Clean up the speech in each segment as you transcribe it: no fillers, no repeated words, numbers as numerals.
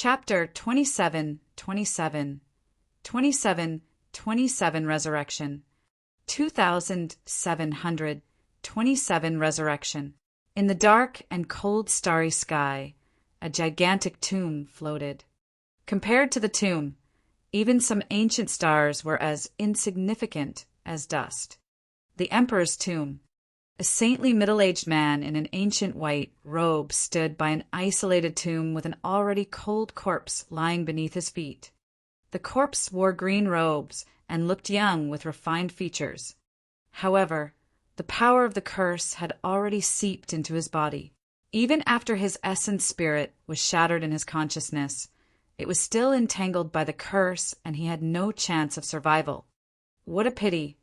Chapter 27, 27, 27, 27 Resurrection, 2727 Resurrection. In the dark and cold starry sky, a gigantic tomb floated. Compared to the tomb, even some ancient stars were as insignificant as dust. The Emperor's tomb. A saintly middle-aged man in an ancient white robe stood by an isolated tomb with an already cold corpse lying beneath his feet. The corpse wore green robes and looked young with refined features. However, the power of the curse had already seeped into his body. Even after his essence spirit was shattered in his consciousness, it was still entangled by the curse and he had no chance of survival. What a pity!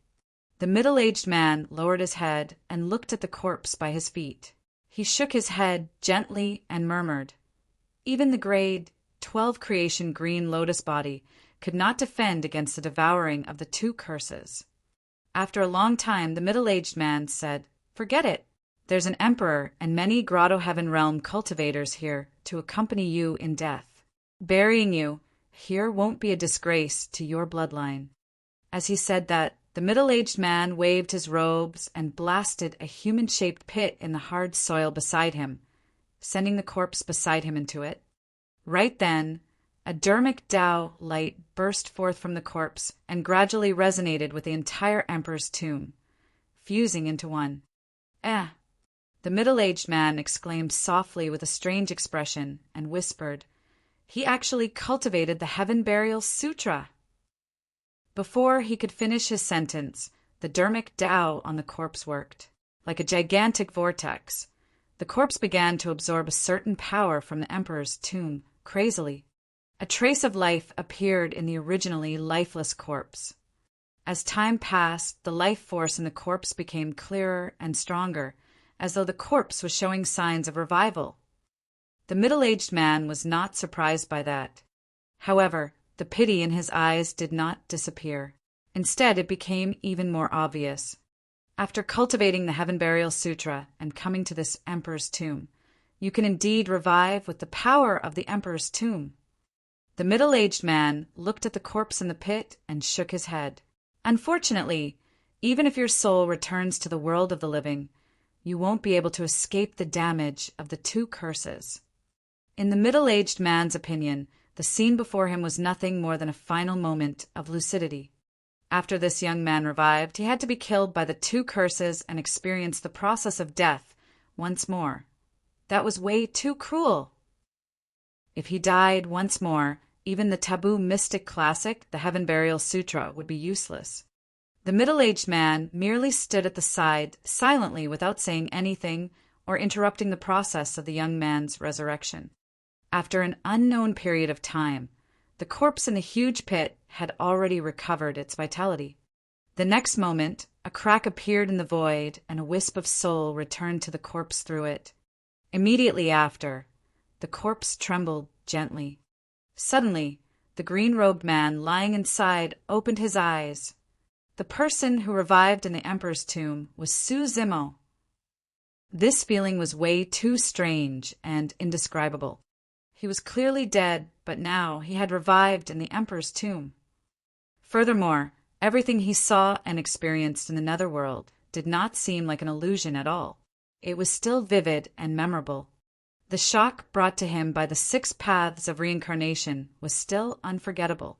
The middle-aged man lowered his head and looked at the corpse by his feet. He shook his head gently and murmured, "Even the grade 12 creation green lotus body could not defend against the devouring of the two curses." After a long time, the middle-aged man said, "Forget it. There's an emperor and many Grotto Heaven Realm cultivators here to accompany you in death. Burying you here won't be a disgrace to your bloodline." As he said that, the middle-aged man waved his robes and blasted a human-shaped pit in the hard soil beside him, sending the corpse beside him into it. Right then, a Dharmic Tao light burst forth from the corpse and gradually resonated with the entire Emperor's tomb, fusing into one. "Eh!" The middle-aged man exclaimed softly with a strange expression and whispered, "He actually cultivated the Heaven Burial Sutra!" Before he could finish his sentence, the Dharmic Tao on the corpse worked. Like a gigantic vortex, the corpse began to absorb a certain power from the Emperor's tomb, crazily. A trace of life appeared in the originally lifeless corpse. As time passed, the life force in the corpse became clearer and stronger, as though the corpse was showing signs of revival. The middle-aged man was not surprised by that. However, the pity in his eyes did not disappear. Instead, it became even more obvious. After cultivating the Heaven Burial Sutra and coming to this Emperor's tomb, you can indeed revive with the power of the Emperor's tomb. The middle-aged man looked at the corpse in the pit and shook his head. Unfortunately, even if your soul returns to the world of the living, you won't be able to escape the damage of the two curses. In the middle-aged man's opinion, the scene before him was nothing more than a final moment of lucidity. After this young man revived, he had to be killed by the two curses and experience the process of death once more. That was way too cruel. If he died once more, even the taboo mystic classic, the Heaven Burial Sutra, would be useless. The middle-aged man merely stood at the side, silently without saying anything or interrupting the process of the young man's resurrection. After an unknown period of time, the corpse in the huge pit had already recovered its vitality. The next moment, a crack appeared in the void and a wisp of soul returned to the corpse through it. Immediately after, the corpse trembled gently. Suddenly, the green-robed man lying inside opened his eyes. The person who revived in the Emperor's tomb was Su Zimo. This feeling was way too strange and indescribable. He was clearly dead, but now he had revived in the Emperor's tomb. Furthermore, everything he saw and experienced in the netherworld did not seem like an illusion at all. It was still vivid and memorable. The shock brought to him by the 6 paths of reincarnation was still unforgettable.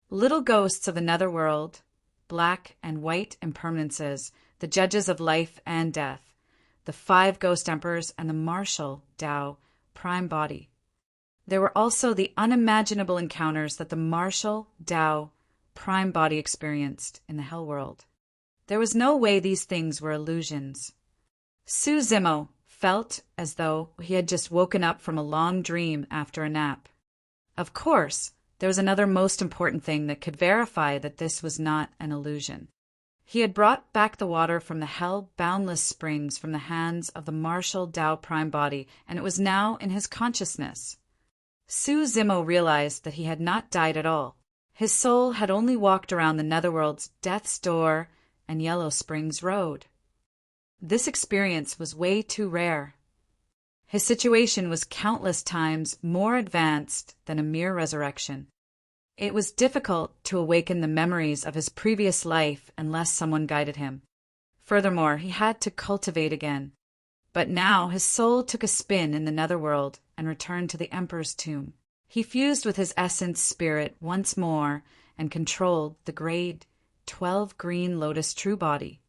Little ghosts of the netherworld, black and white impermanences, the judges of life and death, the 5 ghost emperors, and the martial Tao prime body. There were also the unimaginable encounters that the martial Tao prime body experienced in the hell world. There was no way these things were illusions. Su Zimo felt as though he had just woken up from a long dream after a nap. Of course, there was another most important thing that could verify that this was not an illusion. He had brought back the water from the hell-boundless springs from the hands of the martial Tao prime body, and it was now in his consciousness. Su Zimo realized that he had not died at all. His soul had only walked around the netherworld's Death's Door and Yellow Springs Road. This experience was way too rare. His situation was countless times more advanced than a mere resurrection. It was difficult to awaken the memories of his previous life unless someone guided him. Furthermore, he had to cultivate again. But now his soul took a spin in the netherworld and returned to the Emperor's tomb. He fused with his essence spirit once more and controlled the grade 12 green lotus true body.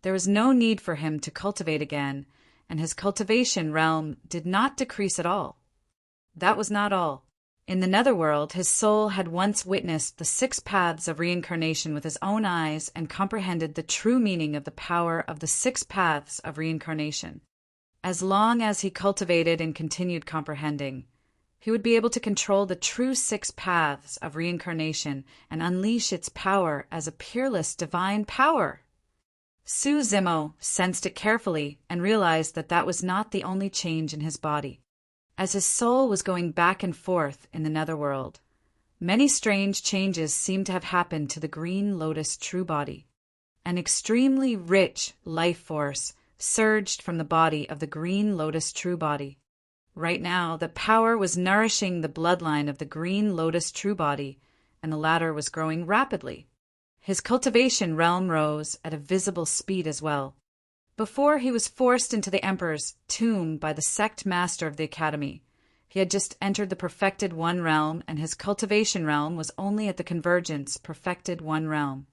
There was no need for him to cultivate again, and his cultivation realm did not decrease at all. That was not all. In the netherworld, his soul had once witnessed the 6 paths of reincarnation with his own eyes and comprehended the true meaning of the power of the 6 paths of reincarnation. As long as he cultivated and continued comprehending, he would be able to control the true 6 paths of reincarnation and unleash its power as a peerless divine power. Su Zimo sensed it carefully and realized that that was not the only change in his body. As his soul was going back and forth in the netherworld, many strange changes seemed to have happened to the green lotus true body. An extremely rich life force surged from the body of the green lotus true body. Right now, the power was nourishing the bloodline of the green lotus true body, and the latter was growing rapidly. His cultivation realm rose at a visible speed as well. Before he was forced into the Emperor's tomb by the sect master of the academy, he had just entered the perfected one realm, and his cultivation realm was only at the convergence perfected one realm.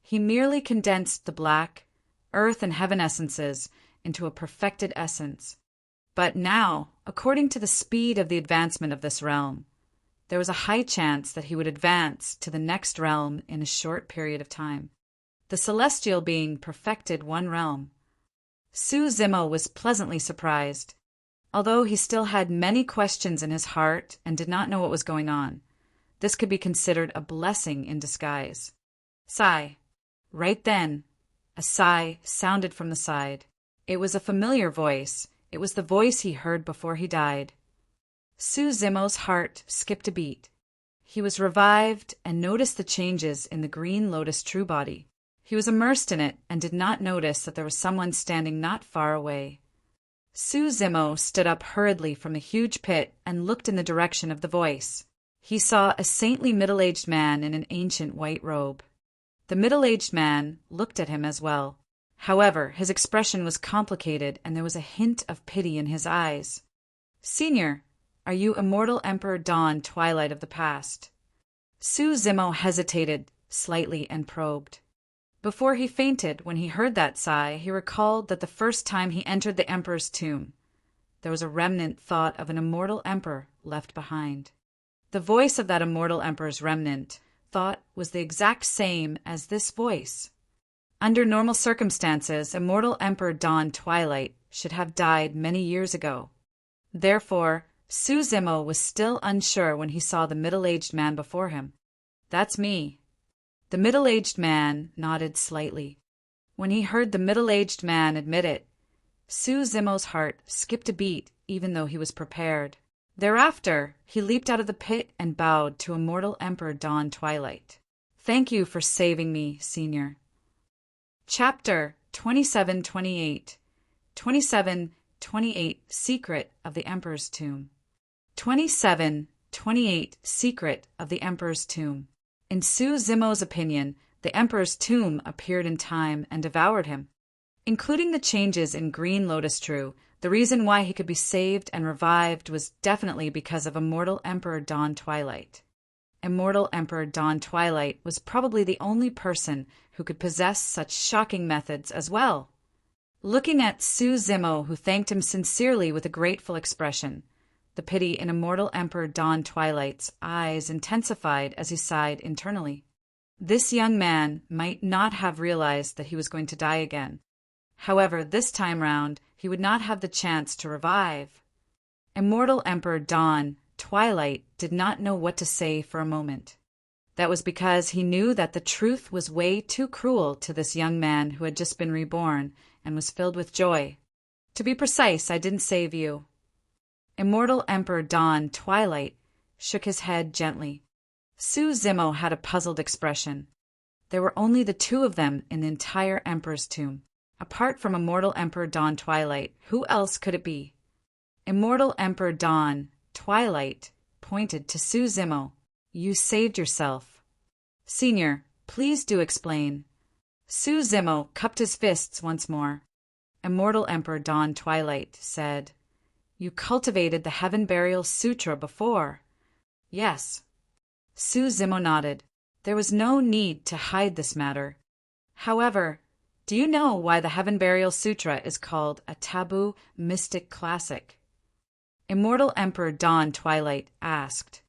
He merely condensed the black, earth and heaven essences into a perfected essence. But now, according to the speed of the advancement of this realm, there was a high chance that he would advance to the next realm in a short period of time. The celestial being perfected one realm. Su Zimo was pleasantly surprised. Although he still had many questions in his heart and did not know what was going on, this could be considered a blessing in disguise. Sigh. Right then, a sigh sounded from the side. It was a familiar voice. It was the voice he heard before he died. Su Zimo's heart skipped a beat. He was revived and noticed the changes in the green lotus true body. He was immersed in it and did not notice that there was someone standing not far away. Su Zimo stood up hurriedly from a huge pit and looked in the direction of the voice. He saw a saintly middle-aged man in an ancient white robe. The middle-aged man looked at him as well. However, his expression was complicated and there was a hint of pity in his eyes. "Senior, are you immortal Emperor Dawn Twilight of the past?" Su Zimo hesitated slightly and probed. Before he fainted, when he heard that sigh, he recalled that the first time he entered the Emperor's tomb, there was a remnant thought of an immortal emperor left behind. The voice of that immortal emperor's remnant thought was the exact same as this voice. Under normal circumstances, immortal Emperor Dawn Twilight should have died many years ago. Therefore, Su Zimo was still unsure when he saw the middle-aged man before him. "That's me." The middle-aged man nodded slightly. When he heard the middle-aged man admit it, Su Zimo's heart skipped a beat even though he was prepared. Thereafter, he leaped out of the pit and bowed to immortal Emperor Dawn Twilight. "Thank you for saving me, Senior." Chapter 2728 2728 Secret of the Emperor's Tomb. 2728 Secret of the Emperor's Tomb. In Su Zimo's opinion, the Emperor's tomb appeared in time and devoured him. Including the changes in Green Lotus True, the reason why he could be saved and revived was definitely because of immortal Emperor Dawn Twilight. Immortal Emperor Dawn Twilight was probably the only person who could possess such shocking methods as well. Looking at Su Zimo, who thanked him sincerely with a grateful expression, the pity in immortal Emperor Dawn Twilight's eyes intensified as he sighed internally. This young man might not have realized that he was going to die again. However, this time round, he would not have the chance to revive. Immortal Emperor Dawn Twilight did not know what to say for a moment. That was because he knew that the truth was way too cruel to this young man who had just been reborn and was filled with joy. "To be precise, I didn't save you." Immortal Emperor Dawn Twilight shook his head gently. Su Zimo had a puzzled expression. There were only the two of them in the entire Emperor's tomb. Apart from immortal Emperor Dawn Twilight, who else could it be? Immortal Emperor Dawn, Twilight, pointed to Su Zimo. You saved yourself. Senior, please do explain. Su Zimo cupped his fists once more. Immortal Emperor Dawn Twilight said, You cultivated the Heaven Burial Sutra before. Yes. Su Zimo nodded. There was no need to hide this matter. However, do you know why the Heaven Burial Sutra is called a taboo mystic classic? Immortal Emperor Dawn Twilight asked.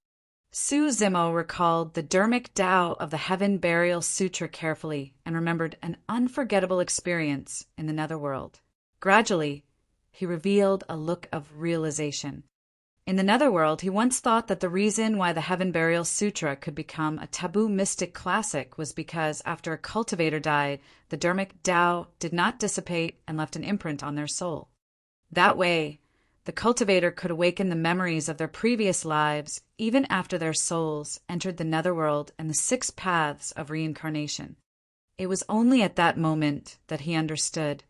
Su Zimo recalled the Dharmic Tao of the Heaven Burial Sutra carefully and remembered an unforgettable experience in the netherworld. Gradually, he revealed a look of realization. In the netherworld, he once thought that the reason why the Heaven Burial Sutra could become a taboo mystic classic was because after a cultivator died, the Dharmic Tao did not dissipate and left an imprint on their soul. That way, the cultivator could awaken the memories of their previous lives even after their souls entered the netherworld and the 6 paths of reincarnation. It was only at that moment that he understood.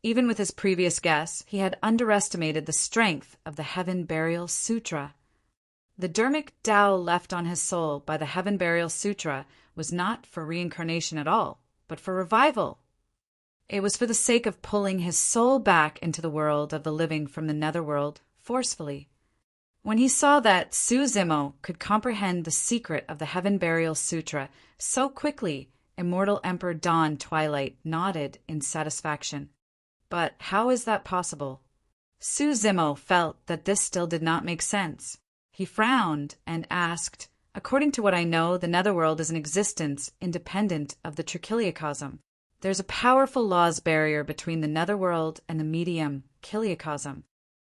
Even with his previous guess, he had underestimated the strength of the Heaven Burial Sutra. The Dharmic Tao left on his soul by the Heaven Burial Sutra was not for reincarnation at all, but for revival. It was for the sake of pulling his soul back into the world of the living from the netherworld forcefully. When he saw that Su Zimo could comprehend the secret of the Heaven Burial Sutra so quickly, Immortal Emperor Dawn Twilight nodded in satisfaction. But how is that possible? Su Zimo felt that this still did not make sense. He frowned and asked, According to what I know, the netherworld is an existence independent of the trichiliocosm. There's a powerful laws barrier between the netherworld and the medium chiliocosm.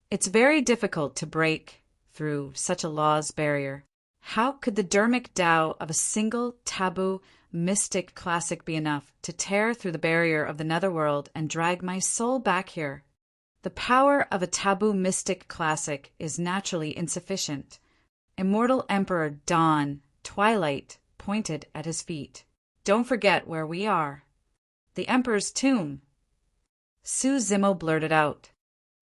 It's very difficult to break through such a laws barrier. How could the Dharmic Tao of a single taboo mystic classic be enough to tear through the barrier of the netherworld and drag my soul back here? The power of a taboo mystic classic is naturally insufficient. Immortal Emperor Dawn Twilight pointed at his feet. Don't forget where we are. The Emperor's tomb. Su Zimo blurted out.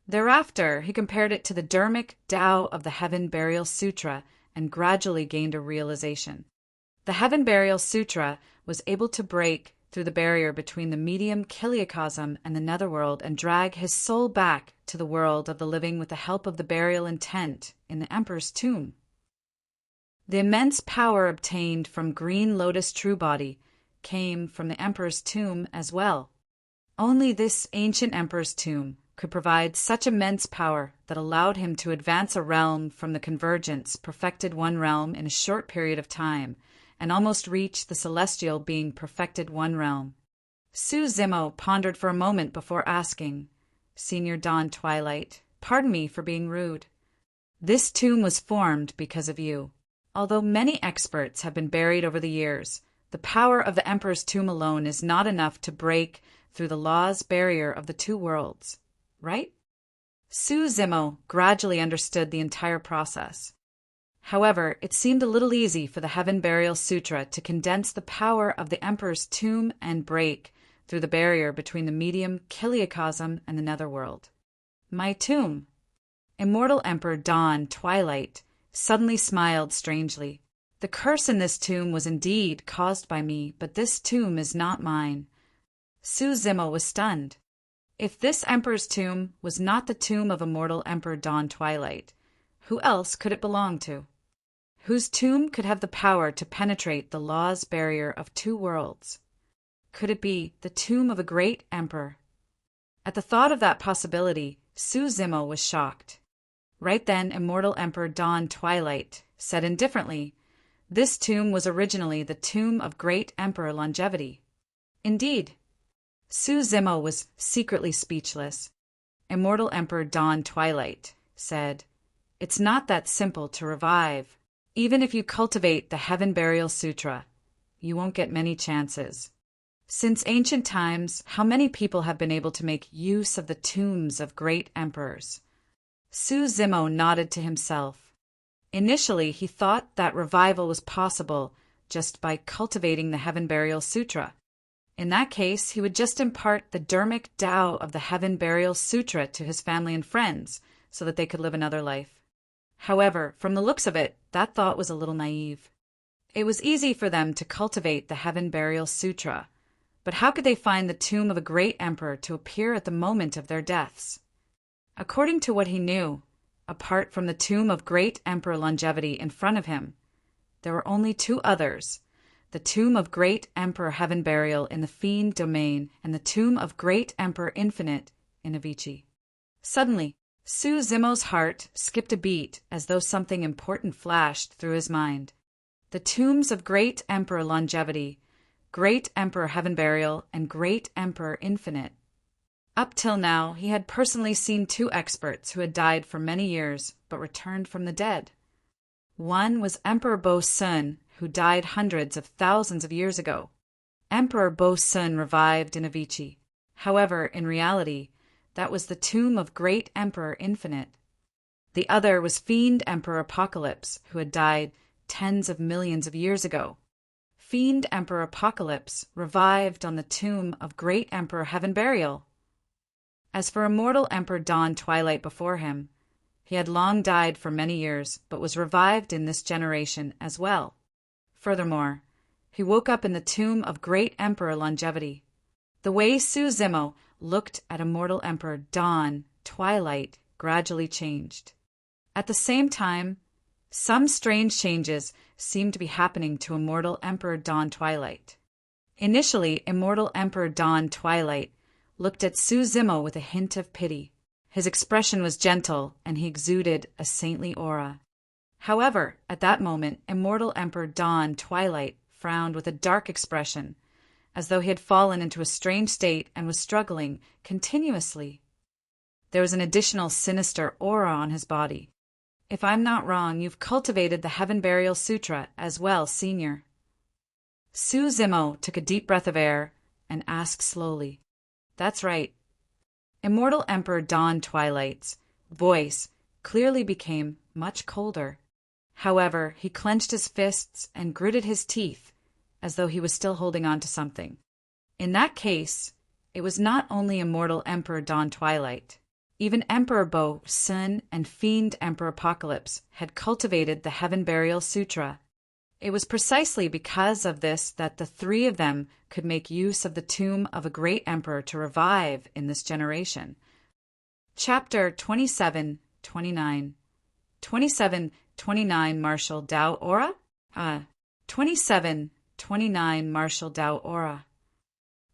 Thereafter, he compared it to the Dharmic Tao of the Heaven Burial Sutra and gradually gained a realization. The Heaven Burial Sutra was able to break through the barrier between the medium chiliocosm and the netherworld and drag his soul back to the world of the living with the help of the burial intent in the Emperor's tomb. The immense power obtained from Green Lotus True Body came from the Emperor's tomb as well. Only this ancient Emperor's tomb could provide such immense power that allowed him to advance a realm from the convergence, perfected one realm in a short period of time, and almost reach the celestial being perfected one realm. Su Zimo pondered for a moment before asking, Senior Dawn Twilight, pardon me for being rude. This tomb was formed because of you. Although many experts have been buried over the years, the power of the Emperor's tomb alone is not enough to break through the laws barrier of the 2 worlds, right? Su Zimo gradually understood the entire process. However, it seemed a little easy for the Heaven Burial Sutra to condense the power of the Emperor's tomb and break through the barrier between the medium chiliocosm and the netherworld. My tomb. Immortal Emperor Dawn Twilight suddenly smiled strangely. The curse in this tomb was indeed caused by me, but this tomb is not mine. Su Zimo was stunned. If this Emperor's tomb was not the tomb of Immortal Emperor Dawn Twilight, who else could it belong to? Whose tomb could have the power to penetrate the laws barrier of 2 worlds? Could it be the tomb of a great emperor? At the thought of that possibility, Su Zimo was shocked. Right then, Immortal Emperor Dawn Twilight said indifferently, This tomb was originally the tomb of great Emperor Longevity. Indeed. Su Zimo was secretly speechless. Immortal Emperor Dawn Twilight said, It's not that simple to revive. Even if you cultivate the Heaven Burial Sutra, you won't get many chances. Since ancient times, how many people have been able to make use of the tombs of great emperors? Su Zimo nodded to himself. Initially, he thought that revival was possible just by cultivating the Heaven Burial Sutra. In that case, he would just impart the Dharmic Tao of the Heaven Burial Sutra to his family and friends, so that they could live another life. However, from the looks of it, that thought was a little naive. It was easy for them to cultivate the Heaven Burial Sutra, but how could they find the tomb of a great emperor to appear at the moment of their deaths? According to what he knew, apart from the tomb of great Emperor Longevity in front of him, there were only two others: the tomb of great Emperor Heaven Burial in the Fiend domain and the tomb of great Emperor Infinite in Avicii. Suddenly, Su Zimo's heart skipped a beat as though something important flashed through his mind. The tombs of great Emperor Longevity, great Emperor Heaven Burial, and great Emperor Infinite. Up till now, he had personally seen two experts who had died for many years but returned from the dead. One was Emperor Bo-Sun, who died hundreds of thousands of years ago. Emperor Bo-Sun revived in Avicii. However, in reality, that was the tomb of great Emperor Infinite. The other was Fiend Emperor Apocalypse, who had died tens of millions of years ago. Fiend Emperor Apocalypse revived on the tomb of great Emperor Heaven Burial. As for immortal Emperor Dawn Twilight before him, he had long died for many years, but was revived in this generation as well. Furthermore, he woke up in the tomb of great Emperor Longevity. The way Su Zimo looked at immortal Emperor Dawn Twilight gradually changed. At the same time, some strange changes seemed to be happening to immortal Emperor Dawn Twilight. Initially, immortal Emperor Dawn Twilight looked at Su Zimo with a hint of pity. His expression was gentle, and he exuded a saintly aura. However, at that moment, immortal Emperor Dawn Twilight frowned with a dark expression, as though he had fallen into a strange state and was struggling continuously. There was an additional sinister aura on his body. If I'm not wrong, you've cultivated the Heaven Burial Sutra as well, Senior. Su Zimo took a deep breath of air and asked slowly. That's right. Immortal Emperor Dawn Twilight's voice clearly became much colder. However, he clenched his fists and gritted his teeth, as though he was still holding on to something. In that case, it was not only immortal Emperor Dawn Twilight. Even Emperor Bo-Sun and Fiend Emperor Apocalypse had cultivated the Heaven Burial Sutra. It was precisely because of this that the three of them could make use of the tomb of a great emperor to revive in this generation. Chapter 27-29 27-29 Martial Dao Aura? 27-29 Martial Dao Aura.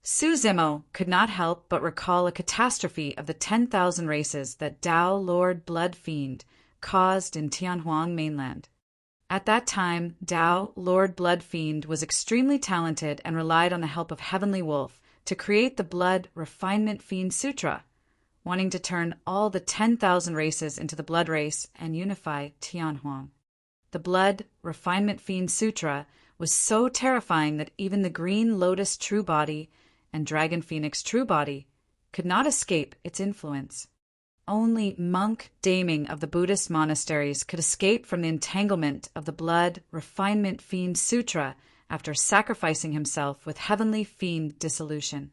Su Zimo could not help but recall a catastrophe of the 10,000 races that Dao Lord Blood Fiend caused in Tianhuang mainland. At that time, Dao Lord Blood Fiend was extremely talented and relied on the help of Heavenly Wolf to create the Blood Refinement Fiend Sutra, wanting to turn all the 10,000 races into the Blood Race and unify Tianhuang. The Blood Refinement Fiend Sutra was so terrifying that even the Green Lotus True Body and Dragon Phoenix True Body could not escape its influence. Only monk Daming of the Buddhist monasteries could escape from the entanglement of the Blood Refinement Fiend Sutra after sacrificing himself with Heavenly Fiend Dissolution.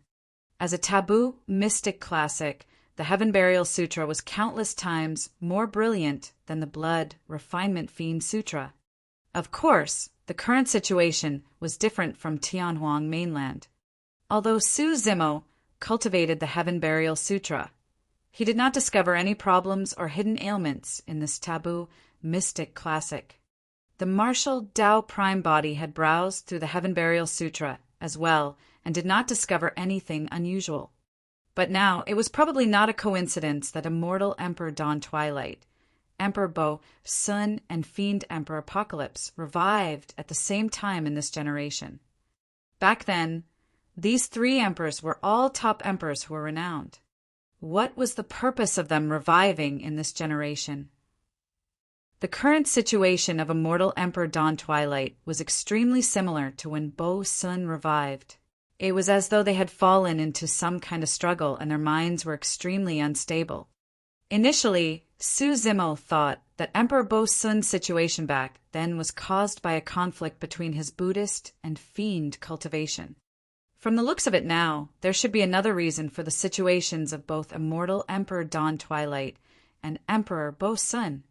As a taboo mystic classic, the Heaven Burial Sutra was countless times more brilliant than the Blood Refinement Fiend Sutra. Of course, the current situation was different from Tianhuang mainland. Although Su Zimo cultivated the Heaven Burial Sutra, he did not discover any problems or hidden ailments in this taboo mystic classic. The martial Tao Prime Body had browsed through the Heaven Burial Sutra as well and did not discover anything unusual. But now it was probably not a coincidence that immortal Emperor Dawn Twilight, Emperor Bo-Sun, and Fiend Emperor Apocalypse revived at the same time in this generation. Back then, these three emperors were all top emperors who were renowned. What was the purpose of them reviving in this generation? The current situation of immortal Emperor Dawn Twilight was extremely similar to when Bo-Sun revived. It was as though they had fallen into some kind of struggle and their minds were extremely unstable. Initially, Su Zimo thought that Emperor Bo-Sun's situation back then was caused by a conflict between his Buddhist and Fiend cultivation. From the looks of it now, there should be another reason for the situations of both immortal Emperor Dawn Twilight and Emperor Bo-sun.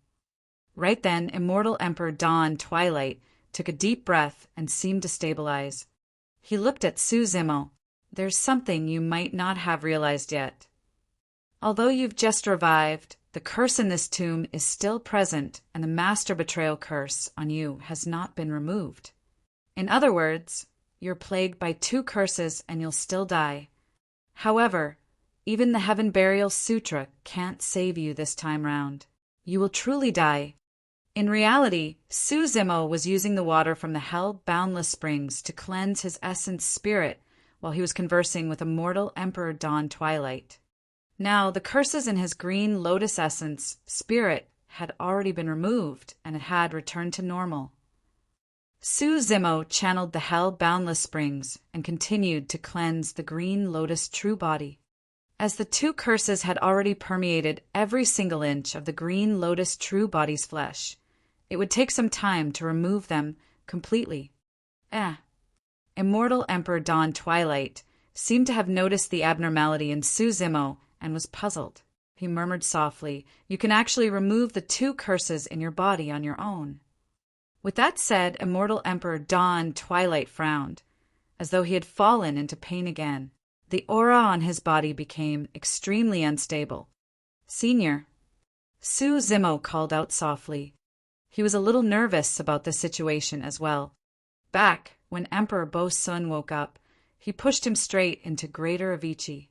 Right then, immortal Emperor Dawn Twilight took a deep breath and seemed to stabilize. He looked at Su Zimo. There's something you might not have realized yet. Although you've just revived, the curse in this tomb is still present, and the master betrayal curse on you has not been removed. In other words, you're plagued by 2 curses and you'll still die. However, even the Heaven Burial Sutra can't save you this time round. You will truly die. In reality, Su Zimo was using the water from the Hell Boundless Springs to cleanse his essence spirit while he was conversing with immortal Emperor Dawn Twilight. Now, the curses in his green lotus essence spirit had already been removed, and it had returned to normal. Su Zimo channeled the Hell Boundless Springs and continued to cleanse the green lotus true body. As the 2 curses had already permeated every single inch of the green lotus true body's flesh, it would take some time to remove them completely. Immortal Emperor Dawn Twilight seemed to have noticed the abnormality in Su Zimo and was puzzled. He murmured softly, "You can actually remove the 2 curses in your body on your own." With that said, immortal Emperor Dawn Twilight frowned, as though he had fallen into pain again. The aura on his body became extremely unstable. "Senior," Su Zimo called out softly. He was a little nervous about the situation as well. Back when Emperor Bo-sun woke up, he pushed him straight into Greater Avicii.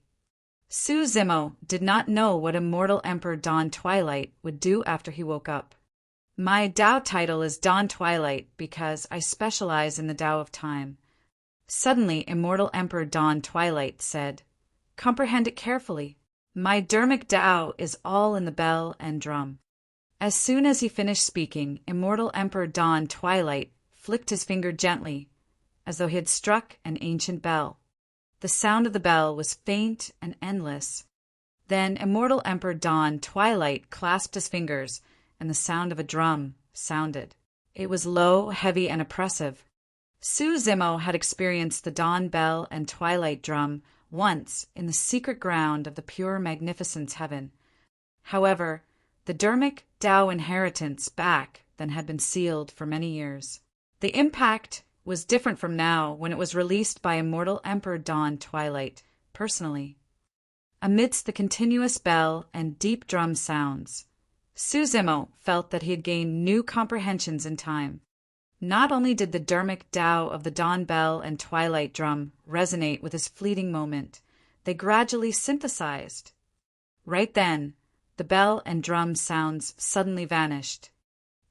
Su Zimo did not know what immortal Emperor Dawn Twilight would do after he woke up. "My Tao title is Dawn Twilight because I specialize in the Tao of time." Suddenly, immortal Emperor Dawn Twilight said, "Comprehend it carefully. My dermic Tao is all in the bell and drum." As soon as he finished speaking, immortal Emperor Dawn Twilight flicked his finger gently, as though he had struck an ancient bell. The sound of the bell was faint and endless. Then immortal Emperor Dawn Twilight clasped his fingers, and the sound of a drum sounded. It was low, heavy, and oppressive. Su Zimo had experienced the dawn bell and twilight drum once in the secret ground of the pure magnificence heaven. However, the dermic Tao inheritance back then had been sealed for many years. The impact was different from now when it was released by immortal Emperor Dawn Twilight personally. Amidst the continuous bell and deep drum sounds, Su Zimo felt that he had gained new comprehensions in time. Not only did the dermic Tao of the dawn bell and twilight drum resonate with his fleeting moment, they gradually synthesized. Right then, the bell and drum sounds suddenly vanished.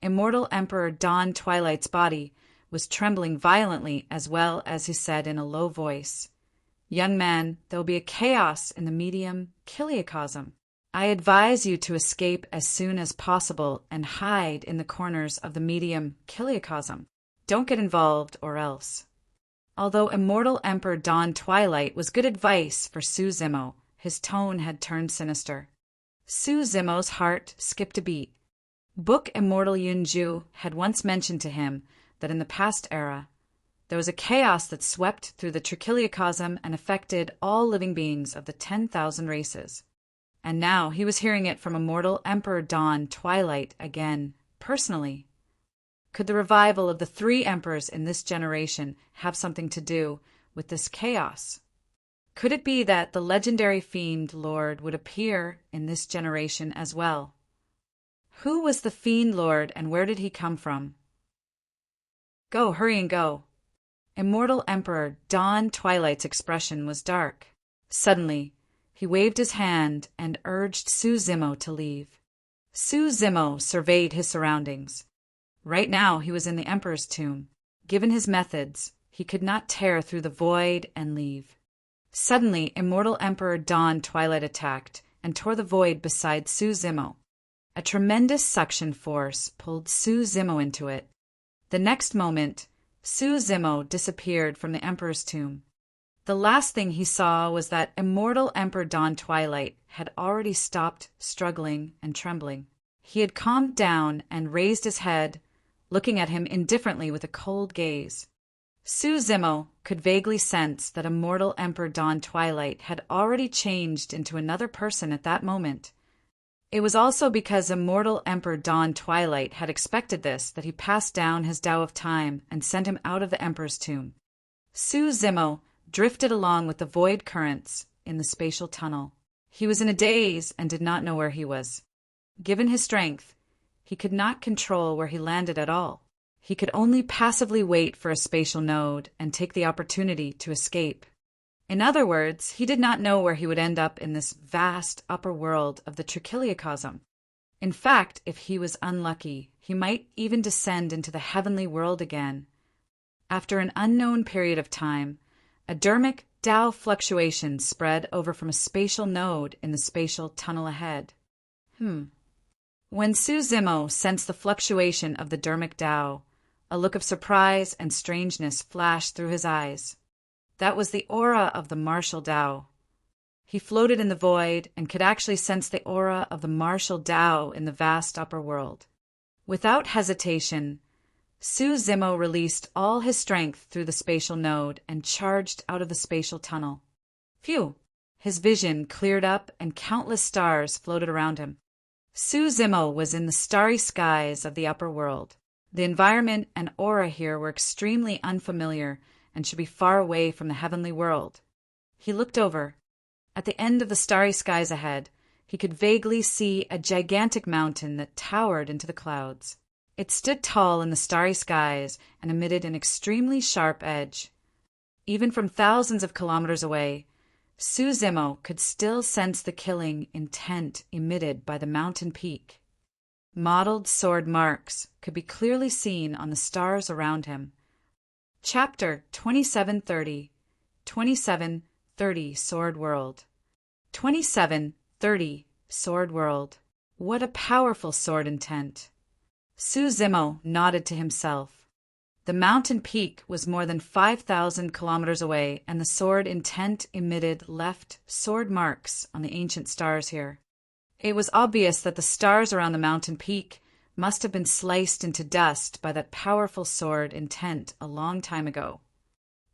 Immortal Emperor Dawn Twilight's body was trembling violently as well as he said in a low voice, "Young man, there will be a chaos in the medium Kiliacosm. I advise you to escape as soon as possible and hide in the corners of the medium Kiliacosm. Don't get involved or else." Although immortal Emperor Dawn Twilight was good advice for Su Zimo, his tone had turned sinister. Su Zimo's heart skipped a beat. Book Immortal Yunju had once mentioned to him that in the past era, there was a chaos that swept through the Trichiliacosm and affected all living beings of the 10,000 races. And now he was hearing it from immortal Emperor Dawn Twilight again, personally. Could the revival of the 3 emperors in this generation have something to do with this chaos? Could it be that the legendary Fiend Lord would appear in this generation as well? Who was the Fiend Lord and where did he come from? Go, hurry and go. Immortal Emperor Dawn Twilight's expression was dark. Suddenly, he waved his hand and urged Su Zimo to leave. Su Zimo surveyed his surroundings. Right now he was in the Emperor's tomb. Given his methods, he could not tear through the void and leave. Suddenly, immortal Emperor Dawn Twilight attacked and tore the void beside Su Zimo. A tremendous suction force pulled Su Zimo into it. The next moment, Su Zimo disappeared from the Emperor's tomb. The last thing he saw was that immortal Emperor Dawn Twilight had already stopped struggling and trembling. He had calmed down and raised his head, looking at him indifferently with a cold gaze. Su Zimo could vaguely sense that immortal Emperor Dawn Twilight had already changed into another person at that moment. It was also because immortal Emperor Dawn Twilight had expected this that he passed down his Tao of Time and sent him out of the Emperor's tomb. Su Zimo drifted along with the void currents in the spatial tunnel. He was in a daze and did not know where he was. Given his strength, he could not control where he landed at all. He could only passively wait for a spatial node and take the opportunity to escape. In other words, he did not know where he would end up in this vast upper world of the trichiliocosm. In fact, if he was unlucky, he might even descend into the heavenly world again. After an unknown period of time, a dermic Tao fluctuation spread over from a spatial node in the spatial tunnel ahead. When Su Zimo sensed the fluctuation of the dermic Tao, a look of surprise and strangeness flashed through his eyes. That was the aura of the martial Tao. He floated in the void and could actually sense the aura of the martial Tao in the vast upper world. Without hesitation, Su Zimo released all his strength through the spatial node and charged out of the spatial tunnel. Phew! His vision cleared up and countless stars floated around him. Su Zimo was in the starry skies of the upper world. The environment and aura here were extremely unfamiliar and should be far away from the heavenly world. He looked over. At the end of the starry skies ahead, he could vaguely see a gigantic mountain that towered into the clouds. It stood tall in the starry skies and emitted an extremely sharp edge. Even from thousands of kilometers away, Su Zimo could still sense the killing intent emitted by the mountain peak. Mottled sword marks could be clearly seen on the stars around him. Chapter 2730 2730 Sword World 2730 Sword World. What a powerful sword intent! Su Zimo nodded to himself. The mountain peak was more than 5,000 kilometers away, and the sword intent emitted left sword marks on the ancient stars here. It was obvious that the stars around the mountain peak must have been sliced into dust by that powerful sword intent a long time ago.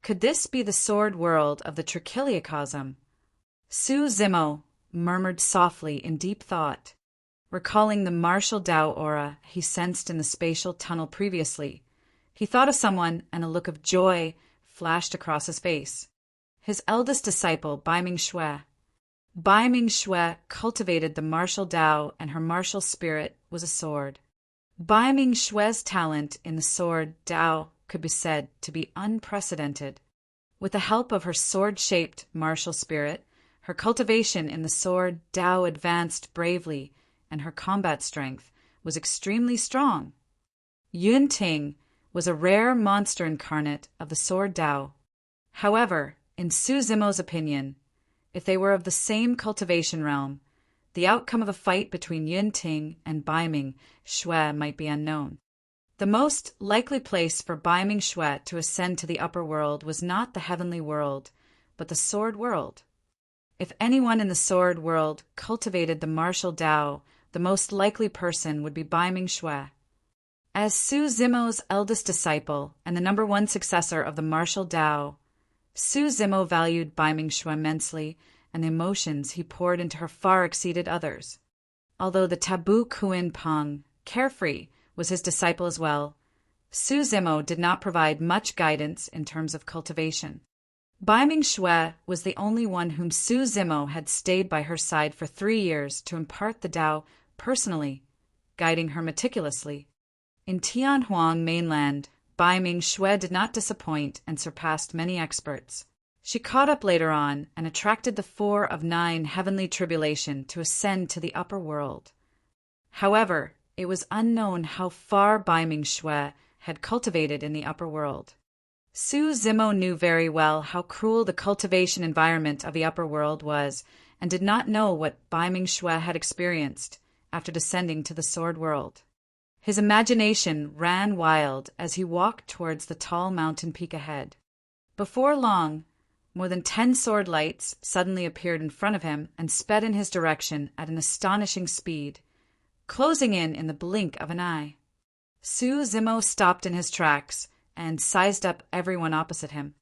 Could this be the sword world of the trichiliocosm? Su Zimo murmured softly in deep thought, recalling the martial Tao aura he sensed in the spatial tunnel previously. He thought of someone, and a look of joy flashed across his face. His eldest disciple, Bai Ming Xue. Bai Ming Xue cultivated the martial Tao, and her martial spirit was a sword. Bai Ming Xue's talent in the sword Tao could be said to be unprecedented. With the help of her sword-shaped martial spirit, her cultivation in the sword Tao advanced bravely, and her combat strength was extremely strong. Yun Ting was a rare monster incarnate of the sword Tao. However, in Su Zimo's opinion, if they were of the same cultivation realm, the outcome of a fight between Yun Ting and Bai Ming Xue might be unknown. The most likely place for Bai Ming Xue to ascend to the upper world was not the heavenly world, but the sword world. If anyone in the sword world cultivated the martial Tao, the most likely person would be Bai Ming Xue. As Su Zimo's eldest disciple and the number one successor of the martial Tao, Su Zimo valued Bai Ming Xue immensely, and the emotions he poured into her far exceeded others. Although the taboo Kuin Pang, carefree, was his disciple as well, Su Zimo did not provide much guidance in terms of cultivation. Bai Ming Xue was the only one whom Su Zimo had stayed by her side for 3 years to impart the Tao personally, guiding her meticulously. In Tianhuang mainland, Bai Ming Xue did not disappoint and surpassed many experts. She caught up later on and attracted the 4 of 9 heavenly tribulation to ascend to the upper world. However, it was unknown how far Bai Ming Xue had cultivated in the upper world. Su Zimo knew very well how cruel the cultivation environment of the upper world was, and did not know what Bai Ming Xue had experienced after descending to the sword world. His imagination ran wild as he walked towards the tall mountain peak ahead. Before long, more than 10 sword lights suddenly appeared in front of him and sped in his direction at an astonishing speed, closing in the blink of an eye. Su Zimo stopped in his tracks and sized up everyone opposite him.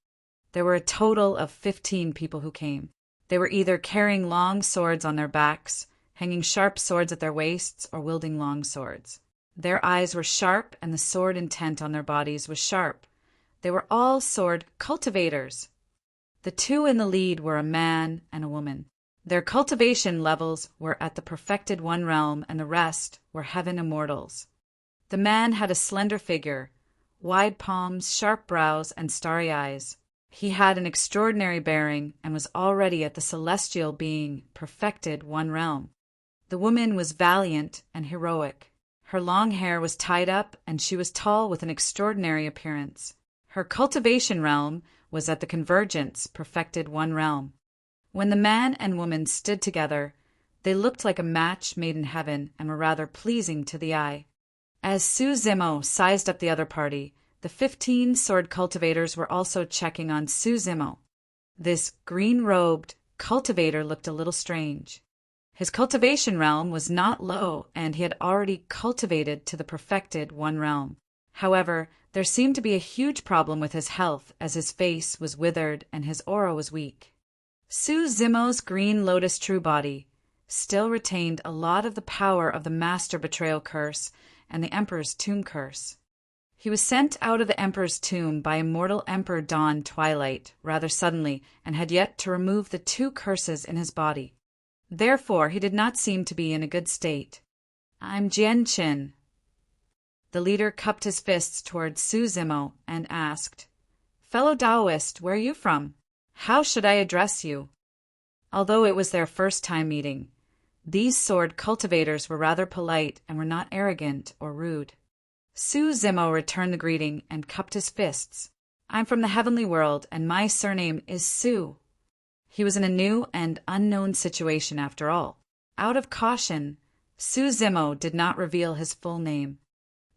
There were a total of 15 people who came. They were either carrying long swords on their backs, hanging sharp swords at their waists or wielding long swords. Their eyes were sharp, and the sword intent on their bodies was sharp. They were all sword cultivators. The two in the lead were a man and a woman. Their cultivation levels were at the perfected one realm, and the rest were heaven immortals. The man had a slender figure, wide palms, sharp brows, and starry eyes. He had an extraordinary bearing and was already at the celestial being, perfected one realm. The woman was valiant and heroic. Her long hair was tied up, and she was tall with an extraordinary appearance. Her cultivation realm was at the convergence, perfected one realm. When the man and woman stood together, they looked like a match made in heaven and were rather pleasing to the eye. As Suzimo sized up the other party, the 15 sword cultivators were also checking on Suzimo. This green-robed cultivator looked a little strange. His cultivation realm was not low, and he had already cultivated to the perfected one realm. However, there seemed to be a huge problem with his health, as his face was withered and his aura was weak. Suzimo's green lotus true body still retained a lot of the power of the master betrayal curse and the Emperor's tomb curse. He was sent out of the Emperor's tomb by immortal Emperor Dawn Twilight rather suddenly, and had yet to remove the 2 curses in his body. Therefore, he did not seem to be in a good state. "I'm Jian-Chin." The leader cupped his fists towards Suzimo and asked, "Fellow Taoist, where are you from? How should I address you?" Although it was their first time meeting, these sword cultivators were rather polite and were not arrogant or rude. Suzimo returned the greeting and cupped his fists. "I'm from the heavenly world, and my surname is Su." He was in a new and unknown situation after all. Out of caution, Suzimo did not reveal his full name.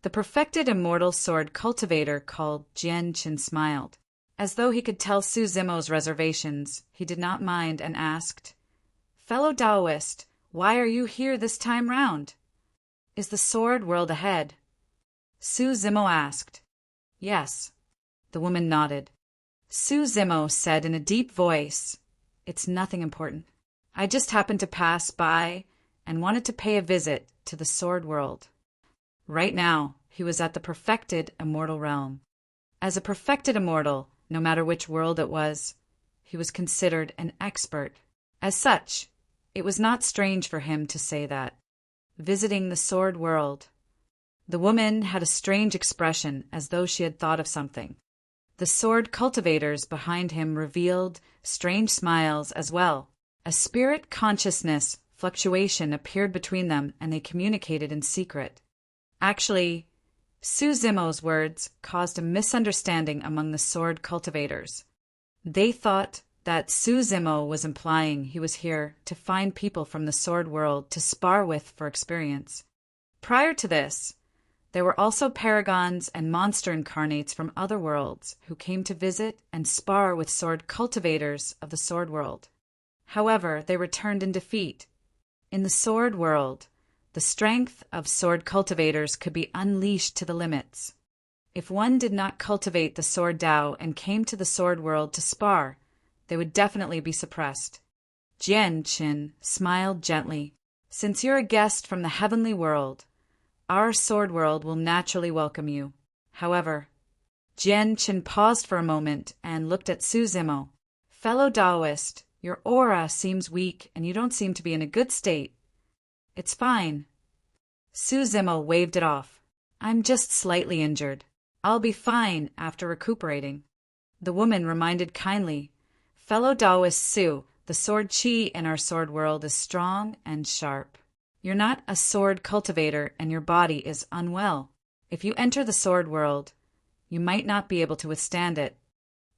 The perfected immortal sword cultivator called Jian-Chin smiled. As though he could tell Suzimo's reservations, he did not mind and asked, "Fellow Taoist, why are you here this time round? Is the sword world ahead?" Suzimo asked. "Yes." The woman nodded. Suzimo said in a deep voice, "It's nothing important. I just happened to pass by and wanted to pay a visit to the sword world." Right now, he was at the perfected immortal realm. As a perfected immortal, no matter which world it was, he was considered an expert. As such, it was not strange for him to say that. Visiting the sword world. The woman had a strange expression, as though she had thought of something. The sword cultivators behind him revealed strange smiles as well. A spirit consciousness fluctuation appeared between them, and they communicated in secret. Actually, Suzimo's words caused a misunderstanding among the sword cultivators. They thought that Suzimo was implying he was here to find people from the sword world to spar with for experience. Prior to this, there were also paragons and monster incarnates from other worlds who came to visit and spar with sword cultivators of the sword world. However, they returned in defeat. In the sword world, the strength of sword cultivators could be unleashed to the limits. If one did not cultivate the sword Tao and came to the sword world to spar, they would definitely be suppressed. Jian-Chin smiled gently. "Since you're a guest from the heavenly world, our sword world will naturally welcome you. However," Jian-Chin paused for a moment and looked at Suzimo. "Fellow Taoist, your aura seems weak and you don't seem to be in a good state." "It's fine." Suzimo waved it off. "I'm just slightly injured. I'll be fine after recuperating." The woman reminded kindly, "Fellow Taoist Su, the sword chi in our sword world is strong and sharp. You're not a sword cultivator and your body is unwell. If you enter the sword world, you might not be able to withstand it."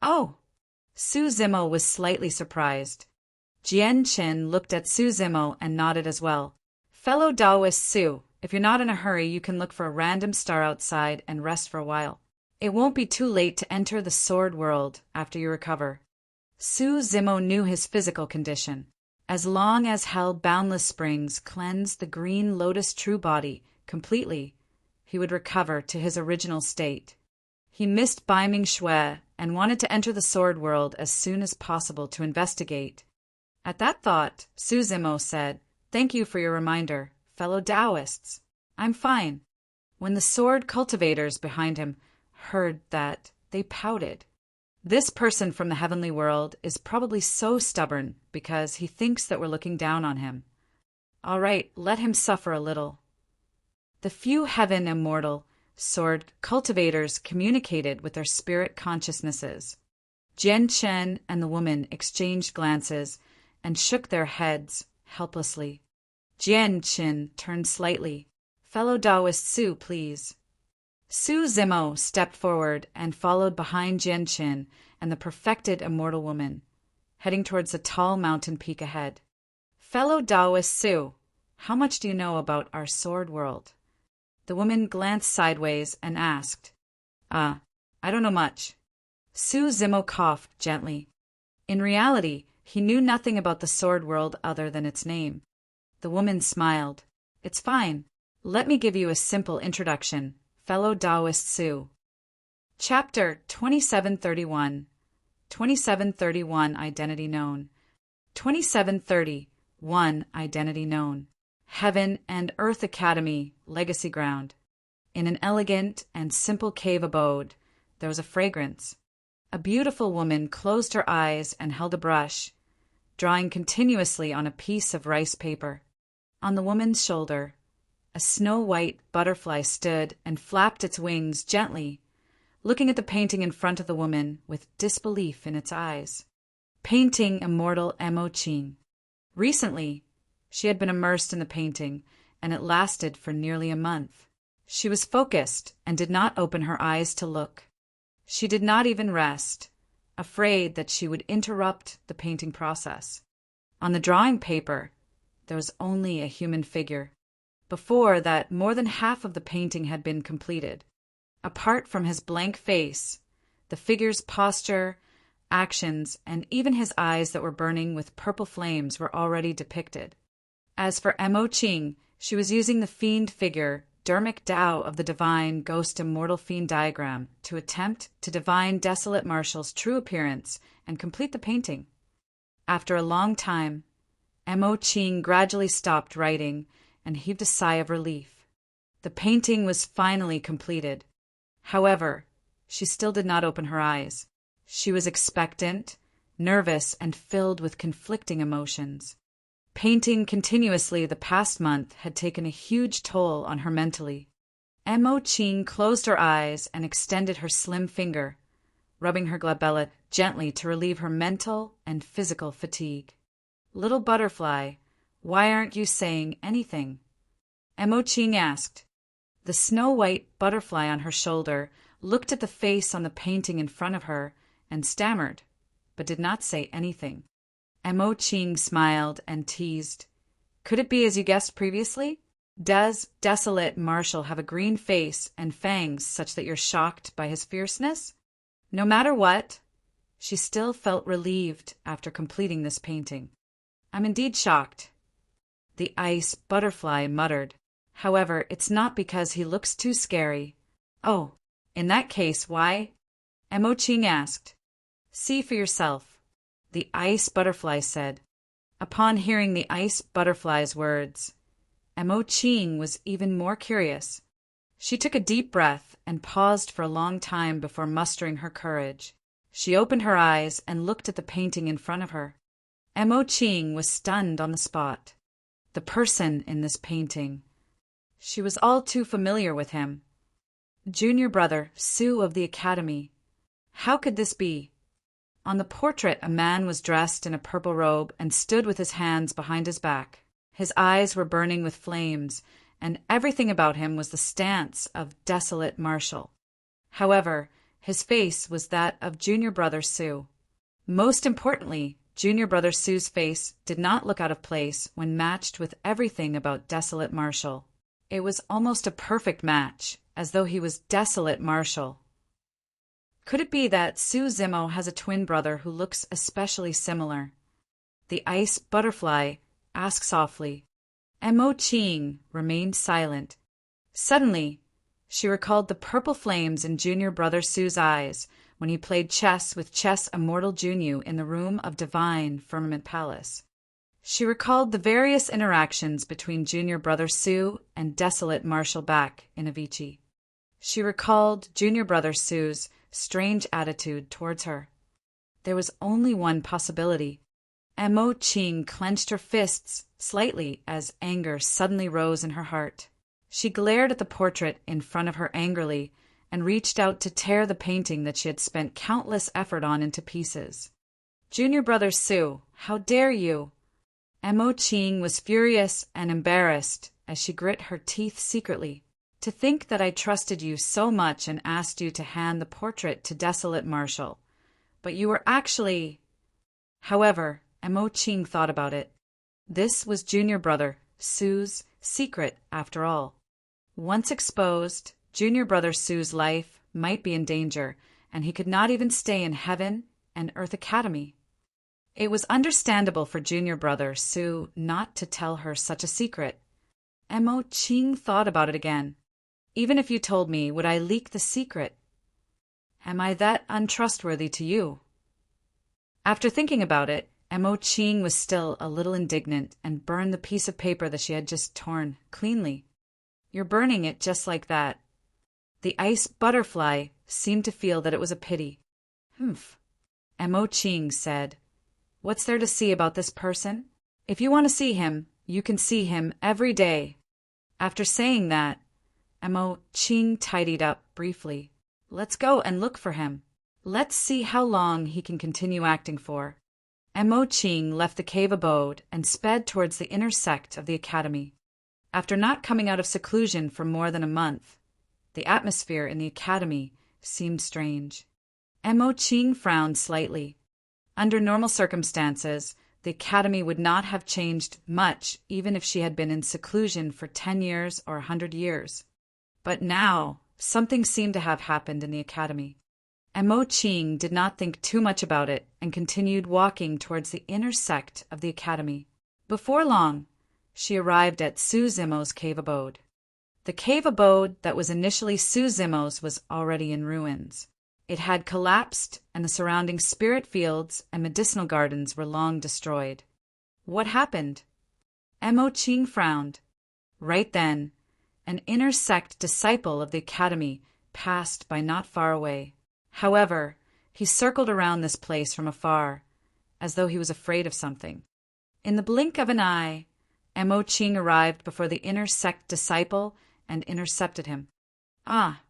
"Oh!" Suzimo was slightly surprised. Jian-Chin looked at Suzimo and nodded as well. "Fellow Taoist Su, if you're not in a hurry, you can look for a random star outside and rest for a while. It won't be too late to enter the sword world after you recover." Suzimo knew his physical condition. As long as held boundless springs cleansed the green lotus true body completely, he would recover to his original state. He missed Baiming Shui and wanted to enter the sword world as soon as possible to investigate. At that thought, Suzimo said, Thank you for your reminder, fellow Taoists. I'm fine. When the sword cultivators behind him heard that, they pouted. This person from the heavenly world is probably so stubborn because he thinks that we're looking down on him. All right, let him suffer a little. The few heaven immortal sword cultivators communicated with their spirit consciousnesses. Jian Chen and the woman exchanged glances and shook their heads helplessly. Jian Chen turned slightly. Fellow Taoist Su, please. Su Zimo stepped forward and followed behind Jian Chen and the perfected immortal woman, heading towards the tall mountain peak ahead. Fellow Taoist Su, how much do you know about our sword world? The woman glanced sideways and asked. I don't know much. Su Zimo coughed gently. In reality, he knew nothing about the sword world other than its name. The woman smiled. It's fine. Let me give you a simple introduction, fellow Taoist Su. Chapter 2731. 2731 Identity Known. 2731 Identity Known. Heaven and Earth Academy, Legacy Ground. In an elegant and simple cave abode, there was a fragrance. A beautiful woman closed her eyes and held a brush, drawing continuously on a piece of rice paper. On the woman's shoulder, a snow-white butterfly stood and flapped its wings gently, looking at the painting in front of the woman with disbelief in its eyes. Painting immortal Mo Qing. Recently, she had been immersed in the painting, and it lasted for nearly a month. She was focused and did not open her eyes to look. She did not even rest, afraid that she would interrupt the painting process. On the drawing paper, there was only a human figure. Before that, more than half of the painting had been completed. Apart from his blank face, the figure's posture, actions, and even his eyes that were burning with purple flames were already depicted. As for Mo Qing, she was using the fiend figure, Dermic Tao of the divine ghost immortal fiend diagram, to attempt to divine desolate Marshall's true appearance and complete the painting. After a long time, Mo Qing gradually stopped writing and heaved a sigh of relief. The painting was finally completed. However, she still did not open her eyes. She was expectant, nervous, and filled with conflicting emotions. Painting continuously the past month had taken a huge toll on her mentally. Mo Qing closed her eyes and extended her slim finger, rubbing her glabella gently to relieve her mental and physical fatigue. Little butterfly, why aren't you saying anything? Mo Qing asked. The snow-white butterfly on her shoulder looked at the face on the painting in front of her and stammered, but did not say anything. Mo Qing smiled and teased. Could it be as you guessed previously? Does desolate Marshall have a green face and fangs such that you're shocked by his fierceness? No matter what, she still felt relieved after completing this painting. I'm indeed shocked. The ice butterfly muttered. However, it's not because he looks too scary. Oh, in that case, why? Mo Qing asked. See for yourself, the ice butterfly said. Upon hearing the ice butterfly's words, Mo Qing was even more curious. She took a deep breath and paused for a long time before mustering her courage. She opened her eyes and looked at the painting in front of her. Mo Qing was stunned on the spot. The person in this painting. She was all too familiar with him. Junior brother, Su of the Academy. How could this be? On the portrait, a man was dressed in a purple robe and stood with his hands behind his back. His eyes were burning with flames, and everything about him was the stance of desolate Marshall. However, his face was that of junior brother Su. Most importantly, junior brother Su's face did not look out of place when matched with everything about desolate Marshall. It was almost a perfect match, as though he was desolate Marshall. Could it be that Su Zimo has a twin brother who looks especially similar? The ice butterfly asked softly. Mo Qing remained silent. Suddenly, she recalled the purple flames in junior brother Su's eyes when he played chess with chess immortal Junyu in the room of divine Firmament Palace. She recalled the various interactions between junior brother Sue and desolate Marshall back in Avicii. She recalled junior brother Sue's strange attitude towards her. There was only one possibility. Mo Ching clenched her fists slightly as anger suddenly rose in her heart. She glared at the portrait in front of her angrily and reached out to tear the painting that she had spent countless effort on into pieces. Junior brother Sue, how dare you? Mo Ching was furious and embarrassed as she grit her teeth secretly. To think that I trusted you so much and asked you to hand the portrait to desolate Marshall. But you were actually... However, Mo Ching thought about it. This was junior brother Sue's secret after all. Once exposed, junior brother Sue's life might be in danger, and he could not even stay in Heaven and Earth Academy. It was understandable for junior brother Sue not to tell her such a secret. Mo Ching thought about it again. Even if you told me, would I leak the secret? Am I that untrustworthy to you? After thinking about it, Mo Ching was still a little indignant and burned the piece of paper that she had just torn cleanly. You're burning it just like that. The ice butterfly seemed to feel that it was a pity. Humph. Mo Ching said, "What's there to see about this person? If you want to see him, you can see him every day." After saying that, Mo Ching tidied up briefly. Let's go and look for him. Let's see how long he can continue acting for. Mo Ching left the cave abode and sped towards the inner sect of the academy. After not coming out of seclusion for more than a month, the atmosphere in the academy seemed strange. Mo Ching frowned slightly. Under normal circumstances, the academy would not have changed much even if she had been in seclusion for 10 years or 100 years. But now, something seemed to have happened in the academy. Mo Ching did not think too much about it and continued walking towards the inner sect of the academy. Before long, she arrived at Sue Zimo's cave abode. The cave abode that was initially Sue Zimo's was already in ruins. It had collapsed, and the surrounding spirit fields and medicinal gardens were long destroyed. What happened? Mo Ching frowned. Right then, an inner sect disciple of the academy passed by not far away. However, he circled around this place from afar, as though he was afraid of something. In the blink of an eye, Mo Ching arrived before the inner sect disciple and intercepted him. Ah!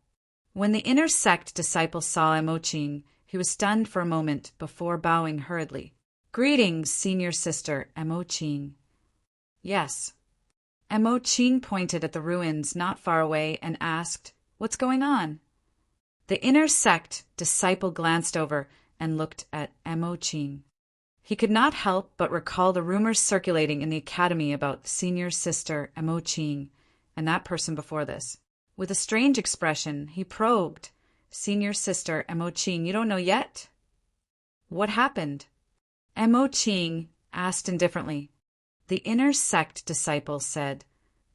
When the inner sect disciple saw Mo Ching, he was stunned for a moment before bowing hurriedly. Greetings, senior sister Mo Ching. Yes. Mo Ching pointed at the ruins not far away and asked, What's going on? The inner sect disciple glanced over and looked at Mo Ching. He could not help but recall the rumors circulating in the academy about senior sister Mo Ching and that person before this. With a strange expression, he probed, Senior sister Mo Ching, you don't know yet? What happened? Mo Ching asked indifferently. The inner sect disciple said,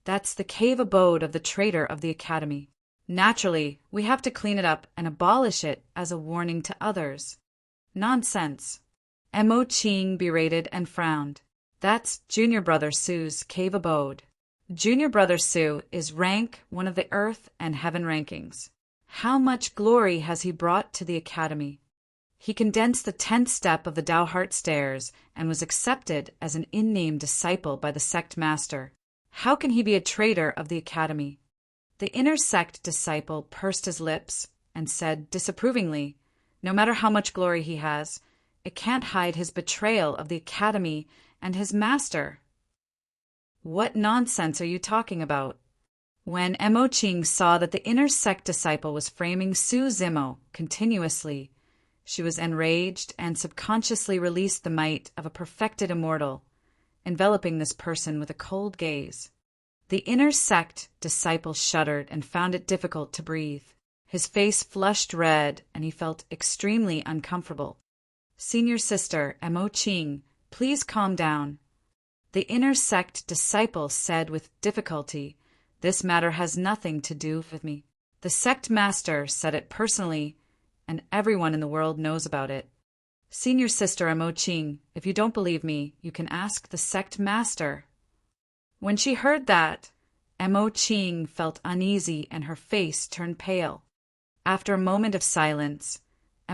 That's the cave abode of the traitor of the academy. Naturally, we have to clean it up and abolish it as a warning to others. Nonsense. Mo Ching berated and frowned. That's junior brother Sue's cave abode. Junior brother Sue is rank one of the Earth and Heaven rankings. How much glory has he brought to the academy? He condensed the 10th step of the Tao Heart Stairs and was accepted as an in-name disciple by the sect master. How can he be a traitor of the academy? The inner sect disciple pursed his lips and said disapprovingly, No matter how much glory he has, it can't hide his betrayal of the academy and his master. What nonsense are you talking about? When Mo Ching saw that the inner sect disciple was framing Sue Zimo continuously, she was enraged and subconsciously released the might of a perfected immortal, enveloping this person with a cold gaze. The inner sect disciple shuddered and found it difficult to breathe. His face flushed red and he felt extremely uncomfortable. Senior sister Mo Ching, please calm down. The inner sect disciple said with difficulty, This matter has nothing to do with me. The sect master said it personally, and everyone in the world knows about it. Senior Sister Mo Ching, if you don't believe me, you can ask the sect master. When she heard that, Mo Ching felt uneasy and her face turned pale. After a moment of silence,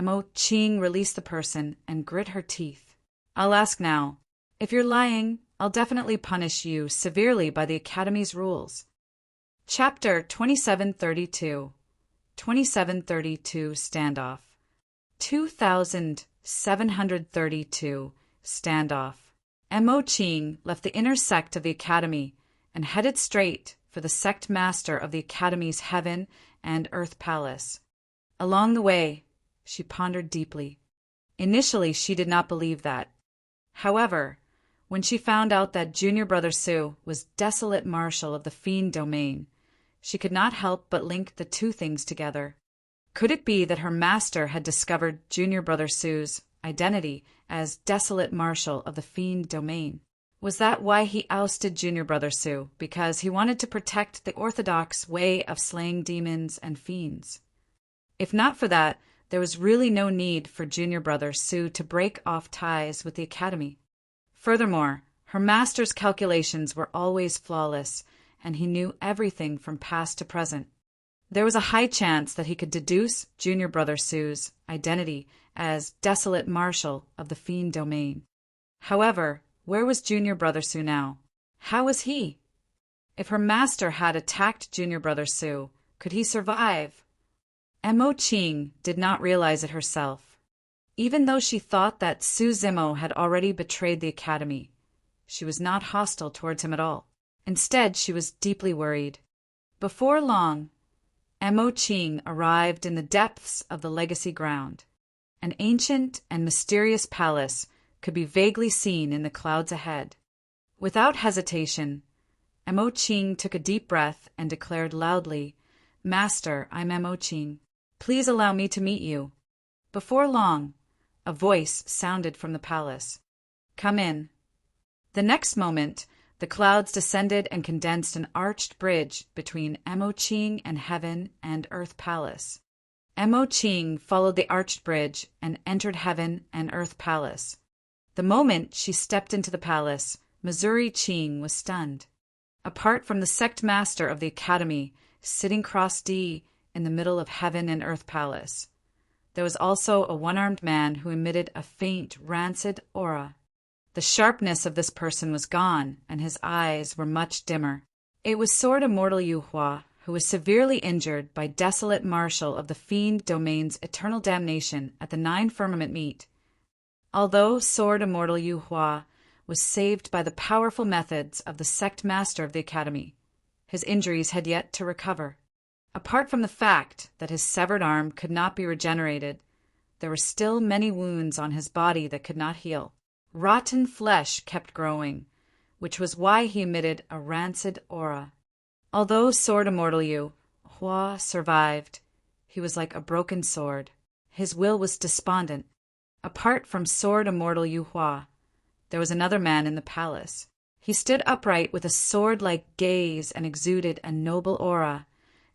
Mo Ching released the person and grit her teeth. I'll ask now. If you're lying, I'll definitely punish you severely by the Academy's rules. Chapter 2732. 2732 Standoff. 2732 Standoff. Mo Ching left the inner sect of the Academy and headed straight for the sect master of the Academy's Heaven and Earth Palace. Along the way, she pondered deeply. Initially, she did not believe that. However, when she found out that Junior Brother Su was desolate marshal of the Fiend Domain, she could not help but link the two things together. Could it be that her master had discovered Junior Brother Su's identity as desolate marshal of the Fiend Domain? Was that why he ousted Junior Brother Su, because he wanted to protect the orthodox way of slaying demons and fiends? If not for that, there was really no need for Junior Brother Su to break off ties with the Academy. Furthermore, her master's calculations were always flawless, and he knew everything from past to present. There was a high chance that he could deduce Junior Brother Su's identity as desolate marshal of the Fiend Domain. However, where was Junior Brother Su now? How was he? If her master had attacked Junior Brother Su, could he survive? Mo Ching did not realize it herself. Even though she thought that Su Zimo had already betrayed the Academy, she was not hostile towards him at all. Instead, she was deeply worried. Before long, Mo Ching arrived in the depths of the Legacy Ground. An ancient and mysterious palace could be vaguely seen in the clouds ahead. Without hesitation, Mo Ching took a deep breath and declared loudly, "Master, I'm Mo Ching. Please allow me to meet you." Before long, a voice sounded from the palace. "Come in." The next moment, the clouds descended and condensed an arched bridge between Mo Ching and Heaven and Earth Palace. Mo Ching followed the arched bridge and entered Heaven and Earth Palace. The moment she stepped into the palace, Missouri Ching was stunned. Apart from the sect master of the Academy, sitting cross-D in the middle of Heaven and Earth Palace, there was also a one-armed man who emitted a faint, rancid aura. The sharpness of this person was gone, and his eyes were much dimmer. It was Sword Immortal Yu Hua, who was severely injured by desolate marshal of the Fiend Domain's eternal damnation at the Nine Firmament Meet. Although Sword Immortal Yu Hua was saved by the powerful methods of the sect master of the Academy, his injuries had yet to recover. Apart from the fact that his severed arm could not be regenerated, there were still many wounds on his body that could not heal. Rotten flesh kept growing, which was why he emitted a rancid aura. Although Sword Immortal Yu Hua survived, he was like a broken sword. His will was despondent. Apart from Sword Immortal Yu Hua, there was another man in the palace. He stood upright with a sword-like gaze and exuded a noble aura.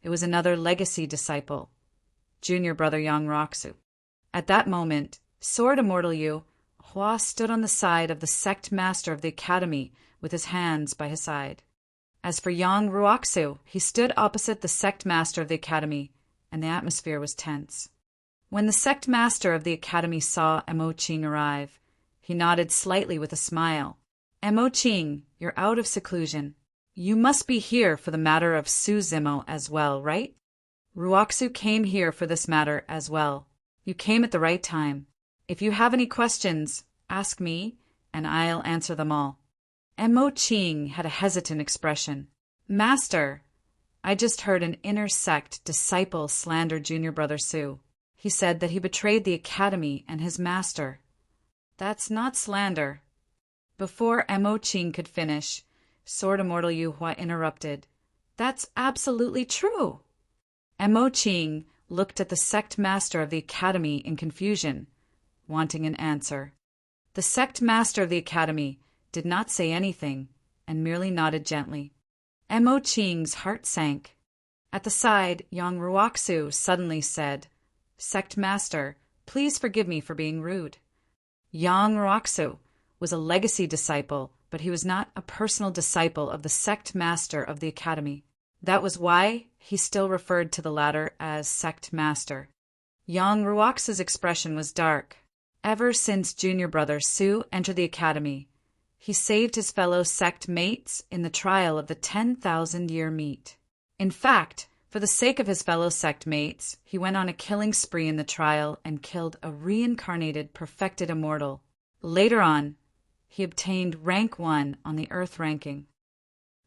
It was another legacy disciple, Junior Brother Yang Roxu. At that moment, Sword Immortal Yu Hua stood on the side of the sect master of the Academy with his hands by his side. As for Yang Ruoxu, he stood opposite the sect master of the Academy, and the atmosphere was tense. When the sect master of the Academy saw Mo Ching arrive, he nodded slightly with a smile. Mo Ching, you're out of seclusion. You must be here for the matter of Su Zimo as well, right? Ruoxu came here for this matter as well. You came at the right time. If you have any questions, ask me, and I'll answer them all. Mo Ching had a hesitant expression. Master, I just heard an inner sect disciple slander Junior Brother Su. He said that he betrayed the Academy and his master. That's not slander. Before Mo Ching could finish, Sword Immortal Yu Hua interrupted. That's absolutely true. Mo Ching looked at the sect master of the Academy in confusion, wanting an answer. The sect master of the Academy did not say anything and merely nodded gently. Mo Ching's heart sank. At the side, Yang Ruoxu suddenly said, Sect master, please forgive me for being rude. Yang Ruoxu was a legacy disciple, but he was not a personal disciple of the sect master of the academy. That was why he still referred to the latter as sect master. Yang Ruoxu's expression was dark. Ever since junior brother Su entered the academy, he saved his fellow sect mates in the trial of the 10,000-year meet. In fact, for the sake of his fellow sect mates, he went on a killing spree in the trial and killed a reincarnated, perfected immortal. Later on, he obtained rank 1 on the Earth ranking.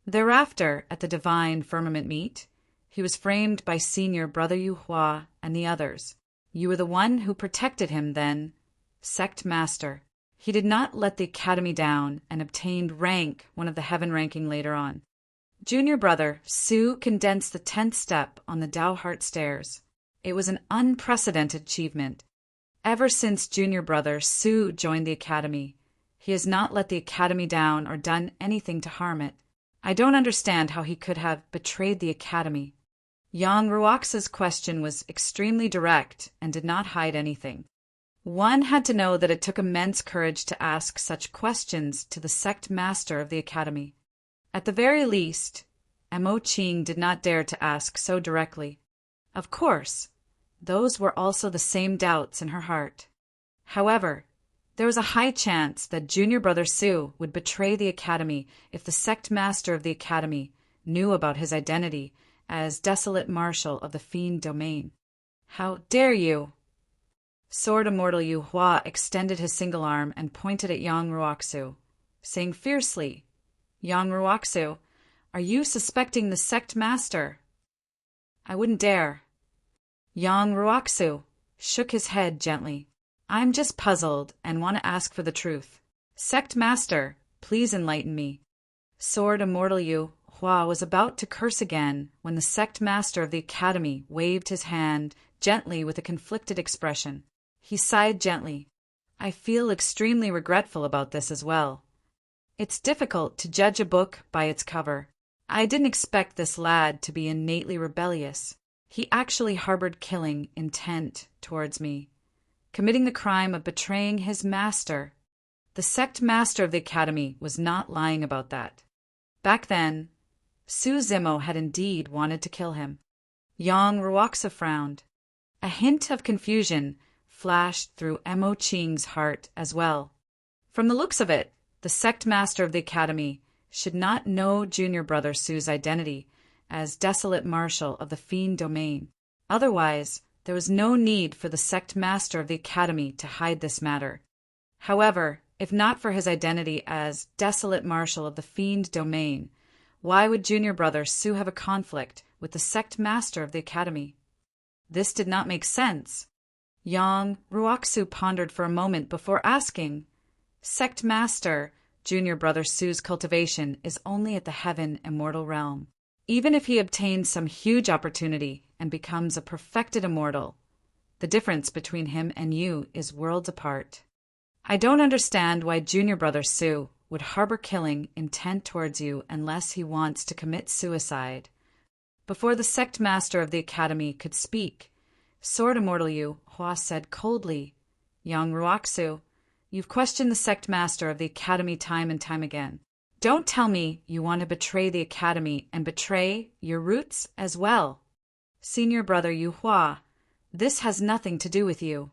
Thereafter, at the Divine Firmament meet, he was framed by senior Brother Yu Hua and the others. You were the one who protected him then, sect master. He did not let the academy down and obtained rank 1 of the heaven ranking later on. Junior brother Su condensed the 10th step on the Tao Heart stairs. It was an unprecedented achievement. Ever since junior brother Su joined the academy, he has not let the academy down or done anything to harm it. I don't understand how he could have betrayed the academy. Yang Ruoxu's question was extremely direct and did not hide anything. One had to know that it took immense courage to ask such questions to the sect master of the academy. At the very least, Mo Qing did not dare to ask so directly. Of course, those were also the same doubts in her heart. However, there was a high chance that junior brother Su would betray the academy if the sect master of the academy knew about his identity as desolate marshal of the fiend domain. How dare you! Sword Immortal Yu Hua extended his single arm and pointed at Yang Ruoxu, saying fiercely, Yang Ruoxu, are you suspecting the sect master? I wouldn't dare. Yang Ruoxu shook his head gently. I'm just puzzled and want to ask for the truth. Sect master, please enlighten me. Sword Immortal Yu Hua was about to curse again when the sect master of the academy waved his hand gently with a conflicted expression. He sighed gently. I feel extremely regretful about this as well. It's difficult to judge a book by its cover. I didn't expect this lad to be innately rebellious. He actually harbored killing intent towards me, committing the crime of betraying his master. The sect master of the academy was not lying about that. Back then, Su Zimo had indeed wanted to kill him. Yang Ruoxu frowned. A hint of confusion flashed through Mo Qing's heart as well. From the looks of it, the sect master of the academy should not know junior brother Su's identity as desolate marshal of the fiend domain. Otherwise, there was no need for the sect master of the academy to hide this matter. However, if not for his identity as desolate marshal of the fiend domain, why would junior brother Su have a conflict with the sect master of the academy? This did not make sense. Yang Ruoxu pondered for a moment before asking, Sect master, junior brother Su's cultivation is only at the heaven immortal realm. Even if he obtains some huge opportunity and becomes a perfected immortal, the difference between him and you is worlds apart. I don't understand why junior brother Su would harbor killing intent towards you unless he wants to commit suicide. Before the sect master of the academy could speak, Sword Immortal Yu Hua said coldly, Yang Ruoxu, you've questioned the sect master of the academy time and time again. Don't tell me you want to betray the academy and betray your roots as well. Senior brother Yu Hua, this has nothing to do with you.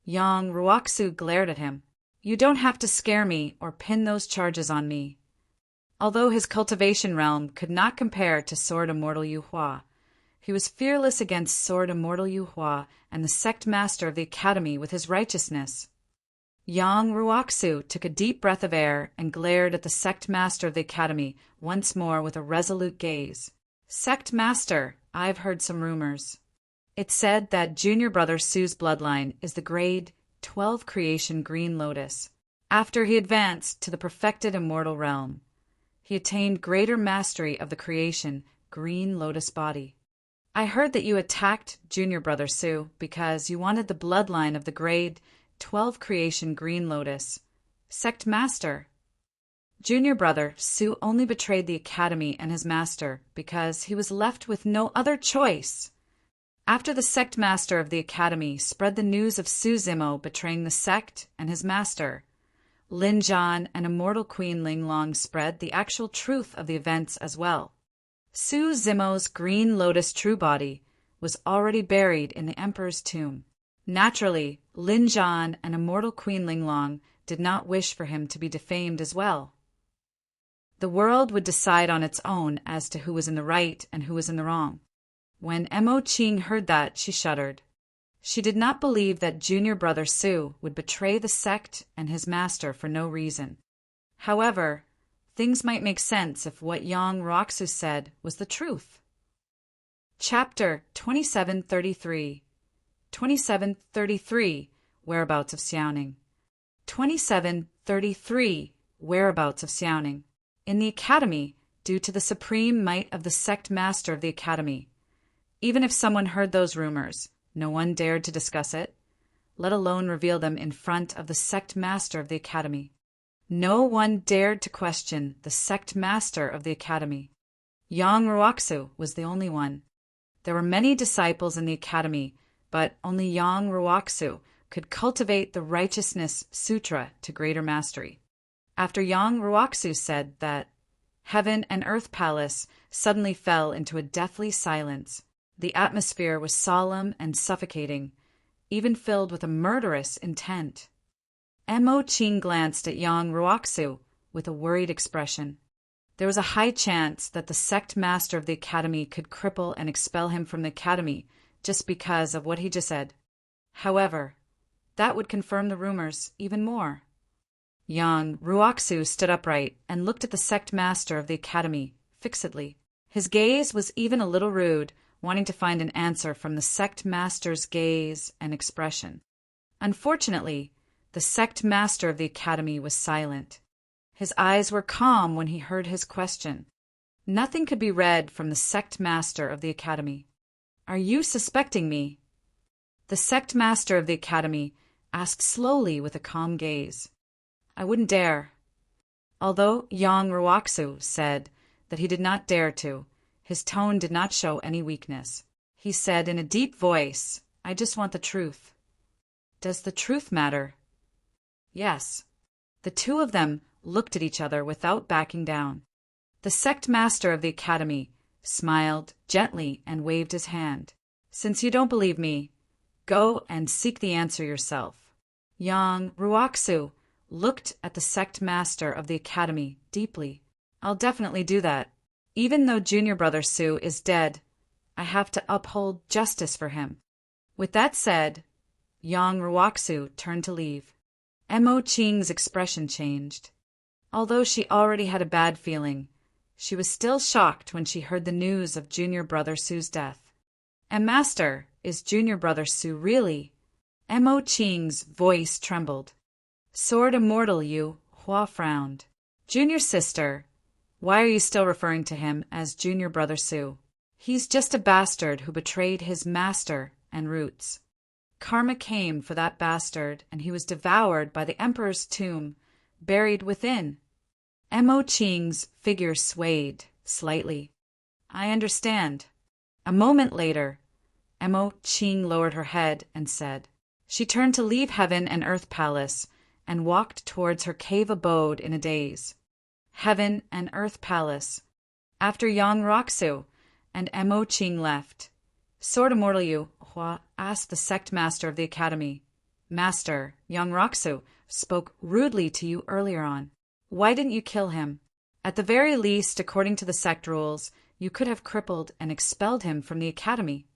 Yang Ruoxu glared at him. You don't have to scare me or pin those charges on me. Although his cultivation realm could not compare to Sword Immortal Yu Hua, he was fearless against Sword Immortal Yu Hua and the sect master of the academy with his righteousness. Yang Ruoxu took a deep breath of air and glared at the sect master of the academy once more with a resolute gaze. Sect master, I've heard some rumors. It's said that junior brother Su's bloodline is the grade 12 creation Green Lotus. After he advanced to the perfected immortal realm, he attained greater mastery of the creation Green Lotus body. I heard that you attacked junior brother Su because you wanted the bloodline of the grade 12 creation Green Lotus. Sect master. Junior brother Su only betrayed the academy and his master because he was left with no other choice. After the sect master of the academy spread the news of Su Zimo betraying the sect and his master, Lin Zhan and immortal Queen Ling Long spread the actual truth of the events as well. Su Zimo's green lotus true body was already buried in the emperor's tomb. Naturally, Lin Zhan and immortal Queen Ling Long did not wish for him to be defamed as well. The world would decide on its own as to who was in the right and who was in the wrong. When Mo Qing heard that, she shuddered. She did not believe that junior brother Su would betray the sect and his master for no reason. However, things might make sense if what Yang Ruoxu said was the truth. Chapter 2733 2733 Whereabouts of Xiaoning 2733 Whereabouts of Xiaoning. In the academy, due to the supreme might of the sect master of the academy. Even if someone heard those rumors, no one dared to discuss it, let alone reveal them in front of the sect master of the academy. No one dared to question the sect master of the academy. Yang Ruoxu was the only one. There were many disciples in the academy, but only Yang Ruoxu could cultivate the Righteousness Sutra to greater mastery. After Yang Ruoxu said that, heaven and earth palace suddenly fell into a deathly silence. The atmosphere was solemn and suffocating, even filled with a murderous intent. Mo Qing glanced at Yang Ruoxu with a worried expression. There was a high chance that the sect master of the academy could cripple and expel him from the academy just because of what he just said. However, that would confirm the rumors even more. Yang Ruoxu stood upright and looked at the sect master of the academy fixedly. His gaze was even a little rude, wanting to find an answer from the sect master's gaze and expression. Unfortunately, the sect master of the academy was silent. His eyes were calm when he heard his question. Nothing could be read from the sect master of the academy. "Are you suspecting me?" The sect master of the academy asked slowly with a calm gaze. "I wouldn't dare." Although Yang Ruoxu said that he did not dare to, his tone did not show any weakness. He said in a deep voice, "I just want the truth." "Does the truth matter?" "Yes." The two of them looked at each other without backing down. The sect master of the academy smiled gently and waved his hand. "Since you don't believe me, go and seek the answer yourself." Yang Ruoxu looked at the sect master of the academy deeply. "I'll definitely do that. Even though junior brother Su is dead, I have to uphold justice for him." With that said, Yang Ruoxu turned to leave. Mo Qing's expression changed. Although she already had a bad feeling, she was still shocked when she heard the news of junior brother Su's death. "And master, is junior brother Su really?" Mo Qing's voice trembled. "Sword immortal you," Hua frowned. "Junior sister, why are you still referring to him as junior brother Su? He's just a bastard who betrayed his master and roots. Karma came for that bastard, and he was devoured by the emperor's tomb, buried within." Mo Qing's figure swayed slightly. "I understand." A moment later, Mo Qing lowered her head and said, she turned to leave heaven and earth palace and walked towards her cave abode in a daze. Heaven and earth palace. After Yang Ruoxu and Mo Qing left, "Sword immortal you," Hua asked the sect master of the academy. "Master, Yang Ruoxu spoke rudely to you earlier on. Why didn't you kill him? At the very least, according to the sect rules, you could have crippled and expelled him from the academy.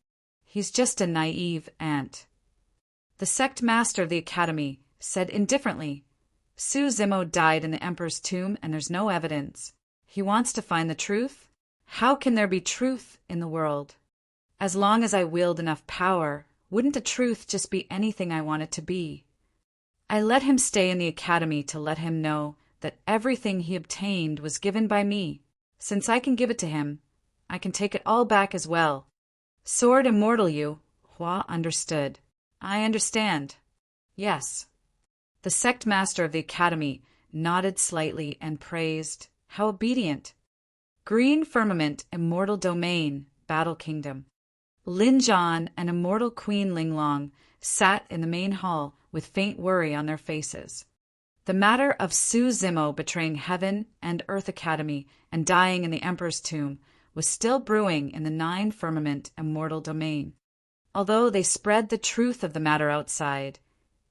He's just a naive ant." The sect master of the academy said indifferently, "Su Zimo died in the emperor's tomb and there's no evidence. He wants to find the truth? How can there be truth in the world? As long as I wield enough power, wouldn't the truth just be anything I want it to be? I let him stay in the academy to let him know that everything he obtained was given by me. Since I can give it to him, I can take it all back as well." "Sword immortal you," Hua understood. "I understand." "Yes." The sect master of the academy nodded slightly and praised, "How obedient! Green firmament, immortal domain, battle kingdom. Lin Zhan and immortal Queen Linglong sat in the main hall with faint worry on their faces. The matter of Su Zimo betraying Heaven and Earth Academy and dying in the Emperor's tomb was still brewing in the 9 firmament immortal domain. Although they spread the truth of the matter outside,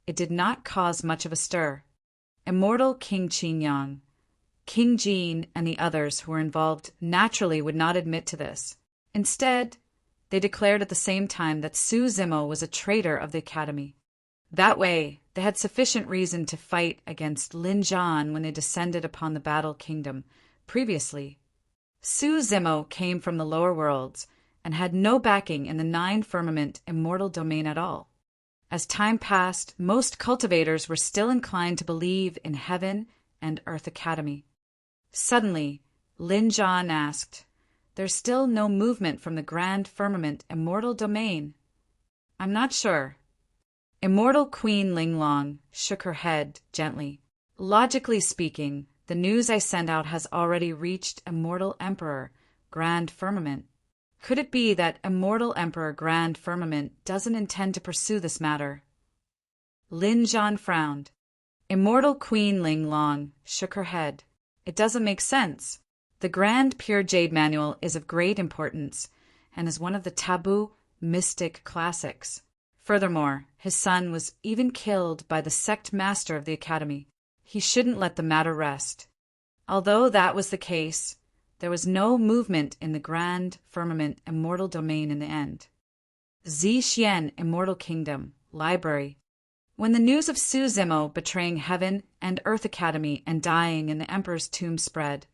it did not cause much of a stir. Immortal King Qingyang, King Jin, and the others who were involved naturally would not admit to this. Instead, they declared at the same time that Su Zimo was a traitor of the Academy. That way, they had sufficient reason to fight against Lin Zhan when they descended upon the Battle Kingdom. Previously, Su Zimo came from the lower worlds and had no backing in the 9 firmament immortal domain at all. As time passed, most cultivators were still inclined to believe in Heaven and Earth Academy. Suddenly, Lin Zhan asked, "There's still no movement from the grand firmament immortal domain." "I'm not sure." Immortal Queen Linglong shook her head gently. "Logically speaking, the news I sent out has already reached Immortal Emperor, Grand Firmament. Could it be that Immortal Emperor Grand Firmament doesn't intend to pursue this matter?" Lin Zhan frowned. Immortal Queen Linglong shook her head. "It doesn't make sense. The Grand Pure Jade Manual is of great importance and is one of the taboo mystic classics. Furthermore, his son was even killed by the sect master of the Academy. He shouldn't let the matter rest." Although that was the case, there was no movement in the Grand Firmament Immortal Domain in the end. Zixian Immortal Kingdom, Library. When the news of Su Zimo betraying Heaven and Earth Academy and dying in the Emperor's tomb spread,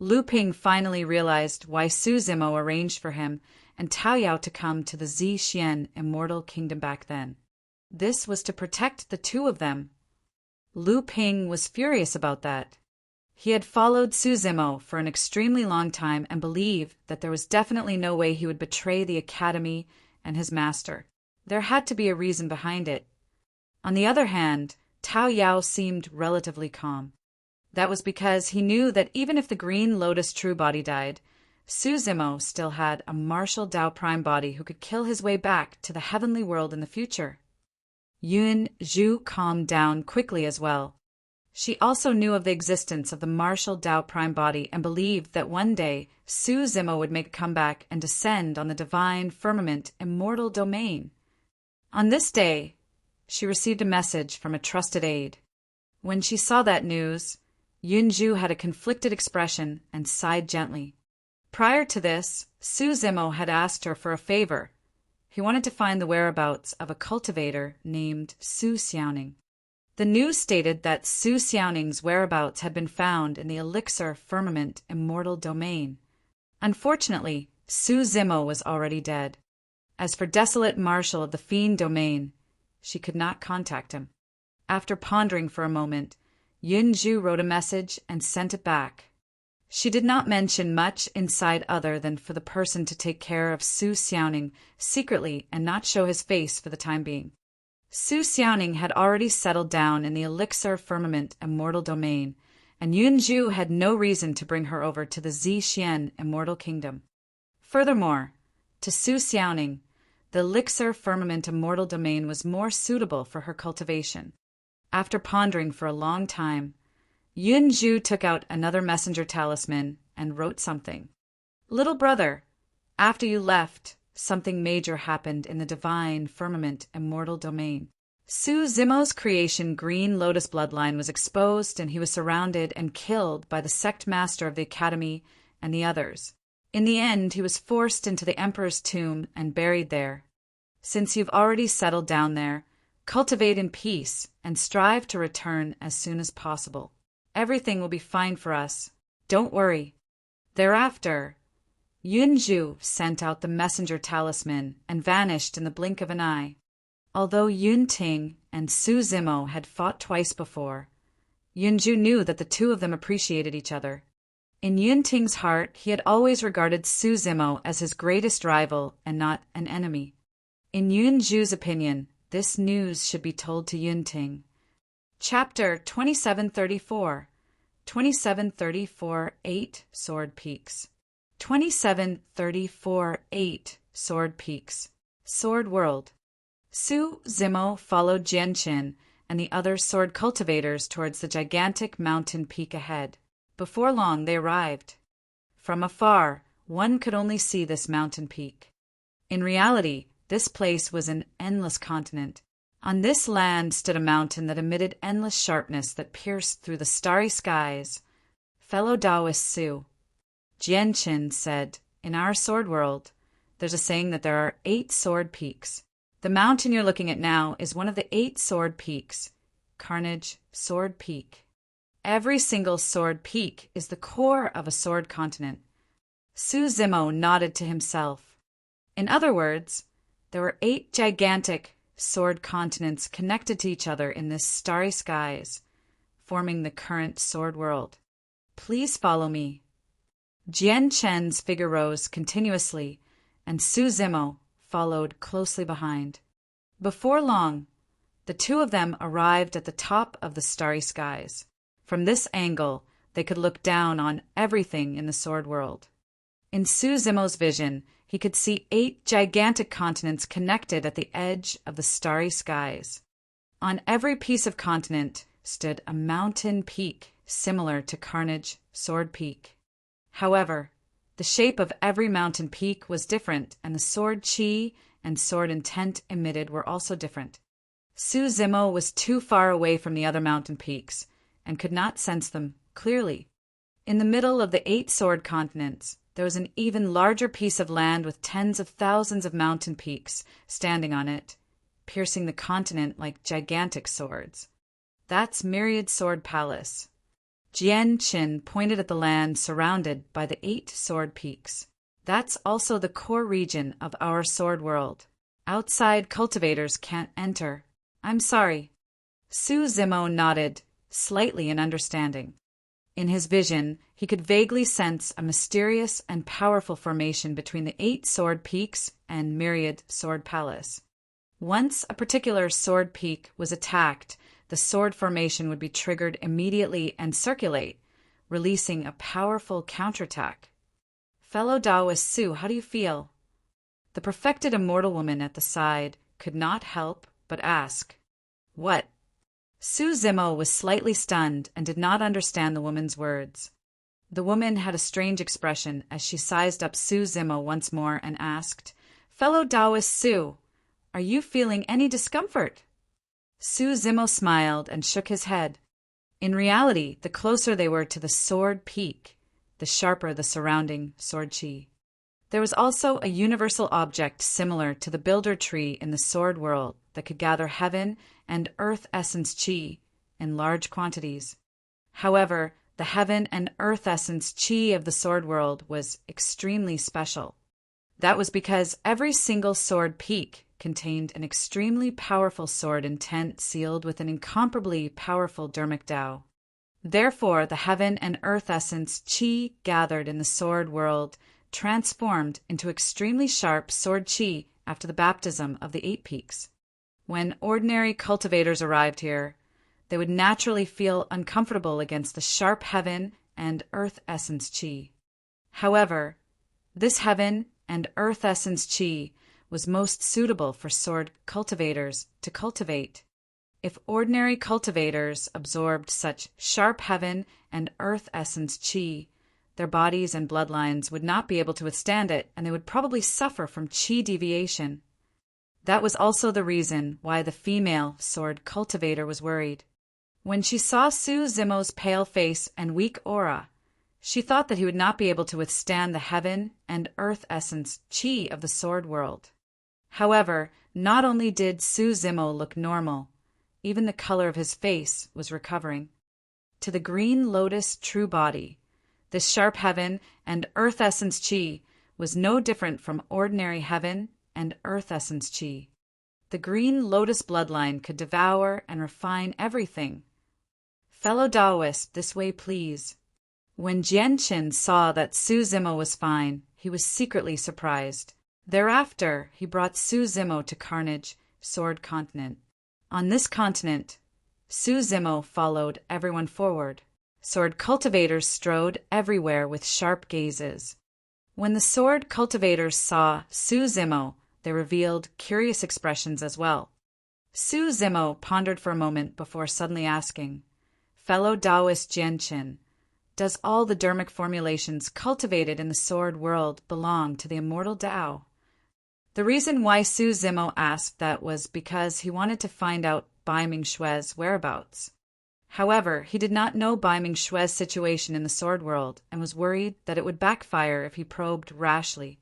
Lu Ping finally realized why Su Zimo arranged for him and Tao Yao to come to the Zixian Immortal Kingdom back then. This was to protect the two of them. Lu Ping was furious about that. He had followed Su Zimo for an extremely long time and believed that there was definitely no way he would betray the Academy and his master. There had to be a reason behind it. On the other hand, Tao Yao seemed relatively calm. That was because he knew that even if the Green Lotus True Body died, Su Zimo still had a martial Dao Prime body who could kill his way back to the heavenly world in the future. Yun Zhu calmed down quickly as well. She also knew of the existence of the martial Dao Prime body and believed that one day Su Zimo would make a comeback and descend on the divine firmament immortal domain. On this day, she received a message from a trusted aide. When she saw that news, Yun Zhu had a conflicted expression and sighed gently. Prior to this, Su Zimo had asked her for a favor. He wanted to find the whereabouts of a cultivator named Su Xiaoning. The news stated that Su Xiaoning's whereabouts had been found in the Elixir Firmament Immortal Domain. Unfortunately, Su Zimo was already dead. As for Desolate Marshal of the Fiend Domain, she could not contact him. After pondering for a moment, Yun Zhu wrote a message and sent it back. She did not mention much inside other than for the person to take care of Su Xiaoning secretly and not show his face for the time being. Su Xiaoning had already settled down in the Elixir Firmament Immortal Domain, and Yun Zhu had no reason to bring her over to the Zixian Immortal Kingdom. Furthermore, to Su Xiaoning, the Elixir Firmament Immortal Domain was more suitable for her cultivation. After pondering for a long time, Yun Zhu took out another messenger talisman and wrote something. "Little brother, after you left, something major happened in the divine firmament immortal domain. Su Zimo's creation Green Lotus bloodline was exposed and he was surrounded and killed by the sect master of the Academy and the others. In the end, he was forced into the Emperor's tomb and buried there. Since you've already settled down there, cultivate in peace and strive to return as soon as possible. Everything will be fine for us. Don't worry." Thereafter, Yun Zhu sent out the messenger talisman and vanished in the blink of an eye. Although Yun Ting and Su Zimo had fought twice before, Yun Zhu knew that the two of them appreciated each other. In Yun Ting's heart, he had always regarded Su Zimo as his greatest rival and not an enemy. In Yun Zhu's opinion, this news should be told to Yun Ting. Chapter 2734 2734-8 Sword Peaks 2734-8 sword peaks. Sword world. Su Zimo followed Jianqin and the other sword cultivators towards the gigantic mountain peak ahead. Before long, they arrived. From afar, one could only see this mountain peak. In reality, this place was an endless continent. On this land stood a mountain that emitted endless sharpness that pierced through the starry skies. Fellow Taoist Su, Jianqin said, in our sword world, there's a saying that there are 8 sword peaks. The mountain you're looking at now is one of the 8 sword peaks. Carnage Sword Peak. Every single sword peak is the core of a sword continent. Su Zimo nodded to himself. In other words, there were 8 gigantic sword continents connected to each other in this starry skies, forming the current sword world. Please follow me. Jianqin's figure rose continuously, and Su Zimo followed closely behind. Before long, the two of them arrived at the top of the starry skies. From this angle, they could look down on everything in the sword world. In Su Zimo's vision, he could see 8 gigantic continents connected at the edge of the starry skies. On every piece of continent stood a mountain peak similar to Carnage Sword Peak. However, the shape of every mountain peak was different, and the sword chi and sword intent emitted were also different. Su Zimo was too far away from the other mountain peaks and could not sense them clearly. In the middle of the 8 sword continents, there was an even larger piece of land with tens of thousands of mountain peaks standing on it, piercing the continent like gigantic swords. That's Myriad Sword Palace. Jianqin pointed at the land surrounded by the 8 sword peaks. That's also the core region of our sword world. Outside cultivators can't enter. I'm sorry. Su Zimo nodded, slightly in understanding. In his vision, he could vaguely sense a mysterious and powerful formation between the 8 sword peaks and Myriad Sword Palace. Once a particular sword peak was attacked, the sword formation would be triggered immediately and circulate, releasing a powerful counterattack. Fellow Taoist Su, how do you feel? The perfected immortal woman at the side could not help but ask. What? Su Zimo was slightly stunned and did not understand the woman's words. The woman had a strange expression as she sized up Su Zimo once more and asked, Fellow Taoist Su, are you feeling any discomfort? Su Zimo smiled and shook his head. In reality, the closer they were to the sword peak, the sharper the surrounding sword chi. There was also a universal object similar to the builder tree in the sword world that could gather heaven and earth essence chi in large quantities. However, the heaven and earth essence chi of the sword world was extremely special. That was because every single sword peak contained an extremely powerful sword intent sealed with an incomparably powerful dharmic Tao. Therefore, the heaven and earth essence chi gathered in the sword world transformed into extremely sharp sword chi after the baptism of the 8 peaks. When ordinary cultivators arrived here, they would naturally feel uncomfortable against the sharp heaven and earth essence chi. However, this heaven and earth essence chi was most suitable for sword cultivators to cultivate. If ordinary cultivators absorbed such sharp heaven and earth essence chi, their bodies and bloodlines would not be able to withstand it, and they would probably suffer from chi deviation. That was also the reason why the female sword cultivator was worried. When she saw Su Zimo's pale face and weak aura, she thought that he would not be able to withstand the heaven and earth essence chi of the sword world. However, not only did Su Zimo look normal, even the color of his face was recovering. To the green lotus true body, this sharp heaven and earth essence chi was no different from ordinary heaven and earth essence chi. The green lotus bloodline could devour and refine everything. Fellow Taoist, this way please. When Jianqin saw that Su Zimo was fine, he was secretly surprised. Thereafter, he brought Su Zimo to Carnage Sword Continent. On this continent, Su Zimo followed everyone forward. Sword cultivators strode everywhere with sharp gazes. When the sword cultivators saw Su Zimo, they revealed curious expressions as well. Su Zimo pondered for a moment before suddenly asking, "Fellow Taoist Jianqin, does all the dermic formulations cultivated in the sword world belong to the immortal Tao?" The reason why Su Zimo asked that was because he wanted to find out Bai Ming Xue's whereabouts. However, he did not know Bai Ming Xue's situation in the sword world and was worried that it would backfire if he probed rashly.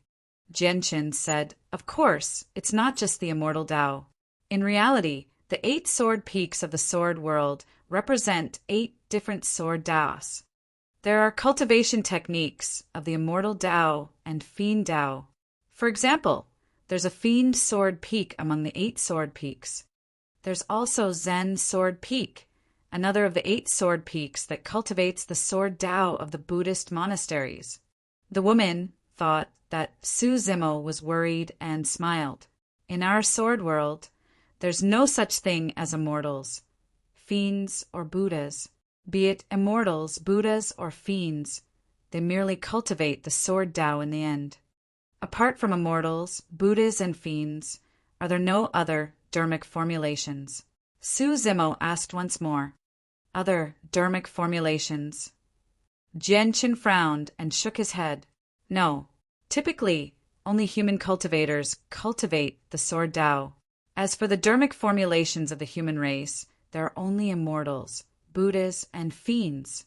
Jianqin said, "Of course, it's not just the immortal Tao. In reality, the 8 sword peaks of the sword world represent 8 different sword Taos. There are cultivation techniques of the immortal Tao and fiend Tao. For example, there's a fiend sword peak among the 8 sword peaks. There's also Zen sword peak, another of the 8 sword peaks that cultivates the sword Tao of the Buddhist monasteries." The woman thought that Su Zimo was worried and smiled. "In our sword world, there's no such thing as immortals, fiends, or Buddhas. Be it immortals, Buddhas, or fiends, they merely cultivate the sword Tao in the end. Apart from immortals, Buddhas, and fiends, are there no other dermic formulations?" Su Zimo asked once more, "Other dermic formulations?" Jianqin frowned and shook his head. "No. Typically, only human cultivators cultivate the sword Tao. As for the dermic formulations of the human race, there are only immortals, Buddhas, and fiends."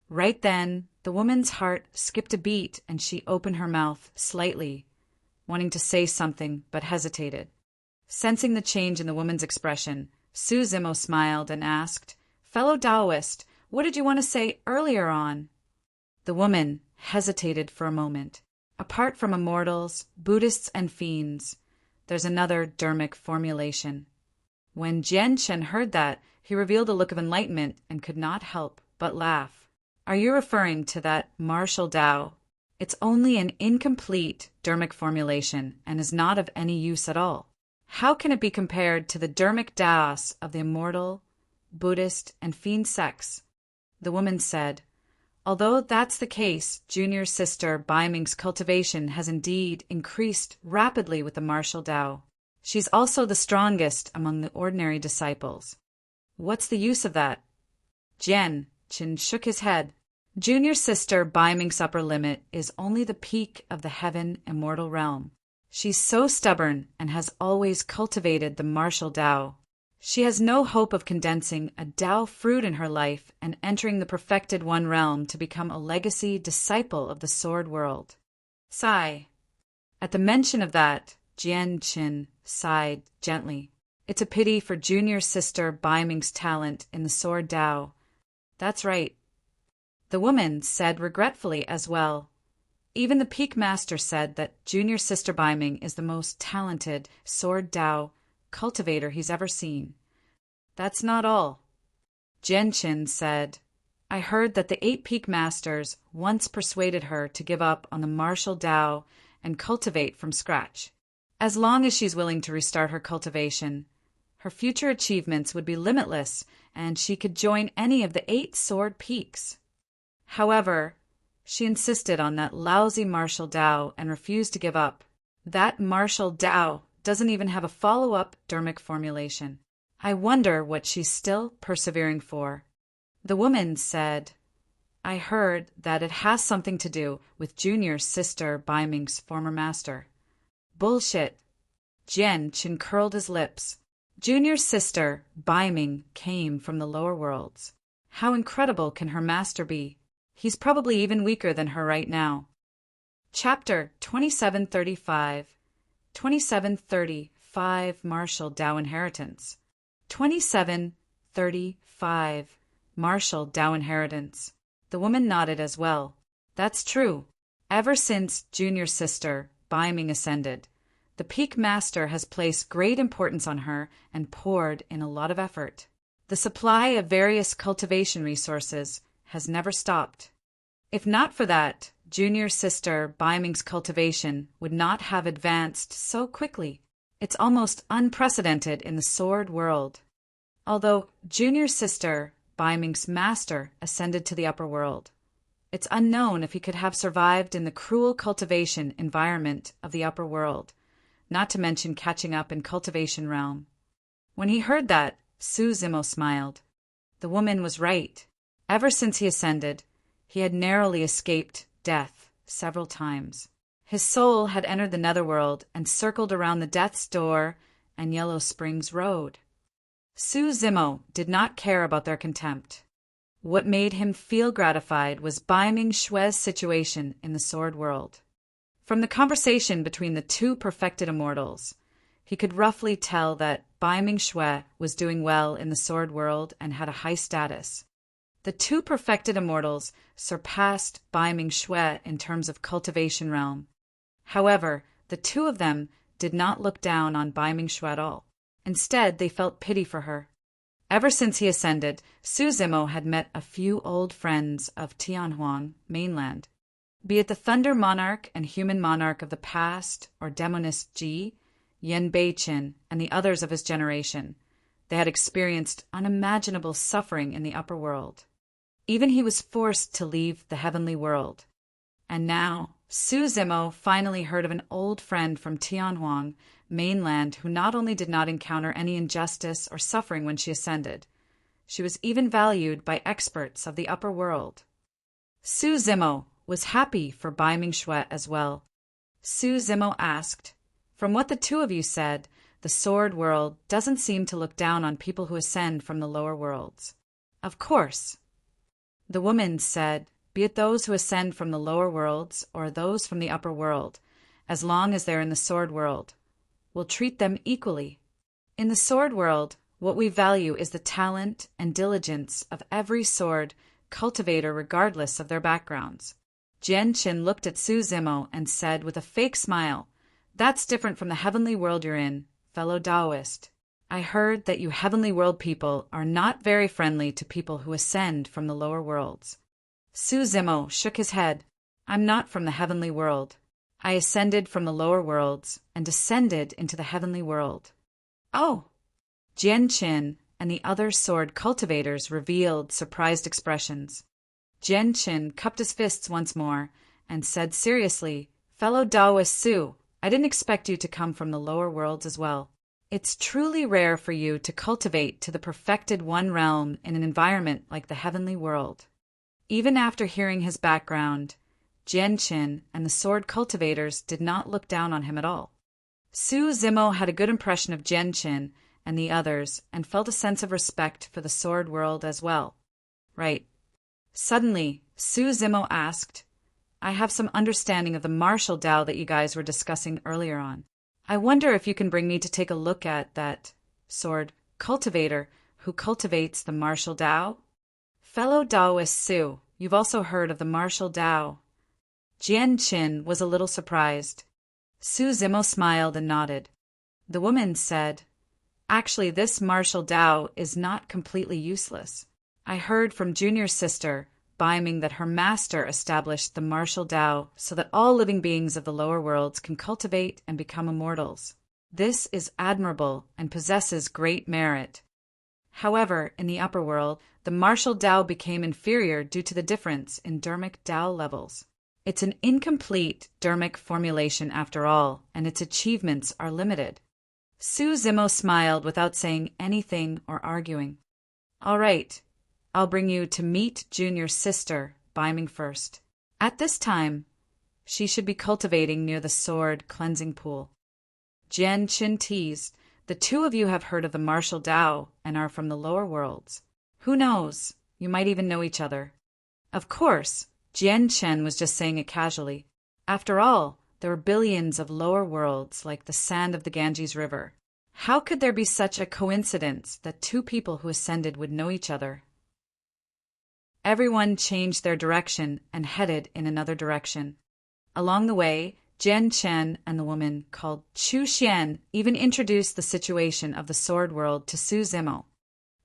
Right then, the woman's heart skipped a beat and she opened her mouth slightly, wanting to say something but hesitated. Sensing the change in the woman's expression, Su Zimo smiled and asked, "Fellow Taoist, what did you want to say earlier on?" The woman hesitated for a moment. "Apart from immortals, Buddhists, and fiends, there's another dermic formulation." When Jianqin heard that, he revealed a look of enlightenment and could not help but laugh. "Are you referring to that martial Tao? It's only an incomplete dermic formulation and is not of any use at all. How can it be compared to the dermic Taos of the immortal, Buddhist, and fiend sects?" The woman said, "Although that's the case, junior sister Bai Ming's cultivation has indeed increased rapidly with the martial Tao. She's also the strongest among the ordinary disciples." "What's the use of that?" Jianqin shook his head. "Junior sister Bai Ming's upper limit is only the peak of the heaven immortal realm. She's so stubborn and has always cultivated the martial Tao. She has no hope of condensing a Tao fruit in her life and entering the perfected one realm to become a legacy disciple of the sword world." Sigh. At the mention of that, Jianqin sighed gently. "It's a pity for junior sister Bai Ming's talent in the sword Tao." "That's right." The woman said regretfully as well. "Even the Peak Master said that junior sister Bai Ming is the most talented sword Tao cultivator he's ever seen." "That's not all." Jianqin said, "I heard that the 8 Peak Masters once persuaded her to give up on the martial Tao and cultivate from scratch. As long as she's willing to restart her cultivation, her future achievements would be limitless and she could join any of the 8 sword peaks. However, she insisted on that lousy martial Tao and refused to give up. That martial Tao doesn't even have a follow-up dermic formulation. I wonder what she's still persevering for." The woman said, "I heard that it has something to do with junior sister Bai Ming's former master." "Bullshit." Jianqin curled his lips. "Junior sister Bai Ming came from the lower worlds. How incredible can her master be? He's probably even weaker than her right now." Chapter 2735. 2735 Martial Tao Inheritance. 2735 Martial Tao Inheritance. The woman nodded as well. "That's true. Ever since junior sister Bai Ming ascended, the Peak Master has placed great importance on her and poured in a lot of effort. The supply of various cultivation resources has never stopped. If not for that, junior sister Bai Ming's cultivation would not have advanced so quickly. It's almost unprecedented in the sword world. Although junior sister Bai Ming's master ascended to the upper world, It's unknown if he could have survived in the cruel cultivation environment of the upper world, not to mention catching up in cultivation realm. When he heard that, Su Zimo smiled. The woman was right. Ever since he ascended, he had narrowly escaped death several times. His soul had entered the netherworld and circled around the Death's Door and Yellow Springs Road. Su Zimo did not care about their contempt. What made him feel gratified was Bai Ming Xue's situation in the sword world. From the conversation between the two perfected immortals, he could roughly tell that Bai Ming Xue was doing well in the sword world and had a high status. The two perfected immortals surpassed Bai Ming Xue in terms of cultivation realm. However, the two of them did not look down on Bai Ming Xue at all. Instead, they felt pity for her. Ever since he ascended, Su Zimo had met a few old friends of Tianhuang mainland. Be it the Thunder Monarch and Human Monarch of the past, or Demonist Ji, Yen Beiqin, and the others of his generation, they had experienced unimaginable suffering in the upper world. Even he was forced to leave the heavenly world. And now, Su Zimo finally heard of an old friend from Tianhuang mainland who not only did not encounter any injustice or suffering when she ascended, she was even valued by experts of the upper world. Su Zimo was happy for Bai Ming Xue as well. Su Zimo asked, "From what the two of you said, the sword world doesn't seem to look down on people who ascend from the lower worlds." "Of course." The woman said, "Be it those who ascend from the lower worlds or those from the upper world, as long as they're in the sword world, we'll treat them equally. In the sword world, what we value is the talent and diligence of every sword cultivator regardless of their backgrounds." Jian Qin looked at Su Zimo and said with a fake smile, "That's different from the heavenly world you're in, fellow Taoist. I heard that you heavenly world people are not very friendly to people who ascend from the lower worlds." Su Zimo shook his head. "I'm not from the heavenly world. I ascended from the lower worlds and descended into the heavenly world." "Oh!" Jian Qin and the other sword cultivators revealed surprised expressions. Jian Qin cupped his fists once more and said seriously, "Fellow Taoist Su, I didn't expect you to come from the lower worlds as well. It's truly rare for you to cultivate to the perfected one realm in an environment like the heavenly world." Even after hearing his background, Jian Qin and the sword cultivators did not look down on him at all. Su Zimo had a good impression of Jian Qin and the others and felt a sense of respect for the sword world as well. Right. Suddenly, Su Zimo asked, "I have some understanding of the martial Tao that you guys were discussing earlier on. I wonder if you can bring me to take a look at that sword cultivator who cultivates the martial Tao?" "Fellow Taoist Su, you've also heard of the martial Tao." Jian Qin was a little surprised. Su Zimo smiled and nodded. The woman said, "Actually, this martial Tao is not completely useless. I heard from Junior's sister, Bai Ming, that her master established the martial Tao so that all living beings of the lower worlds can cultivate and become immortals. This is admirable and possesses great merit. However, in the upper world, the martial Tao became inferior due to the difference in dermic Tao levels. It's an incomplete dermic formulation after all, and its achievements are limited." Su Zimo smiled without saying anything or arguing. "All right, I'll bring you to meet Junior's sister, Bai Ming first. At this time, she should be cultivating near the sword cleansing pool." Jian Qin teased, "The two of you have heard of the martial Tao and are from the lower worlds. Who knows, you might even know each other." Of course, Jian Qin was just saying it casually. After all, there were billions of lower worlds like the sand of the Ganges River. How could there be such a coincidence that two people who ascended would know each other? Everyone changed their direction and headed in another direction. Along the way, Jian Chen and the woman called Chu Xian even introduced the situation of the sword world to Su Zimo.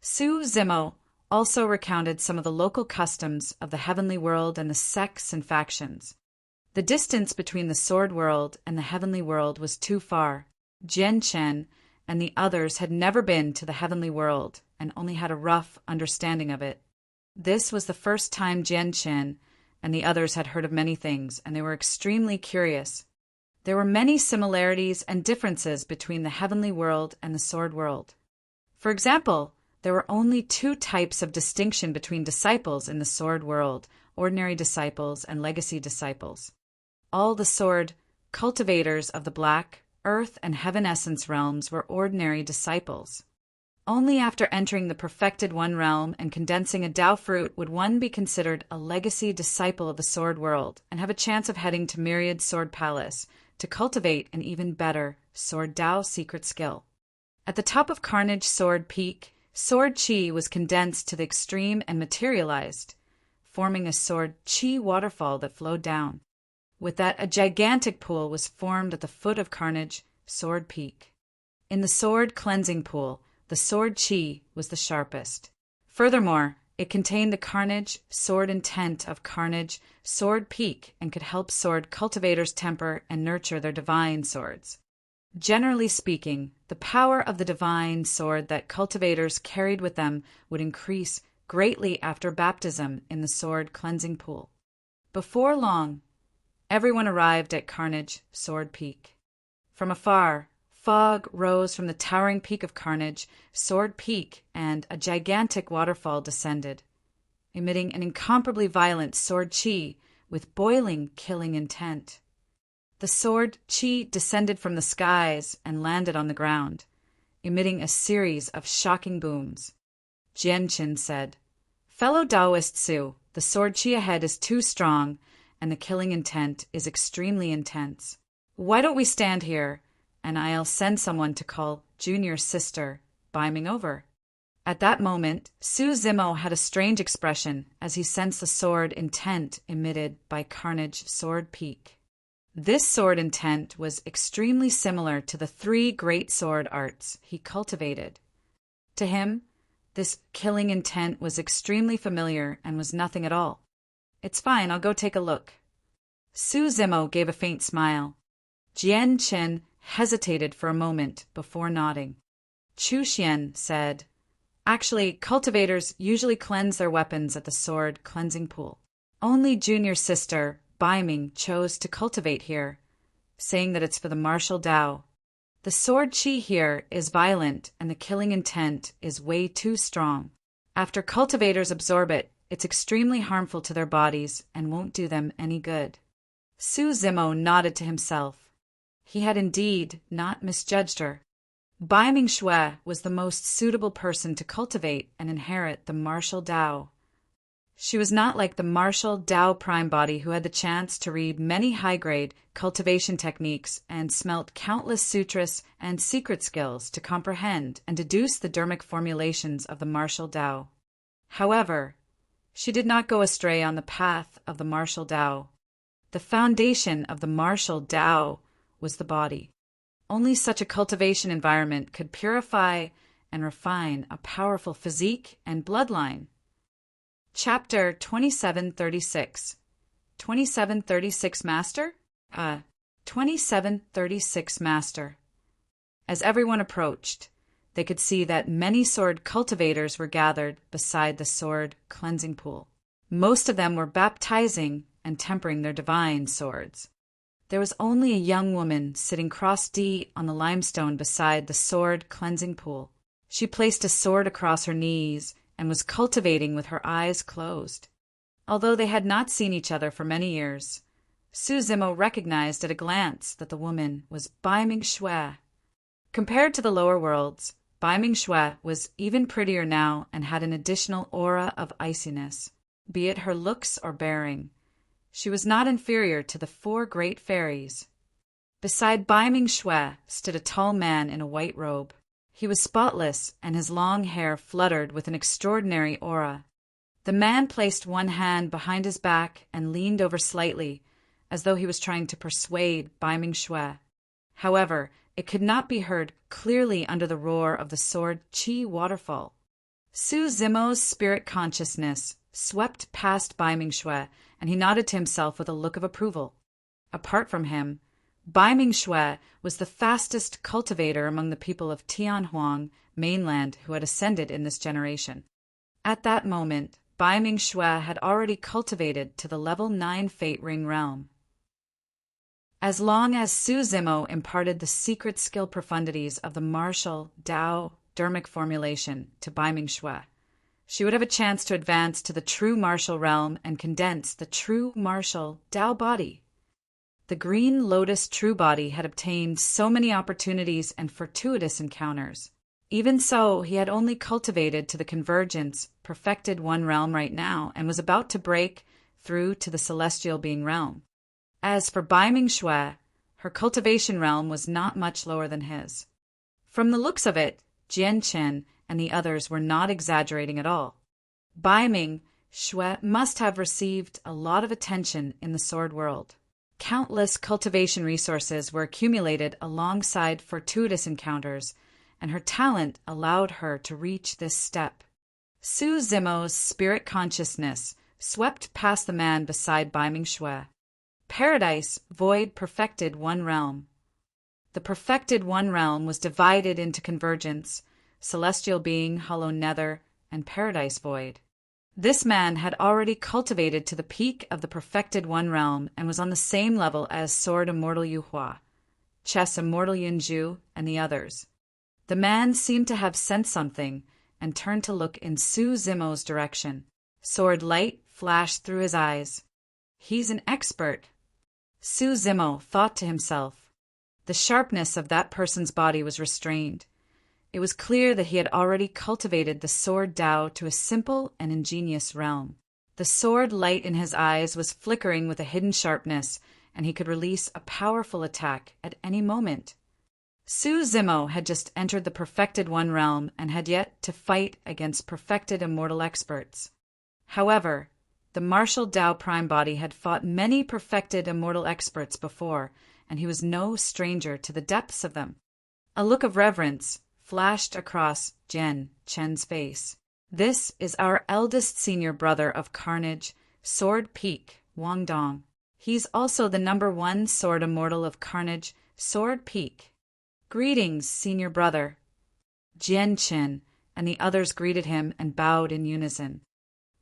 Su Zimo also recounted some of the local customs of the heavenly world and the sects and factions. The distance between the sword world and the heavenly world was too far. Jian Chen and the others had never been to the heavenly world and only had a rough understanding of it. This was the first time Jian Chen and the others had heard of many things, and they were extremely curious. There were many similarities and differences between the heavenly world and the sword world. For example, there were only two types of distinction between disciples in the sword world: ordinary disciples and legacy disciples. All the sword cultivators of the black, earth, and heaven essence realms were ordinary disciples. Only after entering the perfected one realm and condensing a Tao fruit would one be considered a legacy disciple of the sword world and have a chance of heading to Myriad Sword Palace to cultivate an even better sword Tao secret skill. At the top of Carnage Sword Peak, sword chi was condensed to the extreme and materialized, forming a sword chi waterfall that flowed down. With that, a gigantic pool was formed at the foot of Carnage Sword Peak. In the sword cleansing pool, the sword chi was the sharpest. Furthermore, it contained the Carnage sword intent of Carnage Sword Peak and could help sword cultivators temper and nurture their divine swords. Generally speaking, the power of the divine sword that cultivators carried with them would increase greatly after baptism in the sword cleansing pool. Before long, everyone arrived at Carnage Sword Peak. From afar, fog rose from the towering peak of Carnage Sword Peak, and a gigantic waterfall descended, emitting an incomparably violent sword chi with boiling, killing intent. The sword chi descended from the skies and landed on the ground, emitting a series of shocking booms. Jianqin said, "Fellow Taoist Su, the sword chi ahead is too strong, and the killing intent is extremely intense. Why don't we stand here, and I'll send someone to call Junior Sister Biming over?" At that moment, Su Zimo had a strange expression as he sensed the sword intent emitted by Carnage Sword Peak. This sword intent was extremely similar to the three great sword arts he cultivated. To him, this killing intent was extremely familiar and was nothing at all. "It's fine, I'll go take a look." Su Zimo gave a faint smile. Jian Chen hesitated for a moment before nodding. Chu Xian said, "Actually, cultivators usually cleanse their weapons at the sword cleansing pool. Only Junior Sister Biming chose to cultivate here, saying that it's for the martial Tao. The sword chi here is violent and the killing intent is way too strong. After cultivators absorb it, it's extremely harmful to their bodies and won't do them any good." Su Zimo nodded to himself. He had indeed not misjudged her. Biming Shui was the most suitable person to cultivate and inherit the martial Tao. She was not like the martial Tao prime body who had the chance to read many high-grade cultivation techniques and smelt countless sutras and secret skills to comprehend and deduce the dermic formulations of the martial Tao. However, she did not go astray on the path of the martial Tao. The foundation of the martial Tao was the body. Only such a cultivation environment could purify and refine a powerful physique and bloodline. Chapter 2736. 2736 Master? 2736 Master. As everyone approached, they could see that many sword cultivators were gathered beside the sword cleansing pool. Most of them were baptizing and tempering their divine swords. There was only a young woman sitting cross-D on the limestone beside the sword cleansing pool. She placed a sword across her knees and was cultivating with her eyes closed. Although they had not seen each other for many years, Su Zimo recognized at a glance that the woman was Biming Shui. Compared to the lower worlds, Biming Shui was even prettier now and had an additional aura of iciness, be it her looks or bearing. She was not inferior to the four great fairies. Beside Biming Shui stood a tall man in a white robe. He was spotless, and his long hair fluttered with an extraordinary aura. The man placed one hand behind his back and leaned over slightly, as though he was trying to persuade Biming Shui. However, it could not be heard clearly under the roar of the sword chi waterfall. Su Zimo's spirit consciousness swept past Biming Shui, and he nodded to himself with a look of approval. Apart from him, Biming Shui was the fastest cultivator among the people of Tianhuang mainland who had ascended in this generation. At that moment, Bai Shui had already cultivated to the level 9 Fate Ring realm. As long as Su Zimo imparted the secret skill profundities of the martial Dao dermic formulation to Bai Shui, she would have a chance to advance to the true martial realm and condense the true martial Dao body. The Green Lotus True Body had obtained so many opportunities and fortuitous encounters. Even so, he had only cultivated to the convergence, perfected one realm right now, and was about to break through to the celestial being realm. As for Bai Shui, her cultivation realm was not much lower than his. From the looks of it, Jian Chen and the others were not exaggerating at all. Bai Shui must have received a lot of attention in the sword world. Countless cultivation resources were accumulated alongside fortuitous encounters, and her talent allowed her to reach this step. Su Zimo's spirit consciousness swept past the man beside Bai Shui. Paradise Void perfected one realm. The perfected one realm was divided into convergence, celestial being, hollow nether, and paradise void. This man had already cultivated to the peak of the perfected one realm and was on the same level as Sword Immortal Yu Hua, Chess Immortal Yun Zhu, and the others. The man seemed to have sensed something and turned to look in Su Zimo's direction. Sword light flashed through his eyes. He's an expert. Su Zimo thought to himself. The sharpness of that person's body was restrained. It was clear that he had already cultivated the sword Dao to a simple and ingenious realm. The sword light in his eyes was flickering with a hidden sharpness, and he could release a powerful attack at any moment. Su Zimo had just entered the perfected one realm and had yet to fight against perfected immortal experts. However, the martial Dao Prime body had fought many perfected immortal experts before, and he was no stranger to the depths of them. A look of reverence flashed across Jian Chen's face. This is our eldest senior brother of Carnage, Sword Peak, Wang Dong. He's also the #1 sword immortal of Carnage, Sword Peak. Greetings, senior brother. Jian Chen and the others greeted him and bowed in unison.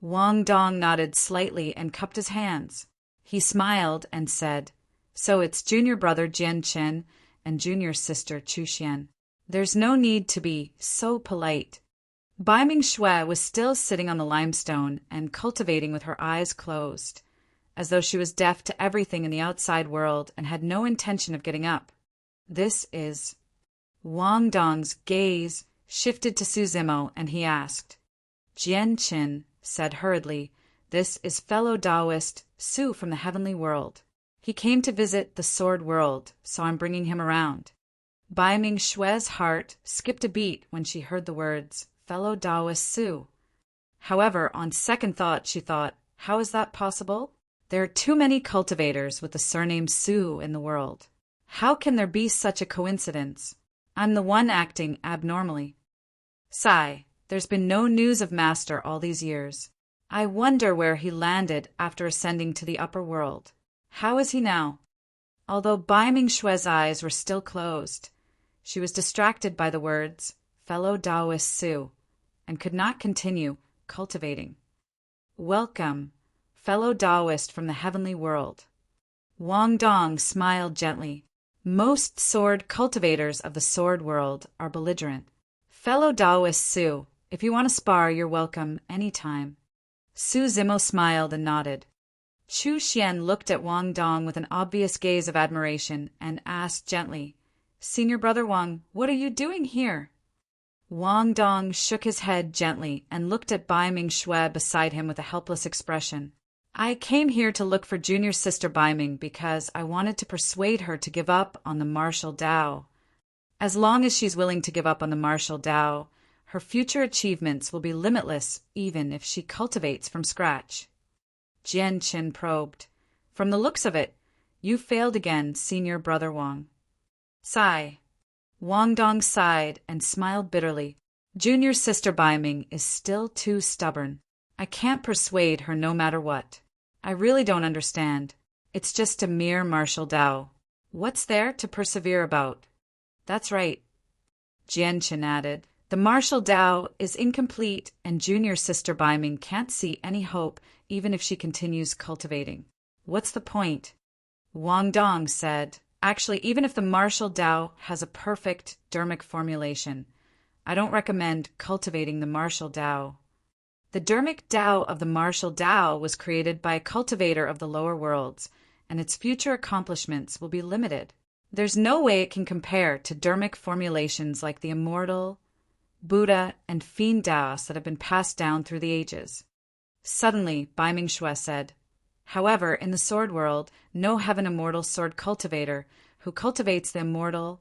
Wang Dong nodded slightly and cupped his hands. He smiled and said, "So it's junior brother Jian Chen and junior sister Chu Xian. There's no need to be so polite." Bai Shui was still sitting on the limestone and cultivating with her eyes closed, as though she was deaf to everything in the outside world and had no intention of getting up. This is... Wang Dong's gaze shifted to Su Zimo, and he asked. Jian Chen said hurriedly, "This is fellow Taoist Su from the heavenly world. He came to visit the sword world, so I'm bringing him around." Bai Shui's heart skipped a beat when she heard the words, fellow Taoist Su. However, on second thought, she thought, how is that possible? There are too many cultivators with the surname Su in the world. How can there be such a coincidence? I'm the one acting abnormally. Sigh, there's been no news of Master all these years. I wonder where he landed after ascending to the upper world. How is he now? Although Bai Shui's eyes were still closed, she was distracted by the words, fellow Taoist Su, and could not continue cultivating. Welcome, fellow Taoist from the heavenly world. Wang Dong smiled gently. Most sword cultivators of the sword world are belligerent. Fellow Taoist Su, if you want to spar, you're welcome any time. Su Zimo smiled and nodded. Chu Xian looked at Wang Dong with an obvious gaze of admiration and asked gently, Senior brother Wang, what are you doing here? Wang Dong shook his head gently and looked at Bai Shui beside him with a helpless expression. I came here to look for junior sister Bai Ming because I wanted to persuade her to give up on the martial Dao. As long as she's willing to give up on the martial Dao, her future achievements will be limitless even if she cultivates from scratch. Jian Chen probed. From the looks of it, you failed again, senior brother Wang. Sigh. Wang Dong sighed and smiled bitterly. Junior sister Bai Ming is still too stubborn. I can't persuade her no matter what. I really don't understand. It's just a mere martial Dao. What's there to persevere about? That's right. Jian Chen added. The martial Tao is incomplete, and junior sister Baiming can't see any hope even if she continues cultivating. What's the point? Wang Dong said, actually, even if the martial Tao has a perfect dermic formulation, I don't recommend cultivating the martial Tao. The dermic Tao of the martial Tao was created by a cultivator of the lower worlds, and its future accomplishments will be limited. There's no way it can compare to dermic formulations like the immortal, Buddha, and fiend Taoists that have been passed down through the ages. Suddenly, Bai Ming-Xue said, however, in the sword world, no heaven immortal sword cultivator who cultivates the immortal,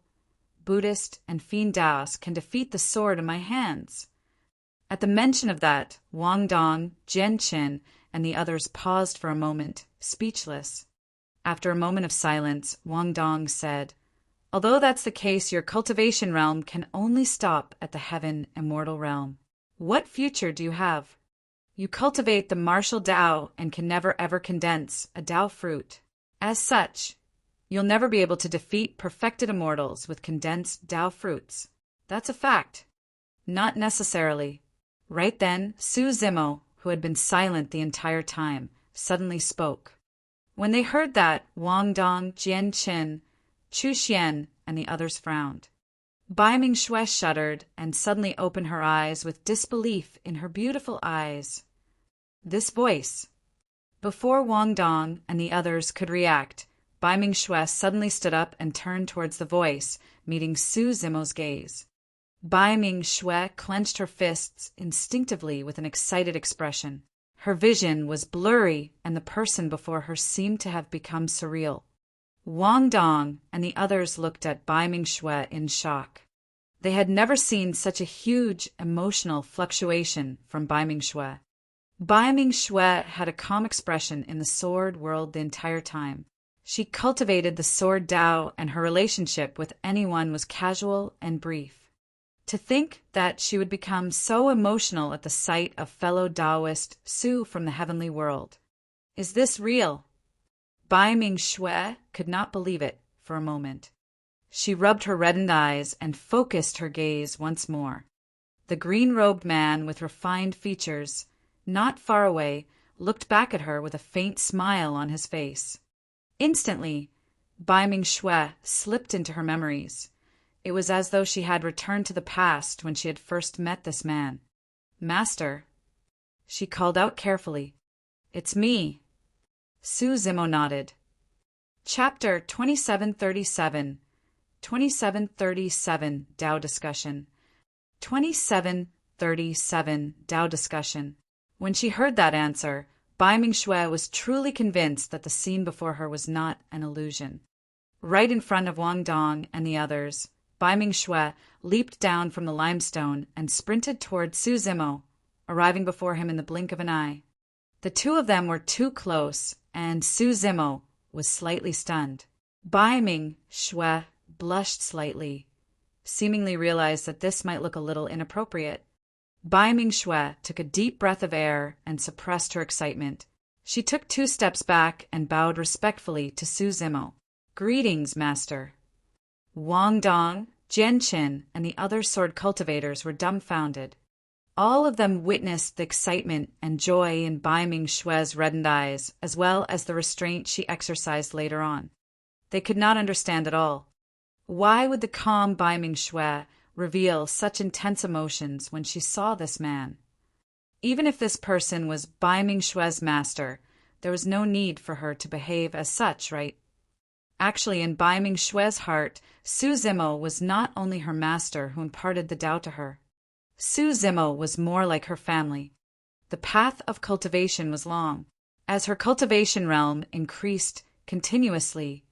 Buddhist, and fiend Taoists can defeat the sword in my hands. At the mention of that, Wang Dong, Jian Qin, and the others paused for a moment, speechless. After a moment of silence, Wang Dong said, although that's the case, your cultivation realm can only stop at the heaven immortal realm. What future do you have? You cultivate the martial Tao and can never ever condense a Tao fruit. As such, you'll never be able to defeat perfected immortals with condensed Tao fruits. That's a fact. Not necessarily. Right then, Su Zimo, who had been silent the entire time, suddenly spoke. When they heard that, Wang Dong, Jian Qin, Chu Xian, and the others frowned. Bai Ming-Xue shuddered and suddenly opened her eyes with disbelief in her beautiful eyes. This voice. Before Wang Dong and the others could react, Bai Ming-Xue suddenly stood up and turned towards the voice, meeting Su Zimo's gaze. Bai Ming-Xue clenched her fists instinctively with an excited expression. Her vision was blurry, and the person before her seemed to have become surreal. Wang Dong and the others looked at Bai Ming-Xue in shock. They had never seen such a huge emotional fluctuation from Bai Ming-Xue. Bai Ming-Xue had a calm expression in the sword world the entire time. She cultivated the sword Tao, and her relationship with anyone was casual and brief. To think that she would become so emotional at the sight of fellow Taoist Su from the heavenly world. Is this real? Bai Ming-Xue could not believe it for a moment. She rubbed her reddened eyes and focused her gaze once more. The green-robed man with refined features, not far away, looked back at her with a faint smile on his face. Instantly, Bai Ming-Xue slipped into her memories. It was as though she had returned to the past when she had first met this man. Master, she called out carefully. It's me. Su Zimo nodded. Chapter 2737. 2737 Tao Discussion. 2737 Tao Discussion. When she heard that answer, Bai Ming-Xue was truly convinced that the scene before her was not an illusion. Right in front of Wang Dong and the others, Bai Ming-Xue leaped down from the limestone and sprinted toward Su Zimo, arriving before him in the blink of an eye. The two of them were too close, and Su Zimo was slightly stunned. Bai Ming-Xue blushed slightly, seemingly realized that this might look a little inappropriate. Bai Ming-Xue took a deep breath of air and suppressed her excitement. She took 2 steps back and bowed respectfully to Su Zimo. Greetings, Master. Wang Dong, Jian Qin, and the other sword cultivators were dumbfounded. All of them witnessed the excitement and joy in Bai Ming-Xue's reddened eyes, as well as the restraint she exercised later on. They could not understand at all. Why would the calm Bai Ming-Xue reveal such intense emotions when she saw this man? Even if this person was Bai Ming-Xue's master, there was no need for her to behave as such, right? Actually, in Bai Ming-Xue's heart, Su Zimo was not only her master who imparted the Tao to her. Su Zimo was more like her family. The path of cultivation was long. As her cultivation realm increased continuously,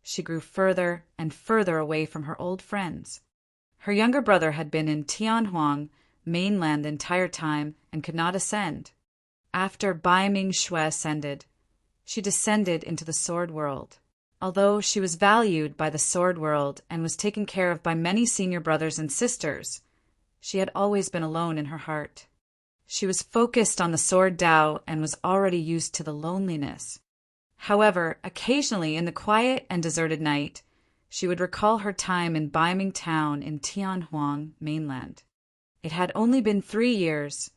she grew further and further away from her old friends. Her younger brother had been in Tianhuang mainland the entire time and could not ascend. After Bai Ming-Xue ascended, she descended into the sword world. Although she was valued by the sword world and was taken care of by many senior brothers and sisters, she had always been alone in her heart. She was focused on the sword Tao and was already used to the loneliness. However, occasionally in the quiet and deserted night, she would recall her time in Baiming Town in Tianhuang mainland. It had only been 3 years,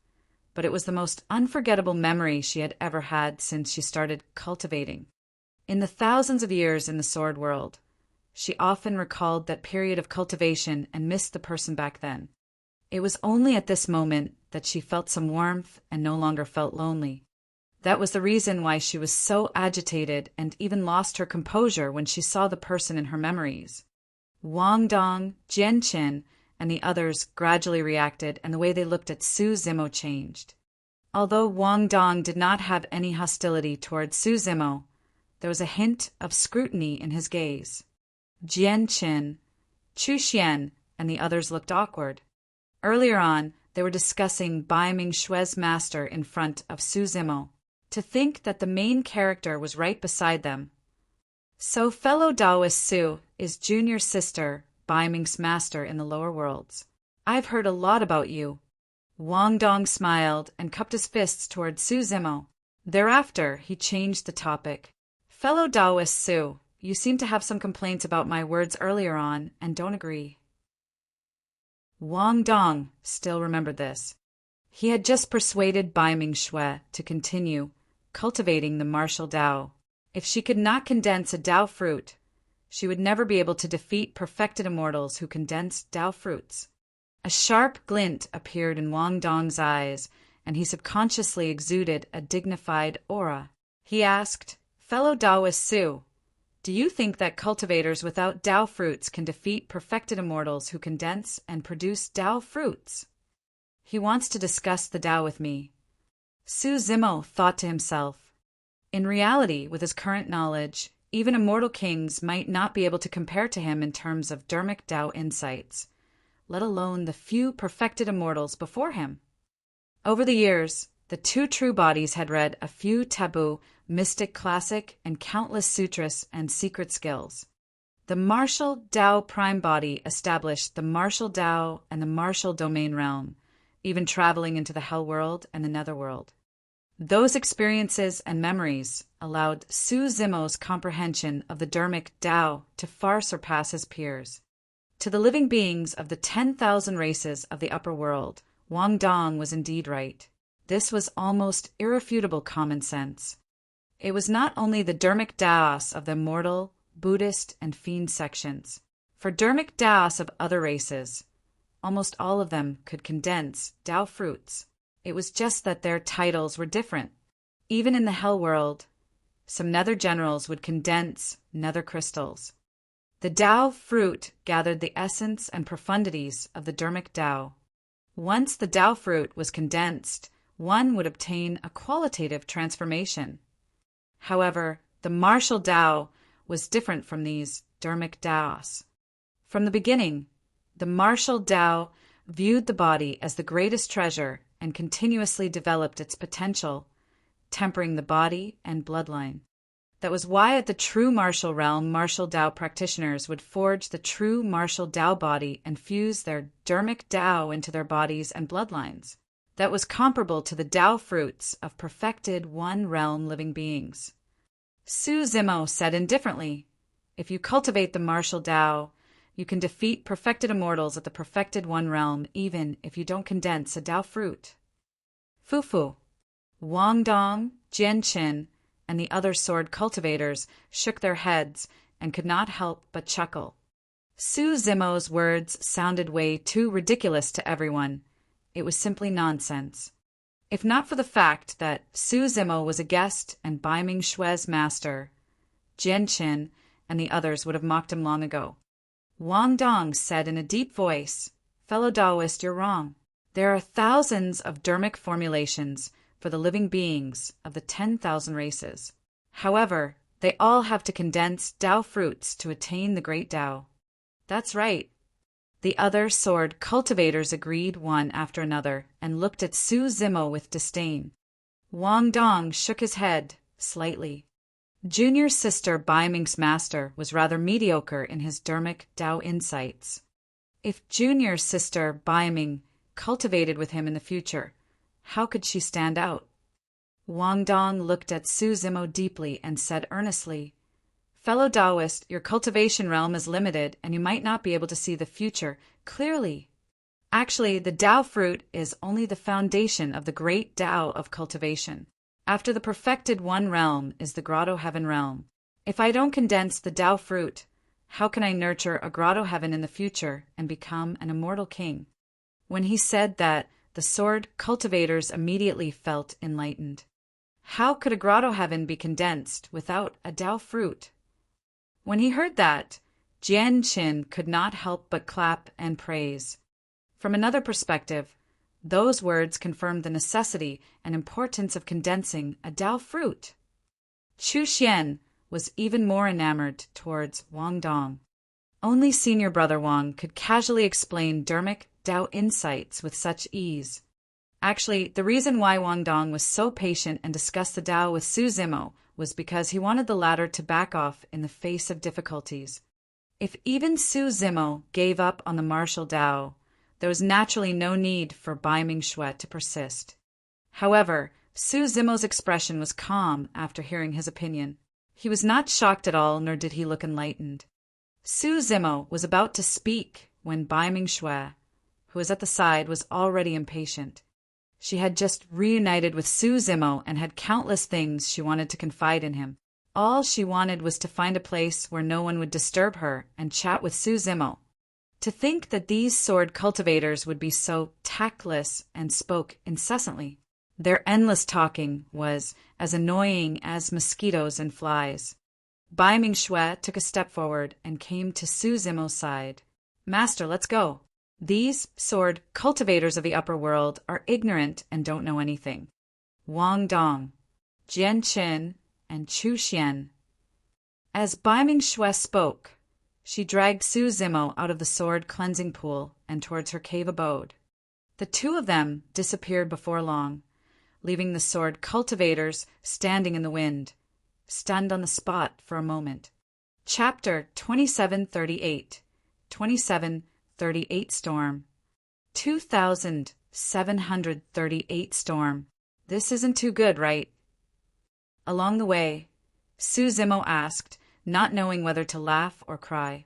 but it was the most unforgettable memory she had ever had since she started cultivating. In the thousands of years in the sword world, she often recalled that period of cultivation and missed the person back then. It was only at this moment that she felt some warmth and no longer felt lonely. That was the reason why she was so agitated and even lost her composure when she saw the person in her memories. Wang Dong, Jian Qin, and the others gradually reacted, and the way they looked at Su Zimo changed. Although Wang Dong did not have any hostility toward Su Zimo, there was a hint of scrutiny in his gaze. Jian Qin, Chu Xian, and the others looked awkward. Earlier on, they were discussing Bai Mingshue's master in front of Su Zimo. To think that the main character was right beside them. So fellow Taoist Su is junior sister Bai Ming's master in the lower worlds. I've heard a lot about you. Wang Dong smiled and cupped his fists toward Su Zimo. Thereafter, he changed the topic. Fellow Taoist Su, you seem to have some complaints about my words earlier on and don't agree. Wang Dong still remembered this. He had just persuaded Bai Mingshue to continue cultivating the martial Tao. If she could not condense a Tao fruit, she would never be able to defeat perfected immortals who condensed Tao fruits. A sharp glint appeared in Wang Dong's eyes, and he subconsciously exuded a dignified aura. He asked, Fellow Taoist Su, do you think that cultivators without Tao fruits can defeat perfected immortals who condense and produce Tao fruits? He wants to discuss the Tao with me. Su Zimo thought to himself. In reality, with his current knowledge, even immortal kings might not be able to compare to him in terms of dharmic Tao insights, let alone the few perfected immortals before him. Over the years, the two true bodies had read a few taboo, mystic classic, and countless sutras and secret skills. The martial Tao prime body established the martial Tao and the martial domain realm, even traveling into the hell world and the netherworld. Those experiences and memories allowed Su Zimo's comprehension of the dharmic Tao to far surpass his peers. To the living beings of the 10,000 races of the upper world, Wang Dong was indeed right. This was almost irrefutable common sense. It was not only the dharmic Taos of the immortal, Buddhist, and fiend sections. For dharmic Taos of other races, almost all of them could condense Tao fruits. It was just that their titles were different. Even in the hell world, some nether generals would condense nether crystals. The Tao fruit gathered the essence and profundities of the dharmic Tao. Once the Tao fruit was condensed, one would obtain a qualitative transformation. However, the martial Tao was different from these dharmic Taos. From the beginning, the martial Tao viewed the body as the greatest treasure and continuously developed its potential, tempering the body and bloodline. That was why at the true martial realm, martial Tao practitioners would forge the true martial Tao body and fuse their dharmic Tao into their bodies and bloodlines. That was comparable to the Tao fruits of perfected one-realm living beings. Su Zimo said indifferently, if you cultivate the martial Tao, you can defeat perfected immortals at the perfected one realm, even if you don't condense a Tao fruit. Fufu. Wang Dong, Jian Qin, and the other sword cultivators shook their heads and could not help but chuckle. Su Zimo's words sounded way too ridiculous to everyone. It was simply nonsense. If not for the fact that Su Zimo was a guest and Bai Mingshue's master, Jian Qin and the others would have mocked him long ago. Wang Dong said in a deep voice, Fellow Taoist, you're wrong. There are thousands of dharmic formulations for the living beings of the 10,000 races. However, they all have to condense Tao fruits to attain the great Tao. That's right. The other sword cultivators agreed one after another and looked at Su Zimo with disdain. Wang Dong shook his head slightly. Junior sister Bai Ming's master was rather mediocre in his dharmic Tao insights. If junior sister Bai Ming cultivated with him in the future, how could she stand out? Wang Dong looked at Su Zimo deeply and said earnestly, Fellow Taoist, your cultivation realm is limited and you might not be able to see the future clearly. Actually, the Tao fruit is only the foundation of the great Tao of cultivation. After the perfected one realm is the grotto heaven realm. If I don't condense the Tao fruit, how can I nurture a grotto heaven in the future and become an immortal king? When he said that, the sword cultivators immediately felt enlightened. How could a grotto heaven be condensed without a Tao fruit? When he heard that, Jian Qin could not help but clap and praise. From another perspective, those words confirmed the necessity and importance of condensing a Tao fruit. Chu Xian was even more enamored towards Wang Dong. Only senior brother Wang could casually explain Dharmic Tao insights with such ease. Actually, the reason why Wang Dong was so patient and discussed the Tao with Su Zimo was because he wanted the latter to back off in the face of difficulties. If even Su Zimo gave up on the martial Tao, there was naturally no need for Bai Ming-Xue to persist. However, Su Zimo's expression was calm after hearing his opinion. He was not shocked at all, nor did he look enlightened. Su Zimo was about to speak when Bai Ming-Xue, who was at the side, was already impatient. She had just reunited with Su Zimo and had countless things she wanted to confide in him. All she wanted was to find a place where no one would disturb her and chat with Su Zimo. To think that these sword cultivators would be so tactless and spoke incessantly. Their endless talking was as annoying as mosquitoes and flies. Bai Ming-Xue took a step forward and came to Su Zimo's side. "Master, let's go. These sword cultivators of the upper world are ignorant and don't know anything." Wang Dong, Jian Qin, and Chu Xian. As Bai Ming-Xue spoke, she dragged Su Zimo out of the sword cleansing pool and towards her cave abode. The two of them disappeared before long, leaving the sword cultivators standing in the wind, stunned on the spot for a moment. Chapter 2738 2738 Storm 2738 Storm. This isn't too good, right? Along the way, Su Zimo asked, not knowing whether to laugh or cry.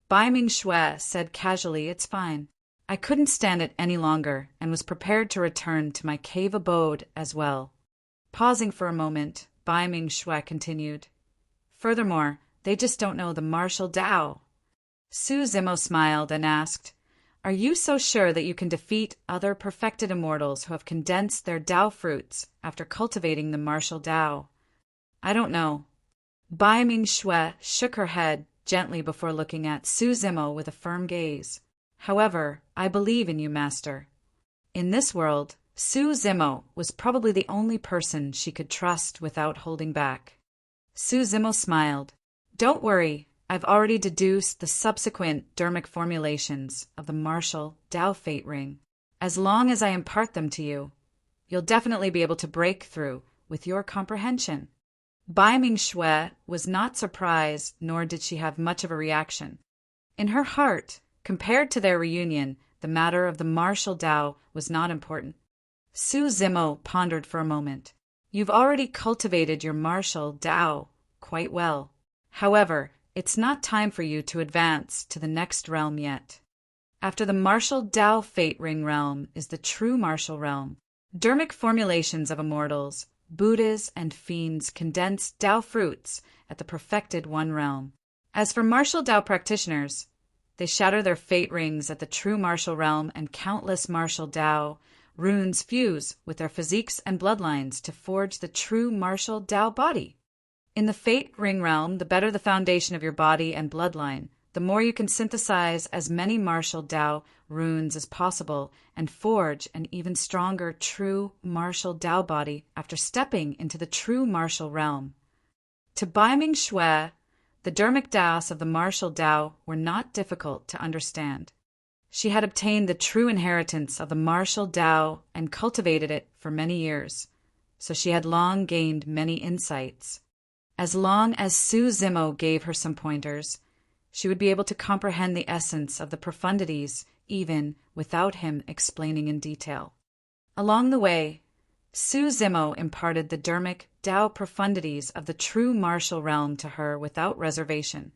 Bai Ming-Xue said casually, "It's fine. I couldn't stand it any longer and was prepared to return to my cave abode as well." Pausing for a moment, Bai Ming-Xue continued, "Furthermore, they just don't know the martial Tao." Su Zimo smiled and asked, "Are you so sure that you can defeat other perfected immortals who have condensed their Tao fruits after cultivating the martial Tao?" "I don't know." Bai Ming-Xue shook her head gently before looking at Su Zimo with a firm gaze. "However, I believe in you, Master." In this world, Su Zimo was probably the only person she could trust without holding back. Su Zimo smiled. "Don't worry, I've already deduced the subsequent Dharmic formulations of the martial Tao Fate Ring. As long as I impart them to you, you'll definitely be able to break through with your comprehension." Bai Ming-Xue was not surprised, nor did she have much of a reaction. In her heart, compared to their reunion, the matter of the martial Tao was not important. Su Zimo pondered for a moment. "You've already cultivated your martial Tao quite well. However, it's not time for you to advance to the next realm yet. After the martial Tao Fate Ring realm is the true martial realm. Dharmic formulations of immortals, Buddhas, and fiends condense Tao fruits at the perfected one realm. As for martial Tao practitioners, they shatter their fate rings at the true martial realm, and countless martial Tao runes fuse with their physiques and bloodlines to forge the true martial Tao body. In the fate ring realm, the better the foundation of your body and bloodline, the more you can synthesize as many martial Tao runes as possible and forge an even stronger true martial Tao body after stepping into the true martial realm. To Bai Ming-Xue, the Dharmic Taos of the martial Tao were not difficult to understand. She had obtained the true inheritance of the martial Tao and cultivated it for many years, so she had long gained many insights. As long as Su Zimo gave her some pointers, she would be able to comprehend the essence of the profundities even without him explaining in detail. Along the way, Su Zimo imparted the Dharmic Tao profundities of the true martial realm to her without reservation.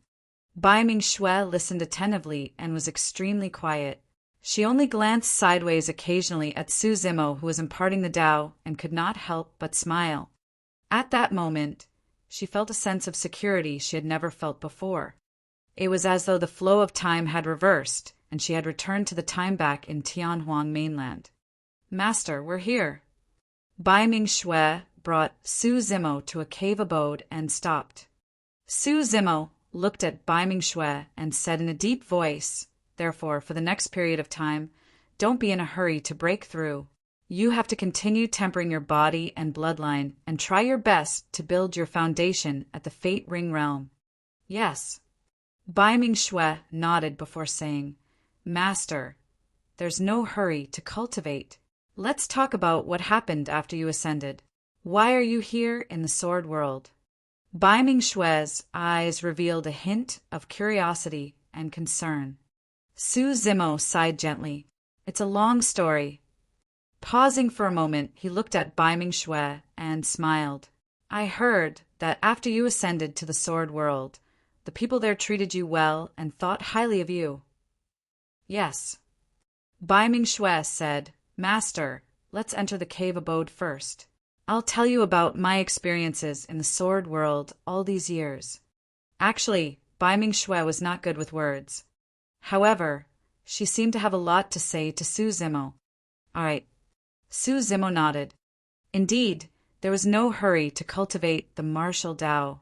Bai Ming-Xue listened attentively and was extremely quiet. She only glanced sideways occasionally at Su Zimo, who was imparting the Tao, and could not help but smile. At that moment, she felt a sense of security she had never felt before. It was as though the flow of time had reversed, and she had returned to the time back in Tianhuang mainland. "Master, we're here." Bai Ming Shui brought Su Zimo to a cave abode and stopped. Su Zimo looked at Bai Ming Shui and said in a deep voice, "Therefore, for the next period of time, don't be in a hurry to break through. You have to continue tempering your body and bloodline and try your best to build your foundation at the Fate Ring realm." "Yes." Bai Ming Shui nodded before saying, "Master, there's no hurry to cultivate. Let's talk about what happened after you ascended. Why are you here in the Sword World?" Bai Ming Shui's eyes revealed a hint of curiosity and concern. Su Zimo sighed gently. "It's a long story." Pausing for a moment, he looked at Bai Ming Shui and smiled. "I heard that after you ascended to the Sword World, the people there treated you well and thought highly of you." "Yes." Bai Ming Shui said, "Master, let's enter the cave abode first. I'll tell you about my experiences in the Sword World all these years." Actually, Bai Ming Shui was not good with words. However, she seemed to have a lot to say to Su Zimo. "All right." Su Zimo nodded. Indeed, there was no hurry to cultivate the martial Tao.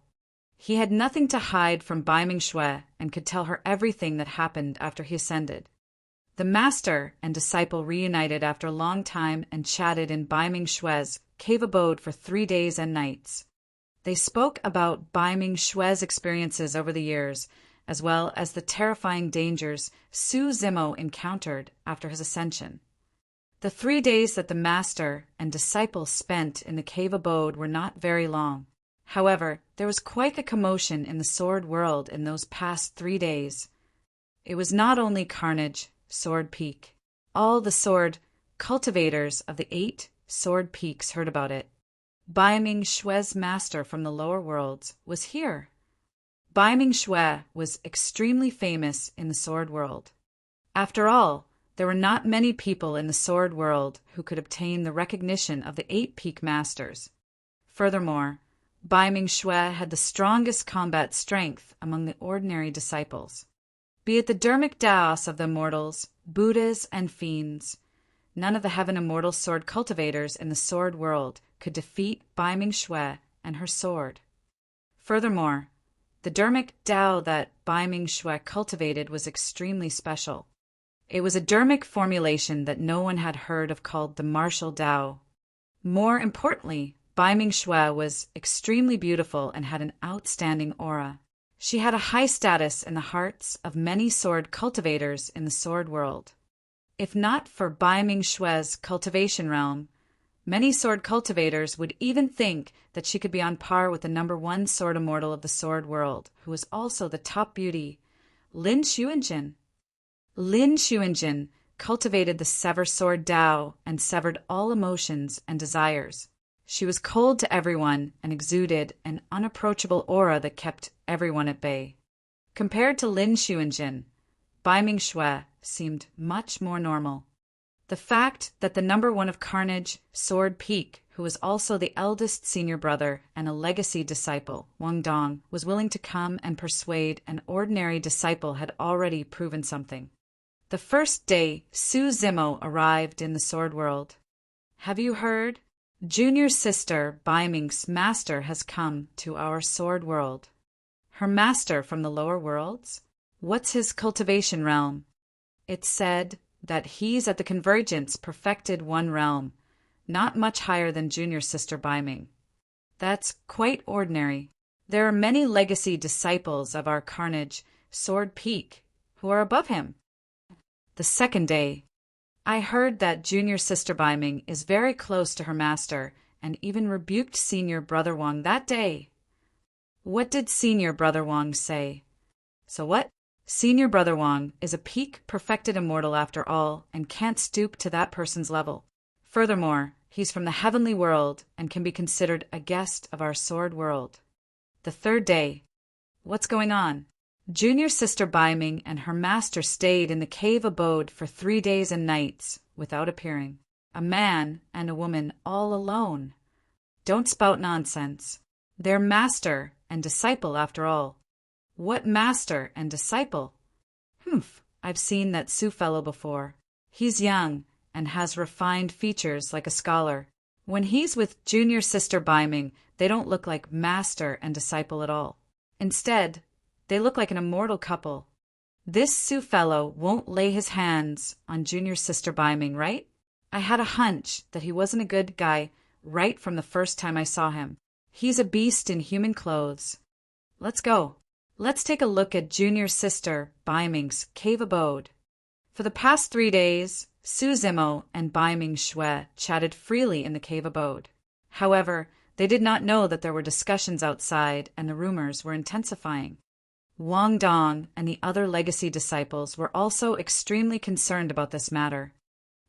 He had nothing to hide from Bai Ming Shui and could tell her everything that happened after he ascended. The master and disciple reunited after a long time and chatted in Bai Ming Shui's cave abode for 3 days and nights. They spoke about Bai Ming Shui's experiences over the years, as well as the terrifying dangers Su Zimo encountered after his ascension. The 3 days that the master and disciple spent in the cave abode were not very long. However, there was quite the commotion in the Sword World in those past 3 days. It was not only carnage, Sword Peak. All the sword cultivators of the 8 Sword Peaks heard about it. Bai Ming Shui's master from the lower worlds was here. Bai Ming Shui was extremely famous in the Sword World. After all, there were not many people in the Sword World who could obtain the recognition of the 8 Peak Masters. Furthermore, Bai Ming Shui had the strongest combat strength among the ordinary disciples. Be it the dermic Daos of the immortals, Buddhas, and fiends, none of the heaven immortal sword cultivators in the Sword World could defeat Bai Ming Shui and her sword. Furthermore, the dermic Tao that Bai Ming Shui cultivated was extremely special. It was a dermic formulation that no one had heard of called the martial Tao. More importantly, Bai Ming Shui was extremely beautiful and had an outstanding aura. She had a high status in the hearts of many sword cultivators in the Sword World. If not for Bai Ming Shui's cultivation realm, many sword cultivators would even think that she could be on par with the #1 sword immortal of the Sword World, who was also the top beauty, Lin Xuanjin. Lin Xuanjin cultivated the Sever Sword Tao and severed all emotions and desires. She was cold to everyone and exuded an unapproachable aura that kept everyone at bay. Compared to Lin Xuanjin, Bai Ming Shui seemed much more normal. The fact that the #1 of Carnage, Sword Peak, who was also the eldest senior brother and a legacy disciple, Wang Dong, was willing to come and persuade an ordinary disciple had already proven something. The first day, Su Zimo arrived in the Sword World. "Have you heard? Junior sister Bai Ming's master has come to our Sword World." "Her master from the lower worlds? What's his cultivation realm?" "It's said that he's at the Convergence Perfected One realm, not much higher than junior sister Bai Ming." "That's quite ordinary. There are many legacy disciples of our Carnage, Sword Peak, who are above him." The second day, "I heard that junior sister Bai Ming is very close to her master and even rebuked senior brother Wang that day." "What did senior brother Wang say?" "So what? Senior brother Wang is a peak perfected immortal after all and can't stoop to that person's level. Furthermore, he's from the heavenly world and can be considered a guest of our Sword World." The third day, "What's going on?" Junior sister Baiming and her master stayed in the cave abode for 3 days and nights without appearing. A man and a woman all alone. Don't spout nonsense. They're master and disciple after all. What master and disciple? Humph, I've seen that Sioux fellow before. He's young and has refined features like a scholar. When he's with junior sister Baiming, they don't look like master and disciple at all. Instead, they look like an immortal couple. This Sioux fellow won't lay his hands on junior sister Baiming, right? I had a hunch that he wasn't a good guy right from the first time I saw him. He's a beast in human clothes. Let's go. Let's take a look at junior sister Baiming's cave abode. For the past 3 days, Su Zimo and Baiming Shui chatted freely in the cave abode. However, they did not know that there were discussions outside and the rumors were intensifying. Wang Dong and the other legacy disciples were also extremely concerned about this matter.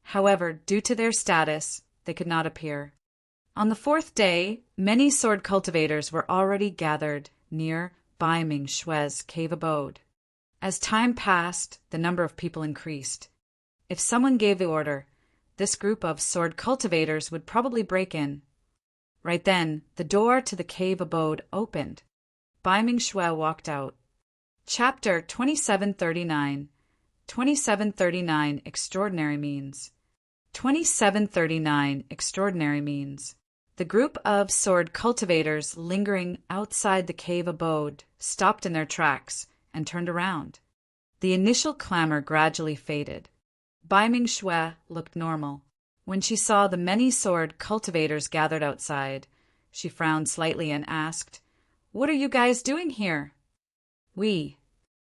However, due to their status, they could not appear. On the 4th day, many sword cultivators were already gathered near Baiming Shui's cave abode. As time passed, the number of people increased. If someone gave the order, this group of sword cultivators would probably break in. Right then, the door to the cave abode opened. Baiming Shui walked out. Chapter 2739. 2739 Extraordinary Means. 2739 Extraordinary Means. The group of sword cultivators lingering outside the cave abode stopped in their tracks and turned around. The initial clamor gradually faded. Baiming Shui looked normal. When she saw the many sword cultivators gathered outside, she frowned slightly and asked, "What are you guys doing here?"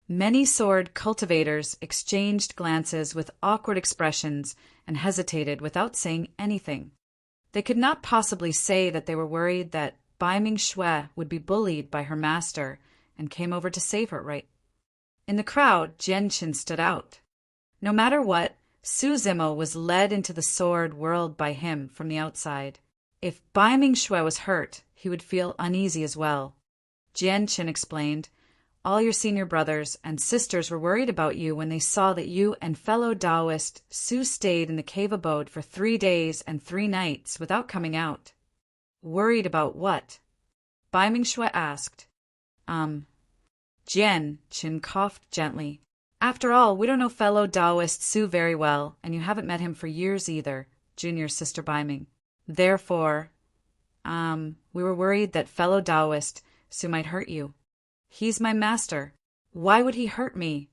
Many sword cultivators exchanged glances with awkward expressions and hesitated without saying anything. They could not possibly say that they were worried that Baiming Shui would be bullied by her master and came over to save her, right? In the crowd, Jianqin stood out. No matter what, Su Zimo was led into the sword world by him from the outside. If Baiming Shui was hurt, he would feel uneasy as well. Jianqin explained, "All your senior brothers and sisters were worried about you when they saw that you and fellow Taoist Su stayed in the cave abode for 3 days and 3 nights without coming out." "Worried about what?" Baiming Shui asked. Jianqin coughed gently. "After all, we don't know fellow Taoist Su very well, and you haven't met him for years either, junior sister Baiming. Therefore, we were worried that fellow Taoist Su might hurt you. He's my master. Why would he hurt me?"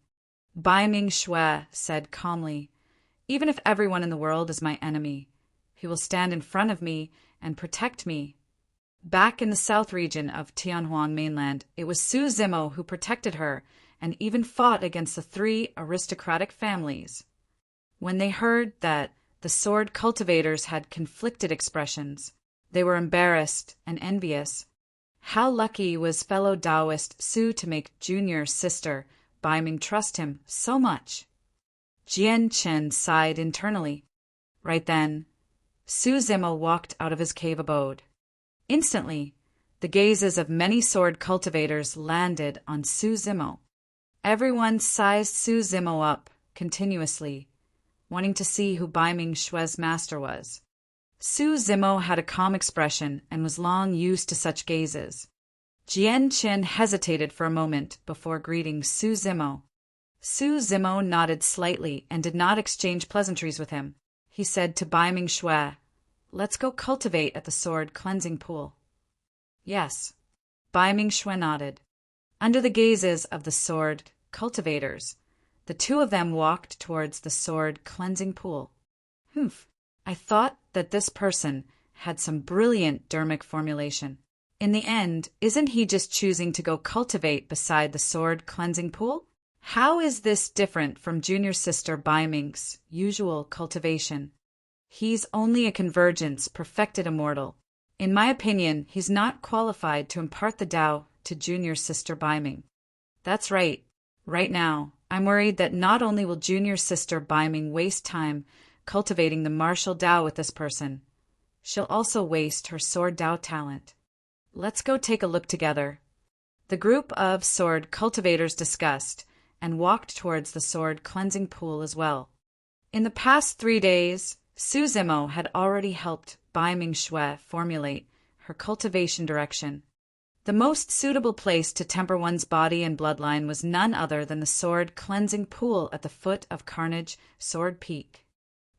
Baiming Shui said calmly, "Even if everyone in the world is my enemy, he will stand in front of me and protect me." Back in the south region of Tianhuang mainland, it was Su Zimo who protected her and even fought against the 3 aristocratic families. When they heard that the sword cultivators had conflicted expressions, they were embarrassed and envious. How lucky was fellow Taoist Su to make junior sister Baiming trust him so much. Jianqin sighed internally. Right then, Su Zimo walked out of his cave abode. Instantly, the gazes of many sword cultivators landed on Su Zimo. Everyone sized Su Zimo up continuously, wanting to see who Baiming Shui's master was. Su Zimo had a calm expression and was long used to such gazes. Jianqin hesitated for a moment before greeting Su Zimo. Su Zimo nodded slightly and did not exchange pleasantries with him. He said to Baiming Shui, "Let's go cultivate at the sword cleansing pool." "Yes." Baiming Shui nodded. Under the gazes of the sword cultivators, the 2 of them walked towards the sword cleansing pool. "Humph, I thought that this person had some brilliant dermic formulation. In the end, isn't he just choosing to go cultivate beside the sword cleansing pool? How is this different from junior sister Baiming's usual cultivation? He's only a convergence perfected immortal. In my opinion, he's not qualified to impart the Tao to junior sister Baiming." "That's right. Right now, I'm worried that not only will junior sister Baiming waste time cultivating the martial Tao with this person, she'll also waste her sword Tao talent. Let's go take a look together." The group of sword cultivators discussed and walked towards the sword cleansing pool as well. In the past 3 days, Su Zimo had already helped Bai Ming-Xue formulate her cultivation direction. The most suitable place to temper one's body and bloodline was none other than the sword cleansing pool at the foot of Carnage Sword Peak.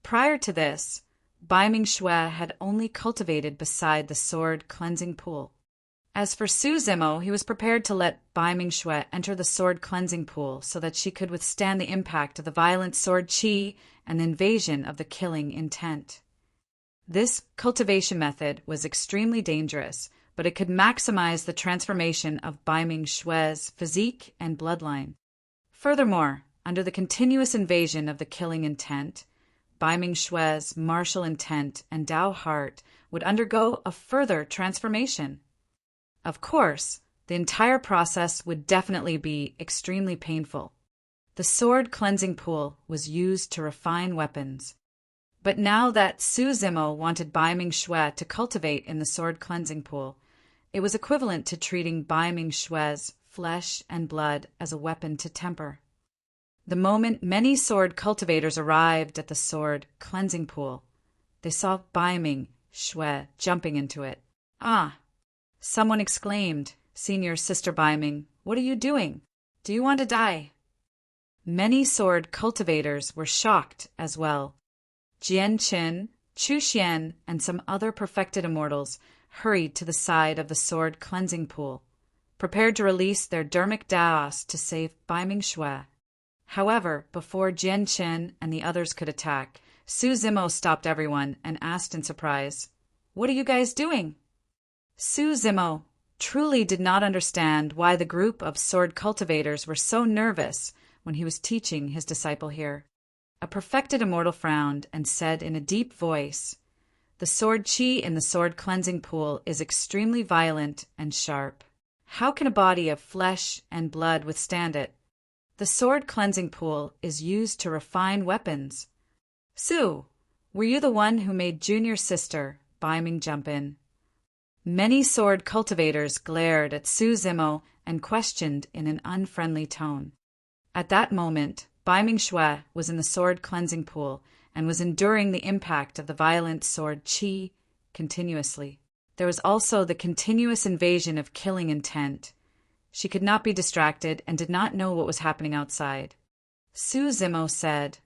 Prior to this, Bai Ming-Xue had only cultivated beside the sword cleansing pool. As for Su Zimo, he was prepared to let Bai Ming-Xue enter the sword cleansing pool so that she could withstand the impact of the violent sword qi and the invasion of the killing intent. This cultivation method was extremely dangerous, but it could maximize the transformation of Bai Ming-Xue's physique and bloodline. Furthermore, under the continuous invasion of the killing intent, Bai Ming-Xue's martial intent and Dao heart would undergo a further transformation. Of course, the entire process would definitely be extremely painful. The sword cleansing pool was used to refine weapons. But now that Su Zimo wanted Bai Ming-Xue to cultivate in the sword cleansing pool, it was equivalent to treating Bai Ming-Xue's flesh and blood as a weapon to temper. The moment many sword cultivators arrived at the sword cleansing pool, they saw Bai Ming-Xue jumping into it. "Ah!" Someone exclaimed, "Senior Sister Bai Ming, what are you doing? Do you want to die?" Many sword cultivators were shocked as well. Jian Qin, Chu Xian, and some other perfected immortals hurried to the side of the sword cleansing pool, prepared to release their dermic daos to save Bai Ming-Xue. However, before Jian Qin and the others could attack, Su Zimo stopped everyone and asked in surprise, "What are you guys doing?" Su Zimo truly did not understand why the group of sword cultivators were so nervous when he was teaching his disciple here. A perfected immortal frowned and said in a deep voice, "The sword qi in the sword cleansing pool is extremely violent and sharp. How can a body of flesh and blood withstand it? The sword cleansing pool is used to refine weapons." "Su, were you the one who made junior sister Bai Ming jump in?" Many sword cultivators glared at Su Zimo and questioned in an unfriendly tone. At that moment, Bai Ming-Xue was in the sword cleansing pool and was enduring the impact of the violent sword qi continuously. There was also the continuous invasion of killing intent. She could not be distracted and did not know what was happening outside. Su Zimo said,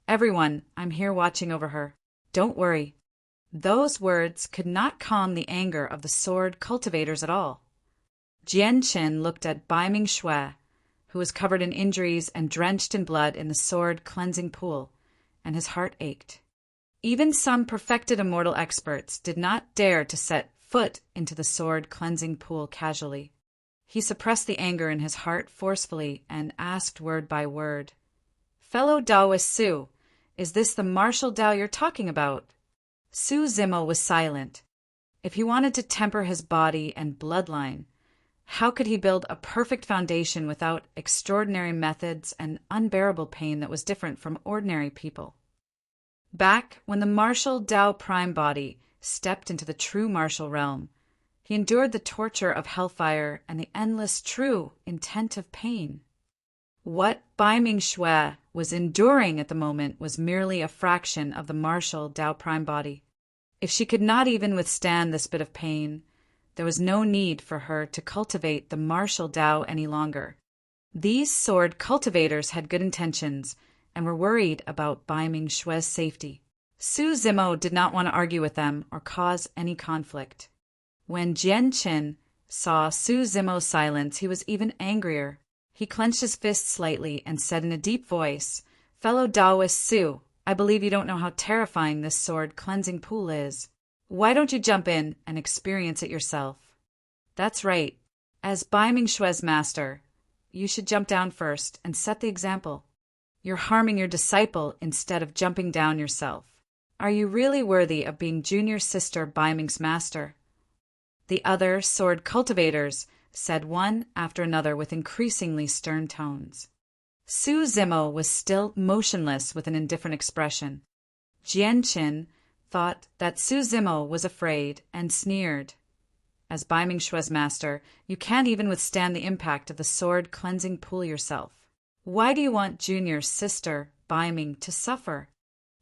"Everyone, I'm here watching over her. Don't worry." Those words could not calm the anger of the sword cultivators at all. Jian Qin looked at Bai Ming-Xue, who was covered in injuries and drenched in blood in the sword cleansing pool, and his heart ached. Even some perfected immortal experts did not dare to set foot into the sword cleansing pool casually. He suppressed the anger in his heart forcefully and asked word by word, "Fellow Taoist Su, is this the martial Tao you're talking about?" Su Zimo was silent. If he wanted to temper his body and bloodline, how could he build a perfect foundation without extraordinary methods and unbearable pain that was different from ordinary people? Back when the martial Tao prime body stepped into the true martial realm, he endured the torture of hellfire and the endless true intent of pain. What Bai Ming-Xue was enduring at the moment was merely a fraction of the martial Tao prime body. If she could not even withstand this bit of pain, there was no need for her to cultivate the martial Tao any longer. These sword cultivators had good intentions and were worried about Bai Ming-Xue's safety. Su Zimo did not want to argue with them or cause any conflict. When Jian Qin saw Su Zimo's silence, he was even angrier. He clenched his fist slightly and said in a deep voice, "Fellow Taoist Su, I believe you don't know how terrifying this sword cleansing pool is. Why don't you jump in and experience it yourself?" "That's right. As Bai Ming-Xue's master, you should jump down first and set the example. You're harming your disciple instead of jumping down yourself. Are you really worthy of being junior sister Bai Ming's master?" The other sword cultivators said one after another with increasingly stern tones. Su Zimo was still motionless with an indifferent expression. Jian Qin thought that Su Zimo was afraid and sneered. As Bai Mingshua's master, you can't even withstand the impact of the sword cleansing pool yourself. Why do you want Junior's sister, Bai Ming, to suffer?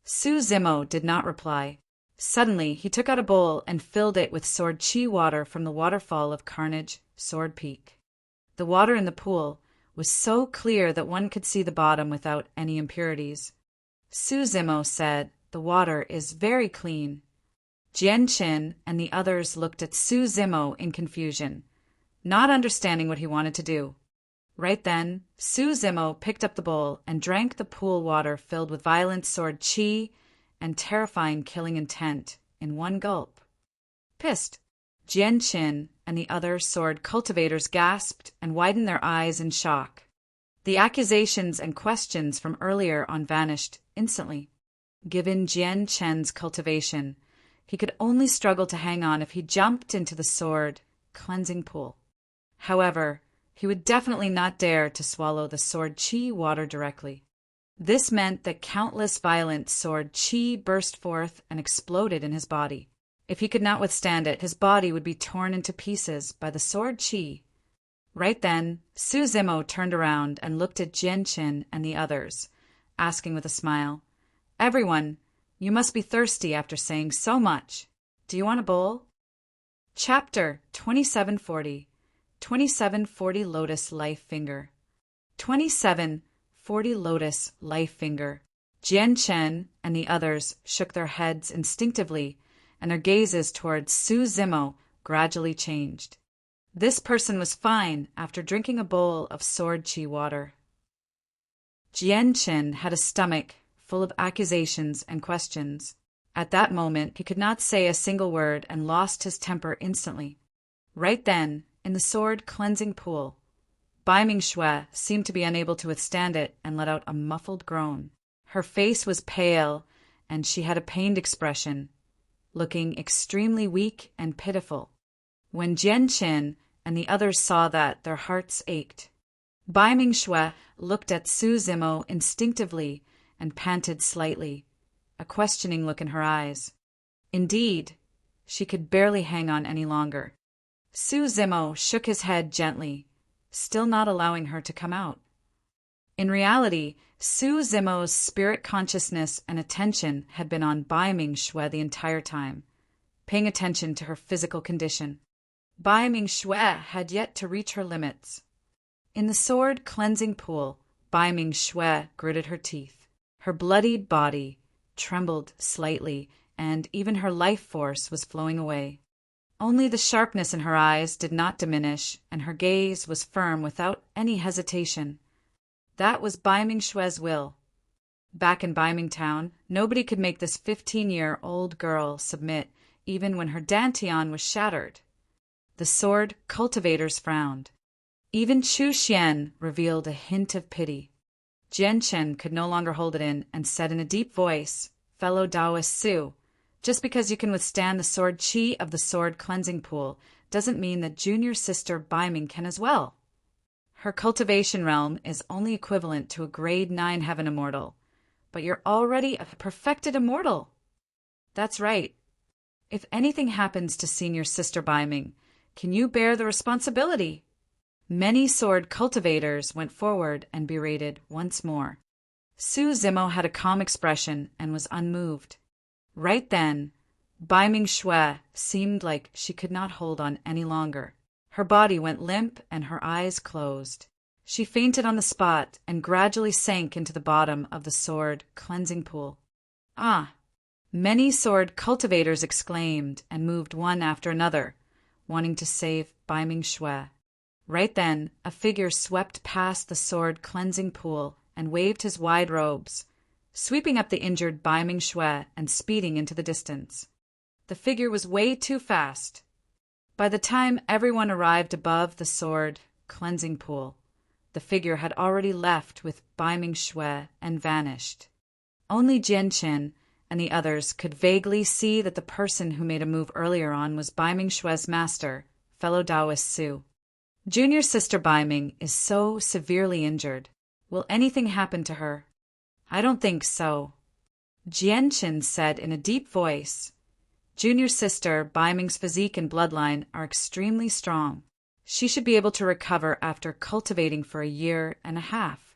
Su Zimo did not reply. Suddenly, he took out a bowl and filled it with sword chi water from the waterfall of Carnage, Sword Peak. The water in the pool was so clear that one could see the bottom without any impurities. Su Zimo said, "The water is very clean." Jian Qin and the others looked at Su Zimo in confusion, not understanding what he wanted to do. Right then, Su Zimo picked up the bowl and drank the pool water filled with violent sword chi and terrifying killing intent in one gulp. Pissed, Jian Qin and the other sword cultivators gasped and widened their eyes in shock. The accusations and questions from earlier on vanished instantly. Given Jian Chen's cultivation, he could only struggle to hang on if he jumped into the sword cleansing pool. However, he would definitely not dare to swallow the sword chi water directly. This meant that countless violent sword chi burst forth and exploded in his body. If he could not withstand it, his body would be torn into pieces by the sword chi. Right then, Su Zimo turned around and looked at Jian Qin and the others, asking with a smile, "Everyone, you must be thirsty after saying so much. Do you want a bowl?" Chapter 2740 2740 Lotus Life Finger 2740 Lotus Life Finger. Jian Chen and the others shook their heads instinctively, and their gazes towards Su Zimo gradually changed. This person was fine after drinking a bowl of sword chi water. Jian Chen had a stomach full of accusations and questions. At that moment, he could not say a single word and lost his temper instantly. Right then, in the sword cleansing pool, Bai Mingxue seemed to be unable to withstand it and let out a muffled groan. Her face was pale, and she had a pained expression, looking extremely weak and pitiful. When Jian Qin and the others saw that, their hearts ached. Bai Mingxue looked at Su Zimo instinctively and panted slightly, a questioning look in her eyes. Indeed, she could barely hang on any longer. Su Zimo shook his head gently, still not allowing her to come out. In reality, Su Zimo's spirit consciousness and attention had been on Bai Mingxue the entire time, paying attention to her physical condition. Bai Mingxue had yet to reach her limits. In the sword cleansing pool, Bai Mingxue gritted her teeth. Her bloodied body trembled slightly, and even her life force was flowing away. Only the sharpness in her eyes did not diminish, and her gaze was firm without any hesitation. That was Bai Mingxue's will. Back in Baiming Town, nobody could make this 15-year-old girl submit, even when her dantian was shattered. The sword cultivators frowned. Even Chu Xian revealed a hint of pity. Jian Chen could no longer hold it in and said in a deep voice, "Fellow Taoist Su, just because you can withstand the sword chi of the sword cleansing pool doesn't mean that junior sister Bai Ming can as well. Her cultivation realm is only equivalent to a grade 9 heaven immortal, but you're already a perfected immortal." That's right. If anything happens to senior sister Bai Ming, can you bear the responsibility? Many sword cultivators went forward and berated once more. Su Zimo had a calm expression and was unmoved. Right then, Bai Mingxue seemed like she could not hold on any longer. Her body went limp and her eyes closed. She fainted on the spot and gradually sank into the bottom of the sword cleansing pool. "Ah!" Many sword cultivators exclaimed and moved one after another, wanting to save Bai Mingxue. Right then, a figure swept past the sword cleansing pool and waved his wide robes, sweeping up the injured Bai Mingxue and speeding into the distance. The figure was way too fast. By the time everyone arrived above the sword cleansing pool, the figure had already left with Bai Mingxue and vanished. Only Jian Qin and the others could vaguely see that the person who made a move earlier on was Bai Mingxue's master, fellow Taoist Su. Junior sister Bai Ming is so severely injured. Will anything happen to her? I don't think so. Jian Qin said in a deep voice. Junior sister Bai Ming's physique and bloodline are extremely strong. She should be able to recover after cultivating for a year and a half.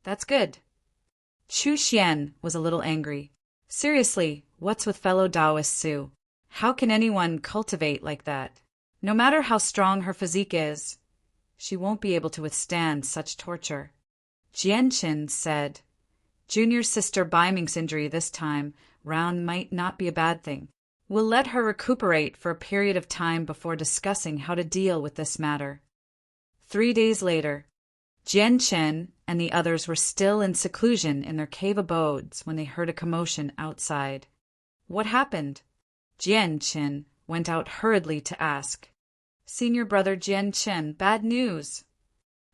That's good. Chu Xian was a little angry. Seriously, what's with fellow Taoist Su? How can anyone cultivate like that? No matter how strong her physique is, she won't be able to withstand such torture. Jianqin said, Junior sister Bai Ming's injury this time round might not be a bad thing. We'll let her recuperate for a period of time before discussing how to deal with this matter. 3 days later, Jianqin and the others were still in seclusion in their cave abodes when they heard a commotion outside. What happened? Jianqin went out hurriedly to ask. Senior brother Jianqin, bad news.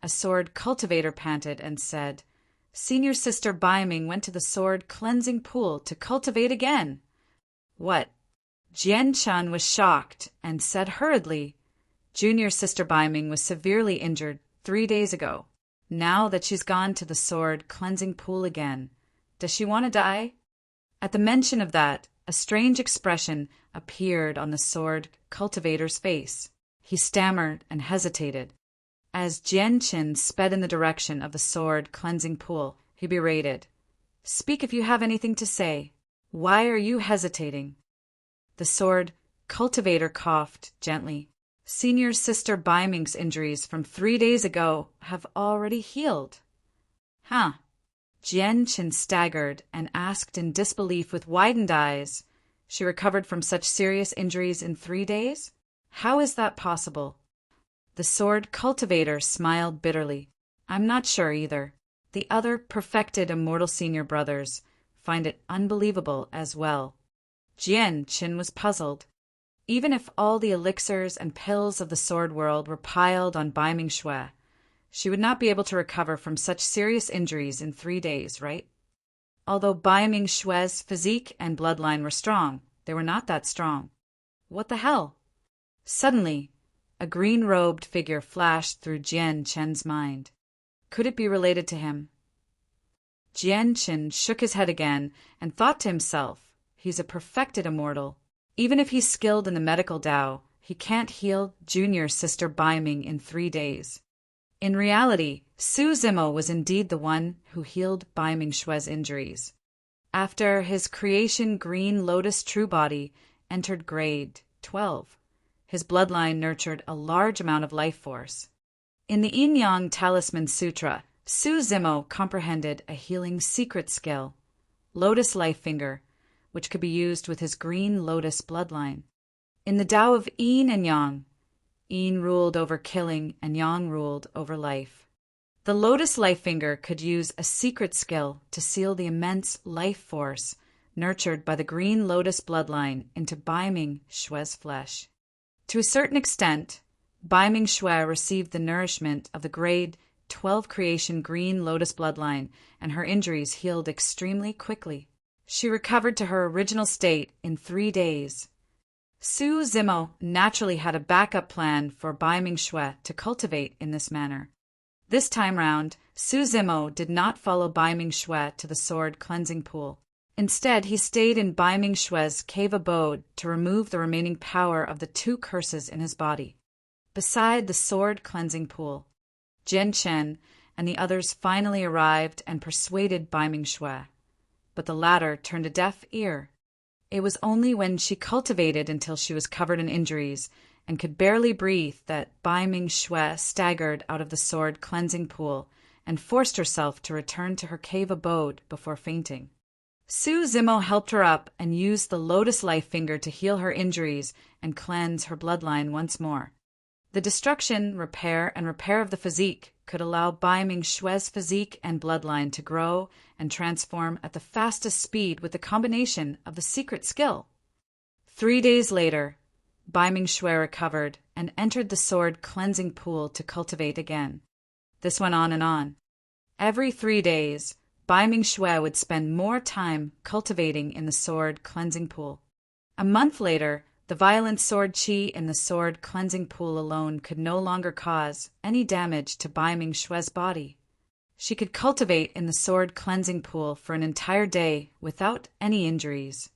A sword cultivator panted and said, Senior sister Bai Ming went to the sword cleansing pool to cultivate again. What? Jianqin was shocked and said hurriedly, Junior sister Bai Ming was severely injured 3 days ago. Now that she's gone to the sword cleansing pool again, does she want to die? At the mention of that, a strange expression appeared on the sword cultivator's face. He stammered and hesitated. As Jianqin sped in the direction of the sword cleansing pool, he berated, Speak if you have anything to say. Why are you hesitating? The sword cultivator coughed gently. Senior sister Bai Ming's injuries from 3 days ago have already healed. Huh? Jianqin staggered and asked in disbelief with widened eyes. She recovered from such serious injuries in 3 days? How is that possible? The sword cultivator smiled bitterly. I'm not sure either. The other perfected immortal senior brothers find it unbelievable as well. Jianqin was puzzled. Even if all the elixirs and pills of the sword world were piled on Bai Ming Xue, she would not be able to recover from such serious injuries in 3 days, right? Although Bai Ming Xue's physique and bloodline were strong, they were not that strong. What the hell? Suddenly, a green-robed figure flashed through Jianqin's mind. Could it be related to him? Jianqin shook his head again and thought to himself, he's a perfected immortal. Even if he's skilled in the medical Tao, he can't heal junior sister Bai Ming in 3 days. In reality, Su Zimo was indeed the one who healed Bai Ming Xue's injuries. After his creation Green Lotus True Body entered grade 12, his bloodline nurtured a large amount of life force. In the Yin Yang Talisman Sutra, Su Zimo comprehended a healing secret skill, Lotus Life Finger, which could be used with his Green Lotus bloodline. In the Tao of Yin and Yang, Yin ruled over killing and Yang ruled over life. The Lotus Life Finger could use a secret skill to seal the immense life force nurtured by the Green Lotus bloodline into Bai Ming Xue's flesh. To a certain extent, Bai Ming Xue received the nourishment of the grade 12 creation Green Lotus bloodline, and her injuries healed extremely quickly. She recovered to her original state in 3 days. Su Zimo naturally had a backup plan for Bai Ming Xue to cultivate in this manner. This time round, Su Zimo did not follow Bai Ming Xue to the sword cleansing pool. Instead, he stayed in Bai Ming Xue's cave abode to remove the remaining power of the 2 curses in his body. Beside the sword cleansing pool, Jianqin and the others finally arrived and persuaded Bai Ming Xue. But the latter turned a deaf ear. It was only when she cultivated until she was covered in injuries and could barely breathe that Bai Ming Xue staggered out of the sword cleansing pool and forced herself to return to her cave abode before fainting. Su Zimo helped her up and used the Lotus Life Finger to heal her injuries and cleanse her bloodline once more. The destruction, repair, and repair of the physique could allow Bai Ming Xue's physique and bloodline to grow and transform at the fastest speed with the combination of the secret skill. 3 days later, Bai Ming Xue recovered and entered the sword cleansing pool to cultivate again. This went on and on. Every 3 days, Bai Ming Xue would spend more time cultivating in the sword cleansing pool. A month later, the violent sword qi in the sword cleansing pool alone could no longer cause any damage to Bai Ming Xue's body. She could cultivate in the sword cleansing pool for an entire day without any injuries.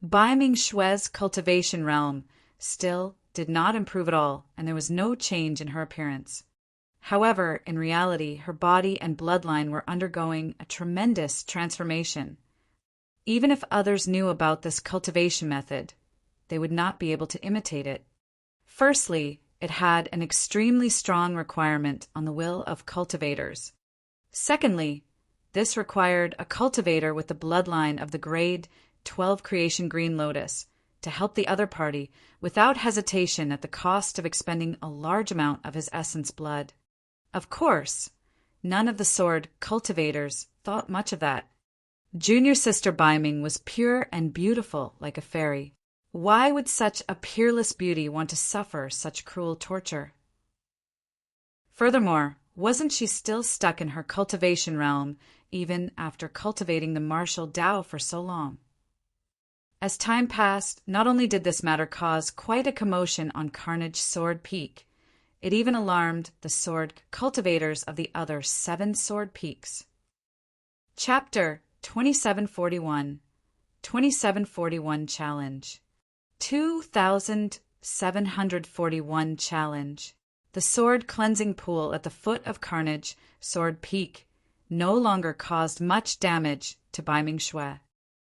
Bai Ming-Xue's cultivation realm still did not improve at all, and there was no change in her appearance. However, in reality, her body and bloodline were undergoing a tremendous transformation. Even if others knew about this cultivation method, they would not be able to imitate it. Firstly, it had an extremely strong requirement on the will of cultivators. Secondly, this required a cultivator with the bloodline of the grade 12 creation green lotus to help the other party without hesitation at the cost of expending a large amount of his essence blood. Of course, none of the sword cultivators thought much of that. Junior sister Bai Ming was pure and beautiful like a fairy. Why would such a peerless beauty want to suffer such cruel torture? Furthermore, wasn't she still stuck in her cultivation realm even after cultivating the martial Tao for so long? As time passed, not only did this matter cause quite a commotion on Carnage Sword Peak, it even alarmed the sword cultivators of the other 7 sword peaks. Chapter 2741 2741 Challenge 2741 Challenge. The sword cleansing pool at the foot of Carnage Sword Peak no longer caused much damage to Bai Ming-Xue.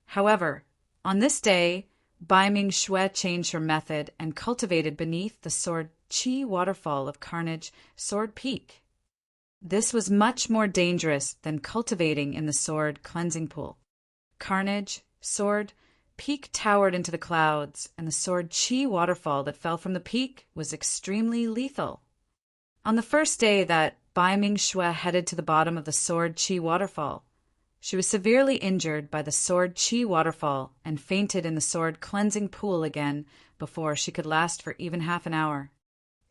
However, on this day, Bai Ming-Xue changed her method and cultivated beneath the sword Qi waterfall of Carnage Sword Peak. This was much more dangerous than cultivating in the sword cleansing pool. Carnage Sword Peak towered into the clouds, and the sword Qi waterfall that fell from the peak was extremely lethal. On the first day that Bai Ming-Xue headed to the bottom of the sword Qi waterfall, she was severely injured by the sword Qi waterfall and fainted in the sword cleansing pool again before she could last for even half an hour.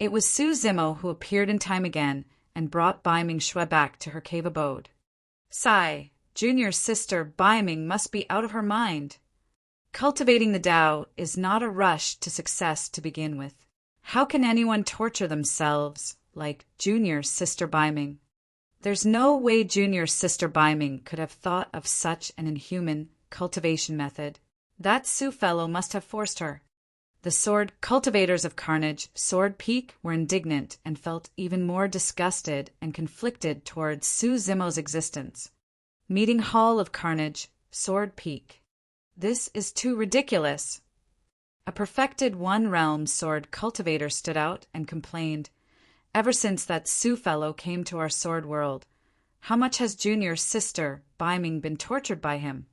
It was Su Zimo who appeared in time again and brought Bai Ming-Xue back to her cave abode. Sigh, junior sister Bai Ming must be out of her mind. Cultivating the Tao is not a rush to success to begin with. How can anyone torture themselves like junior sister Bai Ming? There's no way junior sister Bai Ming could have thought of such an inhuman cultivation method. That Su fellow must have forced her. The sword cultivators of Carnage Sword Peak were indignant and felt even more disgusted and conflicted towards Su Zimo's existence. Meeting Hall of Carnage Sword Peak. This is too ridiculous. A perfected one-realm sword cultivator stood out and complained, "Ever since that Su fellow came to our sword world, how much has junior sister Bai Ming been tortured by him?"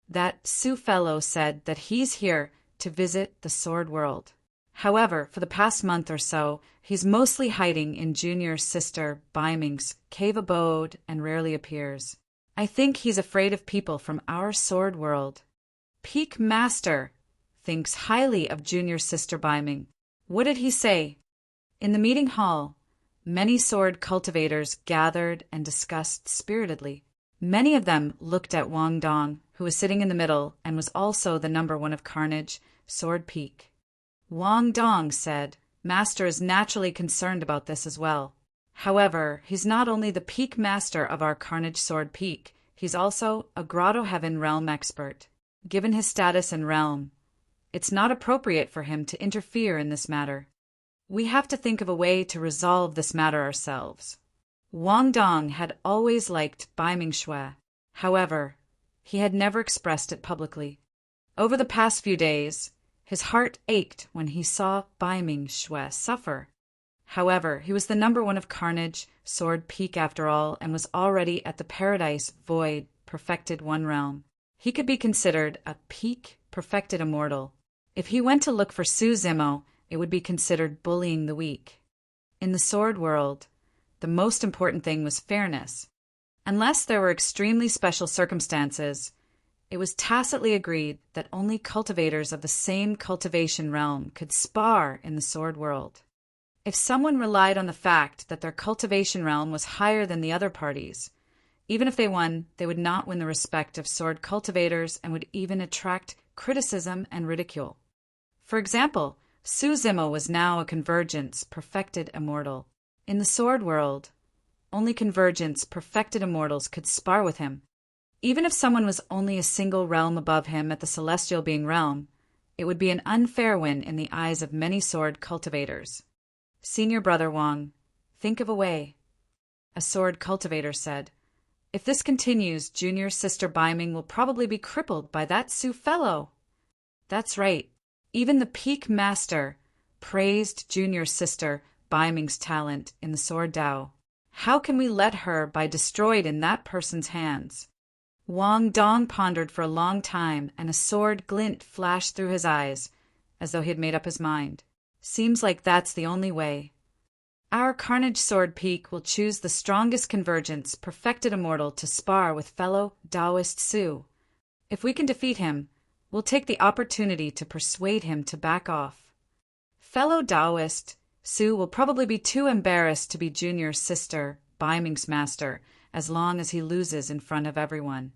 That Su fellow said that he's here to visit the sword world. However, for the past month or so, he's mostly hiding in junior sister Bai Ming's cave abode and rarely appears. I think he's afraid of people from our sword world. Peak Master thinks highly of junior sister Bai Ming. What did he say? In the meeting hall, many sword cultivators gathered and discussed spiritedly. Many of them looked at Wang Dong, who was sitting in the middle and was also the number 1 of Carnage Sword Peak. Wang Dong said, "Master is naturally concerned about this as well. However, he's not only the peak master of our Carnage Sword Peak, he's also a Grotto Heaven realm expert. Given his status and realm, it's not appropriate for him to interfere in this matter. We have to think of a way to resolve this matter ourselves." Wang Dong had always liked Bai Ming-Xue. However, he had never expressed it publicly. Over the past few days, his heart ached when he saw Bai Ming-Xue suffer. However, he was the number 1 of Carnage Sword Peak after all, and was already at the Paradise Void perfected one realm. He could be considered a peak perfected immortal. If he went to look for Su Zimo, it would be considered bullying the weak. In the sword world, the most important thing was fairness. Unless there were extremely special circumstances, it was tacitly agreed that only cultivators of the same cultivation realm could spar in the sword world. If someone relied on the fact that their cultivation realm was higher than the other parties, even if they won, they would not win the respect of sword cultivators and would even attract criticism and ridicule. For example, Su Zimo was now a convergence perfected immortal. In the sword world, only convergence perfected immortals could spar with him. Even if someone was only a single realm above him at the celestial being realm, it would be an unfair win in the eyes of many sword cultivators. Senior brother Wang, think of a way. A sword cultivator said, if this continues, junior sister Baiming will probably be crippled by that Su fellow. That's right. Even the peak master praised junior sister Baiming's talent in the sword Dao. How can we let her be destroyed in that person's hands? Wang Dong pondered for a long time, and a sword glint flashed through his eyes, as though he had made up his mind. Seems like that's the only way. Our Carnage Sword Peak will choose the strongest convergence, perfected immortal, to spar with fellow Taoist Su. If we can defeat him, we'll take the opportunity to persuade him to back off. Fellow Taoist Su will probably be too embarrassed to be junior sister Baiming's master as long as he loses in front of everyone.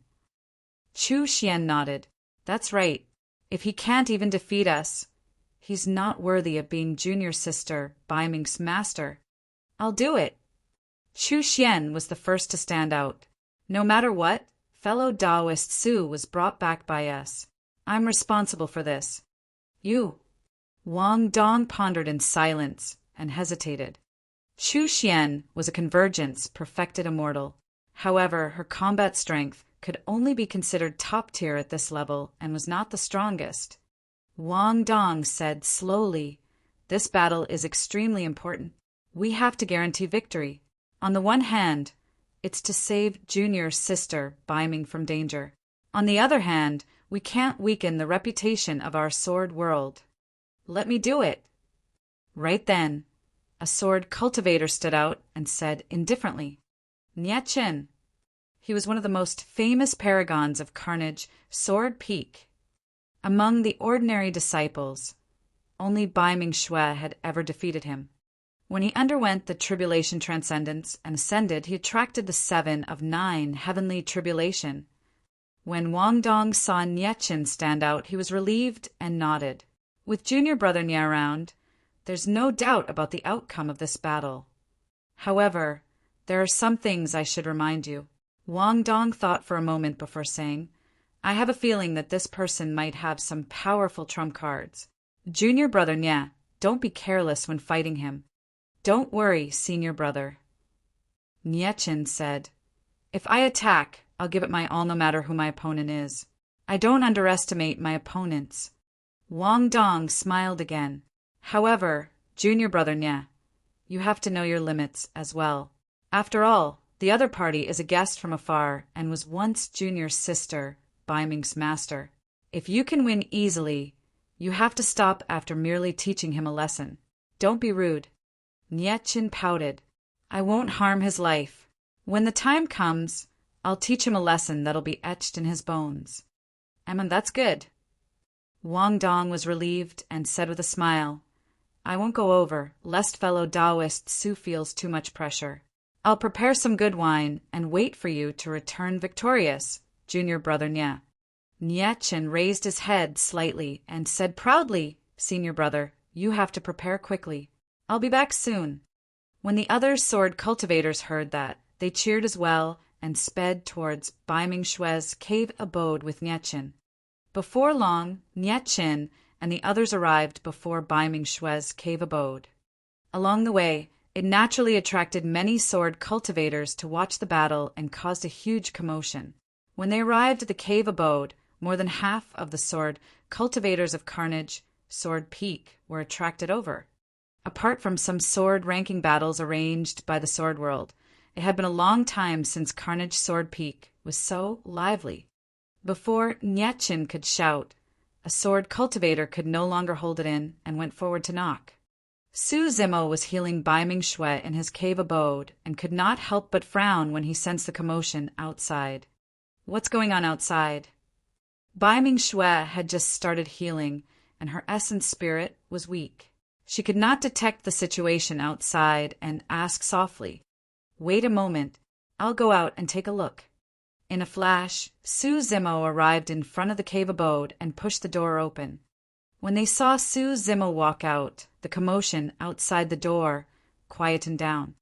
Chu Xian nodded. That's right. If he can't even defeat us, he's not worthy of being junior sister Baiming's master. I'll do it. Chu Xian was the first to stand out. No matter what, fellow Taoist Su was brought back by us. I'm responsible for this. You. Wang Dong pondered in silence and hesitated. Chu Xian was a convergence perfected immortal. However, her combat strength could only be considered top tier at this level and was not the strongest. Wang Dong said slowly, this battle is extremely important. We have to guarantee victory. On the one hand, it's to save junior sister Baiming from danger. On the other hand, we can't weaken the reputation of our sword world. Let me do it. Right then, a sword cultivator stood out and said indifferently, Nie Chen. He was one of the most famous paragons of Carnage Sword Peak. Among the ordinary disciples, only Baiming Xue had ever defeated him. When he underwent the tribulation transcendence and ascended, he attracted the 7 of 9 heavenly tribulation. When Wang Dong saw Nie Chen stand out, he was relieved and nodded. With junior brother Nie around, there's no doubt about the outcome of this battle. However, there are some things I should remind you. Wang Dong thought for a moment before saying, I have a feeling that this person might have some powerful trump cards. Junior brother Nie, don't be careless when fighting him. Don't worry, senior brother. Nie Chen said, if I attack, I'll give it my all no matter who my opponent is. I don't underestimate my opponents. Wang Dong smiled again. However, junior brother Nie, you have to know your limits as well. After all, the other party is a guest from afar and was once junior sister Baiming's master. If you can win easily, you have to stop after merely teaching him a lesson. Don't be rude. Nie Chen pouted. I won't harm his life. When the time comes, I'll teach him a lesson that'll be etched in his bones. That's good. Wang Dong was relieved and said with a smile, I won't go over, lest fellow Taoist Su feels too much pressure. I'll prepare some good wine and wait for you to return victorious, junior brother Nie. Nie Chen raised his head slightly and said proudly, senior brother, you have to prepare quickly. I'll be back soon. When the other sword cultivators heard that, they cheered as well and sped towards Baiming Xue's cave abode with Nie Chen. Before long, Nie Chen and the others arrived before Baiming Xue's cave abode. Along the way, it naturally attracted many sword cultivators to watch the battle and caused a huge commotion. When they arrived at the cave abode, more than half of the sword cultivators of Carnage Sword Peak were attracted over. Apart from some sword-ranking battles arranged by the Sword World, it had been a long time since Carnage Sword Peak was so lively. Before Nie Chen could shout, a sword cultivator could no longer hold it in and went forward to knock. Su Zimo was healing Baiming Xue in his cave abode and could not help but frown when he sensed the commotion outside. What's going on outside? Baiming Xue had just started healing, and her essence spirit was weak. She could not detect the situation outside and asked softly, Wait a moment, I'll go out and take a look. In a flash, Su Zimo arrived in front of the cave abode and pushed the door open. When they saw Su Zimo walk out, the commotion outside the door quietened down.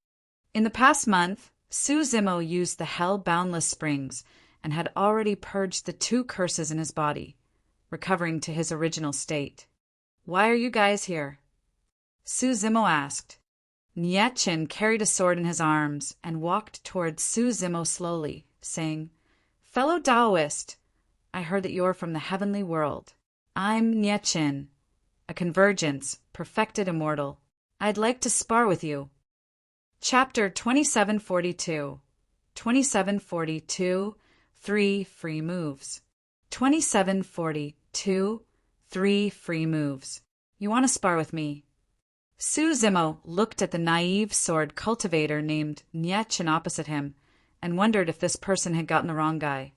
In the past month, Su Zimo used the Hell Boundless Springs and had already purged the 2 curses in his body, recovering to his original state. "Why are you guys here?" Su Zimo asked. Nye Qin carried a sword in his arms and walked towards Su Zimo slowly, saying, "Fellow Taoist, I heard that you're from the heavenly world. I'm Nye Qin, a convergence, perfected immortal. I'd like to spar with you." Chapter 2742. 2742. 3 Free Moves. 2742. 3 Free Moves. "You want to spar with me?" Su Zimo looked at the naive sword cultivator named Nye Qin opposite him and wondered if this person had gotten the wrong guy.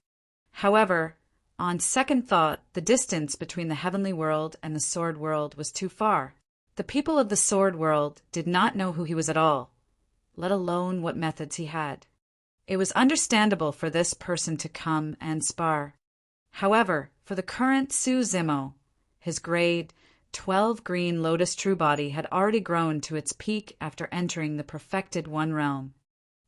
However, on second thought, the distance between the heavenly world and the sword world was too far. The people of the sword world did not know who he was at all, let alone what methods he had. It was understandable for this person to come and spar. However, for the current Su Zimo, his grade 12 green lotus true body had already grown to its peak after entering the perfected One realm.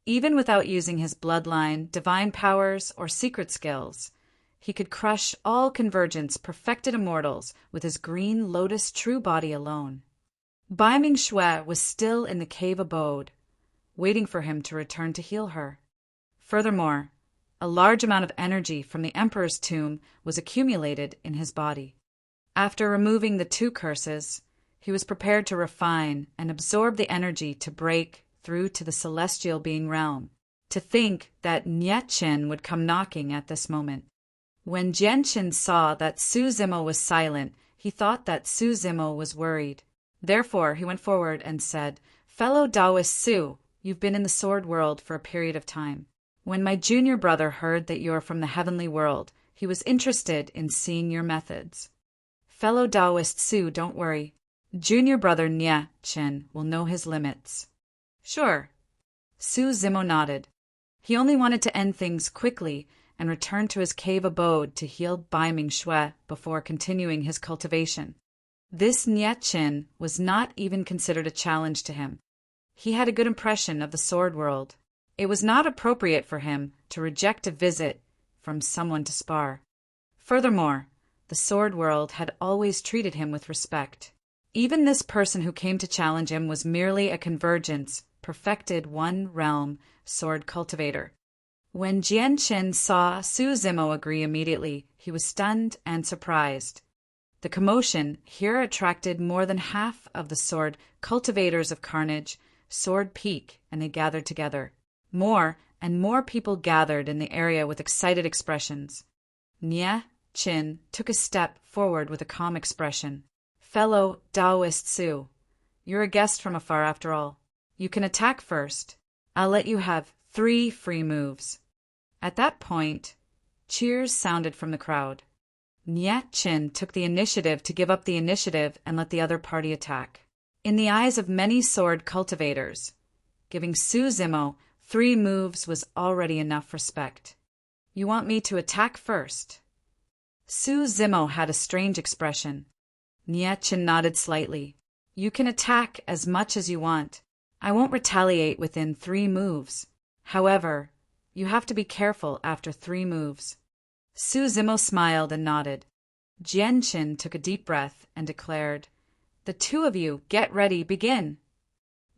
Even without using his bloodline, divine powers, or secret skills, he could crush all convergence perfected immortals with his green lotus true body alone. Bai Ming Shui was still in the cave abode, waiting for him to return to heal her. Furthermore, a large amount of energy from the Emperor's tomb was accumulated in his body. After removing the 2 curses, he was prepared to refine and absorb the energy to break through to the celestial being realm. To think that Nye Qin would come knocking at this moment. When Jianqin saw that Su Zimo was silent, he thought that Su Zimo was worried. Therefore, he went forward and said, "Fellow Taoist Su, you've been in the sword world for a period of time. When my junior brother heard that you're from the heavenly world, he was interested in seeing your methods. Fellow Taoist Su, don't worry. Junior brother Nye Qin will know his limits." "Sure." Su Zimo nodded. He only wanted to end things quickly and return to his cave abode to heal Bai Ming Shui before continuing his cultivation. This Nye Qin was not even considered a challenge to him. He had a good impression of the sword world. It was not appropriate for him to reject a visit from someone to spar. Furthermore, the sword world had always treated him with respect. Even this person who came to challenge him was merely a convergence, perfected One realm sword cultivator. When Jianqin saw Su Zimo agree immediately, he was stunned and surprised. The commotion here attracted more than half of the sword cultivators of Carnage, Sword Peak, and they gathered together. More and more people gathered in the area with excited expressions. Nye Qin took a step forward with a calm expression. "Fellow Taoist Su, you're a guest from afar after all. You can attack first. I'll let you have 3 free moves." At that point, cheers sounded from the crowd. Nye Qin took the initiative to give up the initiative and let the other party attack. In the eyes of many sword cultivators, giving Su Zimo 3 moves was already enough respect. "You want me to attack first?" Su Zimo had a strange expression. Nye Qin nodded slightly. "You can attack as much as you want. I won't retaliate within 3 moves. However, you have to be careful after 3 moves." Su Zimo smiled and nodded. Jianqin took a deep breath and declared, "The 2 of you, get ready, begin."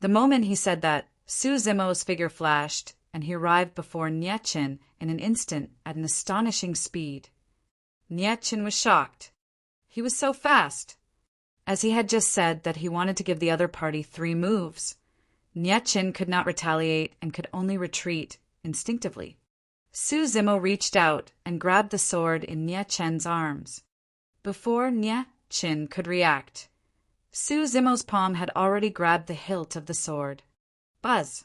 The moment he said that, Su Zimo's figure flashed, and he arrived before Nye Qin in an instant at an astonishing speed. Nye Qin was shocked. He was so fast. As he had just said that he wanted to give the other party 3 moves, Nye Qin could not retaliate and could only retreat instinctively. Su Zimo reached out and grabbed the sword in Nye Qin's arms. Before Nye Qin could react, Su Zimo's palm had already grabbed the hilt of the sword. Buzz!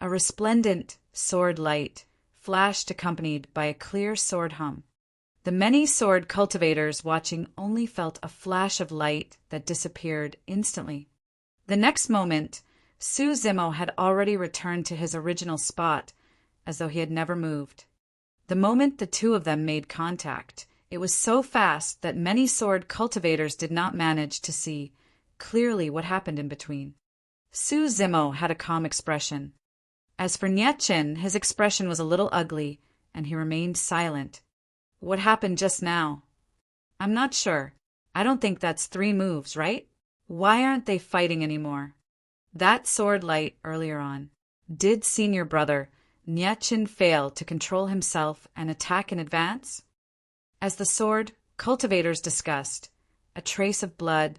A resplendent sword light flashed, accompanied by a clear sword hum. The many sword cultivators watching only felt a flash of light that disappeared instantly. The next moment, Su Zimo had already returned to his original spot, as though he had never moved. The moment the 2 of them made contact, it was so fast that many sword cultivators did not manage to see clearly what happened in between. Su Zimo had a calm expression. As for Nye Qin, his expression was a little ugly, and he remained silent. What happened just now? I'm not sure. I don't think that's 3 moves, right? Why aren't they fighting anymore? That sword light earlier on. Did senior brother Nyechin fail to control himself and attack in advance? As the sword cultivators discussed, a trace of blood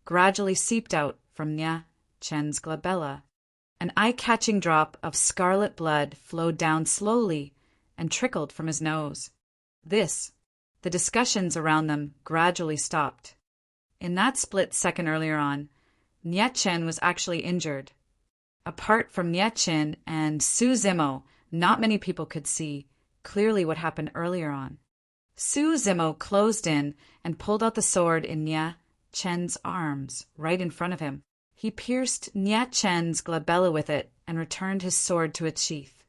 gradually seeped out from Nyechen's glabella. An eye-catching drop of scarlet blood flowed down slowly and trickled from his nose. The discussions around them gradually stopped. In that split second earlier on, Nyetchen was actually injured. Apart from Nyetchen and Su Zimo, not many people could see clearly what happened earlier on. Su Zimo closed in and pulled out the sword in Nyetchen's arms, right in front of him. He pierced Nyetchen's glabella with it and returned his sword to its sheath.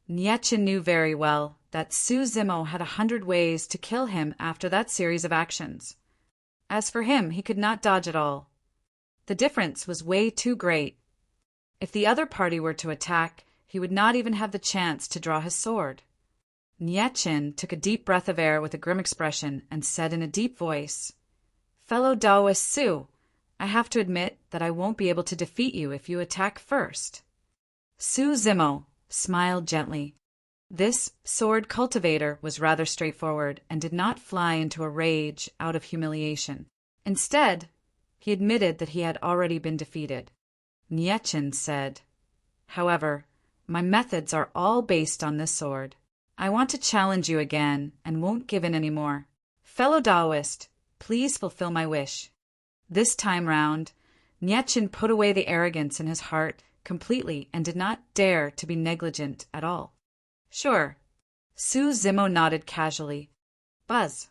Nyetchen knew very well that Su Zimo had 100 ways to kill him after that series of actions. As for him, he could not dodge at all. The difference was way too great. If the other party were to attack, he would not even have the chance to draw his sword. Nyetchen took a deep breath of air with a grim expression and said in a deep voice, "Fellow Taoist Su, I have to admit that I won't be able to defeat you if you attack first." Su Zimo smiled gently. This sword cultivator was rather straightforward and did not fly into a rage out of humiliation. Instead, he admitted that he had already been defeated. Nyetchen said, "However, my methods are all based on this sword. I want to challenge you again and won't give in any more. Fellow Taoist, please fulfill my wish." This time round, Nyetchen put away the arrogance in his heart completely and did not dare to be negligent at all. "Sure." Su Zimo nodded casually. "Buzz."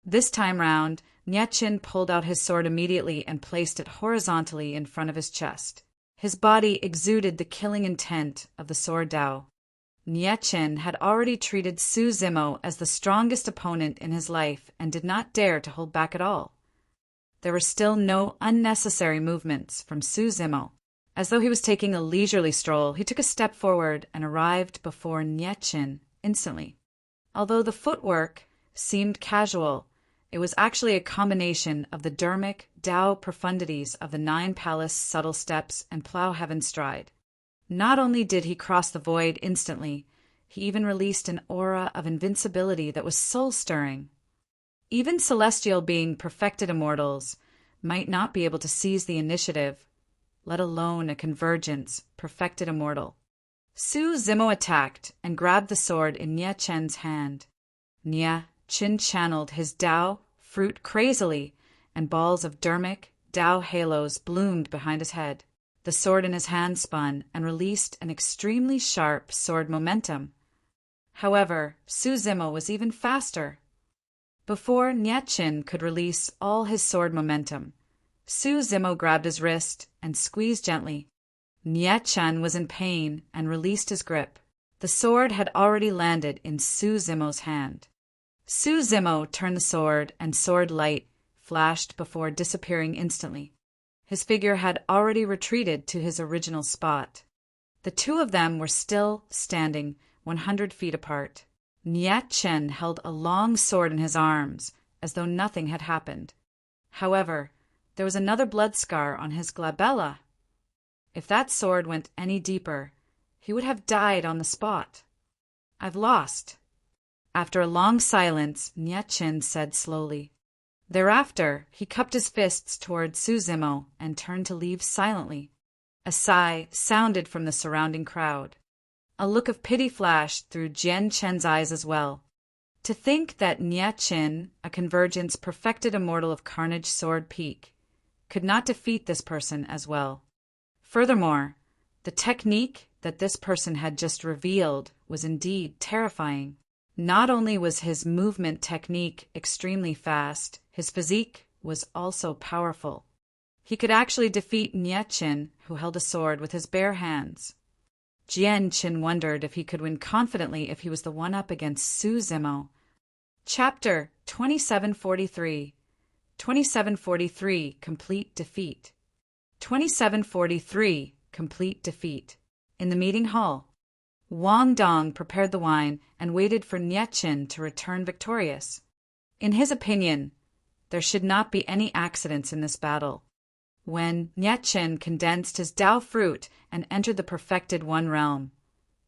This time round, Nyetchen pulled out his sword immediately and placed it horizontally in front of his chest. His body exuded the killing intent of the sword Dao. Nyetchen had already treated Su Zimo as the strongest opponent in his life and did not dare to hold back at all. There were still no unnecessary movements from Su Zimo. As though he was taking a leisurely stroll, he took a step forward and arrived before Nyetchen instantly. Although the footwork seemed casual, it was actually a combination of the dermic Tao profundities of the 9 palace subtle steps and plow heaven stride. Not only did he cross the void instantly, he even released an aura of invincibility that was soul-stirring. Even celestial being perfected immortals might not be able to seize the initiative, let alone a convergence perfected immortal. Su Zimo attacked and grabbed the sword in Nyetchen's hand. Nyetchen channeled his Tao fruit crazily, and balls of dermic Tao halos bloomed behind his head. The sword in his hand spun and released an extremely sharp sword momentum. However, Su Zimo was even faster. Before Nyetchen could release all his sword momentum, Su Zimo grabbed his wrist and squeezed gently. Nyetchen was in pain and released his grip. The sword had already landed in Su Zimo's hand. Su Zimo turned the sword and sword light flashed before disappearing instantly. His figure had already retreated to his original spot. The two of them were still standing 100 feet apart. Nyetchen held a long sword in his arms, as though nothing had happened. However, there was another blood scar on his glabella. If that sword went any deeper, he would have died on the spot. "I've lost." After a long silence, Nyetchen said slowly. Thereafter, he cupped his fists toward Su Zimo and turned to leave silently. A sigh sounded from the surrounding crowd. A look of pity flashed through Jian Chen's eyes as well. To think that Nyetchen, a convergence perfected immortal of Carnage Sword Peak, could not defeat this person as well. Furthermore, the technique that this person had just revealed was indeed terrifying. Not only was his movement technique extremely fast, his physique was also powerful. He could actually defeat Nyetchen, who held a sword, with his bare hands. Jian Qin wondered if he could win confidently if he was the one up against Su Zimo. Chapter 2743. 2743 Complete Defeat. 2743 Complete Defeat. In the meeting hall. Wang Dong prepared the wine and waited for Nie Qin to return victorious. In his opinion, there should not be any accidents in this battle. When Nie Qin condensed his Tao fruit and entered the perfected One Realm,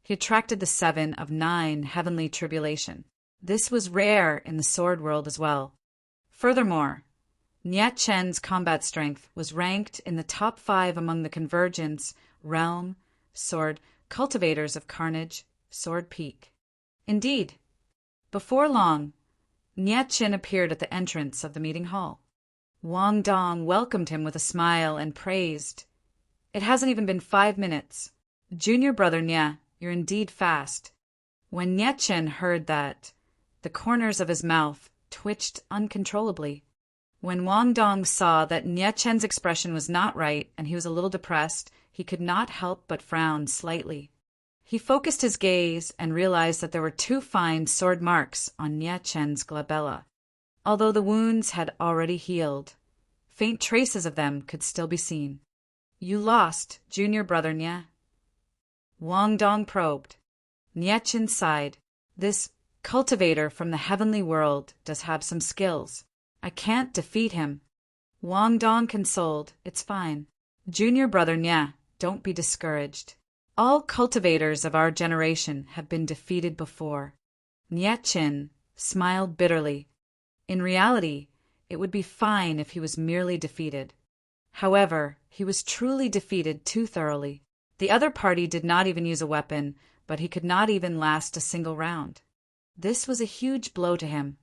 he attracted the 7 of 9 heavenly tribulation. This was rare in the sword world as well. Furthermore, Nie Qin's combat strength was ranked in the top 5 among the Convergence, Realm, Sword, Cultivators of Carnage, Sword Peak. Indeed, before long, Nie Qin appeared at the entrance of the meeting hall. Wang Dong welcomed him with a smile and praised. It hasn't even been 5 minutes. Junior brother Nie, you're indeed fast. When Nie Qin heard that, the corners of his mouth twitched uncontrollably. When Wang Dong saw that Nie Qin's expression was not right and he was a little depressed, he could not help but frown slightly. He focused his gaze and realized that there were 2 fine sword marks on Nie Qin's glabella. Although the wounds had already healed, faint traces of them could still be seen. You lost, junior brother Nie. Wang Dong probed. Nie Qin sighed. This cultivator from the heavenly world does have some skills. I can't defeat him. Wang Dong consoled. It's fine. Junior brother Nie, don't be discouraged. All cultivators of our generation have been defeated before. Nie Qin smiled bitterly. In reality, it would be fine if he was merely defeated. However, he was truly defeated too thoroughly. The other party did not even use a weapon, but he could not even last a single round. This was a huge blow to him.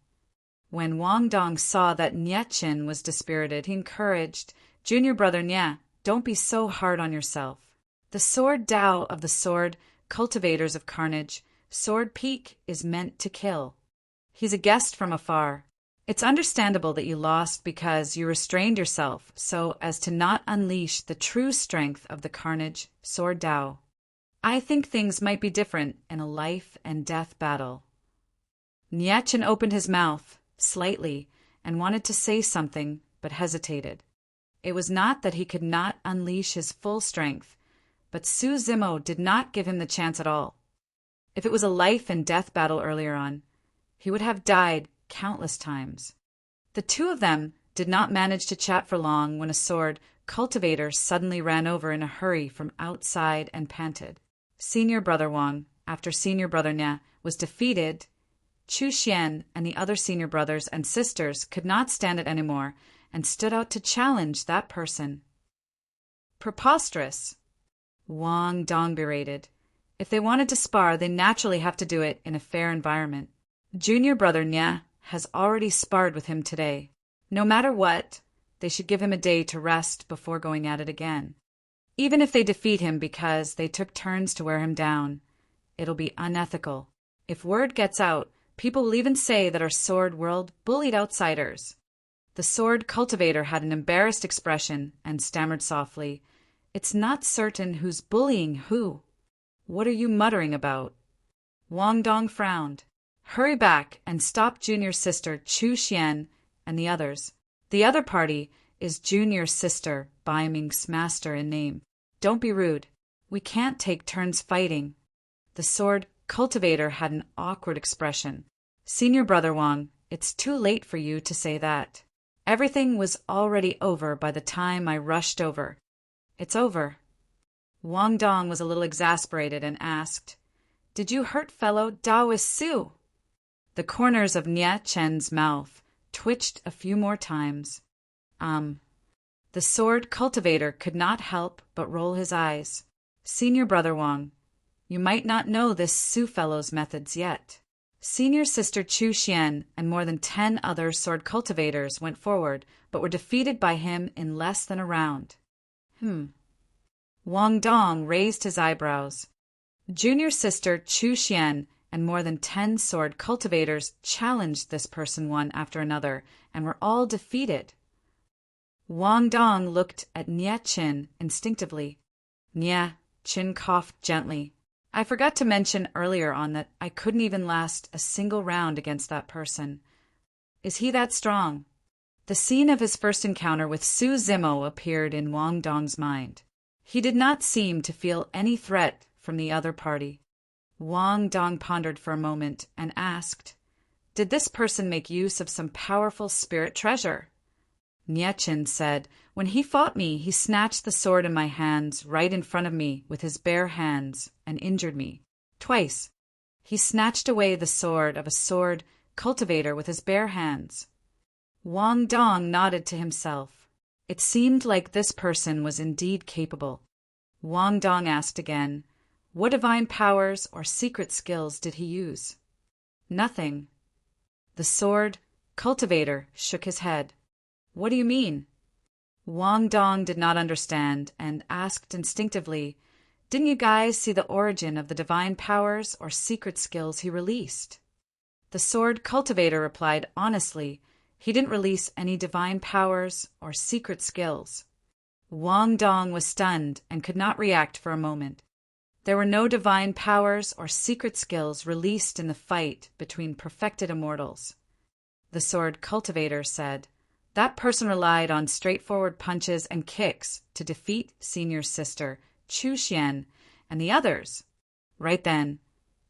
When Wang Dong saw that Nie Qin was dispirited, he encouraged, Junior brother Nie, don't be so hard on yourself. The sword Tao of the sword, cultivators of carnage, Sword Peak is meant to kill. He's a guest from afar. It's understandable that you lost because you restrained yourself so as to not unleash the true strength of the carnage, sword Tao. I think things might be different in a life and death battle. Nie Qin opened his mouth slightly and wanted to say something, but hesitated. It was not that he could not unleash his full strength, but Su Zimo did not give him the chance at all. If it was a life and death battle earlier on, he would have died countless times. The 2 of them did not manage to chat for long when a sword cultivator suddenly ran over in a hurry from outside and panted. Senior brother Wang, after senior brother Nie, was defeated. Chu Xian and the other senior brothers and sisters could not stand it anymore and stood out to challenge that person. Preposterous, Wang Dong berated. If they wanted to spar, they naturally have to do it in a fair environment. Junior brother Nie has already sparred with him today. No matter what, they should give him a day to rest before going at it again. Even if they defeat him because they took turns to wear him down, it'll be unethical. If word gets out, people will even say that our sword world bullied outsiders. The sword cultivator had an embarrassed expression and stammered softly, It's not certain who's bullying who. What are you muttering about? Wang Dong frowned. Hurry back and stop junior sister Chu Xian and the others. The other party is junior sister Bai Ming's master in name. Don't be rude. We can't take turns fighting. The sword cultivator had an awkward expression. Senior brother Wang, it's too late for you to say that. Everything was already over by the time I rushed over. It's over. Wang Dong was a little exasperated and asked, Did you hurt fellow Taoist Su? The corners of Nie Qin's mouth twitched a few more times. The sword cultivator could not help but roll his eyes. Senior brother Wang, you might not know this Su fellow's methods yet. Senior sister Chu Xian and more than 10 other sword cultivators went forward, but were defeated by him in less than a round. Wang Dong raised his eyebrows. Junior sister Chu Xian and more than 10 sword cultivators challenged this person one after another and were all defeated. Wang Dong looked at Nie Qin instinctively. Nie Qin coughed gently. I forgot to mention earlier on that I couldn't even last a single round against that person. Is he that strong? The scene of his first encounter with Su Zimo appeared in Wang Dong's mind. He did not seem to feel any threat from the other party. Wang Dong pondered for a moment and asked, "Did this person make use of some powerful spirit treasure?" Niechin said, "When he fought me, he snatched the sword in my hands right in front of me with his bare hands and injured me. Twice. He snatched away the sword of a sword cultivator with his bare hands." Wang Dong nodded to himself. It seemed like this person was indeed capable. Wang Dong asked again, "What divine powers or secret skills did he use?" "Nothing." The sword cultivator shook his head. "What do you mean?" Wang Dong did not understand and asked instinctively, "Didn't you guys see the origin of the divine powers or secret skills he released?" The sword cultivator replied honestly, he didn't release any divine powers or secret skills. Wang Dong was stunned and could not react for a moment. There were no divine powers or secret skills released in the fight between perfected immortals. The sword cultivator said, "That person relied on straightforward punches and kicks to defeat Senior's sister, Chu Xian, and the others." Right then,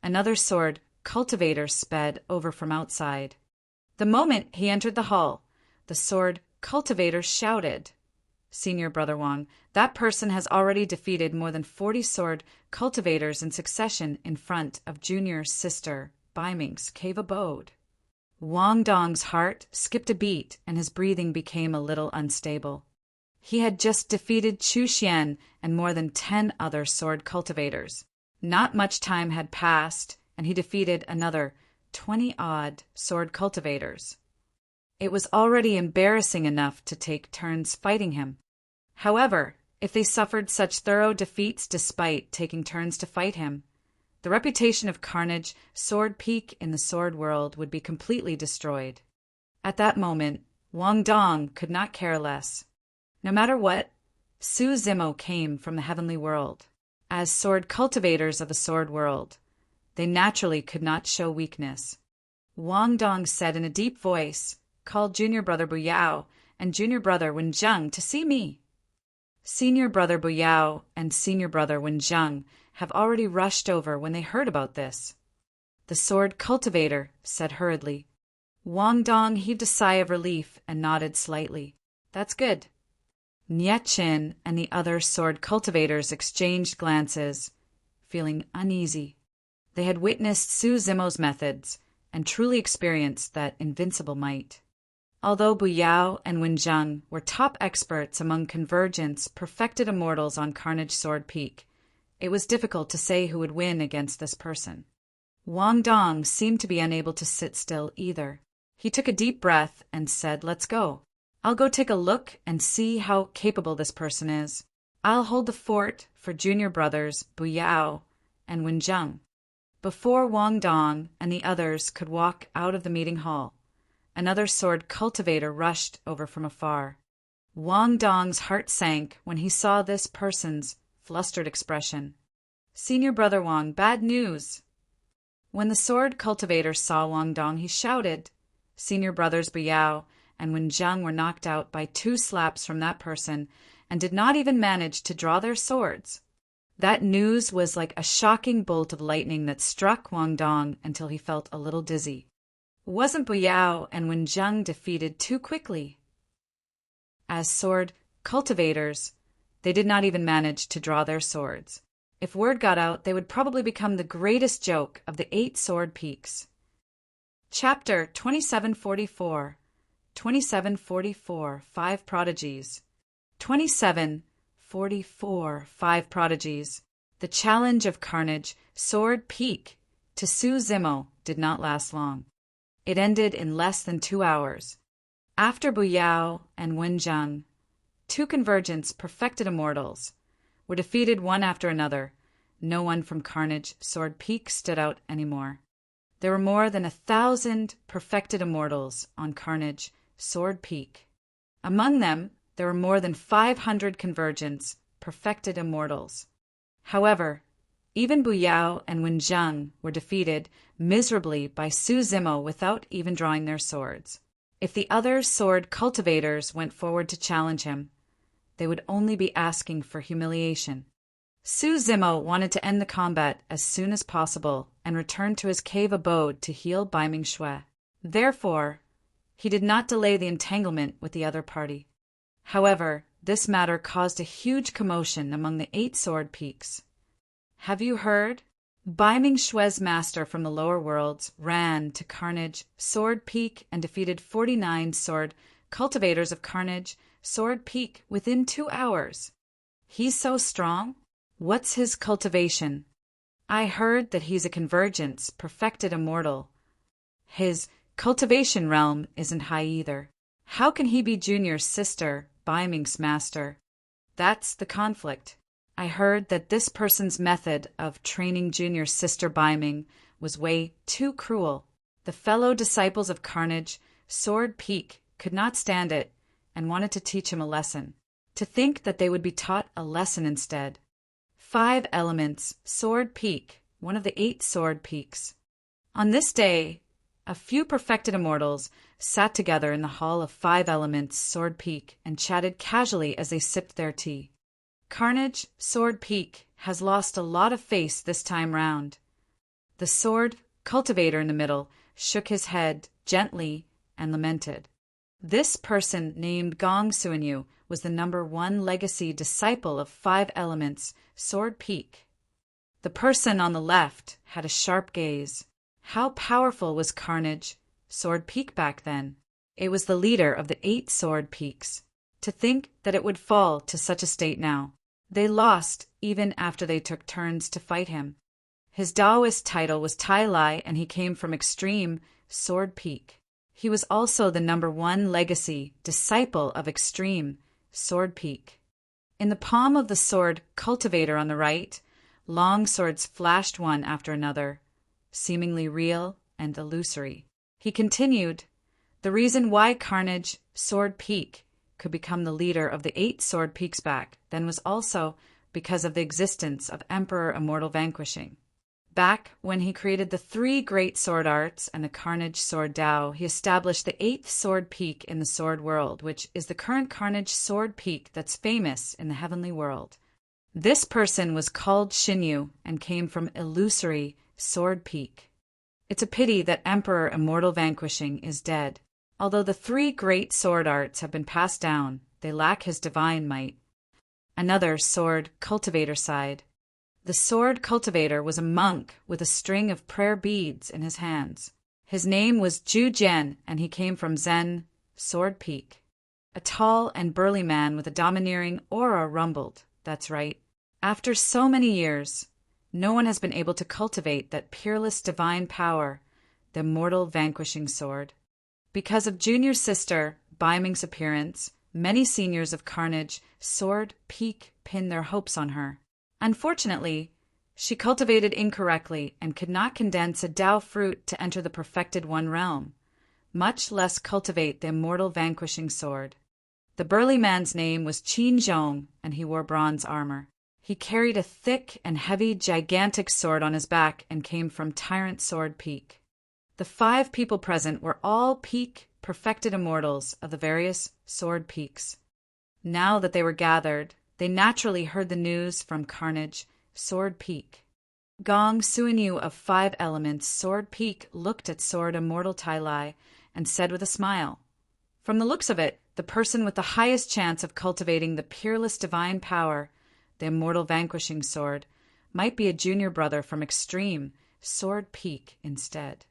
another sword cultivator sped over from outside. The moment he entered the hall, the sword cultivator shouted, "Senior Brother Wang, that person has already defeated more than 40 sword cultivators in succession in front of Junior's sister, Baiming's cave abode." Wang Dong's heart skipped a beat and his breathing became a little unstable. He had just defeated Chu Xian and more than 10 other sword cultivators. Not much time had passed, and he defeated another 20-odd sword cultivators. It was already embarrassing enough to take turns fighting him. However, if they suffered such thorough defeats despite taking turns to fight him, the reputation of Carnage Sword Peak in the sword world would be completely destroyed. At that moment, Wang Dong could not care less. No matter what, Su Zimo came from the heavenly world. As sword cultivators of the sword world, they naturally could not show weakness. Wang Dong said in a deep voice, "Call Junior Brother Buyao and Junior Brother Wenzheng to see me." Senior Brother Buyao and Senior Brother Wenzheng have already rushed over when they heard about this. The sword cultivator said hurriedly. Wang Dong heaved a sigh of relief and nodded slightly. "That's good." Niechin and the other sword cultivators exchanged glances, feeling uneasy. They had witnessed Su Zimo's methods and truly experienced that invincible might. Although Buyao and Wenzheng were top experts among convergence, perfected immortals on Carnage Sword Peak, it was difficult to say who would win against this person. Wang Dong seemed to be unable to sit still either. He took a deep breath and said, "Let's go. I'll go take a look and see how capable this person is. I'll hold the fort for Junior Brothers Buyao and Wenzheng." Before Wang Dong and the others could walk out of the meeting hall, another sword cultivator rushed over from afar. Wang Dong's heart sank when he saw this person's flustered expression. "Senior Brother Wang, bad news." When the sword cultivator saw Wang Dong, he shouted. Senior Brothers Buyao and Wenzheng were knocked out by 2 slaps from that person and did not even manage to draw their swords. That news was like a shocking bolt of lightning that struck Wang Dong until he felt a little dizzy. Wasn't Buyao and Wenzheng defeated too quickly? As sword cultivators, they did not even manage to draw their swords. If word got out, they would probably become the greatest joke of the 8 sword peaks. Chapter 2744 2744 5 Prodigies 2744 5 Prodigies. The challenge of Carnage Sword Peak to Su Zimo did not last long. It ended in less than 2 hours. After Buyao and Wenzheng, 2 convergence perfected immortals, were defeated one after another, no one from Carnage Sword Peak stood out anymore. There were more than 1,000 perfected immortals on Carnage Sword Peak. Among them, there were more than 500 convergence perfected immortals. However, even Buyao and Wenzheng were defeated miserably by Su Zimo without even drawing their swords. If the other sword cultivators went forward to challenge him, they would only be asking for humiliation. Su Zimo wanted to end the combat as soon as possible and return to his cave abode to heal Bai Ming Shui. Therefore, he did not delay the entanglement with the other party. However, this matter caused a huge commotion among the 8 sword peaks. Have you heard? Bai Ming Shui's master from the lower worlds ran to Carnage, Sword Peak, and defeated 49 sword cultivators of Carnage, Sword Peak within 2 hours. He's so strong? What's his cultivation? I heard that he's a convergence, perfected immortal. His cultivation realm isn't high either. How can he be Junior's sister, Bai Ming's master? That's the conflict. I heard that this person's method of training Junior's sister Bai Ming was way too cruel. The fellow disciples of Carnage, Sword Peak, could not stand it and wanted to teach him a lesson. To think that they would be taught a lesson instead. 5 elements, Sword Peak, one of the 8 sword peaks. On this day, a few perfected immortals sat together in the hall of 5 elements, Sword Peak, and chatted casually as they sipped their tea. Carnage, Sword Peak, has lost a lot of face this time round. The sword cultivator in the middle shook his head gently and lamented. This person, named Gong Suanyu, was the number 1 legacy disciple of 5 elements, Sword Peak. The person on the left had a sharp gaze. How powerful was Carnage, Sword Peak back then? It was the leader of the 8 sword peaks. To think that it would fall to such a state now. They lost even after they took turns to fight him. His Taoist title was Tai Lai, and he came from Extreme, Sword Peak. He was also the number 1 legacy disciple of Extreme, Sword Peak. In the palm of the sword cultivator on the right, long swords flashed one after another, seemingly real and illusory. He continued, the reason why Carnage, Sword Peak, could become the leader of the 8 sword peaks back then was also because of the existence of Emperor Immortal Vanquishing. Back when he created the 3 great sword arts and the Carnage Sword Dao, he established the 8th sword peak in the sword world, which is the current Carnage Sword Peak that's famous in the heavenly world. This person was called Xinyu and came from illusory Sword Peak. It's a pity that Emperor Immortal Vanquishing is dead. Although the 3 great sword arts have been passed down, they lack his divine might. Another sword cultivator side. The sword cultivator was a monk with a string of prayer beads in his hands. His name was Zhu Jian, and he came from Zen, Sword Peak. A tall and burly man with a domineering aura rumbled. That's right. After so many years, no one has been able to cultivate that peerless divine power, the immortal vanquishing sword. Because of Junior's sister, Bai Ming's appearance, many seniors of Carnage, Sword Peak, pinned their hopes on her. Unfortunately, she cultivated incorrectly and could not condense a Dao fruit to enter the perfected 1 realm, much less cultivate the immortal vanquishing sword. The burly man's name was Qin Zhong, and he wore bronze armor. He carried a thick and heavy gigantic sword on his back and came from Tyrant Sword Peak. The 5 people present were all peak, perfected immortals of the various sword peaks. Now that they were gathered, they naturally heard the news from Carnage, Sword Peak. Gong Suanyu of 5 elements, Sword Peak, looked at Sword Immortal Tai Lai and said with a smile, from the looks of it, the person with the highest chance of cultivating the peerless divine power, the immortal vanquishing sword, might be a junior brother from Extreme, Sword Peak instead.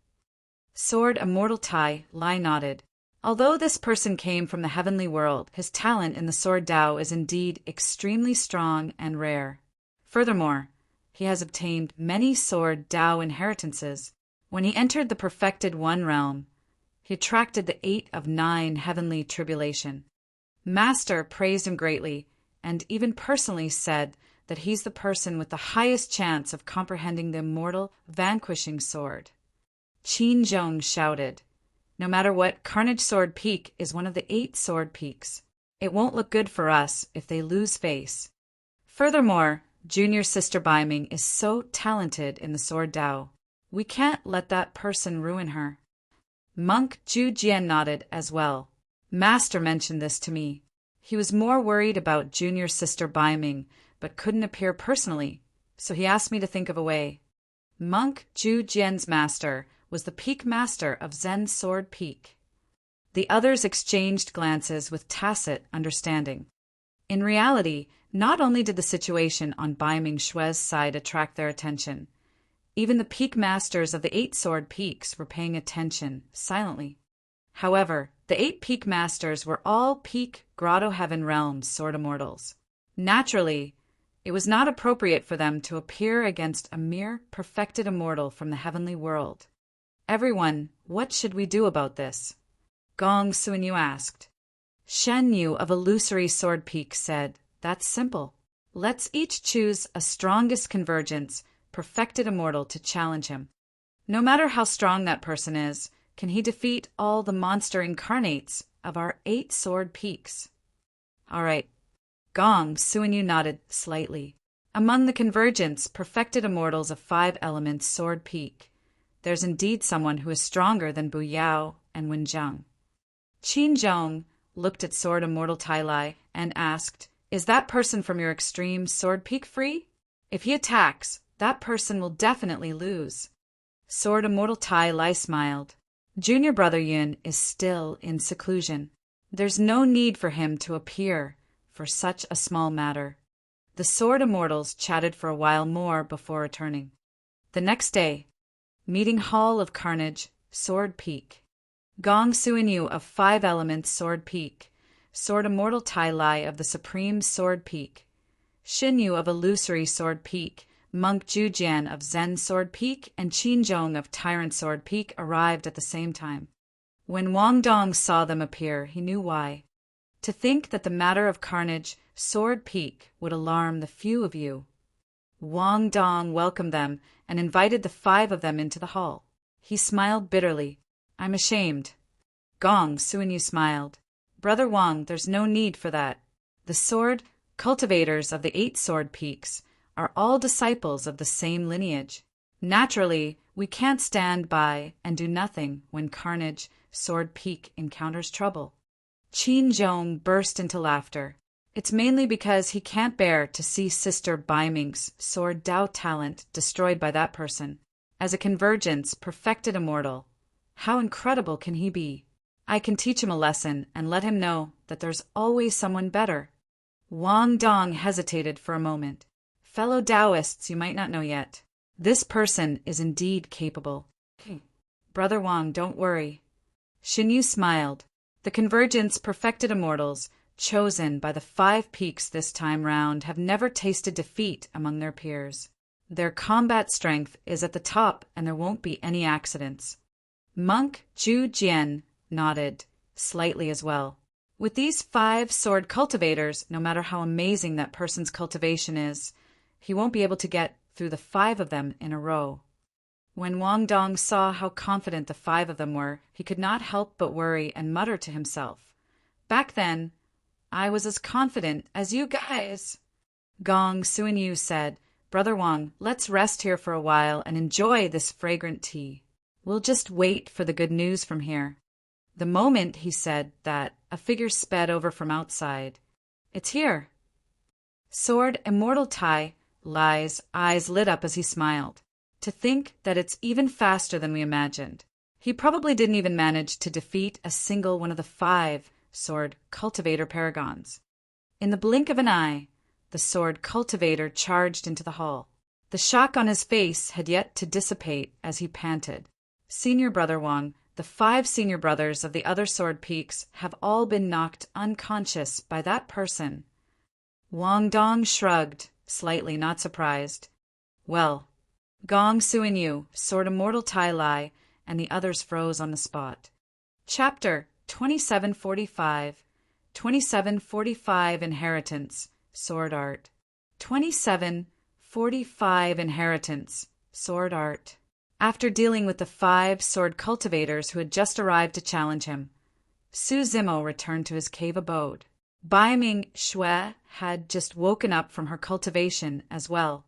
Sword Immortal Tai Lai nodded. Although this person came from the heavenly world, his talent in the Sword Dao is indeed extremely strong and rare. Furthermore, he has obtained many Sword Dao inheritances. When he entered the perfected 1 realm, he attracted the 8 of 9 heavenly tribulation. Master praised him greatly, and even personally said that he's the person with the highest chance of comprehending the immortal vanquishing sword. Qin Zhong shouted, no matter what, Carnage Sword Peak is one of the 8 sword peaks. It won't look good for us if they lose face. Furthermore, Junior Sister Bai Ming is so talented in the Sword Dao. We can't let that person ruin her. Monk Zhu Jian nodded as well. Master mentioned this to me. He was more worried about Junior Sister Bai Ming but couldn't appear personally, so he asked me to think of a way. Monk Zhu Jian's master was the peak master of Zen's sword peak. The others exchanged glances with tacit understanding. In reality, not only did the situation on Bai Ming Xue's side attract their attention, even the peak masters of the 8 sword peaks were paying attention silently. However, the 8 peak masters were all peak Grotto Heaven Realms sword immortals. Naturally, it was not appropriate for them to appear against a mere perfected immortal from the heavenly world. Everyone, what should we do about this? Gong Suinyu asked. Shen Yu of Illusory Sword Peak said, That's simple. Let's each choose a strongest convergence, perfected immortal to challenge him. No matter how strong that person is, can he defeat all the monster incarnates of our 8 sword peaks? All right. Gong Suinyu nodded slightly. Among the convergence, perfected immortals of 5 elements sword peak, there's indeed someone who is stronger than Bu Yao and Wen Zheng. Qin Zhong looked at Sword Immortal Tai Lai and asked, Is that person from your extreme sword peak free? If he attacks, that person will definitely lose. Sword Immortal Tai Lai smiled. Junior Brother Yun is still in seclusion. There's no need for him to appear for such a small matter. The Sword Immortals chatted for a while more before returning. The next day, Meeting Hall of Carnage, Sword Peak. Gong Suinyu of 5 Elements Sword Peak, Sword Immortal Tai Lai of the Supreme Sword Peak, Xin Yu of Illusory Sword Peak, Monk Zhu Jian of Zen Sword Peak, and Qin Zhong of Tyrant Sword Peak arrived at the same time. When Wang Dong saw them appear, he knew why. To think that the matter of Carnage, Sword Peak, would alarm the few of you. Wang Dong welcomed them and invited the 5 of them into the hall. He smiled bitterly. I'm ashamed. Gong Suinyu smiled. Brother Wang, there's no need for that. The sword cultivators of the 8 sword peaks are all disciples of the same lineage. Naturally, we can't stand by and do nothing when Carnage, Sword Peak, encounters trouble. Qin Zhong burst into laughter. It's mainly because he can't bear to see Sister Bai Ming's sword Dao talent destroyed by that person. As a convergence, perfected immortal, how incredible can he be? I can teach him a lesson and let him know that there's always someone better. Wang Dong hesitated for a moment. Fellow Taoists you might not know yet. This person is indeed capable. Brother Wang, don't worry. Xinyu smiled. The convergence perfected immortals, chosen by the 5 peaks this time round, have never tasted defeat among their peers. Their combat strength is at the top and there won't be any accidents. Monk Zhu Jian nodded, slightly as well. With these 5 sword cultivators, no matter how amazing that person's cultivation is, he won't be able to get through the 5 of them in a row. When Wang Dong saw how confident the 5 of them were, he could not help but worry and mutter to himself, Back then, I was as confident as you guys. Gong Suinyu said, Brother Wang, let's rest here for a while and enjoy this fragrant tea. We'll just wait for the good news from here. The moment he said that, a figure sped over from outside. It's here. Sword Immortal Tai Lai's eyes lit up as he smiled. To think that it's even faster than we imagined. He probably didn't even manage to defeat a single one of the 5 sword cultivator paragons. In the blink of an eye, the sword cultivator charged into the hall. The shock on his face had yet to dissipate as he panted. Senior Brother Wang, the 5 senior brothers of the other sword peaks have all been knocked unconscious by that person. Wang Dong shrugged, slightly not surprised. Well, Gong Suinyu, Sword Immortal Tai Lai, and the others froze on the spot. Chapter 2745 2745 Inheritance, Sword Art. 2745 Inheritance, Sword Art. After dealing with the 5 sword cultivators who had just arrived to challenge him, Su Zimo returned to his cave abode. Bai Ming Xue had just woken up from her cultivation as well.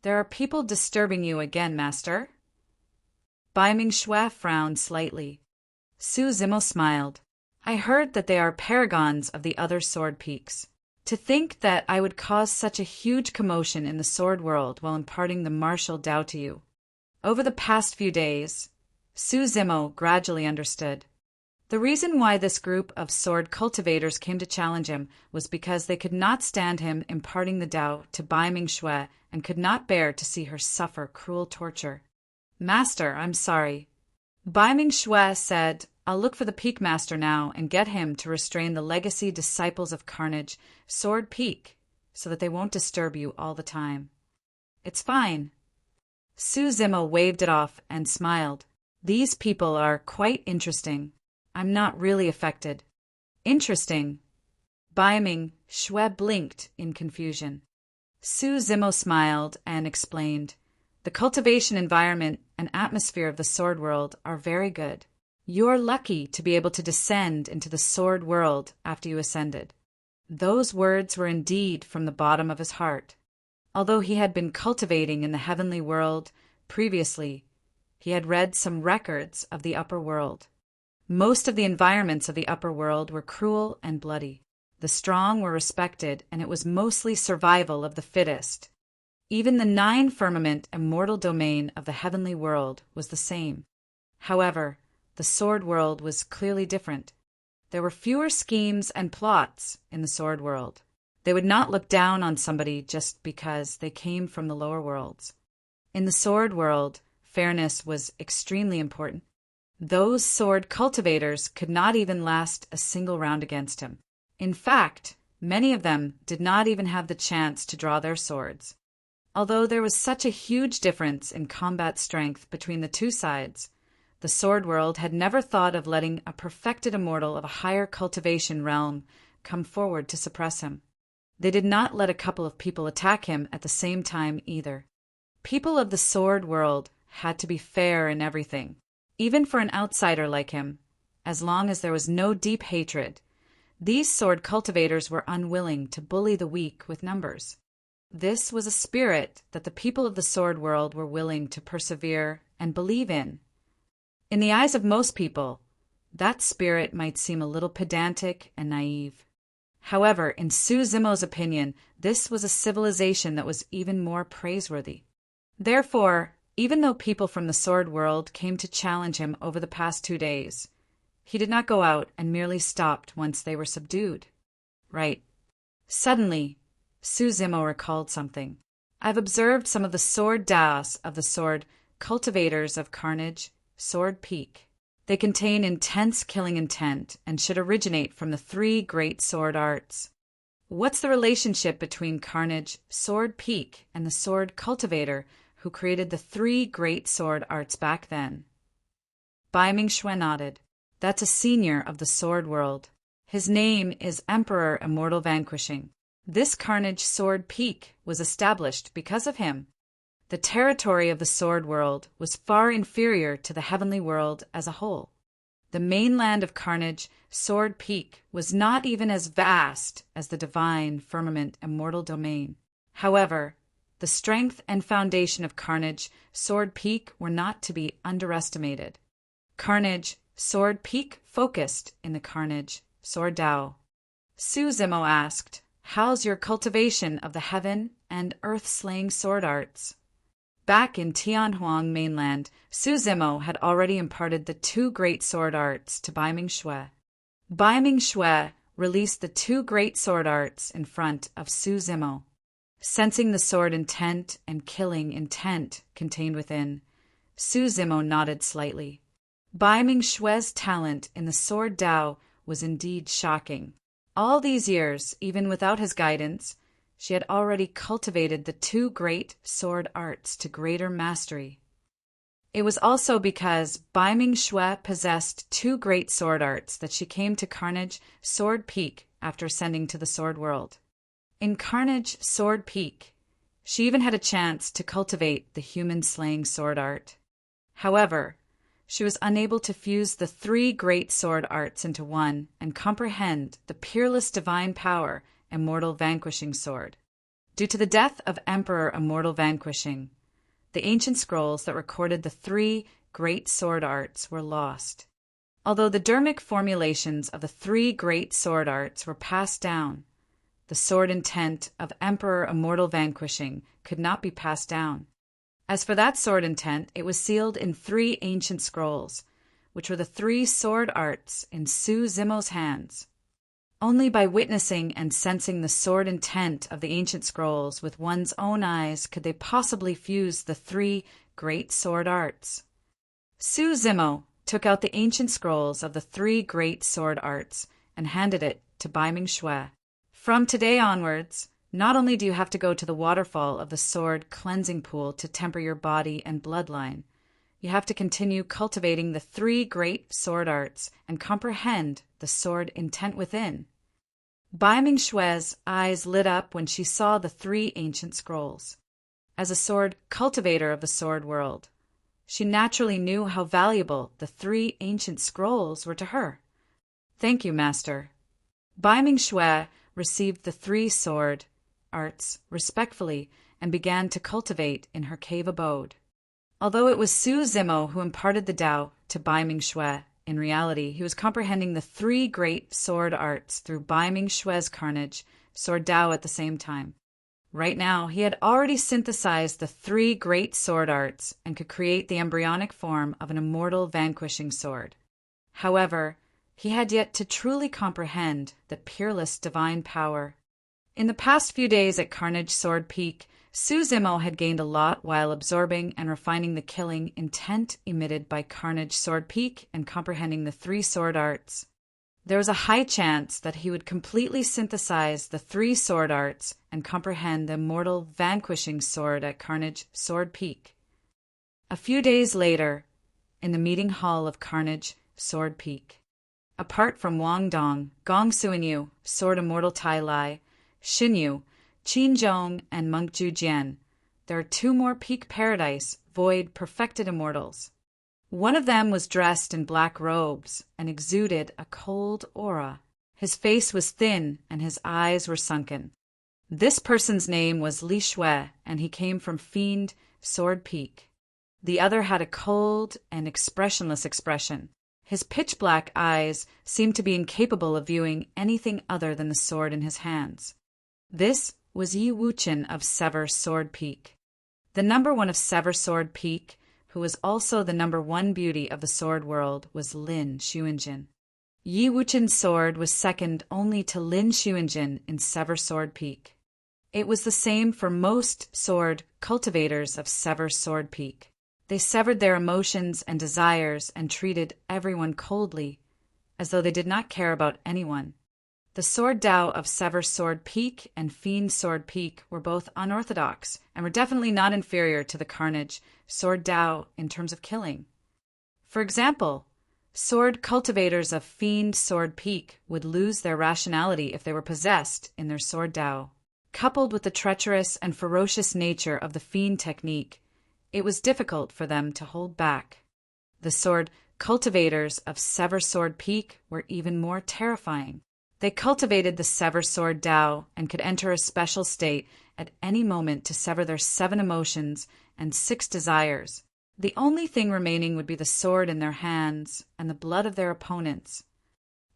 There are people disturbing you again, Master. Bai Ming Xue frowned slightly. Su Zimo smiled. I heard that they are paragons of the other sword peaks. To think that I would cause such a huge commotion in the sword world while imparting the martial Tao to you. Over the past few days, Su Zimo gradually understood. The reason why this group of sword cultivators came to challenge him was because they could not stand him imparting the Tao to Bai Ming-Shue and could not bear to see her suffer cruel torture. Master, I'm sorry. Bai Ming-Shue said, I'll look for the Peak Master now and get him to restrain the legacy disciples of Carnage, Sword Peak, so that they won't disturb you all the time. It's fine. Su Zimo waved it off and smiled. These people are quite interesting. I'm not really affected. Interesting. Bai Ming-Shue blinked in confusion. Su Zimo smiled and explained, the cultivation environment and atmosphere of the sword world are very good. You're lucky to be able to descend into the sword world after you ascended. Those words were indeed from the bottom of his heart. Although he had been cultivating in the heavenly world previously, he had read some records of the upper world. Most of the environments of the upper world were cruel and bloody. The strong were respected, and it was mostly survival of the fittest. Even the 9-firmament immortal domain of the heavenly world was the same. However, the sword world was clearly different. There were fewer schemes and plots in the sword world. They would not look down on somebody just because they came from the lower worlds. In the sword world, fairness was extremely important. Those sword cultivators could not even last a single round against him. In fact, many of them did not even have the chance to draw their swords. Although there was such a huge difference in combat strength between the two sides, the sword world had never thought of letting a perfected immortal of a higher cultivation realm come forward to suppress him. They did not let a couple of people attack him at the same time either. People of the sword world had to be fair in everything, even for an outsider like him, as long as there was no deep hatred. These sword cultivators were unwilling to bully the weak with numbers. This was a spirit that the people of the sword world were willing to persevere and believe in. In the eyes of most people, that spirit might seem a little pedantic and naive. However, in Su Zimo's opinion, this was a civilization that was even more praiseworthy. Therefore, even though people from the sword world came to challenge him over the past 2 days, he did not go out and merely stopped once they were subdued. Right. Suddenly, Su Zimo recalled something. I've observed some of the sword daos of the sword cultivators of Carnage, Sword Peak. They contain intense killing intent and should originate from the 3 great sword arts. What's the relationship between Carnage, Sword Peak, and the sword cultivator who created the 3 great sword arts back then? Bai Ming-Shue nodded. That's a senior of the sword world. His name is Emperor Immortal Vanquishing. This Carnage Sword Peak was established because of him. The territory of the sword world was far inferior to the heavenly world as a whole. The mainland of Carnage, Sword Peak, was not even as vast as the divine firmament immortal domain. However, the strength and foundation of Carnage, Sword Peak were not to be underestimated. Carnage, Sword Peak focused in the Carnage, Sword Tao. Su Zimo asked, how's your cultivation of the heaven and earth-slaying sword arts? Back in Tianhuang mainland, Su Zimo had already imparted the 2 great sword arts to Bai Ming-Shue. Bai Ming-Shue released the 2 great sword arts in front of Su Zimo. Sensing the sword intent and killing intent contained within, Su Zimo nodded slightly. Bai Ming-Shue's talent in the sword Tao was indeed shocking. All these years, even without his guidance, she had already cultivated the 2 great sword arts to greater mastery. It was also because Bai Ming-Shue possessed 2 great sword arts that she came to Carnage Sword Peak after ascending to the sword world. In Carnage Sword Peak, she even had a chance to cultivate the human-slaying sword art. However, she was unable to fuse the 3 great sword arts into one and comprehend the peerless divine power Immortal Vanquishing Sword. Due to the death of Emperor Immortal Vanquishing, the ancient scrolls that recorded the 3 great sword arts were lost. Although the dermic formulations of the 3 great sword arts were passed down, the sword intent of Emperor Immortal Vanquishing, could not be passed down. As for that sword intent, it was sealed in 3 ancient scrolls, which were the 3 sword arts in Su Zimo's hands. Only by witnessing and sensing the sword intent of the ancient scrolls with one's own eyes could they possibly fuse the 3 great sword arts. Su Zimo took out the ancient scrolls of the 3 great sword arts and handed it to Bai Ming Xue. From today onwards, not only do you have to go to the waterfall of the sword cleansing pool to temper your body and bloodline, you have to continue cultivating the 3 great sword arts and comprehend the sword intent within. Bai Ming Xue's eyes lit up when she saw the 3 ancient scrolls. As a sword cultivator of the sword world, she naturally knew how valuable the 3 ancient scrolls were to her. "Thank you, Master." Bai Ming Xue received the 3 sword arts respectfully and began to cultivate in her cave abode. Although it was Su Zimo who imparted the Tao to Bai Ming Xue, in reality he was comprehending the 3 great sword arts through Bai Ming Xue's carnage, sword Tao at the same time. Right now, he had already synthesized the 3 great sword arts and could create the embryonic form of an immortal vanquishing sword. However, he had yet to truly comprehend the peerless divine power. In the past few days at Carnage Sword Peak, Su Zimo had gained a lot while absorbing and refining the killing intent emitted by Carnage Sword Peak and comprehending the 3 sword arts. There was a high chance that he would completely synthesize the 3 sword arts and comprehend the immortal vanquishing sword at Carnage Sword Peak. A few days later, in the meeting hall of Carnage Sword Peak, apart from Wang Dong, Gong Suinyu, Sword Immortal Tai Lai, Xin Yu, Qin Zhong, and Monk Ju Jian, there are 2 more Peak Paradise Void perfected immortals. One of them was dressed in black robes and exuded a cold aura. His face was thin and his eyes were sunken. This person's name was Li Xue, and he came from Fiend Sword Peak. The other had a cold and expressionless expression. His pitch-black eyes seemed to be incapable of viewing anything other than the sword in his hands. This was Yi Wuchen of Sever Sword Peak. The number 1 of Sever Sword Peak, who was also the number 1 beauty of the sword world, was Lin Xuanjin. Yi Wuchen's sword was second only to Lin Xuanjin in Sever Sword Peak. It was the same for most sword cultivators of Sever Sword Peak. They severed their emotions and desires and treated everyone coldly, as though they did not care about anyone. The sword Tao of Sever Sword Peak and Fiend Sword Peak were both unorthodox and were definitely not inferior to the Carnage Sword Tao in terms of killing. For example, sword cultivators of Fiend Sword Peak would lose their rationality if they were possessed in their sword Tao. Coupled with the treacherous and ferocious nature of the Fiend technique, it was difficult for them to hold back. The sword cultivators of Sever Sword Peak were even more terrifying. They cultivated the Sever Sword Tao and could enter a special state at any moment to sever their 7 emotions and 6 desires. The only thing remaining would be the sword in their hands and the blood of their opponents.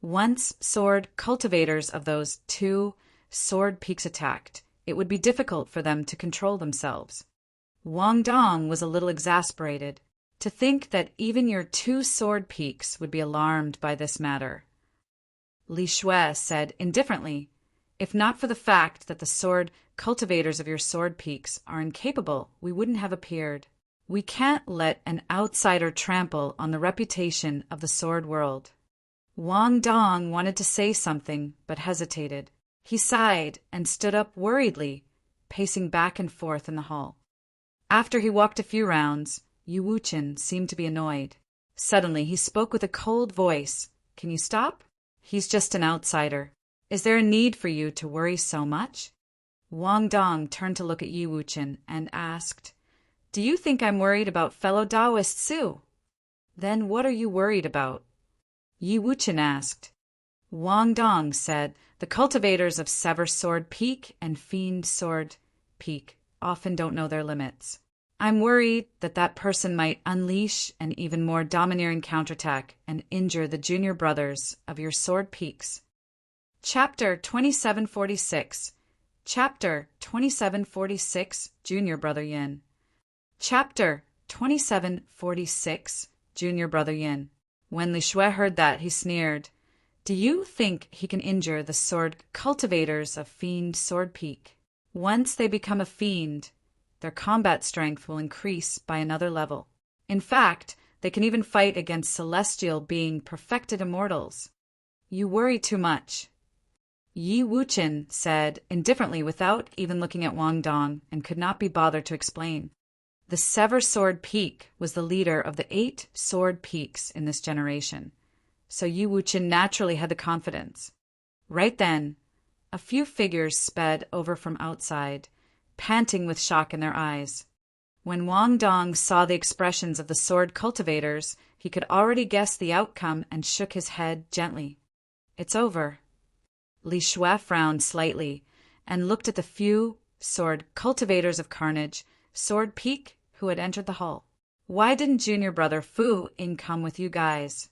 Once sword cultivators of those 2 sword peaks attacked, it would be difficult for them to control themselves. Wang Dong was a little exasperated. To think that even your 2 sword peaks would be alarmed by this matter. Li Xue said indifferently, "If not for the fact that the sword cultivators of your sword peaks are incapable, we wouldn't have appeared. We can't let an outsider trample on the reputation of the sword world." Wang Dong wanted to say something, but hesitated. He sighed and stood up worriedly, pacing back and forth in the hall. After he walked a few rounds, Yi Wuchen seemed to be annoyed. Suddenly he spoke with a cold voice. "Can you stop? He's just an outsider. Is there a need for you to worry so much?" Wang Dong turned to look at Yi Wuchen and asked, "Do you think I'm worried about fellow Taoist Su?" "Then what are you worried about?" Yi Wuchen asked. Wang Dong said, "The cultivators of Sever Sword Peak and Fiend Sword Peak often don't know their limits. I'm worried that that person might unleash an even more domineering counterattack and injure the junior brothers of your sword peaks." Chapter 2746. Chapter 2746, Junior Brother Yin. Chapter 2746, Junior Brother Yin. When Li Shui heard that, he sneered. Do you think he can injure the sword cultivators of Fiend Sword Peak? Once they become a fiend, their combat strength will increase by another level. In fact, they can even fight against celestial being perfected immortals. You worry too much. Yi Wuchen said indifferently without even looking at Wang Dong, and could not be bothered to explain. The Sever Sword Peak was the leader of the 8 sword peaks in this generation, so Yi Wuchen naturally had the confidence. Right then, a few figures sped over from outside, panting with shock in their eyes. When Wang Dong saw the expressions of the sword cultivators, he could already guess the outcome and shook his head gently. It's over. Li Shui frowned slightly and looked at the few sword cultivators of carnage, Sword Peak, who had entered the hall. Why didn't junior brother Fu Ying come with you guys?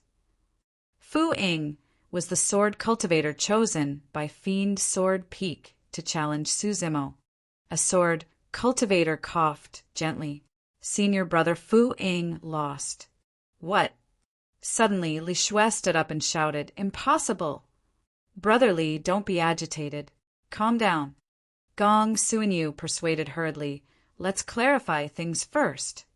Fu Ying was the sword cultivator chosen by Fiend Sword Peak to challenge Su Zimo. A sword cultivator coughed gently. Senior brother Fu Ying lost. What? Suddenly, Li Shui stood up and shouted, Impossible! Brotherly, don't be agitated. Calm down. Gong Suinyu persuaded hurriedly. Let's clarify things first.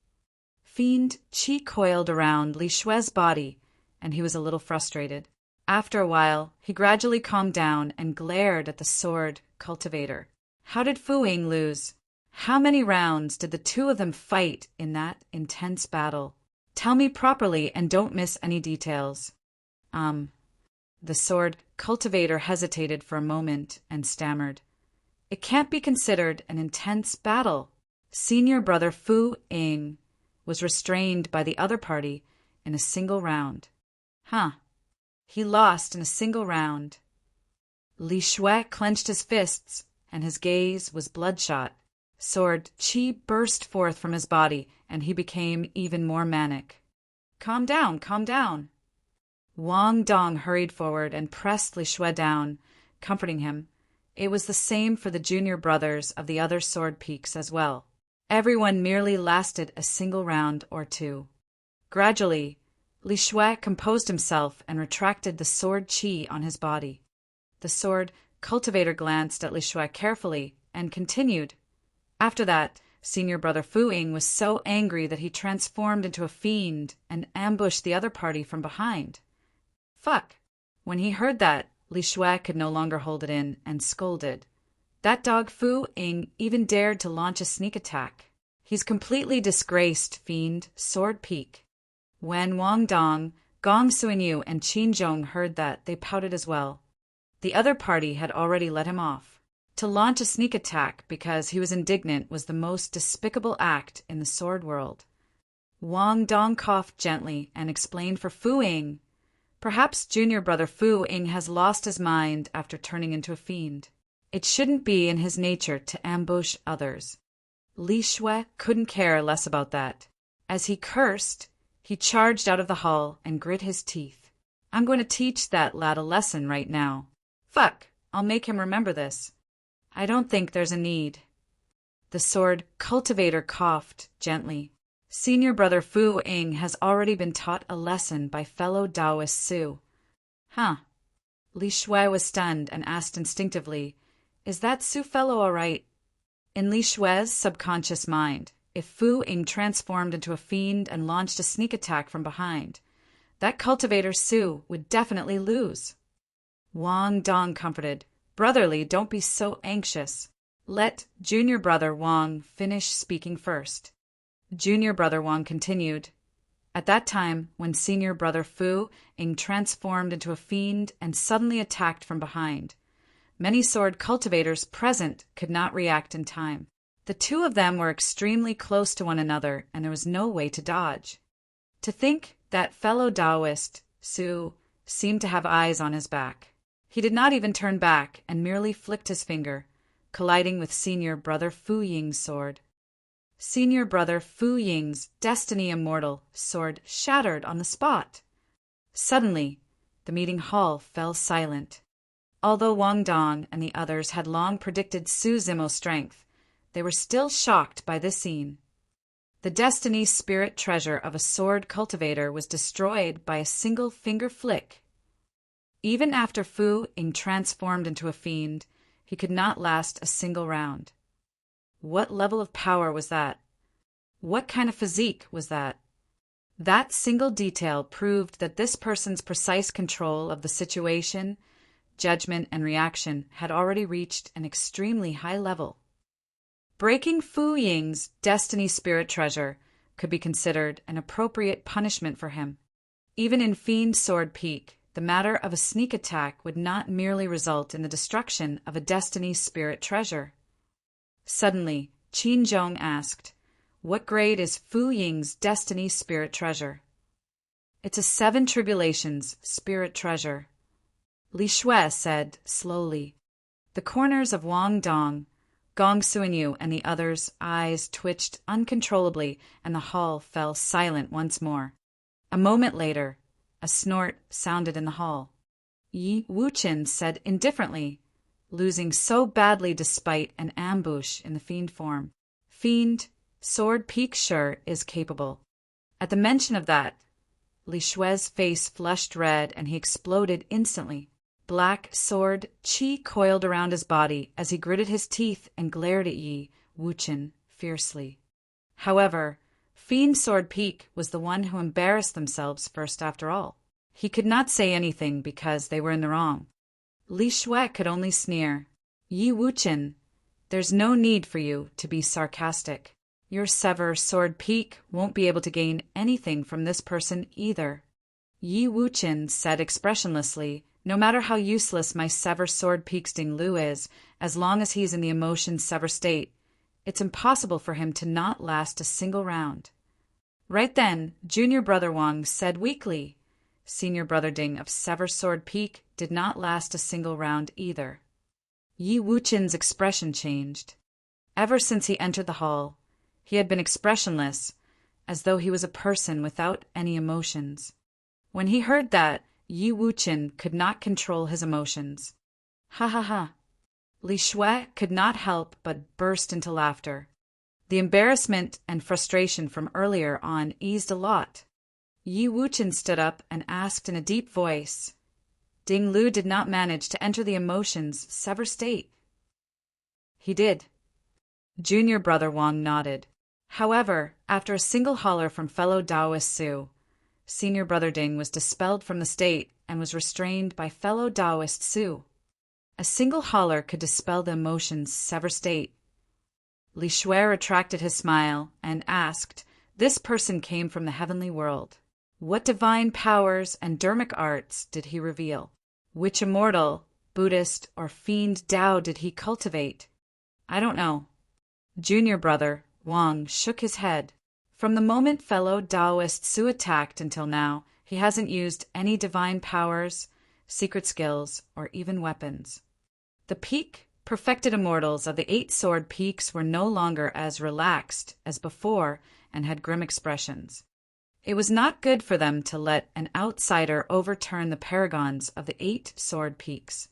Fiend Qi coiled around Li Shui's body, and he was a little frustrated. After a while, he gradually calmed down and glared at the sword cultivator. How did Fu Ying lose? How many rounds did the two of them fight in that intense battle? Tell me properly and don't miss any details. The sword cultivator hesitated for a moment and stammered. It can't be considered an intense battle. Senior brother Fu Ying was restrained by the other party in a single round. He lost in a single round. Li Shui clenched his fists, and his gaze was bloodshot. Sword Qi burst forth from his body, and he became even more manic. Calm down, calm down. Wang Dong hurried forward and pressed Li Shui down, comforting him. It was the same for the junior brothers of the other sword peaks as well. Everyone merely lasted a single round or two. Gradually, Li Shui composed himself and retracted the sword Qi on his body. The sword cultivator glanced at Li Shui carefully and continued. After that, senior brother Fu Ying was so angry that he transformed into a fiend and ambushed the other party from behind. Fuck. When he heard that, Li Shui could no longer hold it in and scolded. That dog Fu Ying even dared to launch a sneak attack. He's completely disgraced Fiend Sword Peak. When Wang Dong, Gong Suinyu, and Qin Zhong heard that, they pouted as well. The other party had already let him off. To launch a sneak attack because he was indignant was the most despicable act in the sword world. Wang Dong coughed gently and explained for Fu Ying. Perhaps junior brother Fu Ying has lost his mind after turning into a fiend. It shouldn't be in his nature to ambush others. Li Shui couldn't care less about that. As he cursed, he charged out of the hall and grit his teeth. I'm going to teach that lad a lesson right now. Fuck, I'll make him remember this. I don't think there's a need. The sword cultivator coughed gently. Senior brother Fu Ying has already been taught a lesson by fellow Taoist Su. Li Shui was stunned and asked instinctively, Is that Su fellow all right? In Li Shui's subconscious mind, if Fu Ying transformed into a fiend and launched a sneak attack from behind, that cultivator Su would definitely lose. Wang Dong comforted, Brotherly, don't be so anxious. Let junior brother Wang finish speaking first. Junior brother Wang continued. At that time, when senior brother Fu Ying transformed into a fiend and suddenly attacked from behind, many sword cultivators present could not react in time. The two of them were extremely close to one another, and there was no way to dodge. To think that fellow Taoist, Su, seemed to have eyes on his back. He did not even turn back and merely flicked his finger, colliding with senior brother Fu Ying's sword. Senior brother Fu Ying's destiny immortal sword shattered on the spot. Suddenly, the meeting hall fell silent. Although Wang Dong and the others had long predicted Su Zimo's strength, they were still shocked by this scene. The destiny spirit treasure of a sword cultivator was destroyed by a single finger flick. Even after Fu Ying transformed into a fiend, he could not last a single round. What level of power was that? What kind of physique was that? That single detail proved that this person's precise control of the situation, judgment, and reaction had already reached an extremely high level. Breaking Fu Ying's destiny spirit treasure could be considered an appropriate punishment for him. Even in Fiend Sword Peak, the matter of a sneak attack would not merely result in the destruction of a destiny spirit treasure. Suddenly, Qin Zhong asked, "What grade is Fu Ying's destiny spirit treasure?" "It's a 7 tribulations spirit treasure," Li Shui said slowly. The corners of Wang Dong, Gong Suanyu, and the others' eyes twitched uncontrollably, and the hall fell silent once more. A moment later, a snort sounded in the hall. Yi Wuchen said indifferently, losing so badly despite an ambush in the fiend form. "Fiend, Sword Peak sure is capable." At the mention of that, Li Shui's face flushed red and he exploded instantly. Black sword qi coiled around his body as he gritted his teeth and glared at Yi Wuchen fiercely. However, Fiend Sword Peak was the one who embarrassed themselves first after all. He could not say anything because they were in the wrong. Li Shui could only sneer. "Yi Wuchen, there's no need for you to be sarcastic. Your Sever Sword Peak won't be able to gain anything from this person either." Yi Wuchen said expressionlessly, "No matter how useless my Sever Sword Peak's Ding Lu is, as long as he's in the emotion sever state, it's impossible for him to not last a single round." Right then, Junior Brother Wang said weakly, "Senior Brother Ding of Sever Sword Peak did not last a single round either." Yi Wuchen's expression changed. Ever since he entered the hall, he had been expressionless, as though he was a person without any emotions. When he heard that, Yi Wuchen could not control his emotions. "Ha ha ha." Li Shui could not help but burst into laughter. The embarrassment and frustration from earlier on eased a lot. Yi Wuchen stood up and asked in a deep voice, "Ding Lu did not manage to enter the emotions sever state?" "He did." Junior Brother Wang nodded. However, after a single holler from fellow Taoist Su, Senior Brother Ding was dispelled from the state and was restrained by fellow Taoist Su. A single holler could dispel the emotions sever state. Li Shui retracted his smile and asked, "This person came from the heavenly world. What divine powers and dermic arts did he reveal? Which immortal, Buddhist, or fiend Tao did he cultivate?" "I don't know." Junior Brother Wang shook his head. "From the moment fellow Taoist Su attacked until now, he hasn't used any divine powers, secret skills, or even weapons." The peak perfected immortals of the 8 sword peaks were no longer as relaxed as before and had grim expressions. It was not good for them to let an outsider overturn the paragons of the 8 sword peaks.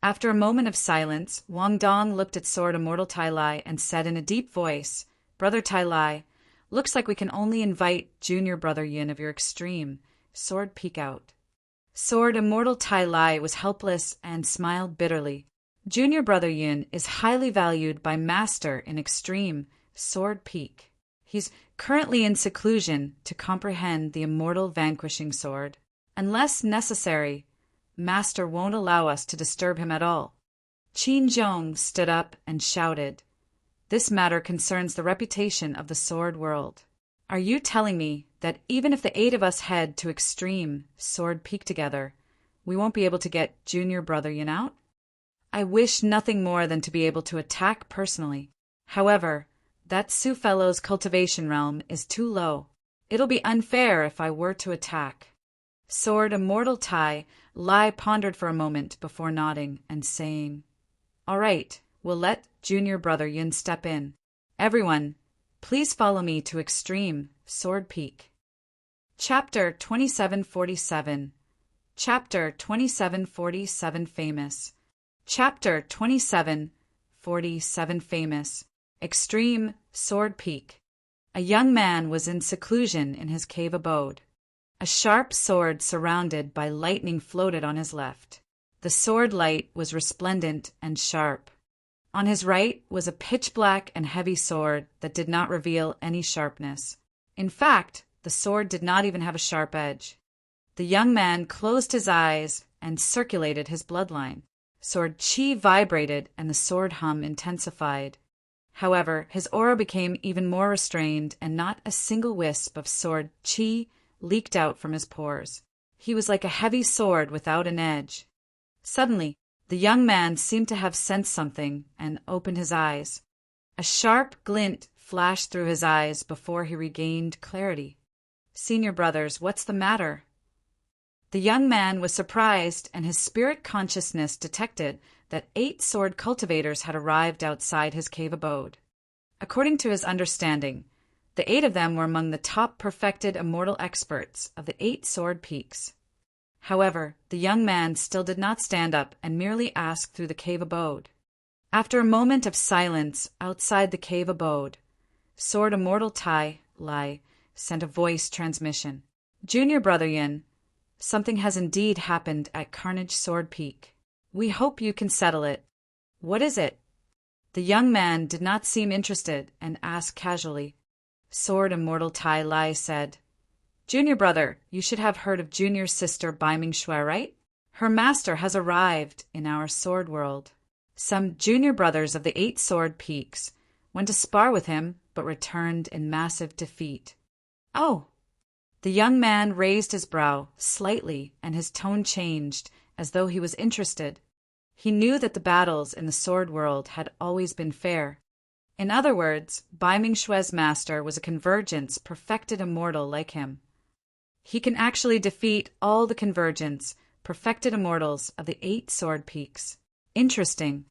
After a moment of silence, Wang Dong looked at Sword Immortal Tai Lai and said in a deep voice, "Brother Tai Lai, looks like we can only invite Junior Brother Yin of your extreme Sword Peak out." Sword Immortal Tai Lai was helpless and smiled bitterly. Junior Brother Yin is highly valued by Master in extreme Sword Peak. He's currently in seclusion to comprehend the immortal vanquishing sword. Unless necessary, Master won't allow us to disturb him at all. Qin Zhong stood up and shouted, "This matter concerns the reputation of the sword world. Are you telling me that even if the 8 of us head to extreme Sword Peak together, we won't be able to get Junior Brother Yin out? I wish nothing more than to be able to attack personally. However, that Su fellow's cultivation realm is too low. It'll be unfair if I were to attack." Sword Immortal Tai Lai pondered for a moment before nodding and saying, "All right, we'll let Junior Brother Yin step in. Everyone, please follow me to Extreme Sword Peak." Chapter 2747. Chapter 2747 Famous. Chapter 27, 47 Famous, Extreme Sword Peak. A young man was in seclusion in his cave abode. A sharp sword surrounded by lightning floated on his left. The sword light was resplendent and sharp. On his right was a pitch-black and heavy sword that did not reveal any sharpness. In fact, the sword did not even have a sharp edge. The young man closed his eyes and circulated his bloodline. Sword chi vibrated and the sword hum intensified. However, his aura became even more restrained and not a single wisp of sword chi leaked out from his pores. He was like a heavy sword without an edge. Suddenly, the young man seemed to have sensed something and opened his eyes. A sharp glint flashed through his eyes before he regained clarity. "Senior brothers, what's the matter?" The young man was surprised, and his spirit consciousness detected that 8 sword cultivators had arrived outside his cave abode. According to his understanding, the 8 of them were among the top perfected immortal experts of the 8 sword peaks. However, the young man still did not stand up and merely asked through the cave abode. After a moment of silence outside the cave abode, Sword Immortal Tai Lai sent a voice transmission. "Junior Brother Yin, something has indeed happened at Carnage Sword Peak. We hope you can settle it. What is it?" The young man did not seem interested and asked casually. Sword Immortal Tai Lai said, "Junior brother, you should have heard of Junior's sister Bai Ming Shui, right? Her master has arrived in our sword world. Some junior brothers of the 8 sword peaks went to spar with him but returned in massive defeat." "Oh!" The young man raised his brow slightly and his tone changed as though he was interested. He knew that the battles in the sword world had always been fair. In other words, Bai Ming Shui's master was a convergence perfected immortal like him. He can actually defeat all the convergence perfected immortals of the 8 sword peaks. Interesting.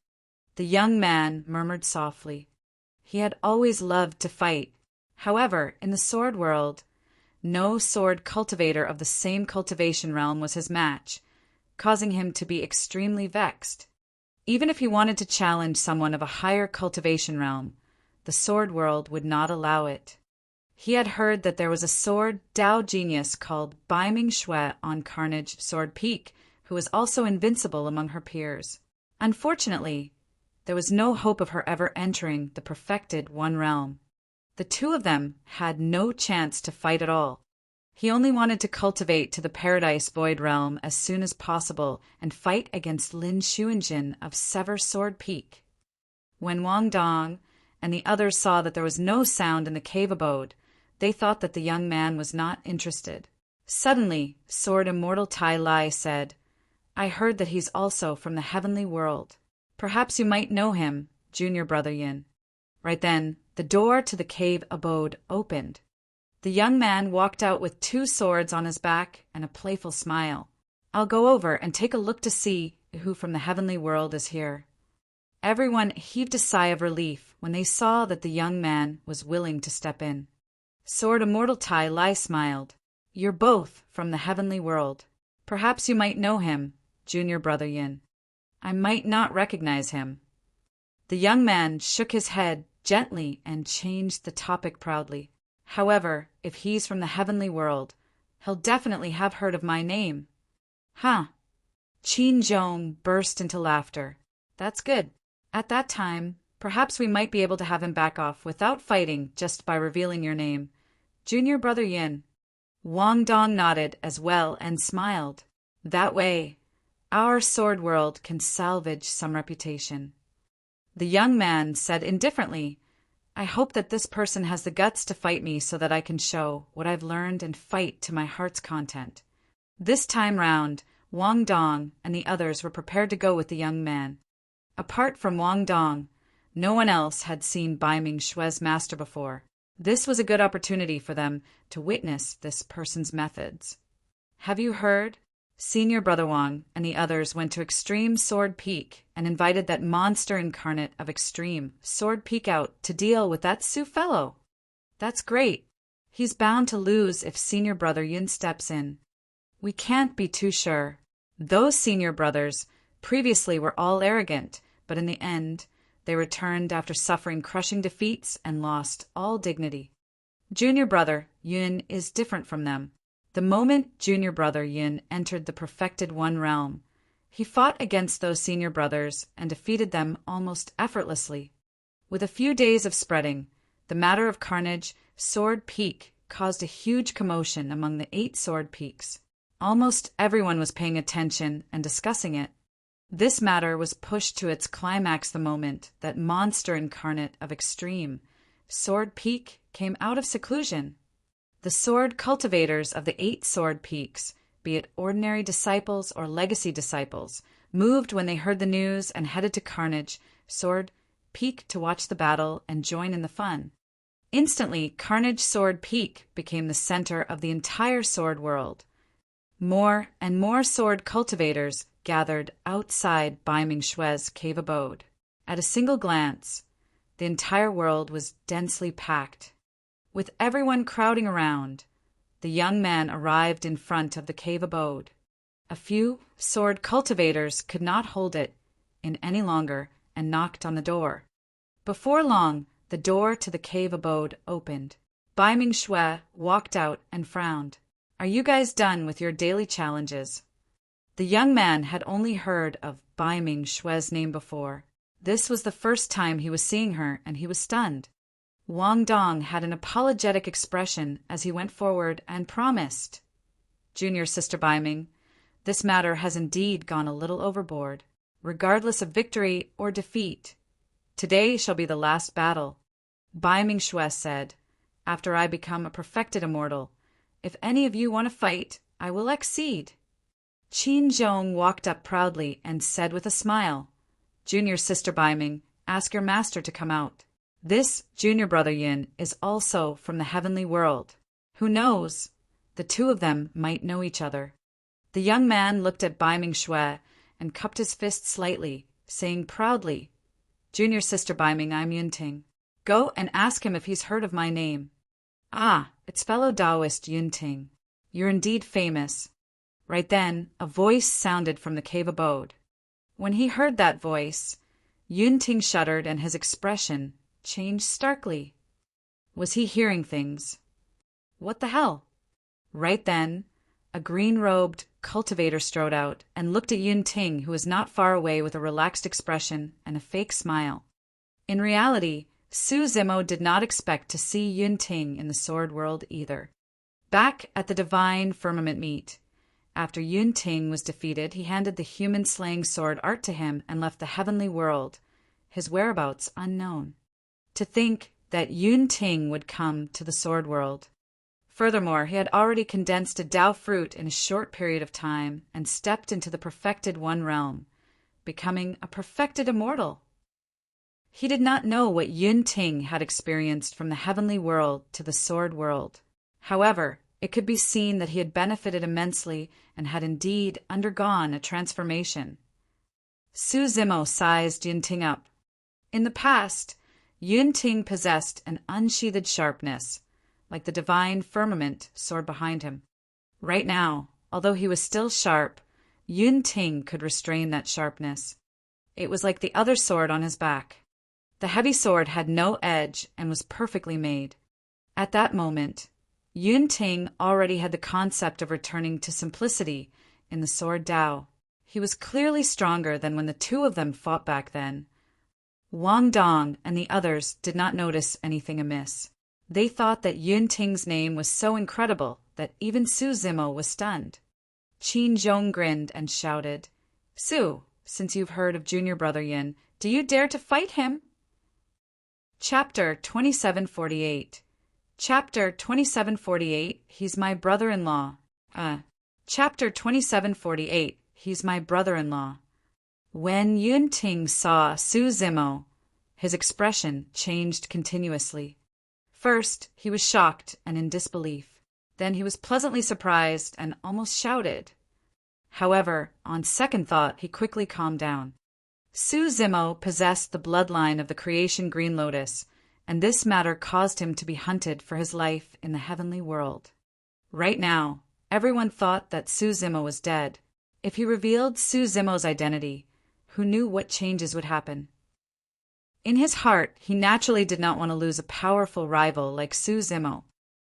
The young man murmured softly. He had always loved to fight. However, in the sword world, no sword cultivator of the same cultivation realm was his match, causing him to be extremely vexed. Even if he wanted to challenge someone of a higher cultivation realm, the sword world would not allow it. He had heard that there was a sword Dao genius called Bai Ming Shui on Carnage Sword Peak, who was also invincible among her peers. Unfortunately, there was no hope of her ever entering the perfected One Realm. The 2 of them had no chance to fight at all. He only wanted to cultivate to the Paradise Void Realm as soon as possible and fight against Lin Xuanjin of Sever Sword Peak. When Wang Dong and the others saw that there was no sound in the cave abode, they thought that the young man was not interested. Suddenly, Sword Immortal Tai Lai said, "I heard that he's also from the heavenly world. Perhaps you might know him, Junior Brother Yin." Right then, the door to the cave abode opened. The young man walked out with 2 swords on his back and a playful smile. "I'll go over and take a look to see who from the heavenly world is here." Everyone heaved a sigh of relief when they saw that the young man was willing to step in. Sword Immortal Tai Lai smiled. "You're both from the heavenly world. Perhaps you might know him, Junior Brother Yin." "I might not recognize him." The young man shook his head gently and changed the topic proudly. "However, if he's from the heavenly world, he'll definitely have heard of my name." "Huh." Qin Zhong burst into laughter. "That's good. At that time, perhaps we might be able to have him back off without fighting just by revealing your name. Junior Brother Yin." Wang Dong nodded as well and smiled. "That way, our sword world can salvage some reputation." The young man said indifferently, "I hope that this person has the guts to fight me so that I can show what I've learned and fight to my heart's content." This time round, Wang Dong and the others were prepared to go with the young man. Apart from Wang Dong, no one else had seen Bai Ming Shui's master before. This was a good opportunity for them to witness this person's methods. "Have you heard?" Senior Brother Wang and the others went to Extreme Sword Peak and invited that monster incarnate of Extreme Sword Peak out to deal with that Sioux fellow. "That's great. He's bound to lose if Senior Brother Yin steps in." "We can't be too sure. Those senior brothers previously were all arrogant, but in the end, they returned after suffering crushing defeats and lost all dignity. Junior brother Yun is different from them. The moment junior brother Yun entered the perfected One realm, he fought against those senior brothers and defeated them almost effortlessly. With a few days of spreading, the matter of carnage, Sword Peak, caused a huge commotion among the 8 sword peaks. Almost everyone was paying attention and discussing it. This matter was pushed to its climax the moment that monster incarnate of extreme, Sword Peak, came out of seclusion. The sword cultivators of the 8 sword peaks, be it ordinary disciples or legacy disciples, moved when they heard the news and headed to Carnage, Sword Peak, to watch the battle and join in the fun. Instantly, Carnage Sword Peak became the center of the entire sword world. More and more sword cultivators gathered outside Bai Ming-Shui's cave abode. At a single glance, the entire world was densely packed. With everyone crowding around, the young man arrived in front of the cave abode. A few sword cultivators could not hold it in any longer and knocked on the door. Before long, the door to the cave abode opened. Bai Ming-Shui walked out and frowned. "Are you guys done with your daily challenges?" The young man had only heard of Bai Ming-Shui's name before. This was the first time he was seeing her, and he was stunned. Wang Dong had an apologetic expression as he went forward and promised, "Junior Sister Bai Ming, this matter has indeed gone a little overboard. Regardless of victory or defeat, today shall be the last battle." Bai Ming-Shui said, "After I become a perfected immortal, if any of you want to fight, I will accede." Qin Zhong walked up proudly and said with a smile, "Junior Sister Bai Ming, ask your master to come out. This junior brother Yin is also from the heavenly world. Who knows? The two of them might know each other." The young man looked at Bai Ming-Shui and cupped his fist slightly, saying proudly, "Junior Sister Bai Ming, I'm Yunting. Go and ask him if he's heard of my name." "Ah, it's fellow Taoist Yunting. You're indeed famous." Right then, a voice sounded from the cave abode. When he heard that voice, Yunting shuddered and his expression changed starkly. Was he hearing things? What the hell? Right then, a green-robed cultivator strode out and looked at Yunting, who was not far away, with a relaxed expression and a fake smile. In reality, Su Zimo did not expect to see Yunting in the sword world either. Back at the divine firmament meet, after Yunting was defeated, he handed the human-slaying sword art to him and left the heavenly world, his whereabouts unknown. To think that Yunting would come to the sword world. Furthermore, he had already condensed a Tao fruit in a short period of time and stepped into the perfected One realm, becoming a perfected immortal. He did not know what Yunting had experienced from the heavenly world to the sword world. However, it could be seen that he had benefited immensely and had indeed undergone a transformation. Su Zimo sized Yunting up. In the past, Yunting possessed an unsheathed sharpness, like the divine firmament sword behind him. Right now, although he was still sharp, Yunting could restrain that sharpness. It was like the other sword on his back. The heavy sword had no edge and was perfectly made. At that moment, Yunting already had the concept of returning to simplicity in the sword Tao. He was clearly stronger than when the two of them fought back then. Wang Dong and the others did not notice anything amiss. They thought that Yunting's name was so incredible that even Su Zimo was stunned. Qin Zhong grinned and shouted, "Su, since you've heard of junior brother Yin, do you dare to fight him?" Chapter 2748. Chapter 2748, He's my brother-in-law. Chapter 2748, He's my brother-in-law. When Yunting saw Su Zimo, his expression changed continuously. First, he was shocked and in disbelief. Then he was pleasantly surprised and almost shouted. However, on second thought, he quickly calmed down. Su Zimo possessed the bloodline of the creation Green Lotus, and this matter caused him to be hunted for his life in the heavenly world. Right now, everyone thought that Su Zimo was dead. If he revealed Su Zimo's identity, who knew what changes would happen. In his heart, he naturally did not want to lose a powerful rival like Su Zimo.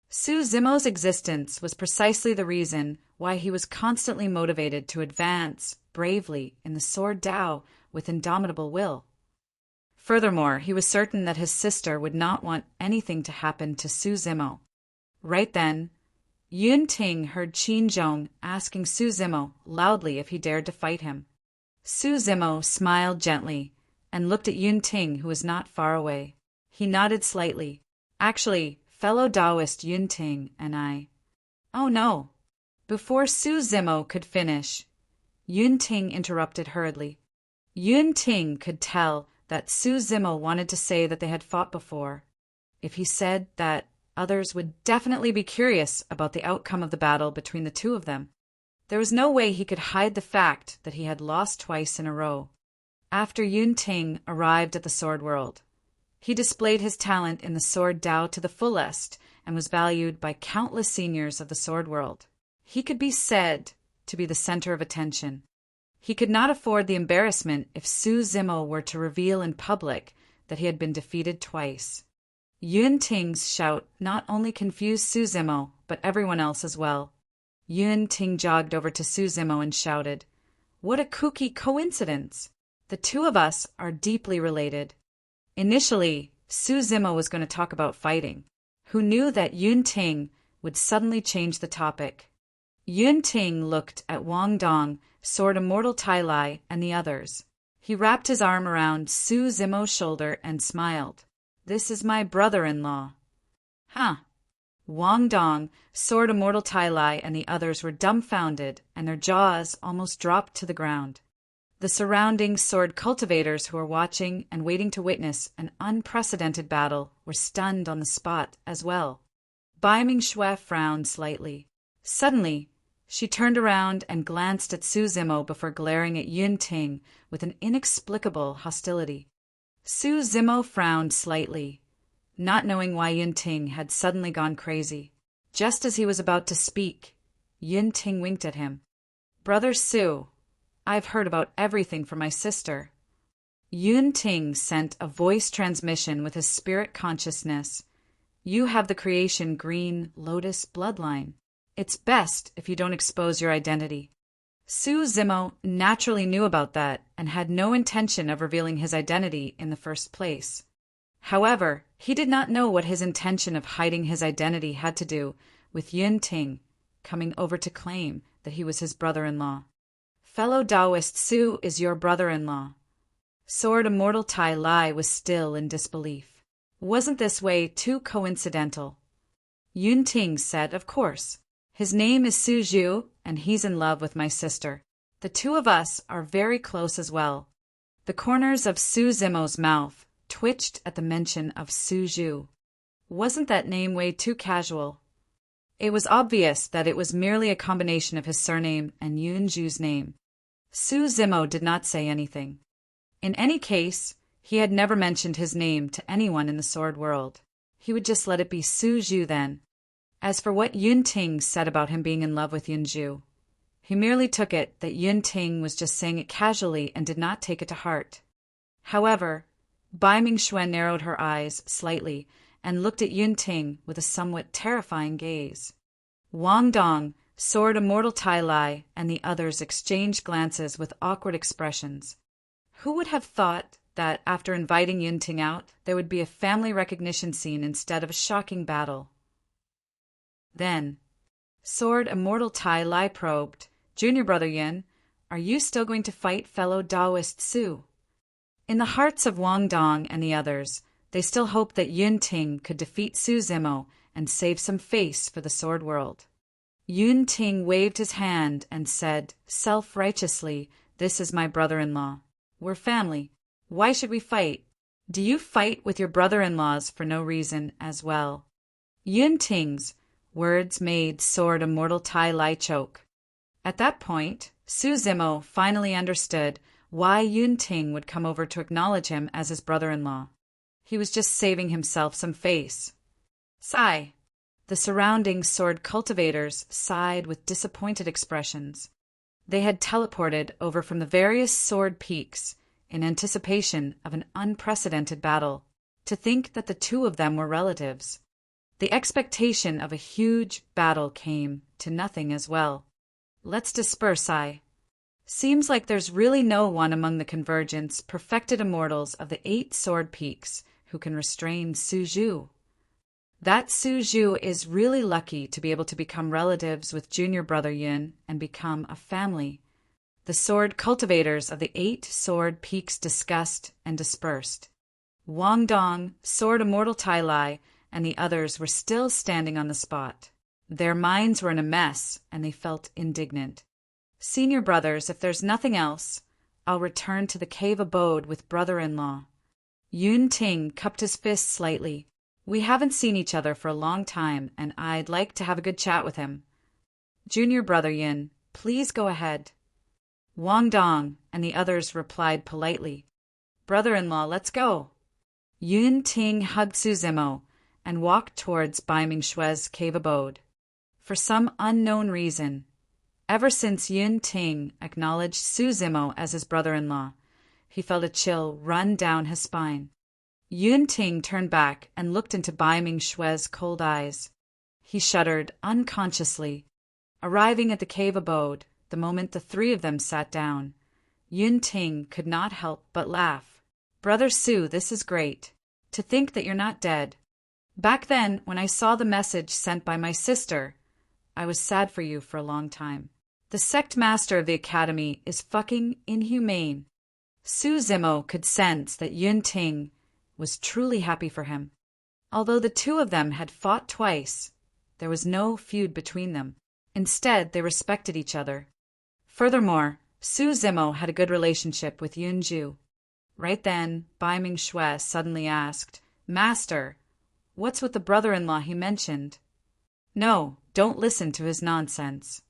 Su Zimo's existence was precisely the reason why he was constantly motivated to advance bravely in the sword Dao with indomitable will. Furthermore, he was certain that his sister would not want anything to happen to Su Zimo. Right then, Yun Ting heard Qin Zhong asking Su Zimo loudly if he dared to fight him. Su Zimo smiled gently and looked at Yun Ting, who was not far away. He nodded slightly. Actually, fellow Taoist Yun Ting and I. Oh no. Before Su Zimo could finish, Yun Ting interrupted hurriedly. Yun Ting could tell that Su Zimo wanted to say that they had fought before. If he said that, others would definitely be curious about the outcome of the battle between the two of them. There was no way he could hide the fact that he had lost twice in a row. After Yun Ting arrived at the Sword World, he displayed his talent in the Sword Dao to the fullest and was valued by countless seniors of the Sword World. He could be said to be the center of attention. He could not afford the embarrassment if Su Zimo were to reveal in public that he had been defeated twice. Yun Ting's shout not only confused Su Zimo, but everyone else as well. Yun Ting jogged over to Su Zimo and shouted, "What a kooky coincidence! The two of us are deeply related." Initially, Su Zimo was going to talk about fighting. Who knew that Yun Ting would suddenly change the topic? Yun Ting looked at Wang Dong, Sword Immortal Tai Lai, and the others. He wrapped his arm around Su Zimo's shoulder and smiled. "This is my brother-in-law." Huh. Wang Dong, Sword Immortal Tai Lai, and the others were dumbfounded, and their jaws almost dropped to the ground. The surrounding sword cultivators who were watching and waiting to witness an unprecedented battle were stunned on the spot as well. Bai Mingxue frowned slightly. Suddenly, she turned around and glanced at Su Zimo before glaring at Yun Ting with an inexplicable hostility. Su Zimo frowned slightly, not knowing why Yun Ting had suddenly gone crazy. Just as he was about to speak, Yun Ting winked at him. "Brother Su, I've heard about everything from my sister." Yun Ting sent a voice transmission with his spirit consciousness. "You have the creation green lotus bloodline. It's best if you don't expose your identity." Su Zimo naturally knew about that and had no intention of revealing his identity in the first place. However, he did not know what his intention of hiding his identity had to do with Yun Ting coming over to claim that he was his brother-in-law. "Fellow Taoist Su is your brother-in-law." Sword Immortal Tai Lai was still in disbelief. Wasn't this way too coincidental? Yun Ting said, "Of course. His name is Su Zhu, and he's in love with my sister. The two of us are very close as well." The corners of Su Zimo's mouth twitched at the mention of Su Zhu. Wasn't that name way too casual? It was obvious that it was merely a combination of his surname and Yun Zhu's name. Su Zimo did not say anything. In any case, he had never mentioned his name to anyone in the sword world. He would just let it be Su Zhu then. As for what Yun Ting said about him being in love with Yun Zhu, he merely took it that Yun Ting was just saying it casually and did not take it to heart. However, Bai Mingxue narrowed her eyes slightly and looked at Yun Ting with a somewhat terrifying gaze. Wang Dong, Sword Immortal Tai Lai, and the others exchanged glances with awkward expressions. Who would have thought that after inviting Yun Ting out, there would be a family recognition scene instead of a shocking battle? Then, Sword Immortal Tai Lai probed, "Junior Brother Yun, are you still going to fight fellow Taoist Su?" In the hearts of Wang Dong and the others, they still hoped that Yun Ting could defeat Su Zimo and save some face for the sword world. Yun Ting waved his hand and said, self-righteously, "This is my brother-in-law. We're family. Why should we fight? Do you fight with your brother-in-laws for no reason as well?" Yun Ting's words made Sword Immortal Tai Lai choke. At that point, Su Zimo finally understood why Yun Ting would come over to acknowledge him as his brother-in-law. He was just saving himself some face. Sigh. The surrounding sword cultivators sighed with disappointed expressions. They had teleported over from the various sword peaks in anticipation of an unprecedented battle. To think that the two of them were relatives. The expectation of a huge battle came to nothing as well. Let's disperse, Seems like there's really no one among the convergence perfected immortals of the 8 sword peaks who can restrain Suju. That Suju is really lucky to be able to become relatives with junior brother Yun and become a family. The sword cultivators of the 8 sword peaks discussed and dispersed. Wang Dong, sword immortal Tai Lai, and the others were still standing on the spot. Their minds were in a mess, and they felt indignant. Senior brothers, if there's nothing else, I'll return to the cave abode with brother-in-law. Yun Ting cupped his fist slightly. We haven't seen each other for a long time, and I'd like to have a good chat with him. Junior brother Yin, please go ahead. Wang Dong and the others replied politely. Brother-in-law, let's go. Yun Ting hugged Su Zimo and walked towards Bai Mingshue's cave abode. For some unknown reason, ever since Yun Ting acknowledged Su Zimo as his brother-in-law, he felt a chill run down his spine. Yun Ting turned back and looked into Bai Mingshue's cold eyes. He shuddered unconsciously. Arriving at the cave abode, the moment the 3 of them sat down, Yun Ting could not help but laugh. Brother Su, this is great. To think that you're not dead. Back then, when I saw the message sent by my sister, I was sad for you for a long time. The sect master of the academy is fucking inhumane. Su Zimo could sense that Yun Ting was truly happy for him. Although the 2 of them had fought twice, there was no feud between them. Instead, they respected each other. Furthermore, Su Zimo had a good relationship with Yun Ju. Right then, Bai Mingxue suddenly asked, Master, what's with the brother-in-law he mentioned? No, don't listen to his nonsense.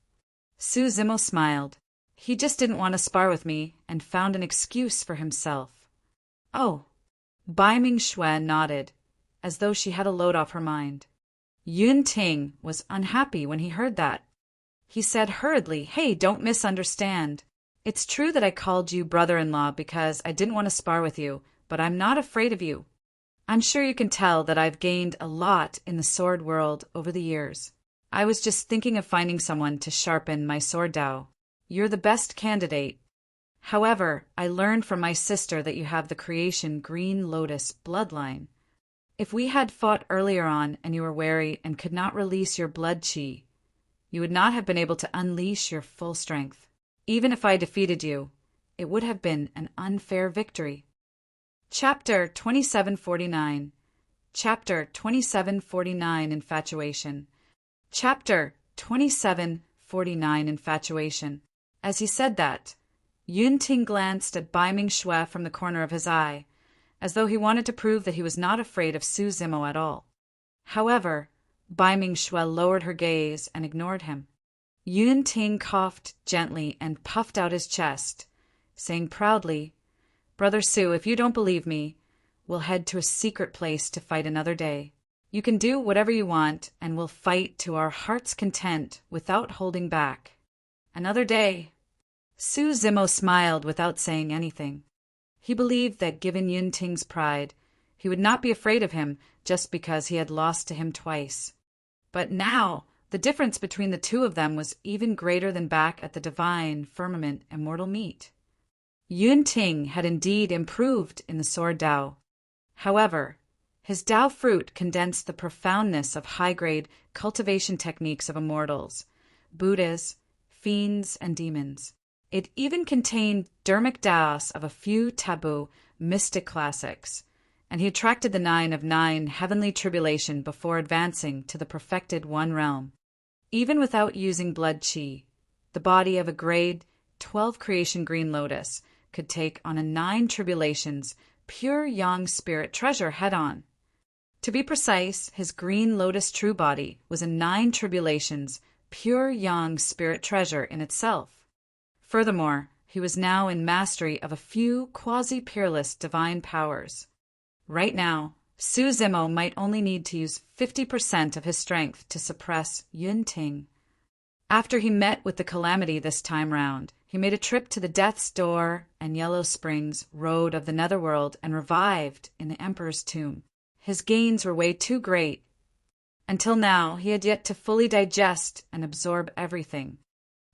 Su Zimo smiled. He just didn't want to spar with me and found an excuse for himself. Oh. Bai Mingxue nodded, as though she had a load off her mind. Yun Ting was unhappy when he heard that. He said hurriedly, Hey, don't misunderstand. It's true that I called you brother-in-law because I didn't want to spar with you, but I'm not afraid of you. I'm sure you can tell that I've gained a lot in the sword world over the years. I was just thinking of finding someone to sharpen my sword Dao. You're the best candidate. However, I learned from my sister that you have the creation Green Lotus bloodline. If we had fought earlier on and you were wary and could not release your blood chi, you would not have been able to unleash your full strength. Even if I defeated you, it would have been an unfair victory. Chapter 2749. Chapter 2749 Infatuation. Chapter 2749 Infatuation. As he said that, Yun Ting glanced at Bai Mingxue from the corner of his eye, as though he wanted to prove that he was not afraid of Su Zimo at all. However, Bai Mingxue lowered her gaze and ignored him. Yun Ting coughed gently and puffed out his chest, saying proudly, Brother Su, if you don't believe me, we'll head to a secret place to fight another day. You can do whatever you want, and we'll fight to our heart's content without holding back. Another day. Su Zimo smiled without saying anything. He believed that given Yun Ting's pride, he would not be afraid of him just because he had lost to him twice. But now, the difference between the 2 of them was even greater than back at the divine firmament immortal meet. Yun Ting had indeed improved in the sword Dao. However, his Dao fruit condensed the profoundness of high-grade cultivation techniques of immortals, Buddhas, fiends, and demons. It even contained dermic Daos of a few taboo mystic classics, and he attracted the 9 of 9 heavenly tribulation before advancing to the perfected One realm. Even without using blood chi, the body of a grade 12 creation Green Lotus could take on a 9 tribulations pure yang spirit treasure head-on. To be precise, his Green Lotus true body was a 9 tribulations pure yang spirit treasure in itself. Furthermore, he was now in mastery of a few quasi-peerless divine powers. Right now, Su Zimo might only need to use 50% of his strength to suppress Yun Ting. After he met with the calamity this time round, he made a trip to the Death's Door and Yellow Springs road of the Netherworld and revived in the Emperor's tomb. His gains were way too great. Until now, he had yet to fully digest and absorb everything.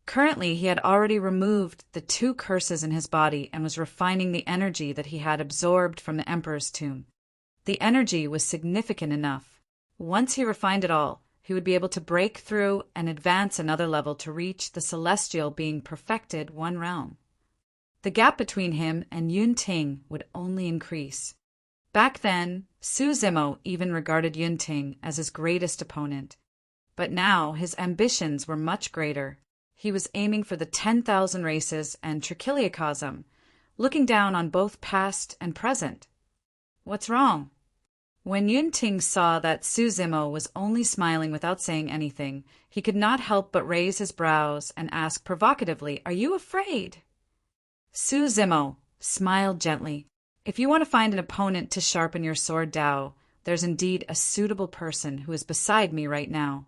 Currently, he had already removed the 2 curses in his body and was refining the energy that he had absorbed from the Emperor's tomb. The energy was significant enough. Once he refined it all, he would be able to break through and advance another level to reach the celestial being perfected 1 realm. The gap between him and Yun Ting would only increase. Back then, Su Zimo even regarded Yun Ting as his greatest opponent. But now his ambitions were much greater. He was aiming for the 10,000 races and trichiliocosm, looking down on both past and present. What's wrong? When Yun Ting saw that Su Zimo was only smiling without saying anything, he could not help but raise his brows and ask provocatively, "Are you afraid?" Su Zimo smiled gently. "If you want to find an opponent to sharpen your sword Dao, there's indeed a suitable person who is beside me right now."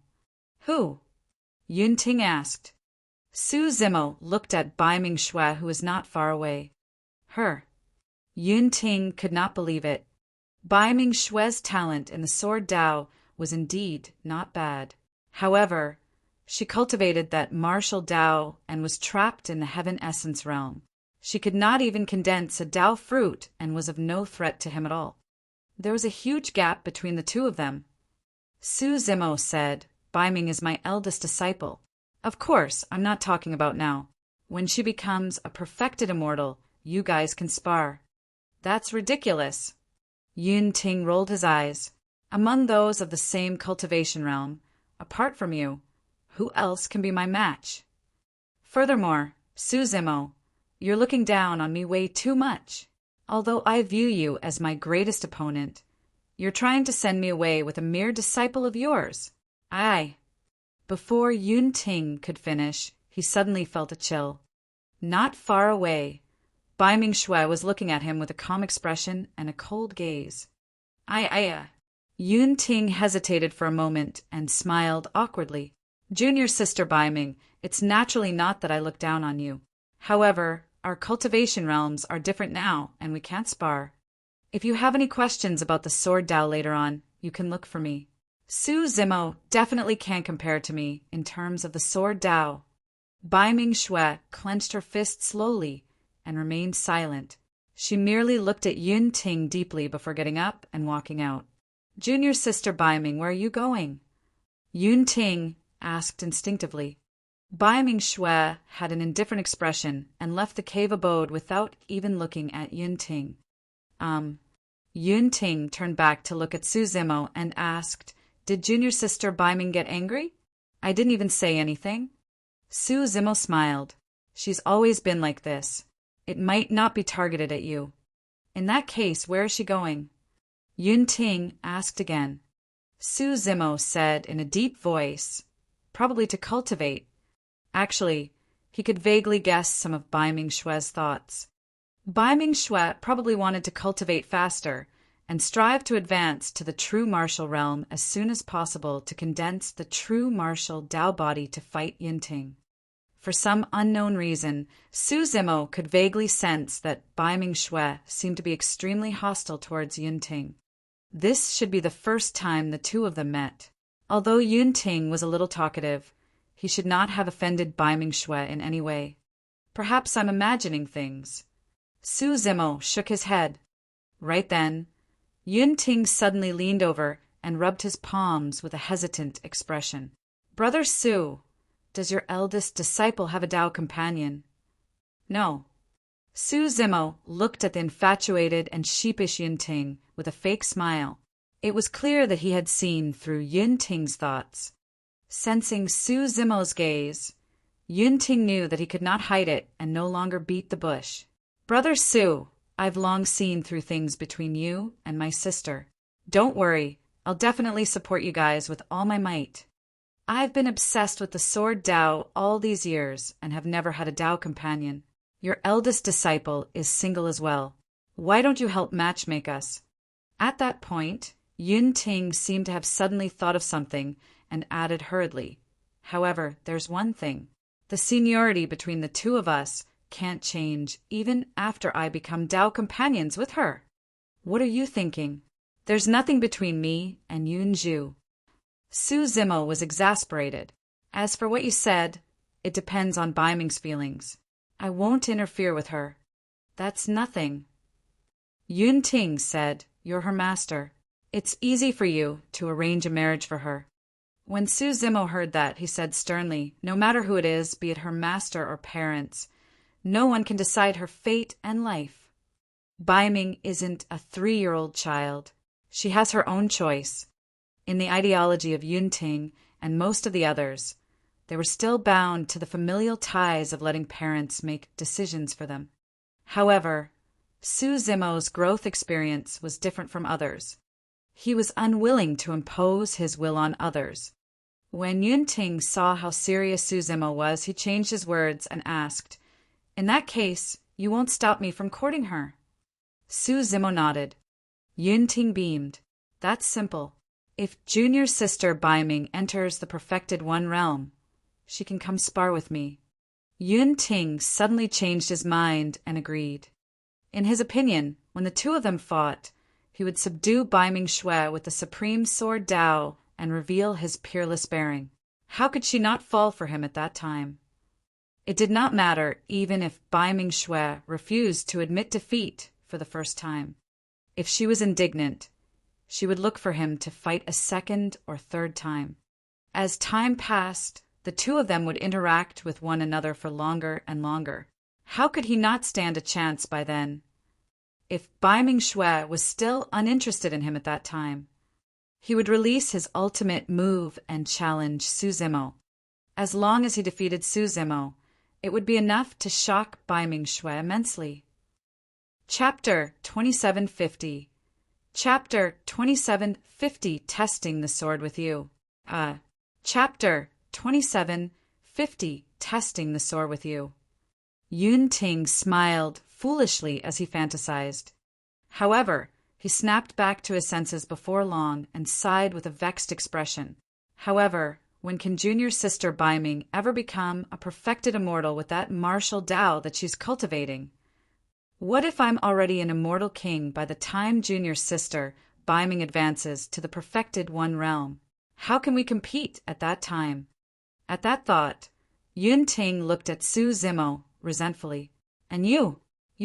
"Who?" Yun Ting asked. Su Zimo looked at Bai Ming Shui, who was not far away. Her. Yun Ting could not believe it. Bai Ming Shui's talent in the sword Dao was indeed not bad. However, she cultivated that martial Dao and was trapped in the heaven essence realm. She could not even condense a Dao fruit and was of no threat to him at all. There was a huge gap between the 2 of them. Su Zimo said, "Bai Ming is my eldest disciple. Of course, I'm not talking about now. When she becomes a perfected immortal, you guys can spar." "That's ridiculous." Yun Ting rolled his eyes. "Among those of the same cultivation realm, apart from you, who else can be my match? Furthermore, Su Zimo, you're looking down on me way too much. Although I view you as my greatest opponent, you're trying to send me away with a mere disciple of yours." "Aye." Before Yun Ting could finish, he suddenly felt a chill. Not far away, Bai Ming Shui was looking at him with a calm expression and a cold gaze. "Aye." Yun Ting hesitated for a moment and smiled awkwardly. "Junior sister Bai Ming, it's naturally not that I look down on you. However, our cultivation realms are different now, and we can't spar. If you have any questions about the sword Dao later on, you can look for me. Su Zimo definitely can't compare to me in terms of the sword Dao." Bai Ming Shui clenched her fist slowly and remained silent. She merely looked at Yun Ting deeply before getting up and walking out. "Junior sister Bai Ming, where are you going?" Yun Ting asked instinctively. Bai Ming Shui had an indifferent expression and left the cave abode without even looking at Yun Ting. Yun Ting turned back to look at Su Zimo and asked, "Did junior sister Bai Ming get angry?" "I didn't even say anything." Su Zimo smiled. "She's always been like this. It might not be targeted at you." "In that case, where is she going?" Yun Ting asked again. Su Zimo said in a deep voice, "Probably to cultivate." Actually, he could vaguely guess some of Bai Ming Shui's thoughts. Bai Ming Shui probably wanted to cultivate faster and strive to advance to the true martial realm as soon as possible to condense the true martial Dao body to fight Yun Ting. For some unknown reason, Su Zimo could vaguely sense that Bai Ming Shui seemed to be extremely hostile towards Yun Ting. This should be the first time the 2 of them met. Although Yun Ting was a little talkative, he should not have offended Bai Ming Shui in any way. "Perhaps I'm imagining things." Su Zimo shook his head. Right then, Yun Ting suddenly leaned over and rubbed his palms with a hesitant expression. "Brother Su, does your eldest disciple have a Dao companion?" "No." Su Zimo looked at the infatuated and sheepish Yun Ting with a fake smile. It was clear that he had seen through Yun Ting's thoughts. Sensing Su Zimo's gaze, Yun Ting knew that he could not hide it and no longer beat the bush. "Brother Su, I've long seen through things between you and my sister. Don't worry, I'll definitely support you guys with all my might. I've been obsessed with the sword Dao all these years and have never had a Dao companion. Your eldest disciple is single as well. Why don't you help matchmake us?" At that point, Yun Ting seemed to have suddenly thought of something and added hurriedly, However, there's one thing. The seniority between the two of us can't change even after I become Tao companions with her. What are you thinking? There's nothing between me and Yun Zhu. Su Zimo was exasperated. As for what you said, it depends on Bai Ming's feelings. I won't interfere with her. That's nothing. Yun Ting said, You're her master. It's easy for you to arrange a marriage for her. When Su Zimo heard that, he said sternly, No matter who it is, be it her master or parents, no one can decide her fate and life. Bai Ming isn't a 3-year-old child. She has her own choice. In the ideology of Yun Ting and most of the others, they were still bound to the familial ties of letting parents make decisions for them. However, Su Zimo's growth experience was different from others. He was unwilling to impose his will on others. When Yun Ting saw how serious Su Zimo was, he changed his words and asked, In that case, you won't stop me from courting her. Su Zimo nodded. Yun Ting beamed. That's simple. If junior sister Bai Ming enters the perfected One realm, she can come spar with me. Yun Ting suddenly changed his mind and agreed. In his opinion, when the two of them fought, he would subdue Bai Ming Xue with the supreme sword Dao and reveal his peerless bearing. How could she not fall for him at that time? It did not matter even if Bai Ming Xue refused to admit defeat for the first time. If she was indignant, she would look for him to fight a second or third time. As time passed, the two of them would interact with one another for longer and longer. How could he not stand a chance by then? If Bai Ming Xue was still uninterested in him at that time, he would release his ultimate move and challenge Su Zimo. As long as he defeated Su Zimo, it would be enough to shock Bai Ming Xue immensely. Chapter 2750. Chapter 2750, Testing the Sword with You. Chapter 2750, Testing the Sword with You. Yun Ting smiled foolishly as he fantasized. However, he snapped back to his senses before long and sighed with a vexed expression. However, when can junior sister Bai Ming ever become a perfected immortal with that martial Dao that she's cultivating? What if I'm already an immortal king by the time junior sister Bai Ming advances to the perfected One realm? How can we compete at that time? At that thought, Yun Ting looked at Su Zimo resentfully. And you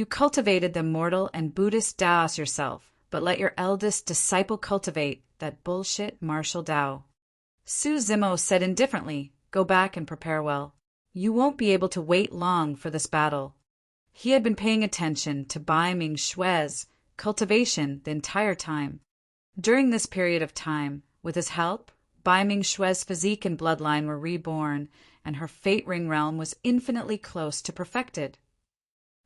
cultivated the mortal and Buddhist Daos yourself, but let your eldest disciple cultivate that bullshit martial Dao. Su Zimo said indifferently, Go back and prepare well. You won't be able to wait long for this battle. He had been paying attention to Bai Ming Xue's cultivation the entire time. During this period of time, with his help, Bai Ming Xue's physique and bloodline were reborn, and her fate ring realm was infinitely close to perfected.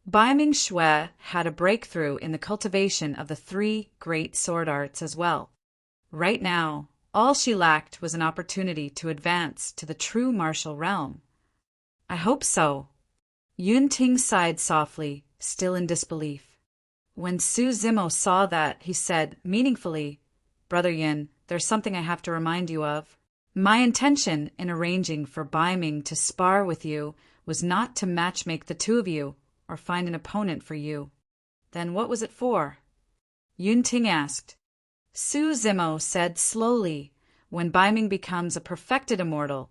Bai Ming Xue had a breakthrough in the cultivation of the 3 great sword arts as well. Right now, all she lacked was an opportunity to advance to the true martial realm. I hope so. Yun Ting sighed softly, still in disbelief. When Su Zimo saw that, he said meaningfully, Brother Yin, there's something I have to remind you of. My intention in arranging for Bai Ming to spar with you was not to matchmake the two of you or find an opponent for you. Then what was it for? Yun Ting asked. Su Zimo said slowly, when Bai Ming becomes a perfected immortal,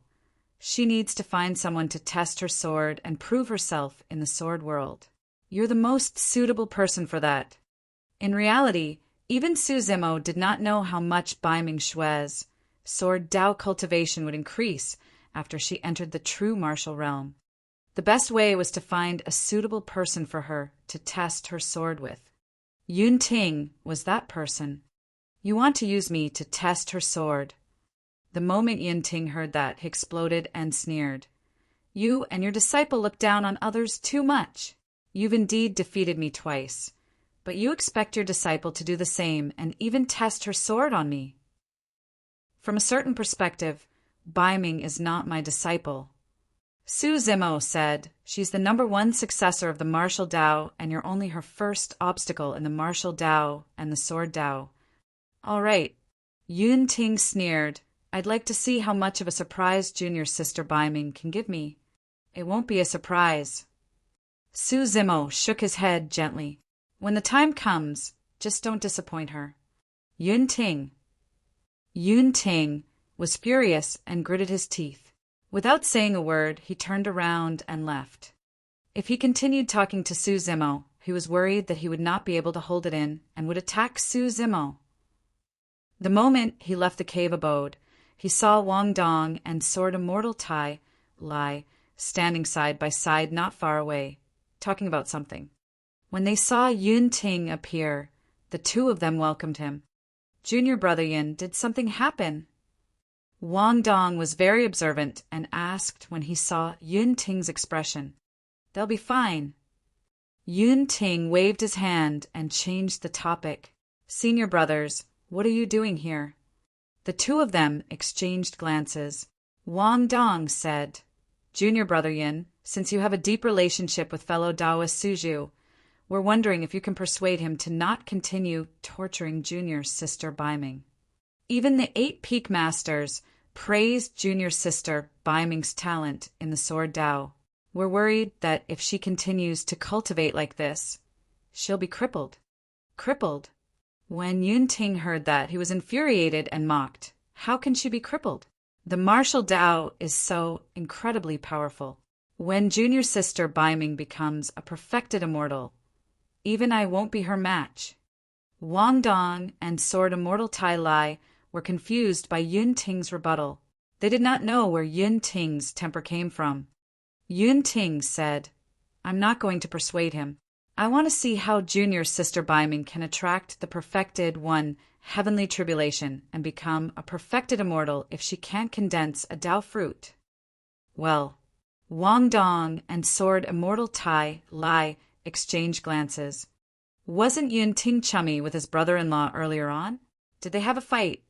she needs to find someone to test her sword and prove herself in the sword world. You're the most suitable person for that. In reality, even Su Zimo did not know how much Bai Ming Xue's sword Dao cultivation would increase after she entered the true martial realm. The best way was to find a suitable person for her to test her sword with. Yun Ting was that person. You want to use me to test her sword. The moment Yun Ting heard that, he exploded and sneered. You and your disciple look down on others too much. You've indeed defeated me twice, but you expect your disciple to do the same and even test her sword on me. From a certain perspective, Bai Ming is not my disciple. Su Zimo said, she's the #1 successor of the martial Dao, and you're only her first obstacle in the martial Dao and the sword Dao. All right. Yun Ting sneered, I'd like to see how much of a surprise junior sister Biming can give me. It won't be a surprise. Su Zimo shook his head gently. When the time comes, just don't disappoint her. Yun Ting was furious and gritted his teeth. Without saying a word, he turned around and left. If he continued talking to Su Zimo, he was worried that he would not be able to hold it in and would attack Su Zimo. The moment he left the cave abode, he saw Wang Dong and Sword Immortal Tai Lai standing side by side not far away, talking about something. When they saw Yun Ting appear, the two of them welcomed him. Junior brother Yin, did something happen? Wang Dong was very observant and asked when he saw Yun Ting's expression. They'll be fine. Yun Ting waved his hand and changed the topic. Senior brothers, what are you doing here? The two of them exchanged glances. Wang Dong said, Junior brother Yin, since you have a deep relationship with fellow Taoist Suzhou, we're wondering if you can persuade him to not continue torturing junior sister Biming. Even the 8 peak masters praised junior sister Biming's talent in the sword Dao. We're worried that if she continues to cultivate like this, she'll be crippled. Crippled? When Yun Ting heard that, he was infuriated and mocked. How can she be crippled? The martial Dao is so incredibly powerful. When junior sister Biming becomes a perfected immortal, even I won't be her match. Wang Dong and Sword Immortal Tai Lai were confused by Yun Ting's rebuttal. They did not know where Yun Ting's temper came from. Yun Ting said, I'm not going to persuade him. I want to see how junior sister Biming can attract the perfected one heavenly tribulation and become a perfected immortal if she can't condense a Dao fruit. Well, Wang Dong and Sword Immortal Tai Lai exchanged glances. Wasn't Yun Ting chummy with his brother-in-law earlier on? Did they have a fight?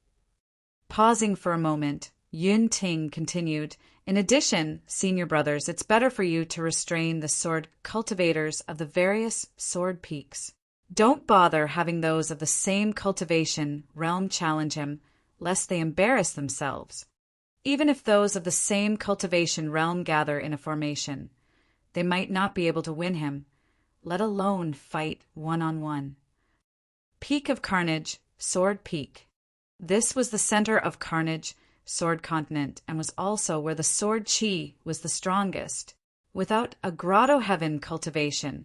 Pausing for a moment, Yun Ting continued, in addition, senior brothers, it's better for you to restrain the sword cultivators of the various sword peaks. Don't bother having those of the same cultivation realm challenge him, lest they embarrass themselves. Even if those of the same cultivation realm gather in a formation, they might not be able to win him, let alone fight one-on-one. Peak of Carnage, Sword Peak. This was the center of Carnage, Sword Continent, and was also where the sword chi was the strongest. Without a grotto heaven cultivation,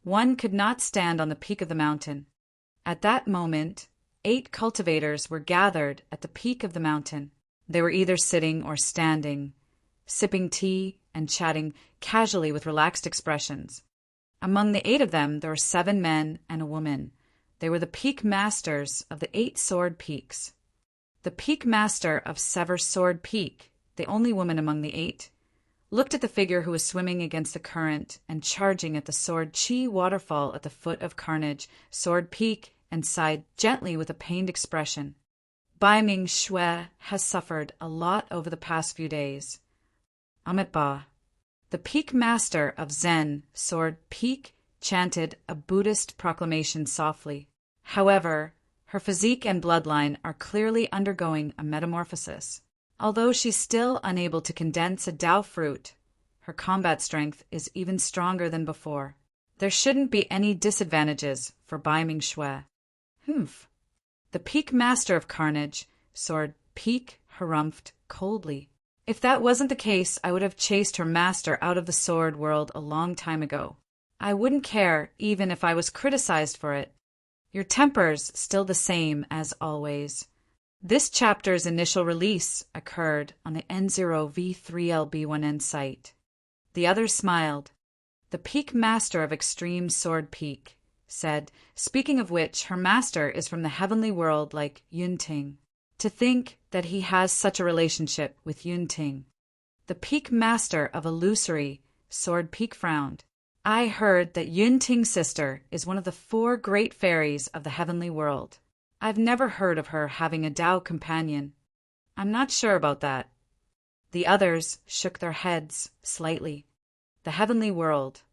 one could not stand on the peak of the mountain. At that moment, 8 cultivators were gathered at the peak of the mountain. They were either sitting or standing, sipping tea and chatting casually with relaxed expressions. Among the 8 of them, there were 7 men and a woman. They were the peak masters of the 8 sword peaks. The peak master of Sever Sword Peak, the only woman among the 8, looked at the figure who was swimming against the current and charging at the sword chi waterfall at the foot of Carnage, Sword Peak, and sighed gently with a pained expression. Biming Shui has suffered a lot over the past few days. Amit Ba, the peak master of Zen Sword Peak, chanted a Buddhist proclamation softly. However, her physique and bloodline are clearly undergoing a metamorphosis. Although she's still unable to condense a Dao fruit, her combat strength is even stronger than before. There shouldn't be any disadvantages for Biming Shui. Humph. The peak master of Carnage, Sword Peak, harumphed coldly. If that wasn't the case, I would have chased her master out of the sword world a long time ago. I wouldn't care even if I was criticized for it. Your temper's still the same as always. This chapter's initial release occurred on the N0V3LB1N site. The others smiled. The peak master of Extreme Sword Peak said, speaking of which, her master is from the heavenly world like Yun Ting. To think that he has such a relationship with Yun Ting. The peak master of Illusory Sword Peak frowned. I heard that Yun Ting's sister is one of the 4 great fairies of the heavenly world. I've never heard of her having a Dao companion. I'm not sure about that. The others shook their heads slightly. The heavenly world.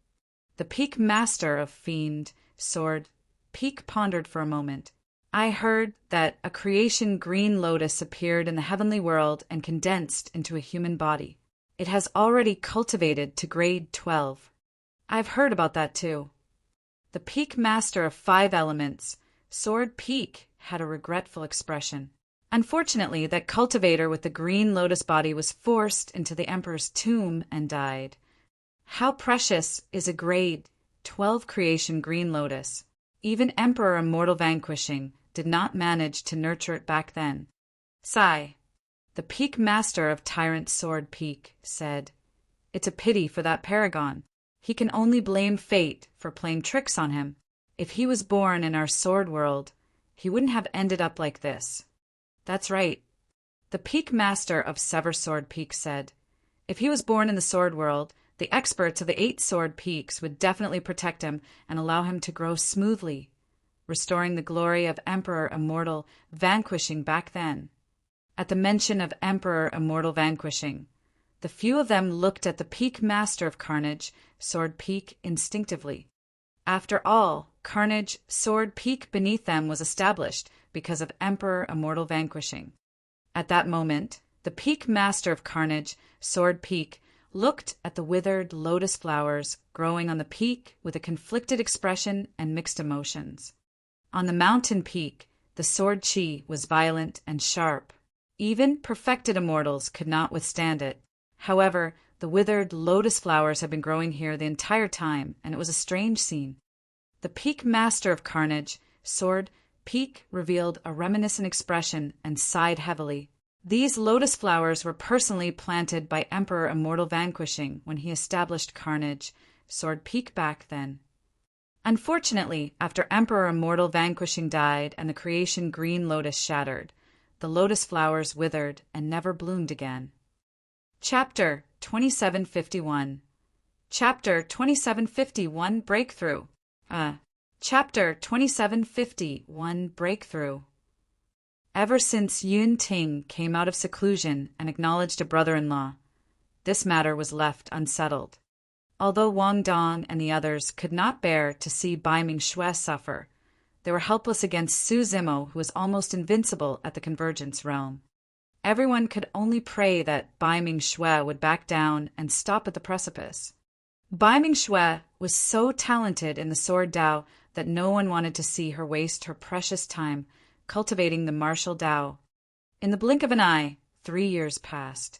The peak master of Fiend Sword Peak pondered for a moment. I heard that a creation green lotus appeared in the heavenly world and condensed into a human body. It has already cultivated to grade 12. I've heard about that too. The peak master of 5 elements, Sword Peak, had a regretful expression. Unfortunately, that cultivator with the green lotus body was forced into the emperor's tomb and died. How precious is a grade 12 creation green lotus. Even Emperor Immortal Vanquishing did not manage to nurture it back then. Sigh. The peak master of Tyrant Sword Peak said, "It's a pity for that paragon. He can only blame fate for playing tricks on him. If he was born in our sword world, he wouldn't have ended up like this." That's right. The peak master of Sever Sword Peak said, "If he was born in the sword world, the experts of the 8 sword peaks would definitely protect him and allow him to grow smoothly, restoring the glory of Emperor Immortal Vanquishing back then." At the mention of Emperor Immortal Vanquishing, the few of them looked at the peak master of Carnage, Sword Peak, instinctively. After all, Carnage, Sword Peak beneath them was established because of Emperor Immortal Vanquishing. At that moment, the peak master of Carnage, Sword Peak, looked at the withered lotus flowers growing on the peak with a conflicted expression and mixed emotions. On the mountain peak, the sword chi was violent and sharp. Even perfected immortals could not withstand it. However, the withered lotus flowers had been growing here the entire time, and it was a strange scene. The peak master of Carnage, Sword Peak, revealed a reminiscent expression and sighed heavily. These lotus flowers were personally planted by Emperor Immortal Vanquishing when he established Carnage, Sword Peak back then. Unfortunately, after Emperor Immortal Vanquishing died and the creation green lotus shattered, the lotus flowers withered and never bloomed again. Chapter 2751. Chapter 2751 Breakthrough. Chapter 2751 Breakthrough. Ever since Yun Ting came out of seclusion and acknowledged a brother-in-law, this matter was left unsettled. Although Wang Dong and the others could not bear to see Bai Ming-Xue suffer, they were helpless against Su Zimo, who was almost invincible at the Convergence realm. Everyone could only pray that Bai Ming-Xue would back down and stop at the precipice. Bai Ming-Xue was so talented in the Sword Dao that no one wanted to see her waste her precious time cultivating the martial Dao. In the blink of an eye, 3 years passed.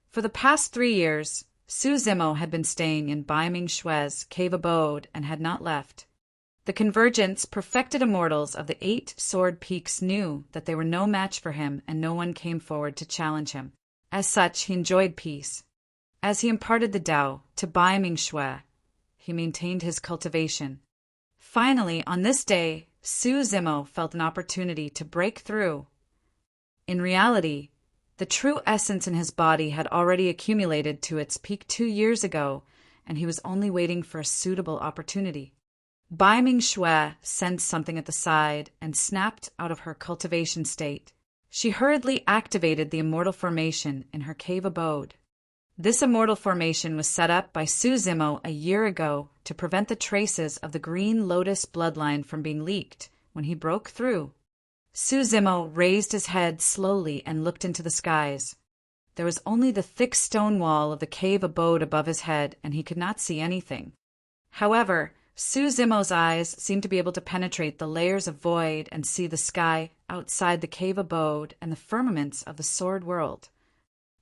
For the past 3 years, Su Zimo had been staying in Bai Ming-Xue's cave abode and had not left. The Convergence perfected immortals of the 8 sword peaks knew that they were no match for him, and no one came forward to challenge him. As such, he enjoyed peace. As he imparted the Dao to Bai Ming-Xue, he maintained his cultivation. Finally, on this day, Su Zimo felt an opportunity to break through. In reality, the true essence in his body had already accumulated to its peak 2 years ago, and he was only waiting for a suitable opportunity. Bai Ming-Xue sensed something at the side and snapped out of her cultivation state. She hurriedly activated the immortal formation in her cave abode. This immortal formation was set up by Su Zimo a year ago to prevent the traces of the green lotus bloodline from being leaked when he broke through. Su Zimo raised his head slowly and looked into the skies. There was only the thick stone wall of the cave abode above his head, and he could not see anything. However, Su Zimo's eyes seemed to be able to penetrate the layers of void and see the sky outside the cave abode and the firmaments of the sword world.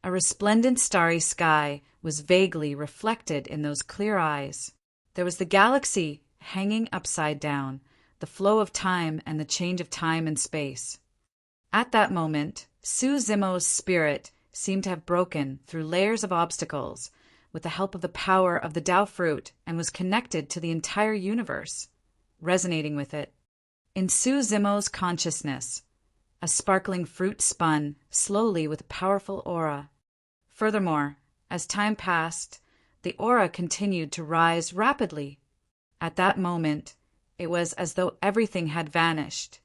A resplendent starry sky was vaguely reflected in those clear eyes. There was the galaxy hanging upside down, the flow of time and the change of time and space. At that moment, Su Zimo's spirit seemed to have broken through layers of obstacles with the help of the power of the Tao fruit and was connected to the entire universe, resonating with it. In Su Zimo's consciousness, a sparkling fruit spun slowly with a powerful aura. Furthermore, as time passed, the aura continued to rise rapidly. At that moment, it was as though everything had vanished.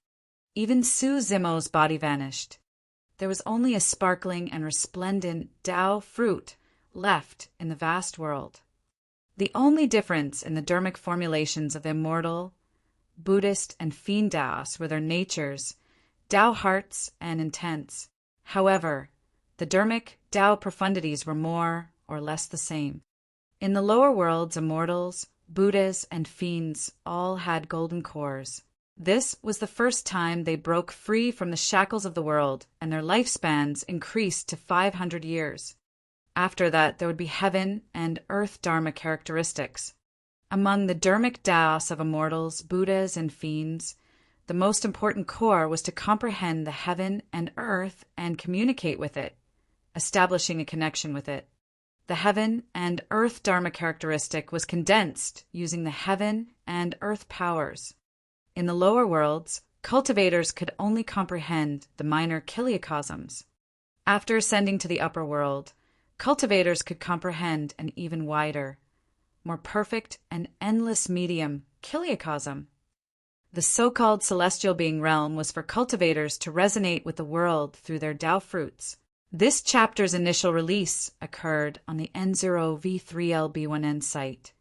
Even Su Zimo's body vanished. There was only a sparkling and resplendent Tao fruit left in the vast world. The only difference in the dermic formulations of the immortal Buddhist, and Fiend Taoists were their natures, Tao hearts and intense. However, the dharmic Tao profundities were more or less the same. In the lower worlds, immortals, Buddhas, and fiends all had golden cores. This was the first time they broke free from the shackles of the world, and their lifespans increased to 500 years. After that, there would be heaven and earth dharma characteristics. Among the dharmic Taoists of immortals, Buddhas, and fiends, the most important core was to comprehend the heaven and earth and communicate with it, establishing a connection with it. The heaven and earth dharma characteristic was condensed using the heaven and earth powers. In the lower worlds, cultivators could only comprehend the minor kiliacosms. After ascending to the upper world, cultivators could comprehend an even wider, more perfect and endless medium, kiliacosm. The so-called celestial being realm was for cultivators to resonate with the world through their Tao fruits. This chapter's initial release occurred on the N0V3LB1N site.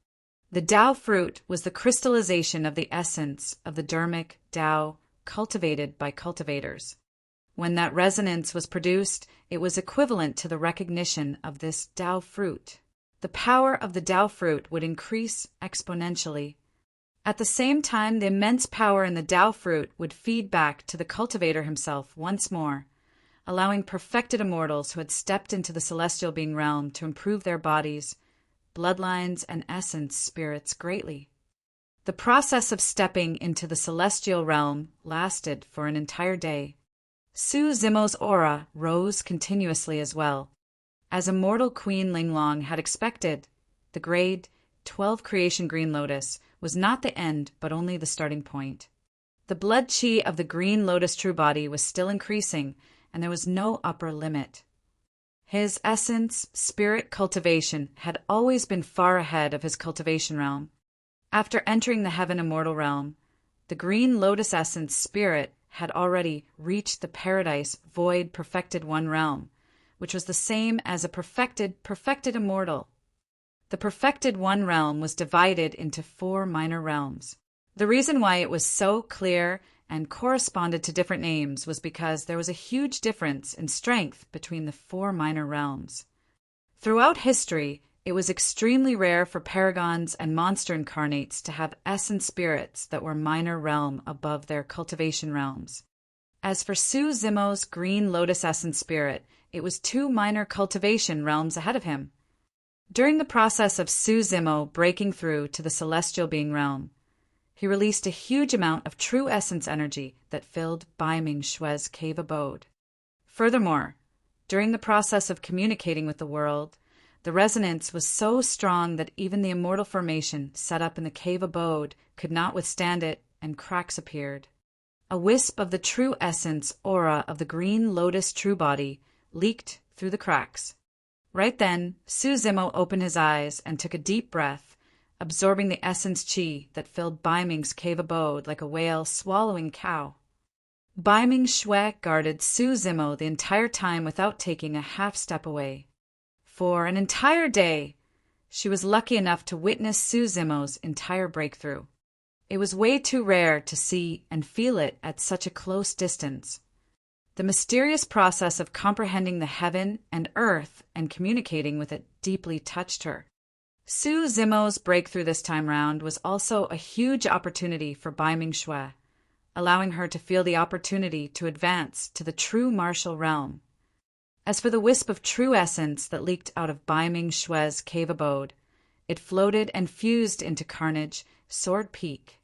The Tao fruit was the crystallization of the essence of the dharmic Tao cultivated by cultivators. When that resonance was produced, it was equivalent to the recognition of this Tao fruit. The power of the Tao fruit would increase exponentially. At the same time, the immense power in the Tao fruit would feed back to the cultivator himself once more, allowing perfected immortals who had stepped into the celestial being realm to improve their bodies, bloodlines, and essence spirits greatly. The process of stepping into the celestial realm lasted for an entire day. Su Zimo's aura rose continuously as well. As immortal Queen Linglong had expected, the grade 12 creation green lotus was not the end but only the starting point. The blood chi of the green lotus true body was still increasing, and there was no upper limit. His essence, spirit cultivation had always been far ahead of his cultivation realm. After entering the heaven immortal realm, the green lotus essence spirit had already reached the paradise void perfected one realm, which was the same as a perfected immortal. The perfected one realm was divided into 4 minor realms. The reason why it was so clear and corresponded to different names was because there was a huge difference in strength between the 4 minor realms. Throughout history, it was extremely rare for paragons and monster incarnates to have essence spirits that were minor realm above their cultivation realms. As for Su Zimo's green lotus essence spirit, it was 2 minor cultivation realms ahead of him. During the process of Su Zimo breaking through to the celestial being realm, he released a huge amount of true essence energy that filled Bai Ming Xue's cave abode. Furthermore, during the process of communicating with the world, the resonance was so strong that even the immortal formation set up in the cave abode could not withstand it, and cracks appeared. A wisp of the true essence aura of the green lotus true body leaked through the cracks. Right then, Su Zimo opened his eyes and took a deep breath, absorbing the essence chi that filled Bai Ming's cave abode like a whale swallowing a cow. Bai Ming Xue guarded Su Zimo the entire time without taking a half step away. For an entire day, she was lucky enough to witness Su Zimo's entire breakthrough. It was way too rare to see and feel it at such a close distance. The mysterious process of comprehending the heaven and earth and communicating with it deeply touched her. Su Zimo's breakthrough this time round was also a huge opportunity for Bai Ming Xue, allowing her to feel the opportunity to advance to the true martial realm. As for the wisp of true essence that leaked out of Bai Ming Xue's cave abode, it floated and fused into Carnage, Sword Peak.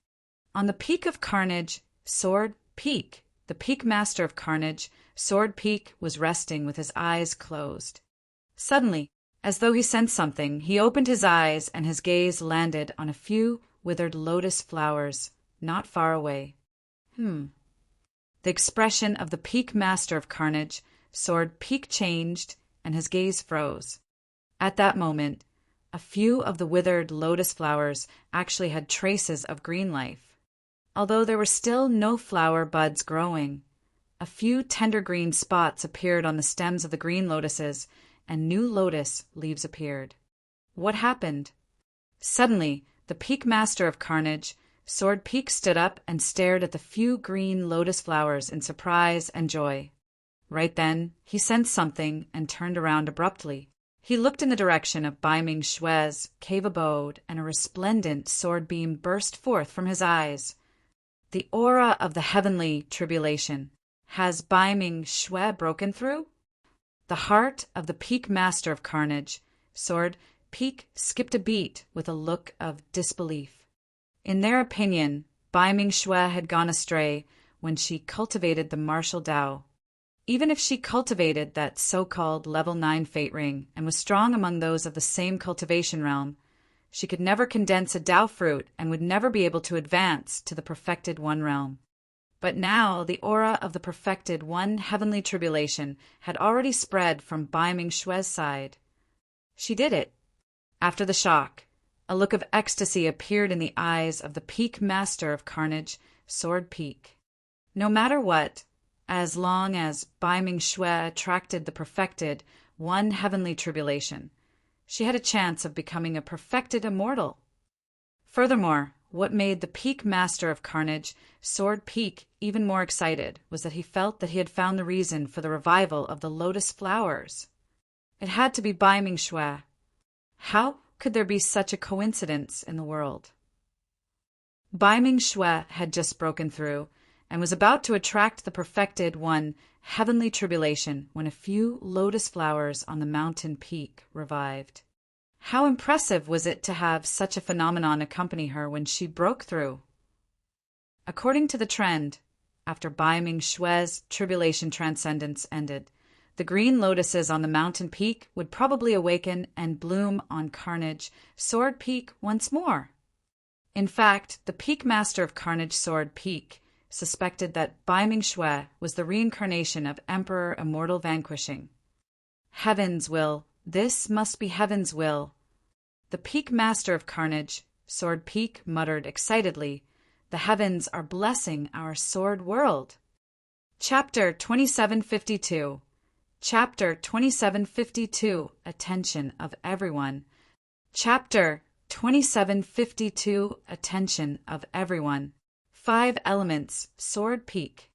On the peak of Carnage, Sword Peak, the peak master of Carnage, Sword Peak, was resting with his eyes closed. Suddenly, as though he sensed something, he opened his eyes and his gaze landed on a few withered lotus flowers not far away. The expression of the peak master of Carnage, Sword Peak, changed and his gaze froze. At that moment, a few of the withered lotus flowers actually had traces of green life. Although there were still no flower buds growing, a few tender green spots appeared on the stems of the green lotuses, and new lotus leaves appeared. What happened? Suddenly, the peak master of Carnage, Sword Peak stood up and stared at the few green lotus flowers in surprise and joy. Right then, he sensed something and turned around abruptly. He looked in the direction of Bai Ming Xue's cave abode, and a resplendent sword beam burst forth from his eyes. The aura of the heavenly tribulation. Has Bai Ming Xue broken through? The heart of the Peak Master of Carnage, Sword Peak, skipped a beat with a look of disbelief. In their opinion, Bai Ming Xue had gone astray when she cultivated the martial Tao. Even if she cultivated that so-called level 9 fate ring and was strong among those of the same cultivation realm, she could never condense a Tao fruit and would never be able to advance to the perfected one realm. But now the aura of the perfected one heavenly tribulation had already spread from Bai Ming Xue's side. She did it. After the shock, a look of ecstasy appeared in the eyes of the Peak Master of Carnage, Sword Peak. No matter what, as long as Bai Ming Xue attracted the perfected one heavenly tribulation, she had a chance of becoming a perfected immortal. Furthermore, what made the Peak Master of Carnage, Sword Peak, even more excited was that he felt that he had found the reason for the revival of the lotus flowers. It had to be Bai Ming Xue. How could there be such a coincidence in the world? Bai Ming Xue had just broken through and was about to attract the perfected one heavenly tribulation when a few lotus flowers on the mountain peak revived. How impressive was it to have such a phenomenon accompany her when she broke through? According to the trend, after Bai Ming Xue's tribulation transcendence ended, the green lotuses on the mountain peak would probably awaken and bloom on Carnage, Sword Peak once more. In fact, the Peak Master of Carnage, Sword Peak, suspected that Bai Ming Xue was the reincarnation of Emperor Immortal Vanquishing. Heaven's will, this must be Heaven's will. The Peak Master of Carnage, Sword Peak, muttered excitedly, the heavens are blessing our sword world. Chapter 2752. Chapter 2752. Attention of everyone. Chapter 2752. Attention of everyone. 5 elements, Sword Peak.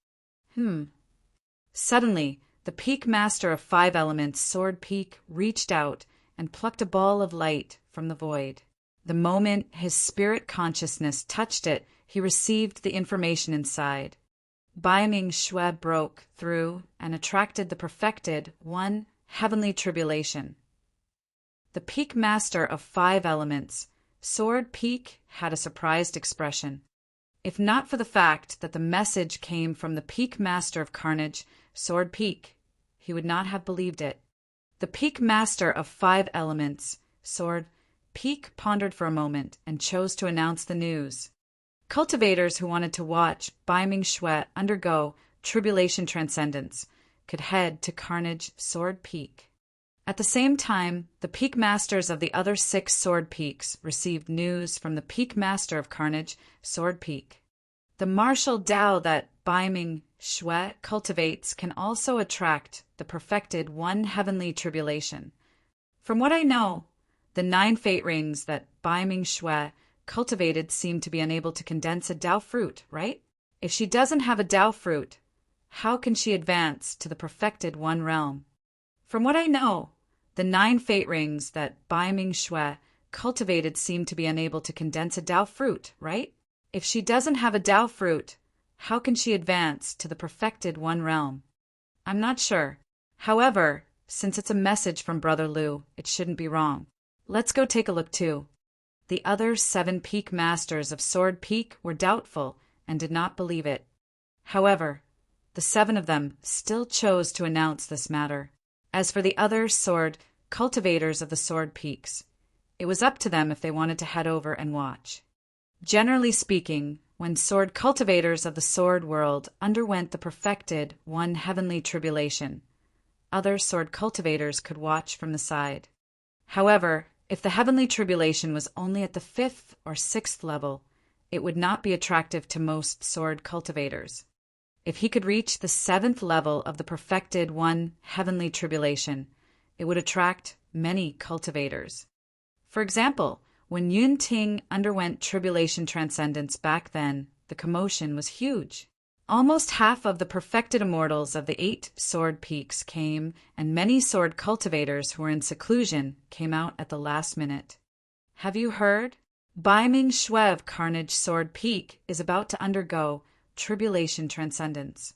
Suddenly, the Peak Master of 5 elements, Sword Peak, reached out and plucked a ball of light from the void. The moment his spirit consciousness touched it, he received the information inside. Bai Ming Xue broke through and attracted the perfected one heavenly tribulation. The Peak Master of 5 elements, Sword Peak, had a surprised expression. If not for the fact that the message came from the Peak Master of Carnage, Sword Peak, he would not have believed it. The Peak Master of 5 elements, Sword Peak, pondered for a moment and chose to announce the news. Cultivators who wanted to watch Bai Ming Xue undergo tribulation transcendence could head to Carnage, Sword Peak. At the same time, the Peak Masters of the other 6 Sword Peaks received news from the Peak Master of Carnage, Sword Peak. The martial Tao that Bai Ming Xue cultivates can also attract the perfected one heavenly tribulation. From what I know, the 9 fate rings that Bai Ming Xue cultivated seem to be unable to condense a Tao fruit, right? If she doesn't have a Tao fruit, how can she advance to the perfected one realm? From what I know, the 9 fate rings that Bai Ming Xue cultivated seem to be unable to condense a Tao fruit, right? If she doesn't have a Tao fruit, how can she advance to the perfected one realm? I'm not sure. However, since it's a message from Brother Liu, it shouldn't be wrong. Let's go take a look too. The other 7 Peak Masters of Sword Peak were doubtful and did not believe it. However, the 7 of them still chose to announce this matter. As for the other sword cultivators of the Sword Peaks, it was up to them if they wanted to head over and watch. Generally speaking, when sword cultivators of the sword world underwent the perfected one heavenly tribulation, other sword cultivators could watch from the side. However, if the heavenly tribulation was only at the 5th or 6th level, it would not be attractive to most sword cultivators. If he could reach the 7th level of the perfected one heavenly tribulation, it would attract many cultivators. For example, When Yun Ting underwent tribulation transcendence back then, the commotion was huge. Almost half of the perfected immortals of the 8 sword peaks came, and many sword cultivators who were in seclusion came out at the last minute. Have you heard? Bai Ming Xue of Carnage Sword Peak is about to undergo tribulation transcendence.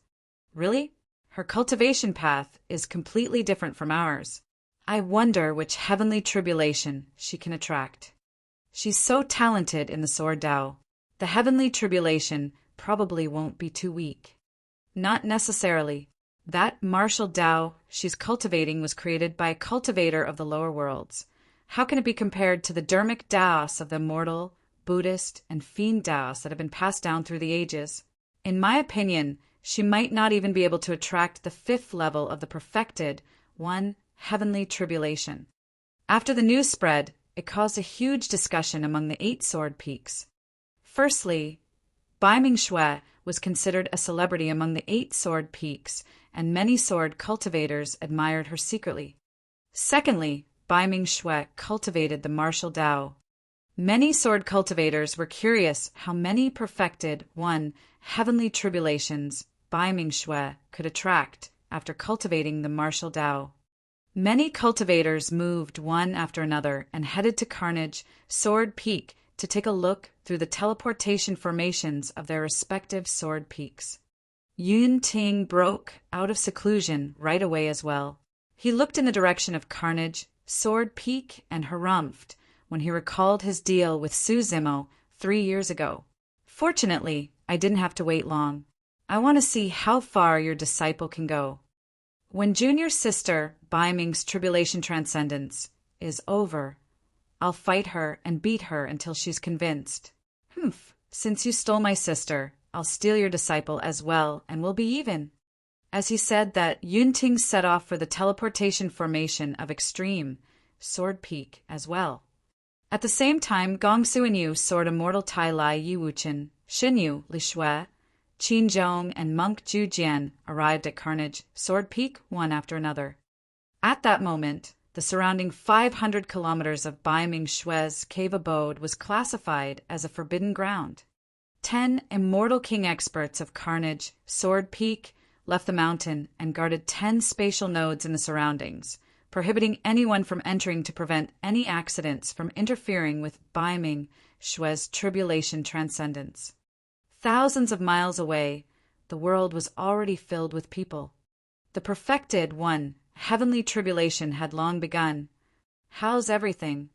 Really? Her cultivation path is completely different from ours. I wonder which heavenly tribulation she can attract. She's so talented in the sword Dao. The heavenly tribulation probably won't be too weak. Not necessarily. That martial Dao she's cultivating was created by a cultivator of the lower worlds. How can it be compared to the dermic Daos of the immortal, Buddhist, and fiend Daos that have been passed down through the ages? In my opinion, she might not even be able to attract the 5th level of the perfected one heavenly tribulation. After the news spread, it caused a huge discussion among the 8 sword peaks. Firstly, Bai Ming Xue was considered a celebrity among the 8 sword peaks, and many sword cultivators admired her secretly. Secondly, Bai Ming Xue cultivated the martial Dao. Many sword cultivators were curious how many perfected one heavenly tribulations Bai Ming Xue could attract after cultivating the martial Dao. Many cultivators moved one after another and headed to Carnage Sword Peak to take a look through the teleportation formations of their respective sword peaks. Yun Ting broke out of seclusion right away as well. He looked in the direction of Carnage Sword Peak and harumphed when he recalled his deal with Su Zimo 3 years ago. Fortunately, I didn't have to wait long. I want to see how far your disciple can go. When junior sister Bai Ming's tribulation transcendence is over, I'll fight her and beat her until she's convinced. Since you stole my sister, I'll steal your disciple as well, and we'll be even. As he said that, Yun Ting set off for the teleportation formation of Extreme Sword Peak as well. At the same time, Gong Su and Yu soared immortal Tai Lai Yi Wuchen, Xin Yu, Li Shui, Qin Zhong, and Monk Zhu Jian arrived at Carnage Sword Peak one after another. At that moment, the surrounding 500 kilometers of Bai Ming Xue's cave abode was classified as a forbidden ground. 10 immortal king experts of Carnage Sword Peak left the mountain and guarded 10 spatial nodes in the surroundings, prohibiting anyone from entering to prevent any accidents from interfering with Bai Ming Xue's tribulation transcendence. Thousands of miles away, the world was already filled with people. The perfected one, heavenly tribulation had long begun. How's everything?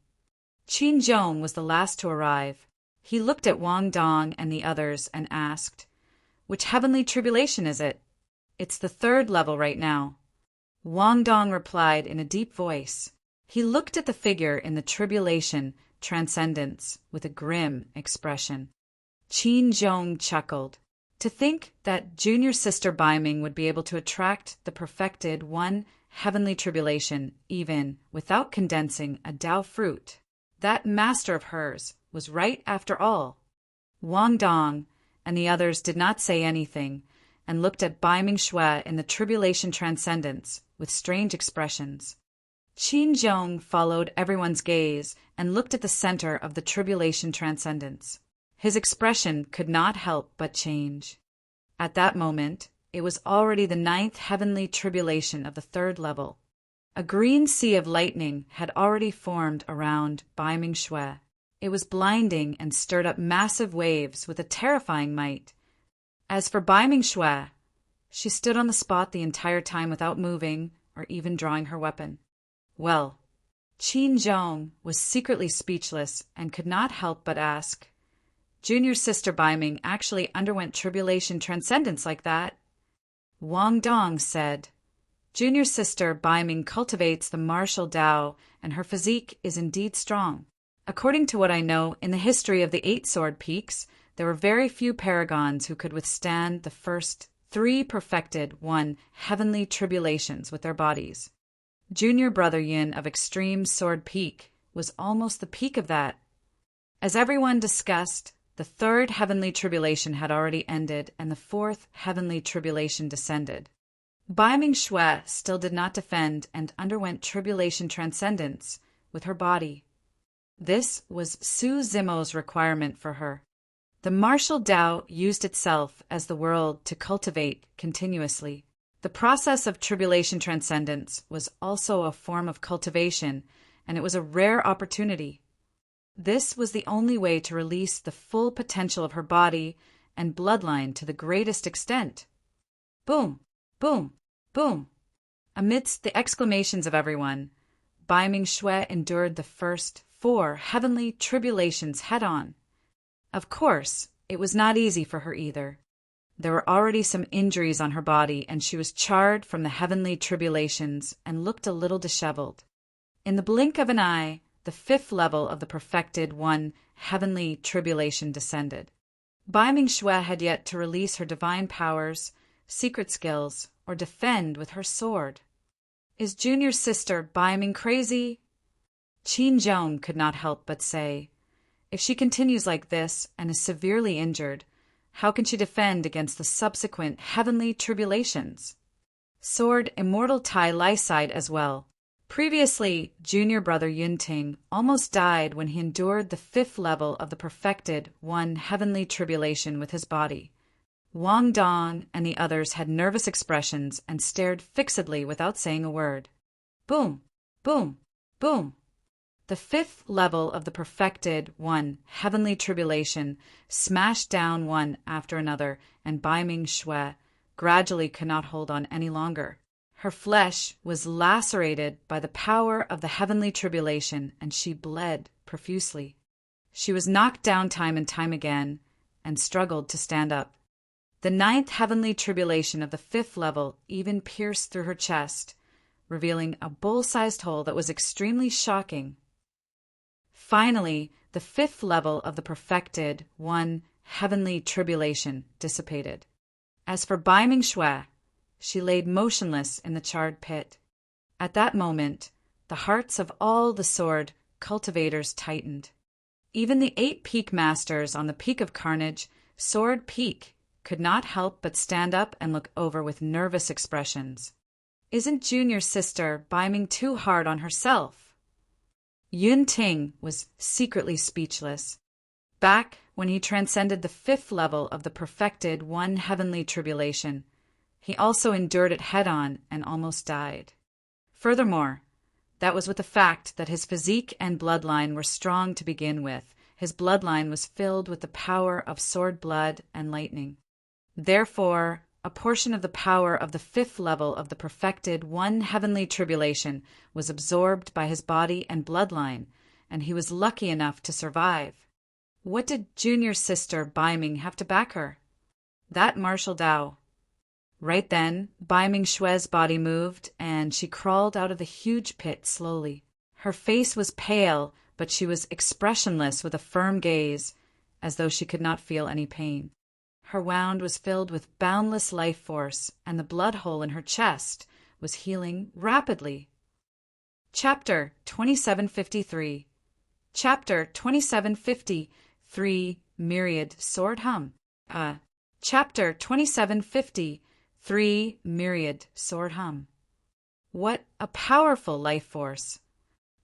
Qin Zhong was the last to arrive. He looked at Wang Dong and the others and asked, "Which heavenly tribulation is it?" "It's the 3rd level right now." Wang Dong replied in a deep voice. He looked at the figure in the tribulation transcendence with a grim expression. Qin Zhong chuckled. To think that junior sister Bai Ming would be able to attract the perfected one heavenly tribulation even without condensing a Dao fruit. That master of hers was right after all. Wang Dong and the others did not say anything and looked at Bai Ming Xue in the tribulation transcendence with strange expressions. Qin Zhong followed everyone's gaze and looked at the center of the tribulation transcendence. His expression could not help but change. At that moment, it was already the 9th heavenly tribulation of the 3rd level. A green sea of lightning had already formed around Bai Ming Xue. It was blinding and stirred up massive waves with a terrifying might. As for Bai Ming Xue, she stood on the spot the entire time without moving or even drawing her weapon. Well, Qin Zhong was secretly speechless and could not help but ask, "Junior sister Bai Ming actually underwent tribulation transcendence like that?" Wang Dong said, "Junior sister Bai Ming cultivates the martial Dao, and her physique is indeed strong. According to what I know, in the history of the 8 sword peaks, there were very few paragons who could withstand the first 3 perfected one heavenly tribulations with their bodies. Junior brother Yin of Extreme Sword Peak was almost the peak of that." As everyone discussed, the 3rd heavenly tribulation had already ended, and the 4th heavenly tribulation descended. Bai Ming Xue still did not defend and underwent tribulation transcendence with her body. This was Su Zimo's requirement for her. The martial Tao used itself as the world to cultivate continuously. The process of tribulation transcendence was also a form of cultivation, and it was a rare opportunity. This was the only way to release the full potential of her body and bloodline to the greatest extent. Boom, boom, boom. Amidst the exclamations of everyone, Bai Ming-shui endured the first 4 heavenly tribulations head-on. Of course, it was not easy for her either. There were already some injuries on her body, and she was charred from the heavenly tribulations and looked a little disheveled. In the blink of an eye, the 5th level of the perfected one heavenly tribulation descended. Bai Ming-shui had yet to release her divine powers, secret skills, or defend with her sword. Is junior sister Bai Ming crazy? Qin Zhong could not help but say, if she continues like this and is severely injured, how can she defend against the subsequent heavenly tribulations? Sword Immortal Tai Lai sighed as well. Previously, junior brother Yunting almost died when he endured the 5th level of the perfected one heavenly tribulation with his body. Wang Dong and the others had nervous expressions and stared fixedly without saying a word. Boom, boom, boom. The 5th level of the perfected one heavenly tribulation smashed down one after another, and Bai Ming-shui gradually could not hold on any longer. Her flesh was lacerated by the power of the heavenly tribulation, and she bled profusely. She was knocked down time and time again, and struggled to stand up. The 9th heavenly tribulation of the 5th level even pierced through her chest, revealing a bowl-sized hole that was extremely shocking. Finally, the 5th level of the perfected one heavenly tribulation dissipated. As for Bai Ming-shui, she laid motionless in the charred pit. At that moment, the hearts of all the sword cultivators tightened. Even the 8 peak masters on the Peak of Carnage, Sword Peak, could not help but stand up and look over with nervous expressions. Isn't junior sister Bai Ming too hard on herself? Yun Ting was secretly speechless. Back when he transcended the 5th level of the perfected one heavenly tribulation, he also endured it head-on and almost died. Furthermore, that was with the fact that his physique and bloodline were strong to begin with. His bloodline was filled with the power of sword blood and lightning. Therefore, a portion of the power of the 5th level of the perfected one heavenly tribulation was absorbed by his body and bloodline, and he was lucky enough to survive. What did junior sister Bai Ming have to back her? That martial Tao. Right then, Bai Ming-shui's body moved, and she crawled out of the huge pit slowly. Her face was pale, but she was expressionless with a firm gaze, as though she could not feel any pain. Her wound was filled with boundless life force, and the blood hole in her chest was healing rapidly. Chapter 2753. Chapter 2753, Myriad Sword Hum. Chapter 2753, Myriad Sword Hum. What a powerful life force!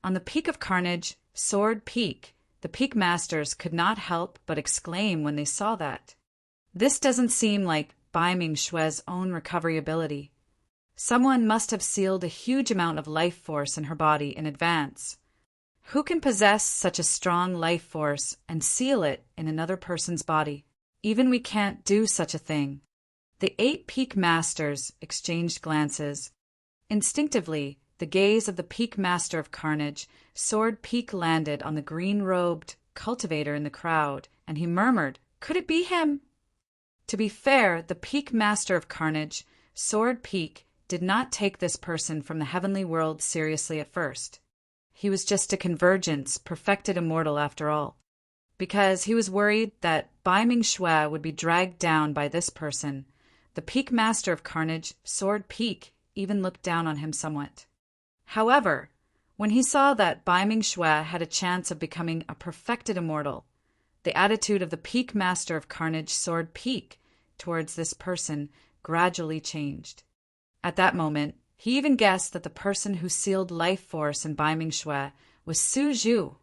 On the Peak of Carnage, Sword Peak, the Peak Masters could not help but exclaim when they saw that. This doesn't seem like Bai Ming-shui's own recovery ability. Someone must have sealed a huge amount of life force in her body in advance. Who can possess such a strong life force and seal it in another person's body? Even we can't do such a thing. The 8 Peak Masters exchanged glances. Instinctively, the gaze of the Peak Master of Carnage, Sword Peak, landed on the green-robed cultivator in the crowd, and he murmured, "Could it be him?" To be fair, the Peak Master of Carnage, Sword Peak, did not take this person from the heavenly world seriously at first. He was just a convergence, perfected immortal after all. Because he was worried that Bai Ming-shui would be dragged down by this person, the Peak Master of Carnage, Sword Peak, even looked down on him somewhat. However, when he saw that Bai Ming-shui had a chance of becoming a perfected immortal, the attitude of the Peak Master of Carnage, Sword Peak, towards this person gradually changed. At that moment, he even guessed that the person who sealed life force in Bai Ming-shui was Su Zhu.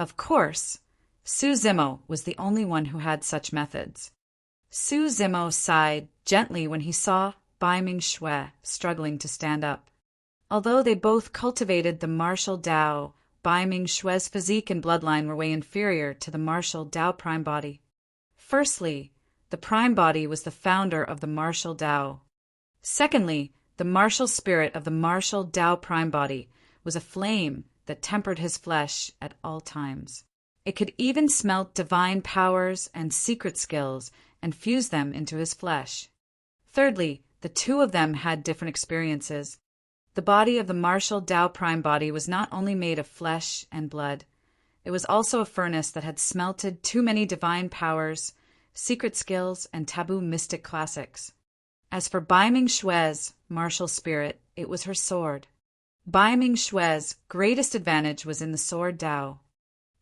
Of course, Su Zimo was the only one who had such methods. Su Zimo sighed gently when he saw Bai Ming Xue struggling to stand up. Although they both cultivated the martial Tao, Bai Ming Xue's physique and bloodline were way inferior to the martial Tao prime body. Firstly, the prime body was the founder of the martial Tao. Secondly, the martial spirit of the martial Tao prime body was a flame that tempered his flesh at all times. It could even smelt divine powers and secret skills and fuse them into his flesh. Thirdly, the two of them had different experiences. The body of the martial Tao prime body was not only made of flesh and blood, it was also a furnace that had smelted too many divine powers, secret skills, and taboo mystic classics. As for Bai Ming Xue's martial spirit, it was her sword. Bai Ming Xue's greatest advantage was in the sword Tao.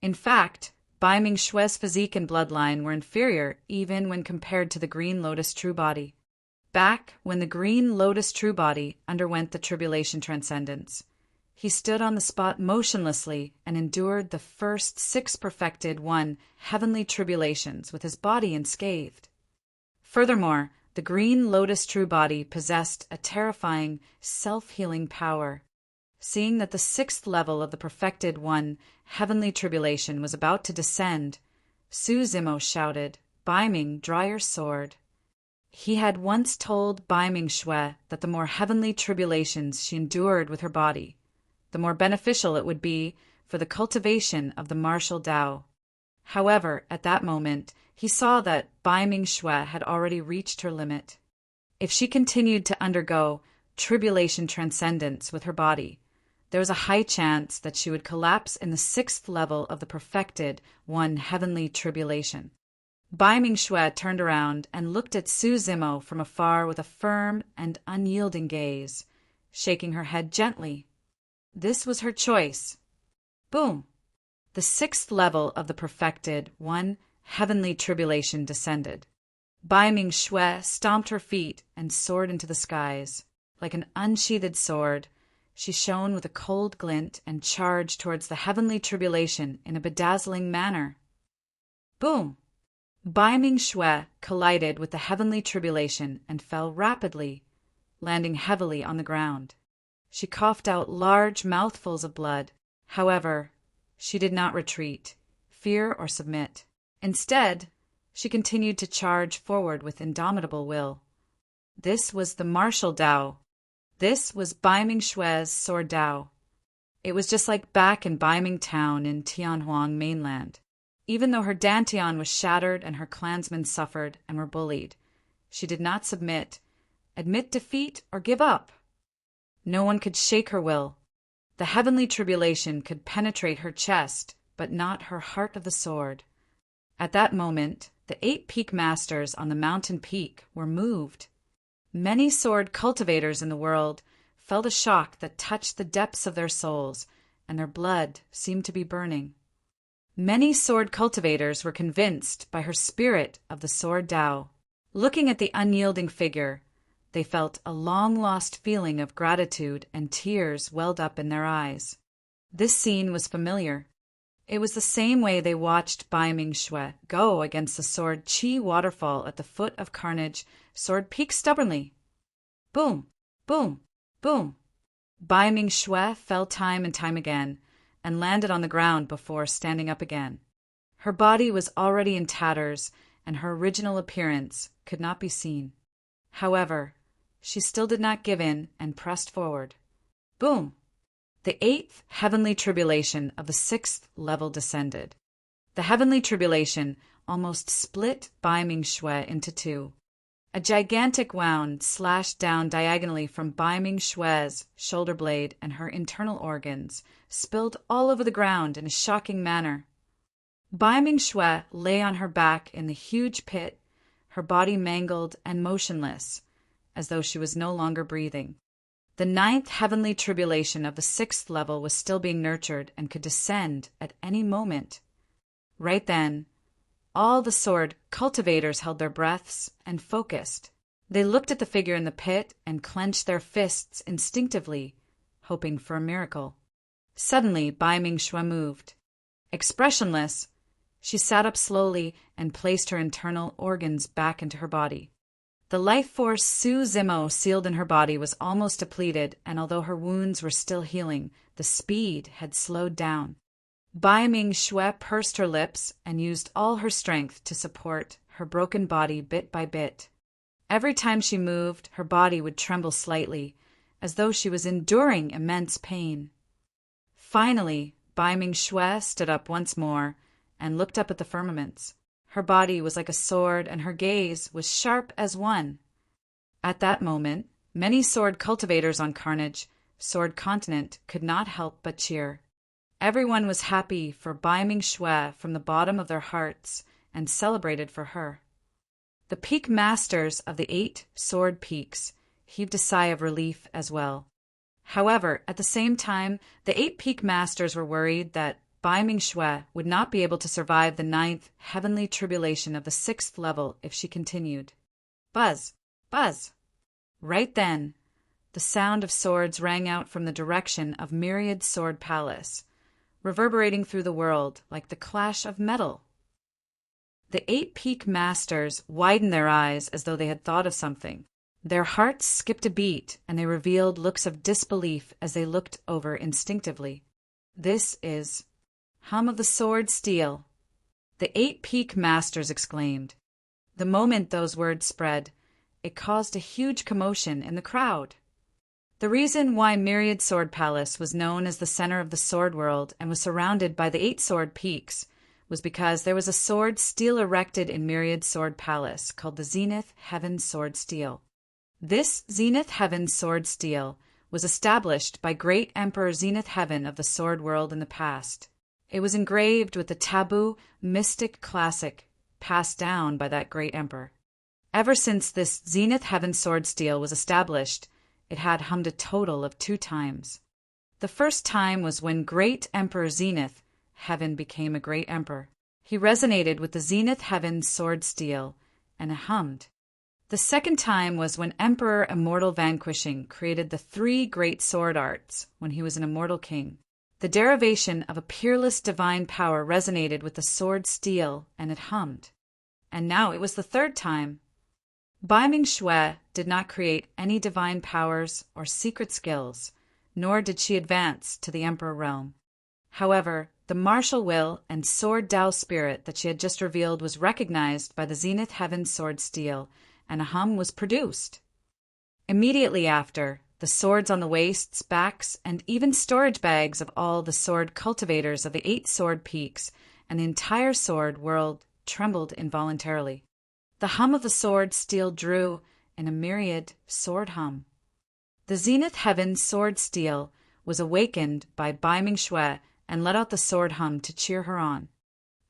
In fact, Bai Ming Xue's physique and bloodline were inferior even when compared to the Green Lotus True Body. Back when the Green Lotus True Body underwent the Tribulation Transcendence, he stood on the spot motionlessly and endured the first 6 perfected heavenly tribulations with his body unscathed. Furthermore, the Green Lotus True Body possessed a terrifying, self-healing power. Seeing that the 6th level of the perfected heavenly tribulation was about to descend, Su Zimo shouted, "Bai Ming, draw your sword." He had once told Bai Ming Xue that the more heavenly tribulations she endured with her body, the more beneficial it would be for the cultivation of the martial Tao. However, at that moment, he saw that Bai Ming Xue had already reached her limit. If she continued to undergo tribulation transcendence with her body, there was a high chance that she would collapse in the 6th level of the perfected heavenly tribulation. Bai Ming Xue turned around and looked at Su Zimo from afar with a firm and unyielding gaze, shaking her head gently. This was her choice. Boom! The 6th level of the perfected heavenly tribulation descended. Bai Ming Xue stomped her feet and soared into the skies. Like an unsheathed sword, she shone with a cold glint and charged towards the heavenly tribulation in a bedazzling manner. Boom! Bai Ming Xue collided with the heavenly tribulation and fell rapidly, landing heavily on the ground. She coughed out large mouthfuls of blood. However, she did not retreat, fear, or submit. Instead, she continued to charge forward with indomitable will. This was the martial Tao. This was Bai Ming Xue's sword Tao. It was just like back in Bai Ming Town in Tianhuang mainland. Even though her dantian was shattered and her clansmen suffered and were bullied, she did not submit, admit defeat, or give up. No one could shake her will. The heavenly tribulation could penetrate her chest, but not her heart of the sword. At that moment, the 8 peak masters on the mountain peak were moved. Many sword cultivators in the world felt a shock that touched the depths of their souls, and their blood seemed to be burning. Many sword cultivators were convinced by her spirit of the sword Tao. Looking at the unyielding figure, they felt a long-lost feeling of gratitude, and tears welled up in their eyes. This scene was familiar. It was the same way they watched Bai Ming Xue go against the sword Qi waterfall at the foot of Carnage Sword Peak stubbornly. Boom, boom, boom. Bai Ming Xue fell time and time again, and landed on the ground before standing up again. Her body was already in tatters, and her original appearance could not be seen. However, she still did not give in and pressed forward. Boom! The 8th heavenly tribulation of the 6th level descended. The heavenly tribulation almost split Bai Ming Xue into 2. A gigantic wound slashed down diagonally from Bai Ming Xue's shoulder blade, and her internal organs spilled all over the ground in a shocking manner. Bai Ming Xue lay on her back in the huge pit, her body mangled and motionless, as though she was no longer breathing. The 9th heavenly tribulation of the 6th level was still being nurtured and could descend at any moment. Right then, all the sword cultivators held their breaths and focused. They looked at the figure in the pit and clenched their fists instinctively, hoping for a miracle. Suddenly, Bai Ming Xue moved. Expressionless, she sat up slowly and placed her internal organs back into her body. The life force Su Zimo sealed in her body was almost depleted, and although her wounds were still healing, the speed had slowed down. Bai Ming Xue pursed her lips and used all her strength to support her broken body bit by bit. Every time she moved, her body would tremble slightly, as though she was enduring immense pain. Finally, Bai Ming Xue stood up once more and looked up at the firmaments. Her body was like a sword, and her gaze was sharp as one. At that moment, many sword cultivators on Carnage, Sword Continent, could not help but cheer. Everyone was happy for Bai Ming Xue from the bottom of their hearts and celebrated for her. The peak masters of the 8 sword peaks heaved a sigh of relief as well. However, at the same time, the 8 peak masters were worried that Bai Ming Xue would not be able to survive the 9th heavenly tribulation of the 6th level if she continued. Buzz! Buzz! Right then, the sound of swords rang out from the direction of Myriad Sword Palace, reverberating through the world like the clash of metal. The 8 peak masters widened their eyes as though they had thought of something. Their hearts skipped a beat, and they revealed looks of disbelief as they looked over instinctively. This is hum of the sword steel, the 8 peak masters exclaimed. The moment those words spread, it caused a huge commotion in the crowd. The reason why Myriad Sword Palace was known as the center of the sword world and was surrounded by the 8 sword peaks was because there was a sword steel erected in Myriad Sword Palace called the Zenith Heaven Sword Steel. This Zenith Heaven Sword Steel was established by Great Emperor Zenith Heaven of the sword world in the past. It was engraved with the taboo, mystic classic passed down by that great emperor. Ever since this Zenith Heaven Sword Steel was established, it had hummed a total of 2 times. The first time was when Great Emperor Zenith Heaven became a great emperor. He resonated with the Zenith Heaven Sword Steel and hummed. The second time was when Emperor Immortal Vanquishing created the 3 great sword arts when he was an immortal king. The derivation of a peerless divine power resonated with the sword steel, and it hummed. And now it was the 3rd time. Bai Ming Xue did not create any divine powers or secret skills, nor did she advance to the emperor realm. However, the martial will and sword Tao spirit that she had just revealed was recognized by the Zenith Heaven Sword Steel, and a hum was produced. Immediately after, the swords on the waists, backs, and even storage bags of all the sword cultivators of the 8 sword peaks and the entire sword world trembled involuntarily. The hum of the sword steel drew in a myriad sword hum. The Zenith Heaven Sword Steel was awakened by Bai Ming Xue and let out the sword hum to cheer her on.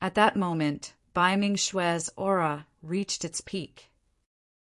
At that moment, Bai Ming Xue's aura reached its peak.